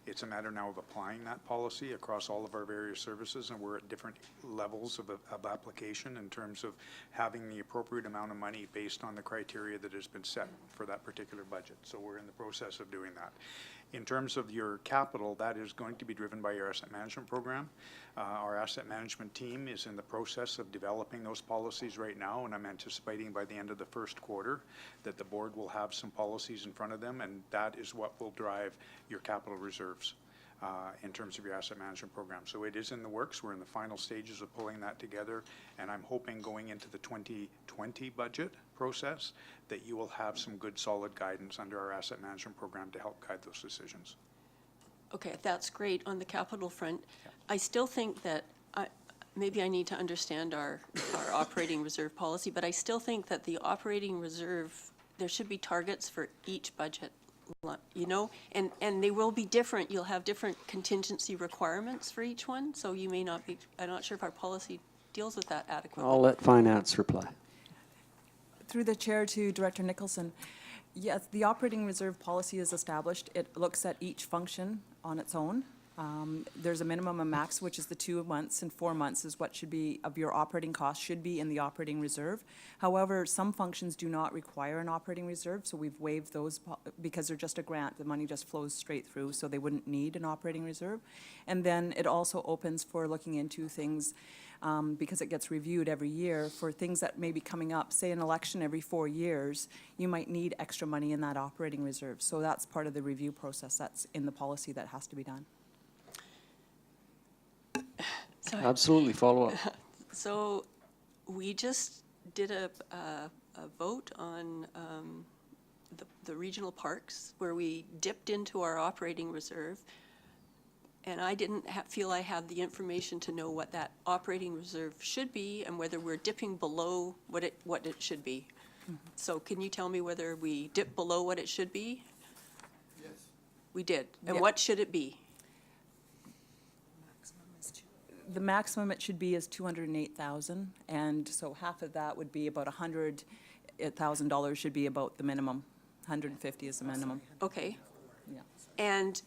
It's a matter now of applying that policy across all of our various services, and we're at different levels of application in terms of having the appropriate amount of money based on the criteria that has been set for that particular budget. So we're in the process of doing that. In terms of your capital, that is going to be driven by your asset management program. Our asset management team is in the process of developing those policies right now, and I'm anticipating by the end of the first quarter that the board will have some policies in front of them, and that is what will drive your capital reserves in terms of your asset management program. So it is in the works. We're in the final stages of pulling that together, and I'm hoping going into the 2020 budget process that you will have some good solid guidance under our asset management program to help guide those decisions. Okay, that's great on the capital front. I still think that maybe I need to understand our operating reserve policy, but I still think that the operating reserve, there should be targets for each budget, you know, and they will be different. You'll have different contingency requirements for each one, so you may not be, I'm not sure if our policy deals with that adequately. I'll let Finance reply. Through the chair to Director Nicholson, yes, the operating reserve policy is established. It looks at each function on its own. There's a minimum and max, which is the 2 months, and 4 months is what should be of your operating costs should be in the operating reserve. However, some functions do not require an operating reserve, so we've waived those because they're just a grant. The money just flows straight through, so they wouldn't need an operating reserve. And then it also opens for looking into things because it gets reviewed every year for things that may be coming up, say an election every 4 years, you might need extra money in that operating reserve. So that's part of the review process. That's in the policy that has to be done. Absolutely, follow up. So we just did a vote on the regional parks where we dipped into our operating reserve, and I didn't feel I had the information to know what that operating reserve should be and whether we're dipping below what it should be. So can you tell me whether we dipped below what it should be? Yes. We did. And Yeah. what should it be? The maximum it should be is 208,000, and so half of that would be about $100,000 should be about the minimum. 150 is the minimum. Okay. Yeah. And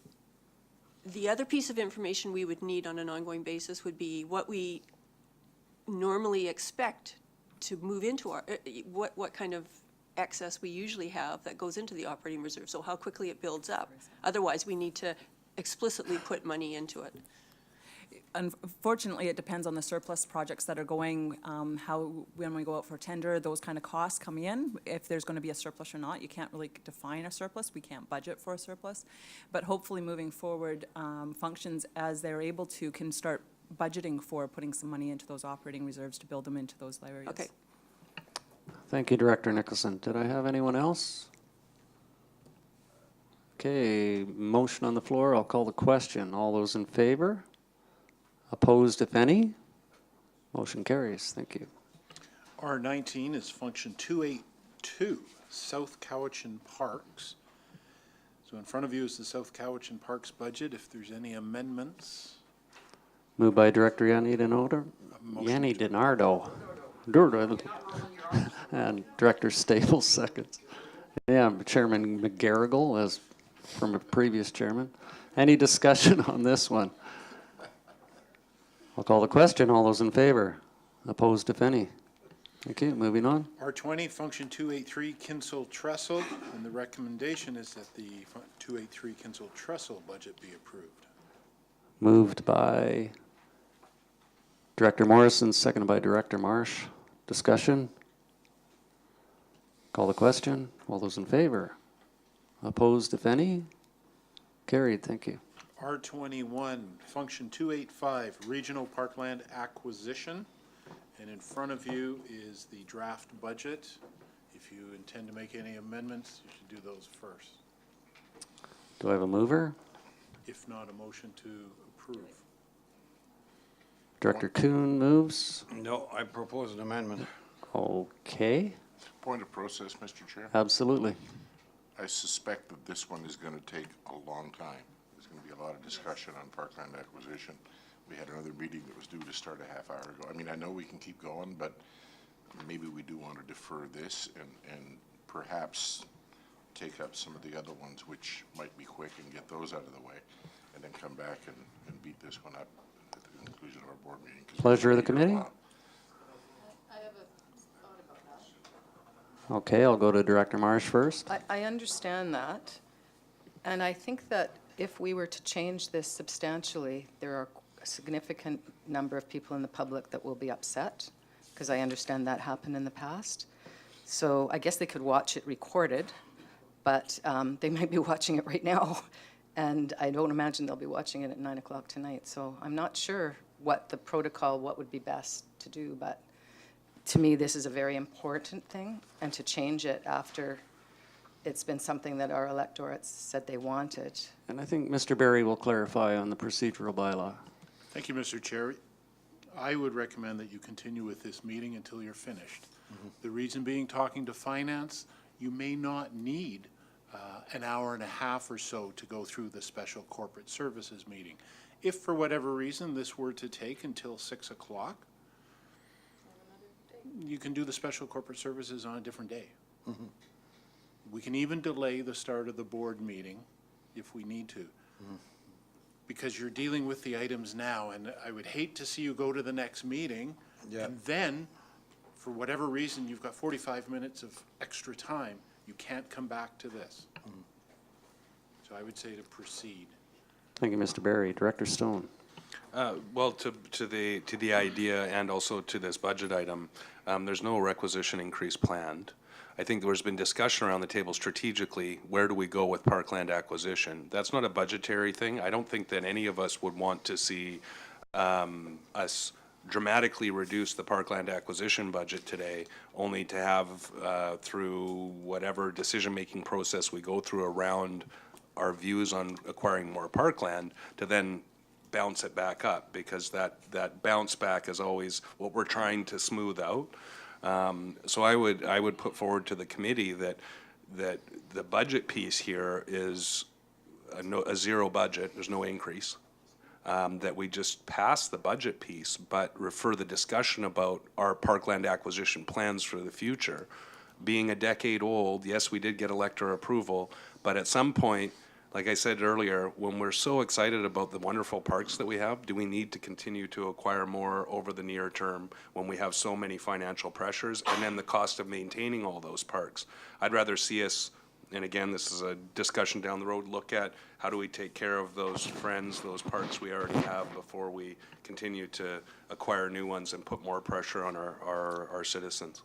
the other piece of information we would need on an ongoing basis would be what we normally expect to move into our, what kind of excess we usually have that goes into the operating reserve, so how quickly it builds up. Otherwise, we need to explicitly put money into it. Unfortunately, it depends on the surplus projects that are going, when we go out for tender, those kind of costs come in, if there's going to be a surplus or not. You can't really define a surplus. We can't budget for a surplus. But hopefully, moving forward, functions, as they're able to, can start budgeting for putting some money into those operating reserves to build them into those areas. Okay. Thank you, Director Nicholson. Did I have anyone else? Okay, motion on the floor. I'll call the question. All those in favor? Opposed, if any? Motion carries. Thank you. R19 is function 282, South Cowichan Parks. So in front of you is the South Cowichan Parks budget. If there's any amendments, Moved by Director Yanni DiNardo. Yanni DiNardo. And Director Staples seconds. Yeah, Chairman McGarrigle, as from a previous chairman. Any discussion on this one? I'll call the question. All those in favor? Opposed, if any? Thank you. Moving on. R20, function 283, Kinsel Trestle, and the recommendation is that the 283 Kinsel Trestle budget be approved. Moved by Director Morrison, seconded by Director Marsh. Discussion? Call the question. All those in favor? Opposed, if any? Carried. Thank you. R21, function 285, Regional Parkland Acquisition. And in front of you is the draft budget. If you intend to make any amendments, you should do those first. Do I have a mover? If not, a motion to approve. Director Kuhn moves. No, I propose an amendment. Okay, Point of process, Mr. Chair. absolutely. I suspect that this one is going to take a long time. There's going to be a lot of discussion on parkland acquisition. We had another meeting that was due to start a half hour ago. I mean, I know we can keep going, but maybe we do want to defer this and perhaps take up some of the other ones, which might be quick, and get those out of the way, and then come back and beat this one up at the conclusion of our board meeting. 'cause Pleasure of the we've been here a committee. while. Okay, I'll go to Director Marsh first. I understand that, and I think that if we were to change this substantially, there are a significant number of people in the public that will be upset, because I understand that happened in the past. So I guess they could watch it recorded, but they might be watching it right now, and I don't imagine they'll be watching it at 9 o'clock tonight. So I'm not sure what the protocol, what would be best to do, but to me, this is a very important thing, and to change it after it's been something that our electorates said they wanted. And I think Mr. Berry will clarify on the procedural bylaw. Thank you, Mr. Chair. I would recommend that you continue with this meeting until you're finished. The reason being, talking to finance, you may not need an hour and a half or so to go through the special corporate services meeting. If for whatever reason this were to take until 6 o'clock, you can do the special corporate services on a different day. We can even delay the start of the board meeting if we need to. Because you're dealing with the items now, and I would hate to see you go to the next meeting, and then, for whatever reason, you've got 45 minutes of extra time, you can't come back to this. So I would say to proceed. Thank you, Mr. Berry. Director Stone. Well, to the idea and also to this budget item, there's no requisition increase planned. I think there's been discussion around the table strategically, where do we go with parkland acquisition? That's not a budgetary thing. I don't think that any of us would want to see us dramatically reduce the parkland acquisition budget today, only to have, through whatever decision-making process we go through around our views on acquiring more parkland, to then bounce it back up, because that bounce back is always what we're trying to smooth out. So I would put forward to the committee that the budget piece here is a zero budget. There's no increase. that we just pass the budget piece, but refer the discussion about our parkland acquisition plans for the future. Being a decade old, yes, we did get elector approval, but at some point, like I said earlier, when we're so excited about the wonderful parks that we have, do we need to continue to acquire more over the near term when we have so many financial pressures and then the cost of maintaining all those parks? I'd rather see us, and again, this is a discussion down the road, look at how do we take care of those friends, those parks we already have before we continue to acquire new ones and put more pressure on our citizens.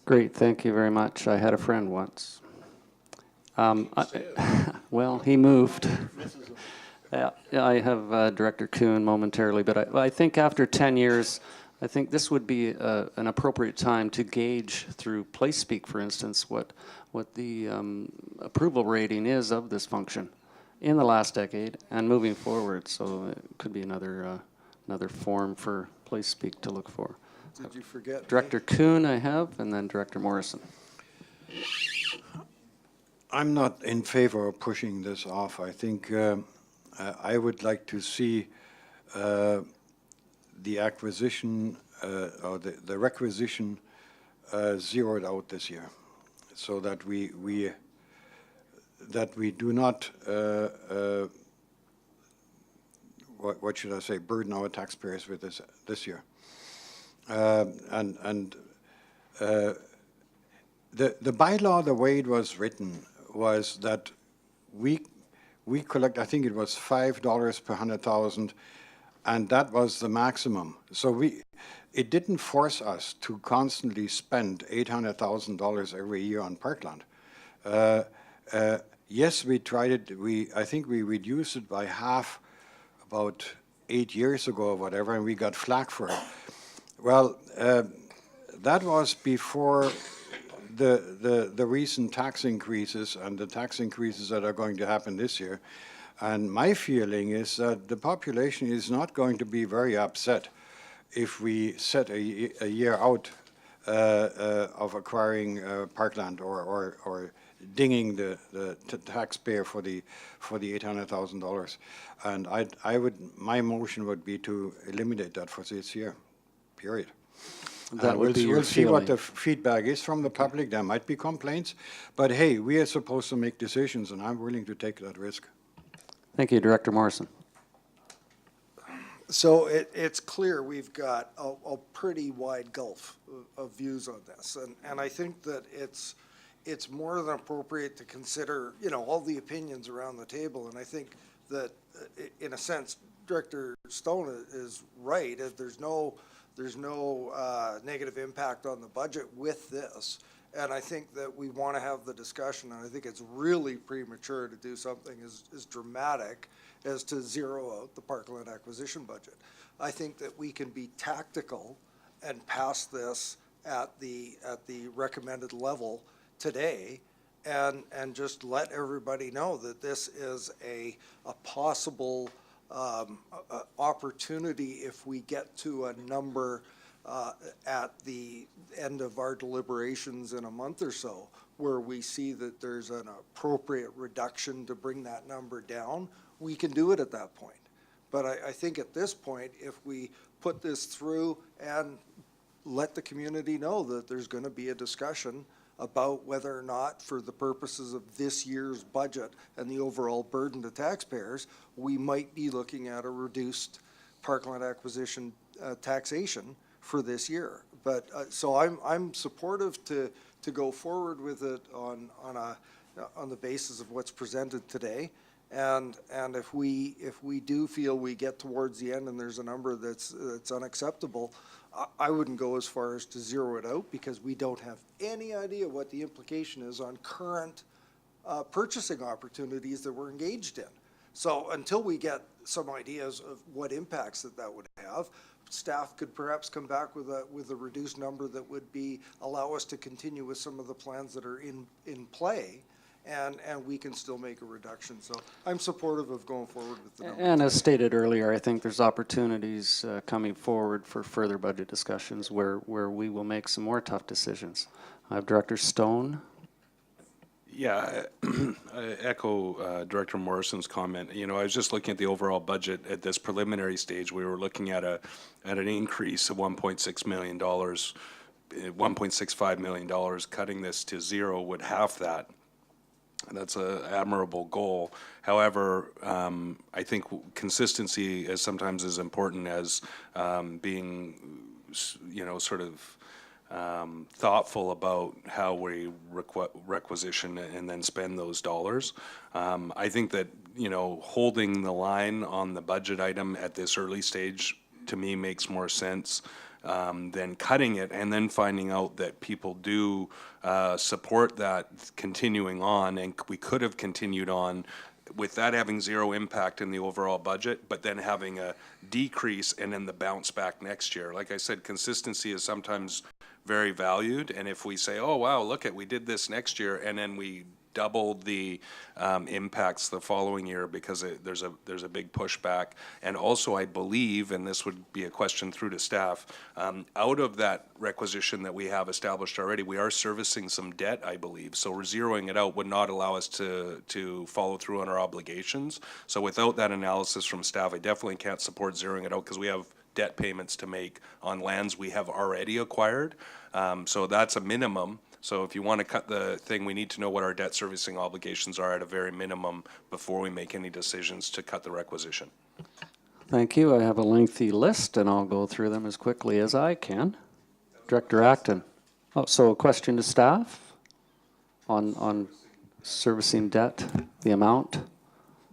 Great, thank you very much. I had a friend once. Well, he moved. Yeah, I have Director Kuhn momentarily, but I think after 10 years, I think this would be an appropriate time to gauge through PlaceSpeak, for instance, what the approval rating is of this function in the last decade and moving forward. So it could be another form for PlaceSpeak to look for. Did you forget? Director Kuhn I have, and then Director Morrison. I'm not in favor of pushing this off. I think I would like to see the acquisition or the requisition zeroed out this year, so that we do not what should I say, burden our taxpayers with this year. The bylaw, the way it was written, was that we collect, I think it was $5 per 100,000, and that was the maximum. So it didn't force us to constantly spend $800,000 every year on parkland. Yes, we tried it. I think we reduced it by half about 8 years ago or whatever, and we got flack for it. Well, that was before the recent tax increases and the tax increases that are going to happen this year. And my feeling is that the population is not going to be very upset if we set a year out of acquiring parkland or dinging the taxpayer for the $800,000. And my motion would be to eliminate that for this year, period. That would be your we'll see what the feeling. feedback is from the public. There might be complaints, but hey, we are supposed to make decisions, and I'm willing to take that risk. Thank you, Director Morrison. So it's clear we've got a pretty wide gulf of views on this, and I think that it's more than appropriate to consider, all the opinions around the table, and I think that, in a sense, Director Stone is right. There's no negative impact on the budget with this. And I think that we want to have the discussion, and I think it's really premature to do something as dramatic as to zero out the parkland acquisition budget. I think that we can be tactical and pass this at the recommended level today and just let everybody know that this is a possible opportunity if we get to a number at the end of our deliberations in a month or so, where we see that there's an appropriate reduction to bring that number down, we can do it at that point. But I think at this point, if we put this through and let the community know that there's going to be a discussion about whether or not, for the purposes of this year's budget and the overall burden to taxpayers, we might be looking at a reduced parkland acquisition taxation for this year. But so I'm supportive to go forward with it on the basis of what's presented today. And if we do feel we get towards the end and there's a number that's unacceptable, I wouldn't go as far as to zero it out, because we don't have any idea what the implication is on current purchasing opportunities that we're engaged in. So until we get some ideas of what impacts that would have, staff could perhaps come back with a reduced number that would allow us to continue with some of the plans that are in play. And we can still make a reduction. So I'm supportive of going forward with the number. And as stated earlier, I think there's opportunities coming forward for further budget discussions where we will make some more tough decisions. I have Director Stone. Yeah, I echo Director Morrison's comment. You know, I was just looking at the overall budget at this preliminary stage. We were looking at an increase of $1.6 million, $1.65 million. Cutting this to zero would half that. That's an admirable goal. However, I think consistency is sometimes as important as being, you know, sort of thoughtful about how we requisition and then spend those dollars. I think that, you know, holding the line on the budget item at this early stage, to me, makes more sense than cutting it and then finding out that people do support that continuing on, and we could have continued on with that having zero impact in the overall budget, but then having a decrease and then the bounce back next year. Like I said, consistency is sometimes very valued, and if we say, oh wow, look at, we did this next year, and then we doubled the impacts the following year because there's a big pushback. And also, I believe, and this would be a question through to staff, out of that requisition that we have established already, we are servicing some debt, I believe. So we're zeroing it out would not allow us to follow through on our obligations. So without that analysis from staff, I definitely can't support zeroing it out because we have debt payments to make on lands we have already acquired. So that's a minimum. So if you want to cut the thing, we need to know what our debt servicing obligations are at a very minimum before we make any decisions to cut the requisition. Thank you. I have a lengthy list, and I'll go through them as quickly as I can. Director Acton. Oh, so a question to staff on servicing debt, the amount?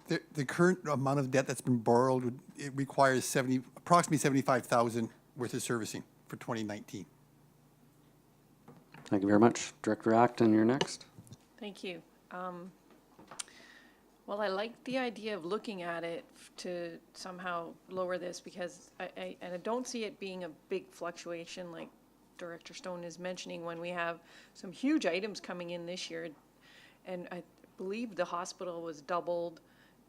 The current amount of debt that's been borrowed, it requires approximately 75,000 worth of servicing for 2019. Thank you very much. Director Acton, you're next. Thank you. Well, I like the idea of looking at it to somehow lower this because I don't see it being a big fluctuation like Director Stone is mentioning when we have some huge items coming in this year. And I believe the hospital was doubled,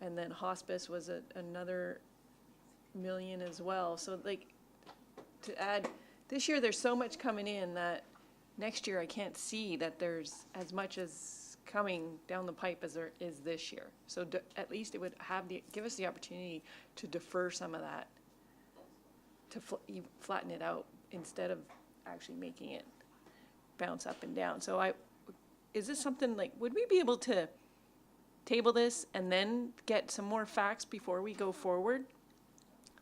and then hospice was another million as well. So like to add, this year there's so much coming in that next year I can't see that there's as much as coming down the pipe as there is this year. So at least it would give us the opportunity to defer some of that, to flatten it out instead of actually making it bounce up and down. So is this something like, would we be able to table this and then get some more facts before we go forward?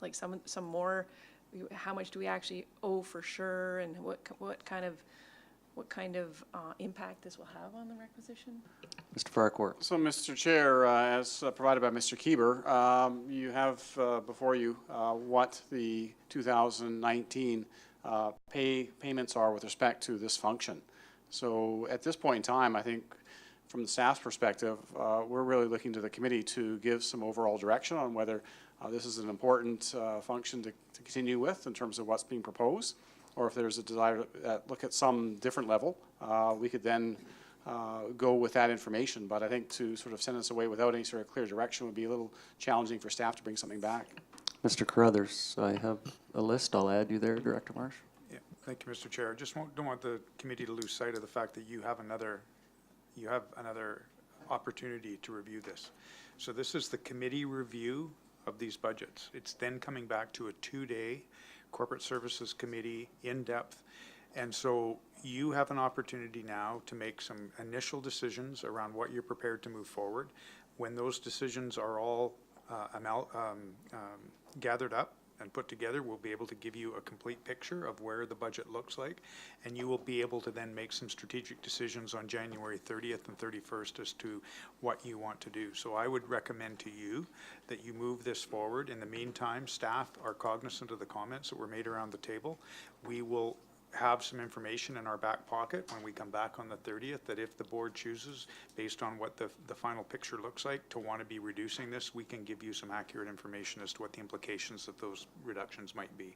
Like some more, how much do we actually owe for sure, and what kind of impact this will have on the requisition? Mr. Farquhar. So, Mr. Chair, as provided by Mr. Kieber, you have before you what the 2019 payments are with respect to this function. So at this point in time, I think from the staff's perspective, we're really looking to the committee to give some overall direction on whether this is an important function to continue with in terms of what's being proposed, or if there's a desire to look at some different level, we could then go with that information. But I think to sort of send us away without any sort of clear direction would be a little challenging for staff to bring something back. Mr. Carruthers, I have a list. I'll add you there, Director Marsh. Yeah, thank you, Mr. Chair. Just don't want the committee to lose sight of the fact that you have another opportunity to review this. So this is the committee review of these budgets. It's then coming back to a 2-day Corporate Services Committee in-depth. And so you have an opportunity now to make some initial decisions around what you're prepared to move forward. When those decisions are all gathered up and put together, we'll be able to give you a complete picture of where the budget looks like, and you will be able to then make some strategic decisions on January 30th and 31st as to what you want to do. So I would recommend to you that you move this forward. In the meantime, staff are cognizant of the comments that were made around the table. We will have some information in our back pocket when we come back on the 30th that if the board chooses, based on what the final picture looks like, to want to be reducing this, we can give you some accurate information as to what the implications of those reductions might be.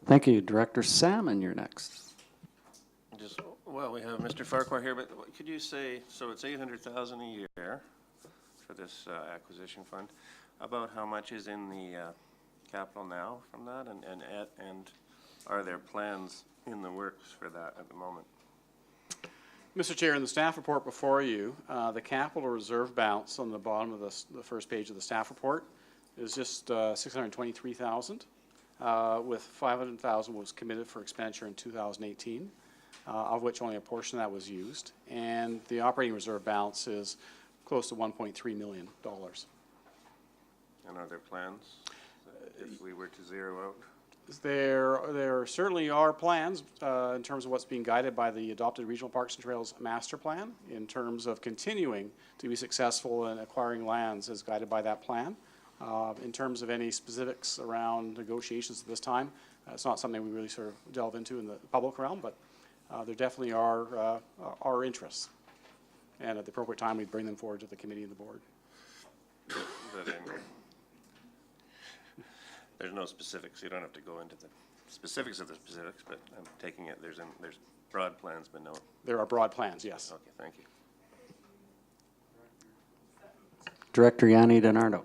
Thank you. Director Salmon, you're next. Well, we have Mr. Farquhar here, but could you say, so it's $800,000 a year for this acquisition fund. About how much is in the capital now from that, and are there plans in the works for that at the moment? Mr. Chair, in the staff report before you, the capital reserve balance on the bottom of the first page of the staff report is just 623,000, with 500,000 was committed for expenditure in 2018, of which only a portion of that was used. And the operating reserve balance is close to $1.3 million. And are there plans if we were to zero out? There certainly are plans in terms of what's being guided by the adopted Regional Parks and Trails Master Plan, in terms of continuing to be successful in acquiring lands as guided by that plan. In terms of any specifics around negotiations at this time, it's not something we really sort of delve into in the public realm, but there definitely are interests. And at the appropriate time, we bring them forward to the committee and the board. There's no specifics. You don't have to go into the specifics of the specifics, but I'm taking it there's broad plans, but no. There are broad plans, yes. Okay, thank you. Director Yanni DiNardo.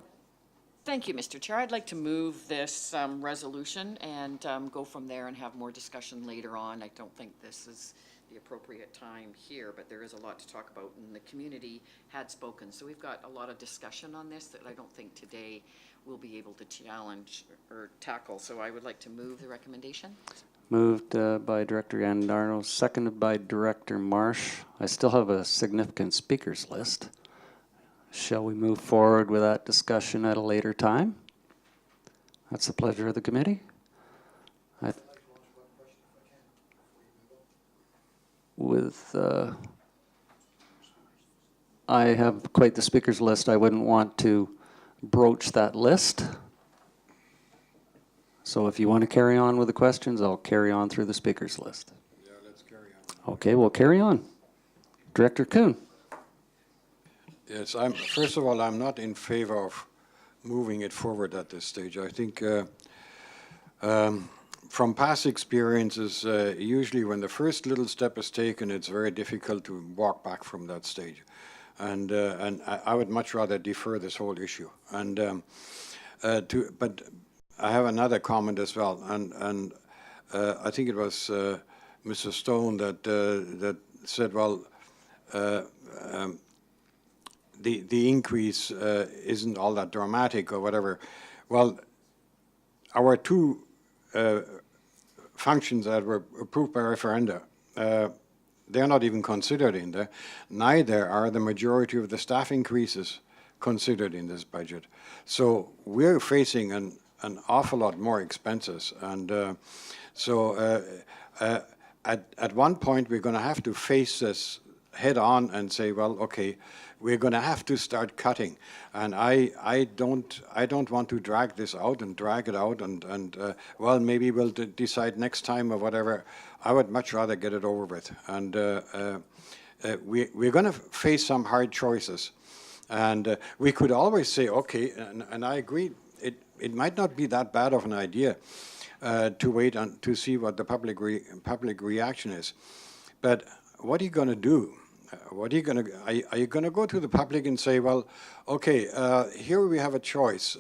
Thank you, Mr. Chair. I'd like to move this resolution and go from there and have more discussion later on. I don't think this is the appropriate time here, but there is a lot to talk about, and the community had spoken. So we've got a lot of discussion on this that I don't think today we'll be able to challenge or tackle. So I would like to move the recommendation. Moved by Director Yanni DiNardo, seconded by Director Marsh. I still have a significant speakers list. Shall we move forward with that discussion at a later time? That's the pleasure of the committee. I have quite the speakers list. I wouldn't want to broach that list. So if you want to carry on with the questions, I'll carry on through the speakers list. Yeah, let's carry on. Okay, we'll carry on. Director Kuhn. Yes, first of all, I'm not in favor of moving it forward at this stage. I think from past experiences, usually when the first little step is taken, it's very difficult to walk back from that stage. And I would much rather defer this whole issue. But I have another comment as well. And I think it was Mr. Stone that said, well, the increase isn't all that dramatic or whatever. Well, our two functions that were approved by referenda, they're not even considered in there. Neither are the majority of the staff increases considered in this budget. So we're facing an awful lot more expenses. And at one point, we're going to have to face this head on and say, well, okay, we're going to have to start cutting, and I don't want to drag this out and drag it out, and well, maybe we'll decide next time or whatever. I would much rather get it over with, and we're going to face some hard choices, and we could always say, okay, and I agree, it might not be that bad of an idea to wait to see what the public reaction is, but what are you going to do? What are you going to? Are you going to go to the public and say, well, okay, here we have a choice.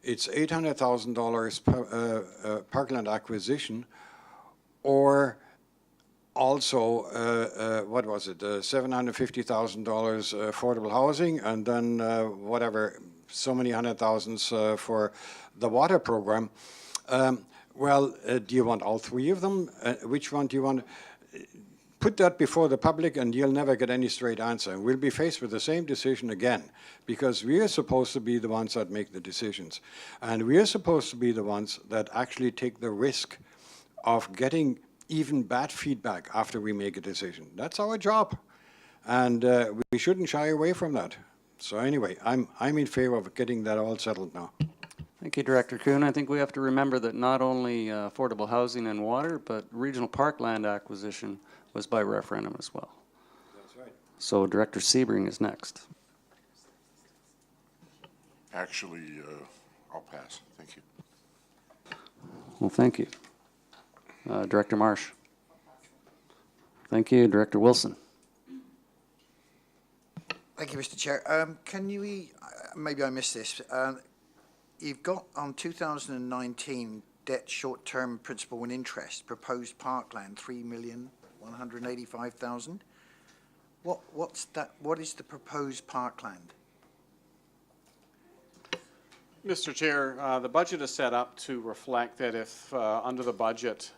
It's $800,000 parkland acquisition, or also what was it? $750,000 affordable housing, and then whatever, so many hundred thousands for the water program. Well, do you want all three of them? Which one do you want? Put that before the public and you'll never get any straight answer. We'll be faced with the same decision again, because we are supposed to be the ones that make the decisions. And we are supposed to be the ones that actually take the risk of getting even bad feedback after we make a decision. That's our job. And we shouldn't shy away from that. So anyway, I'm in favor of getting that all settled now. Thank you, Director Kuhn. I think we have to remember that not only affordable housing and water, but regional parkland acquisition was by referendum as well. That's right. So Director Sebring is next. Actually, I'll pass. Thank you. Well, thank you. Director Marsh. Thank you. Director Wilson. Thank you, Mr. Chair. Can you, maybe I missed this, you've got on 2019 debt short-term principal and interest, proposed parkland, $3,185,000. What's that, what is the proposed parkland? Mr. Chair, the budget is set up to reflect that if, under the budget,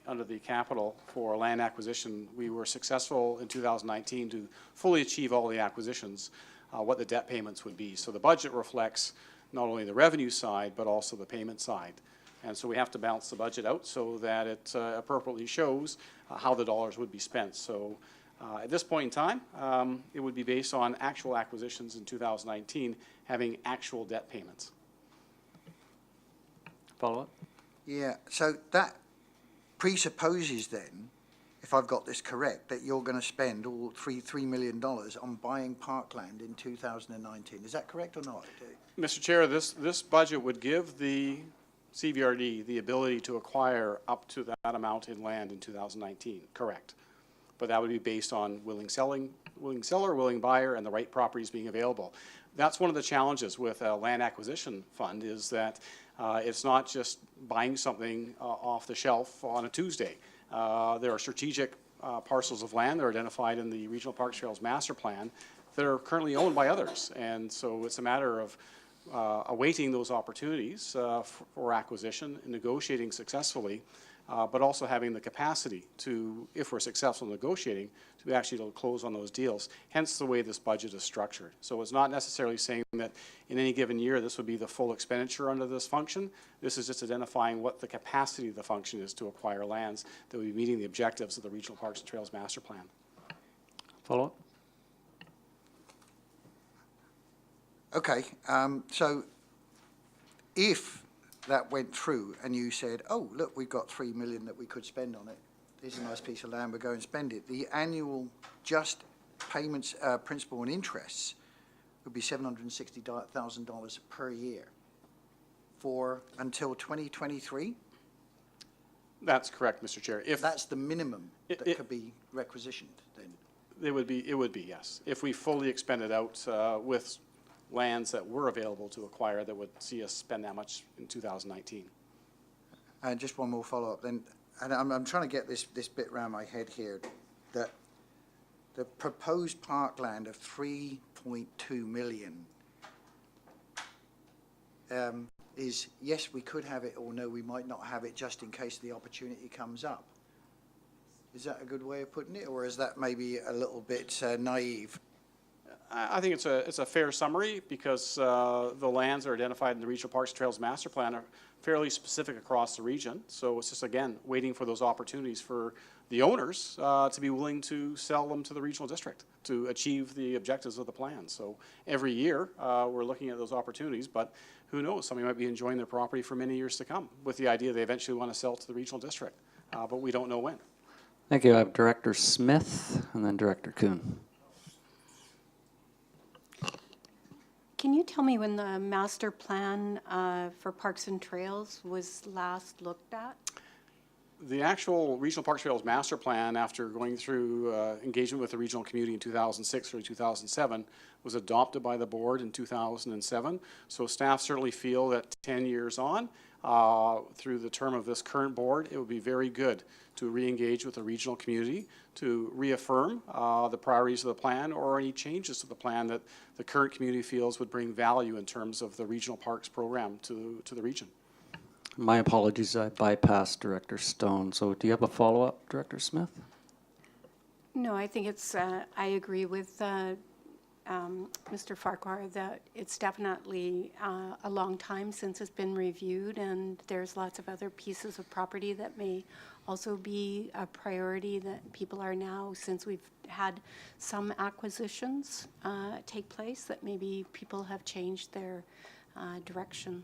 under the capital for land acquisition, we were successful in 2019 to fully achieve all the acquisitions, what the debt payments would be. So the budget reflects not only the revenue side, but also the payment side. And so we have to balance the budget out so that it appropriately shows how the dollars would be spent. So at this point in time, it would be based on actual acquisitions in 2019 having actual debt payments. Follow-up? Yeah, so that presupposes then, if I've got this correct, that you're going to spend all $3 million on buying parkland in 2019. Is that correct or not? Mr. Chair, this budget would give the CVRD the ability to acquire up to that amount in land in 2019, correct. But that would be based on willing seller, willing buyer, and the right properties being available. That's one of the challenges with a land acquisition fund is that it's not just buying something off the shelf on a Tuesday. There are strategic parcels of land that are identified in the Regional Parks Trails Master Plan that are currently owned by others. And so it's a matter of awaiting those opportunities for acquisition and negotiating successfully, but also having the capacity to, if we're successful in negotiating, to actually close on those deals, hence the way this budget is structured. So it's not necessarily saying that in any given year this would be the full expenditure under this function. This is just identifying what the capacity of the function is to acquire lands that would be meeting the objectives of the Regional Parks and Trails Master Plan. Follow-up? Okay, so if that went through and you said, oh, look, we've got $3 million that we could spend on it, here's a nice piece of land, we'll go and spend it, the annual just payments, principal and interests would be $760,000 per year for until 2023? That's correct, Mr. Chair. If that's the minimum that could be requisitioned, then? It would be, yes. If we fully expended out with lands that were available to acquire that would see us spend that much in 2019. And just one more follow-up then, and I'm trying to get this bit around my head here, that the proposed parkland of 3.2 million is, yes, we could have it, or no, we might not have it just in case the opportunity comes up. Is that a good way of putting it, or is that maybe a little bit naive? I think it's a fair summary because the lands that are identified in the Regional Parks and Trails Master Plan are fairly specific across the region. So it's just, again, waiting for those opportunities for the owners to be willing to sell them to the regional district to achieve the objectives of the plan. So every year we're looking at those opportunities, but who knows, somebody might be enjoying their property for many years to come with the idea they eventually want to sell to the regional district, but we don't know when. Thank you. I have Director Smith and then Director Kuhn. Can you tell me when the master plan for Parks and Trails was last looked at? The actual Regional Parks and Trails Master Plan, after going through engagement with the regional community in 2006 or 2007, was adopted by the board in 2007. So staff certainly feel that 10 years on, through the term of this current board, it would be very good to re-engage with the regional community to reaffirm the priorities of the plan or any changes to the plan that the current community feels would bring value in terms of the regional parks program to the region. My apologies, I bypassed Director Stone. So do you have a follow-up, Director Smith? No, I think it's, I agree with Mr. Farquhar that it's definitely a long time since it's been reviewed, and there's lots of other pieces of property that may also be a priority that people are now, since we've had some acquisitions take place, that maybe people have changed their direction.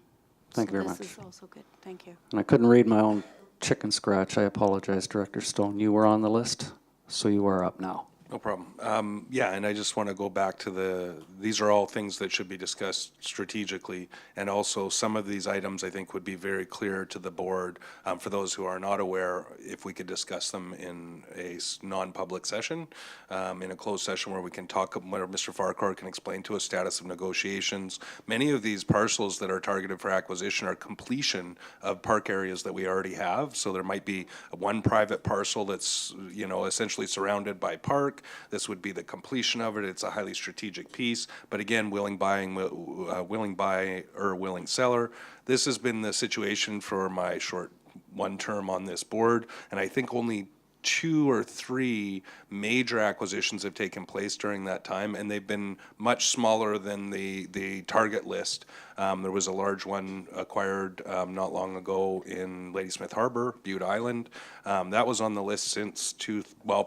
Thank you very much. This is also good. Thank you. And I couldn't read my own chicken scratch. I apologize, Director Stone. You were on the list, so you are up now. No problem. Yeah, and I just want to go back to these are all things that should be discussed strategically, and also some of these items I think would be very clear to the board. For those who are not aware, if we could discuss them in a non-public session, in a closed session where we can talk, where Mr. Farquhar can explain to us status of negotiations. Many of these parcels that are targeted for acquisition are completion of park areas that we already have. So there might be one private parcel that's, essentially surrounded by park, work. This would be the completion of it. It's a highly strategic piece. But again, willing buyer or willing seller. This has been the situation for my short one term on this board, and I think only 2 or 3 major acquisitions have taken place during that time, and they've been much smaller than the target list. There was a large one acquired not long ago in Ladysmith Harbor, Butte Island. That was on the list since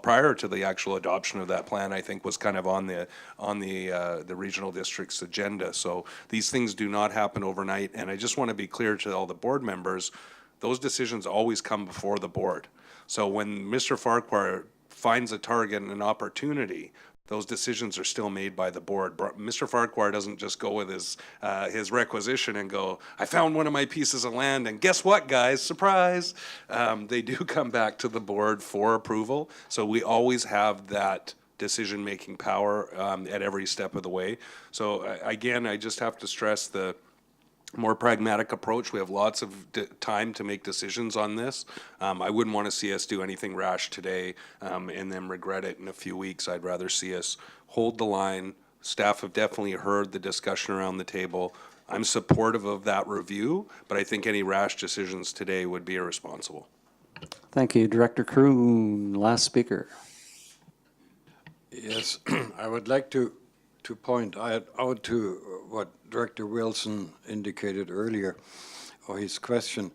prior to the actual adoption of that plan. I think was kind of on the regional district's agenda. So these things do not happen overnight, and I just want to be clear to all the board members, those decisions always come before the board. So when Mr. Farquhar finds a target and an opportunity, those decisions are still made by the board. Mr. Farquhar doesn't just go with his requisition and go, I found one of my pieces of land, and guess what, guys? Surprise! They do come back to the board for approval. So we always have that decision-making power at every step of the way. So again, I just have to stress the more pragmatic approach. We have lots of time to make decisions on this. I wouldn't want to see us do anything rash today and then regret it in a few weeks. I'd rather see us hold the line. Staff have definitely heard the discussion around the table. I'm supportive of that review, but I think any rash decisions today would be irresponsible. Thank you. Director Kroon, last speaker. Yes, I would like to point out to what Director Wilson indicated earlier, or his question.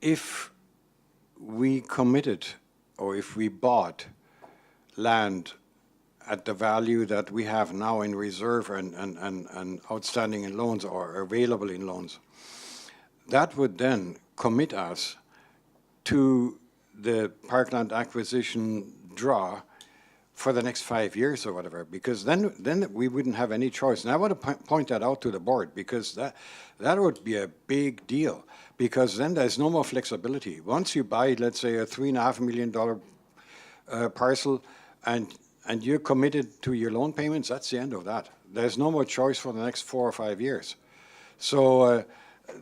If we committed, or if we bought land at the value that we have now in reserve and outstanding in loans or available in loans, that would then commit us to the parkland acquisition draw for the next 5 years or whatever, because then we wouldn't have any choice. And I want to point that out to the board, because that would be a big deal, because then there's no more flexibility. Once you buy, let's say, a $3.5 million parcel, and you're committed to your loan payments, that's the end of that. There's no more choice for the next 4 or 5 years. So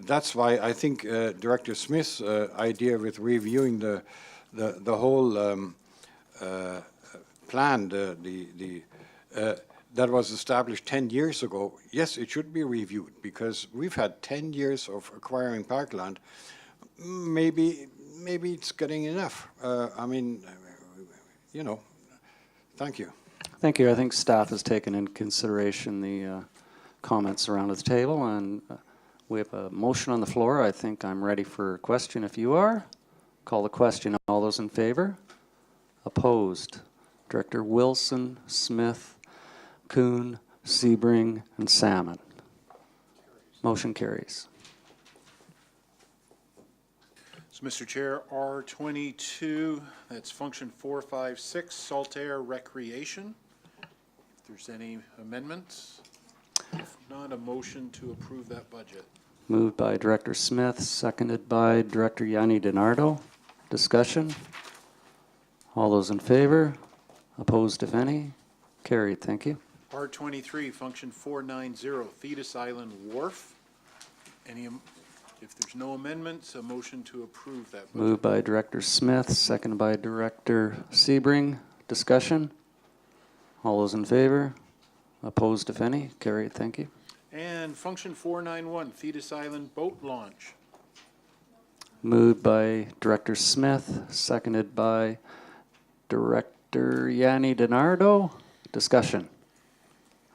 that's why I think Director Smith's idea with reviewing the whole plan, that was established 10 years ago, yes, it should be reviewed, because we've had 10 years of acquiring parkland. Maybe it's getting enough. I mean, you know, thank you. Thank you. I think staff has taken into consideration the comments around the table, and we have a motion on the floor. I think I'm ready for a question if you are. Call the question. All those in favor? Opposed? Director Wilson, Smith, Kuhn, Sebring, and Salmon. Motion carries. So, Mr. Chair, R22, that's function 456, Saltaire Recreation. If there's any amendments, if not, a motion to approve that budget. Moved by Director Smith, seconded by Director Yanni DiNardo. Discussion? All those in favor? Opposed, if any? Carried. Thank you. R23, function 490, Thetis Island Wharf. If there's no amendments, a motion to approve that budget. Moved by Director Smith, seconded by Director Sebring. Discussion? All those in favor? Opposed, if any? Carried. Thank you. And function 491, Thetis Island Boat Launch. Moved by Director Smith, seconded by Director Yanni DiNardo. Discussion.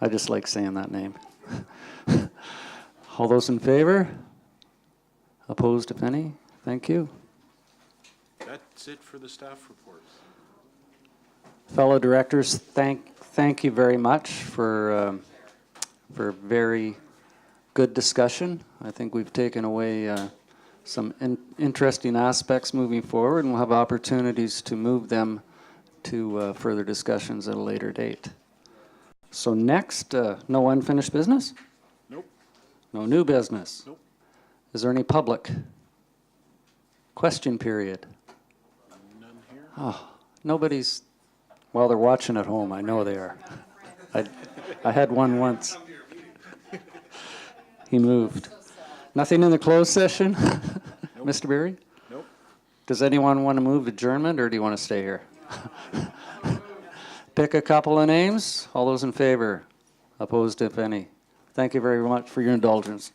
I just like saying that name. All those in favor? Opposed, if any? Thank you. That's it for the staff reports. Fellow directors, thank you very much for very good discussion. I think we've taken away some interesting aspects moving forward, and we'll have opportunities to move them to further discussions at a later date. So next, no unfinished business? Nope. No new business? Nope. Is there any public question period? None here. Oh, nobody's, well, they're watching at home. I know they are. I had one once. He moved. Nothing in the closed session? Nope. Mr. Berry? Nope. Does anyone want to move adjournment, or do you want to stay here? Pick a couple of names. All those in favor? Opposed, if any? Thank you very much for your indulgence.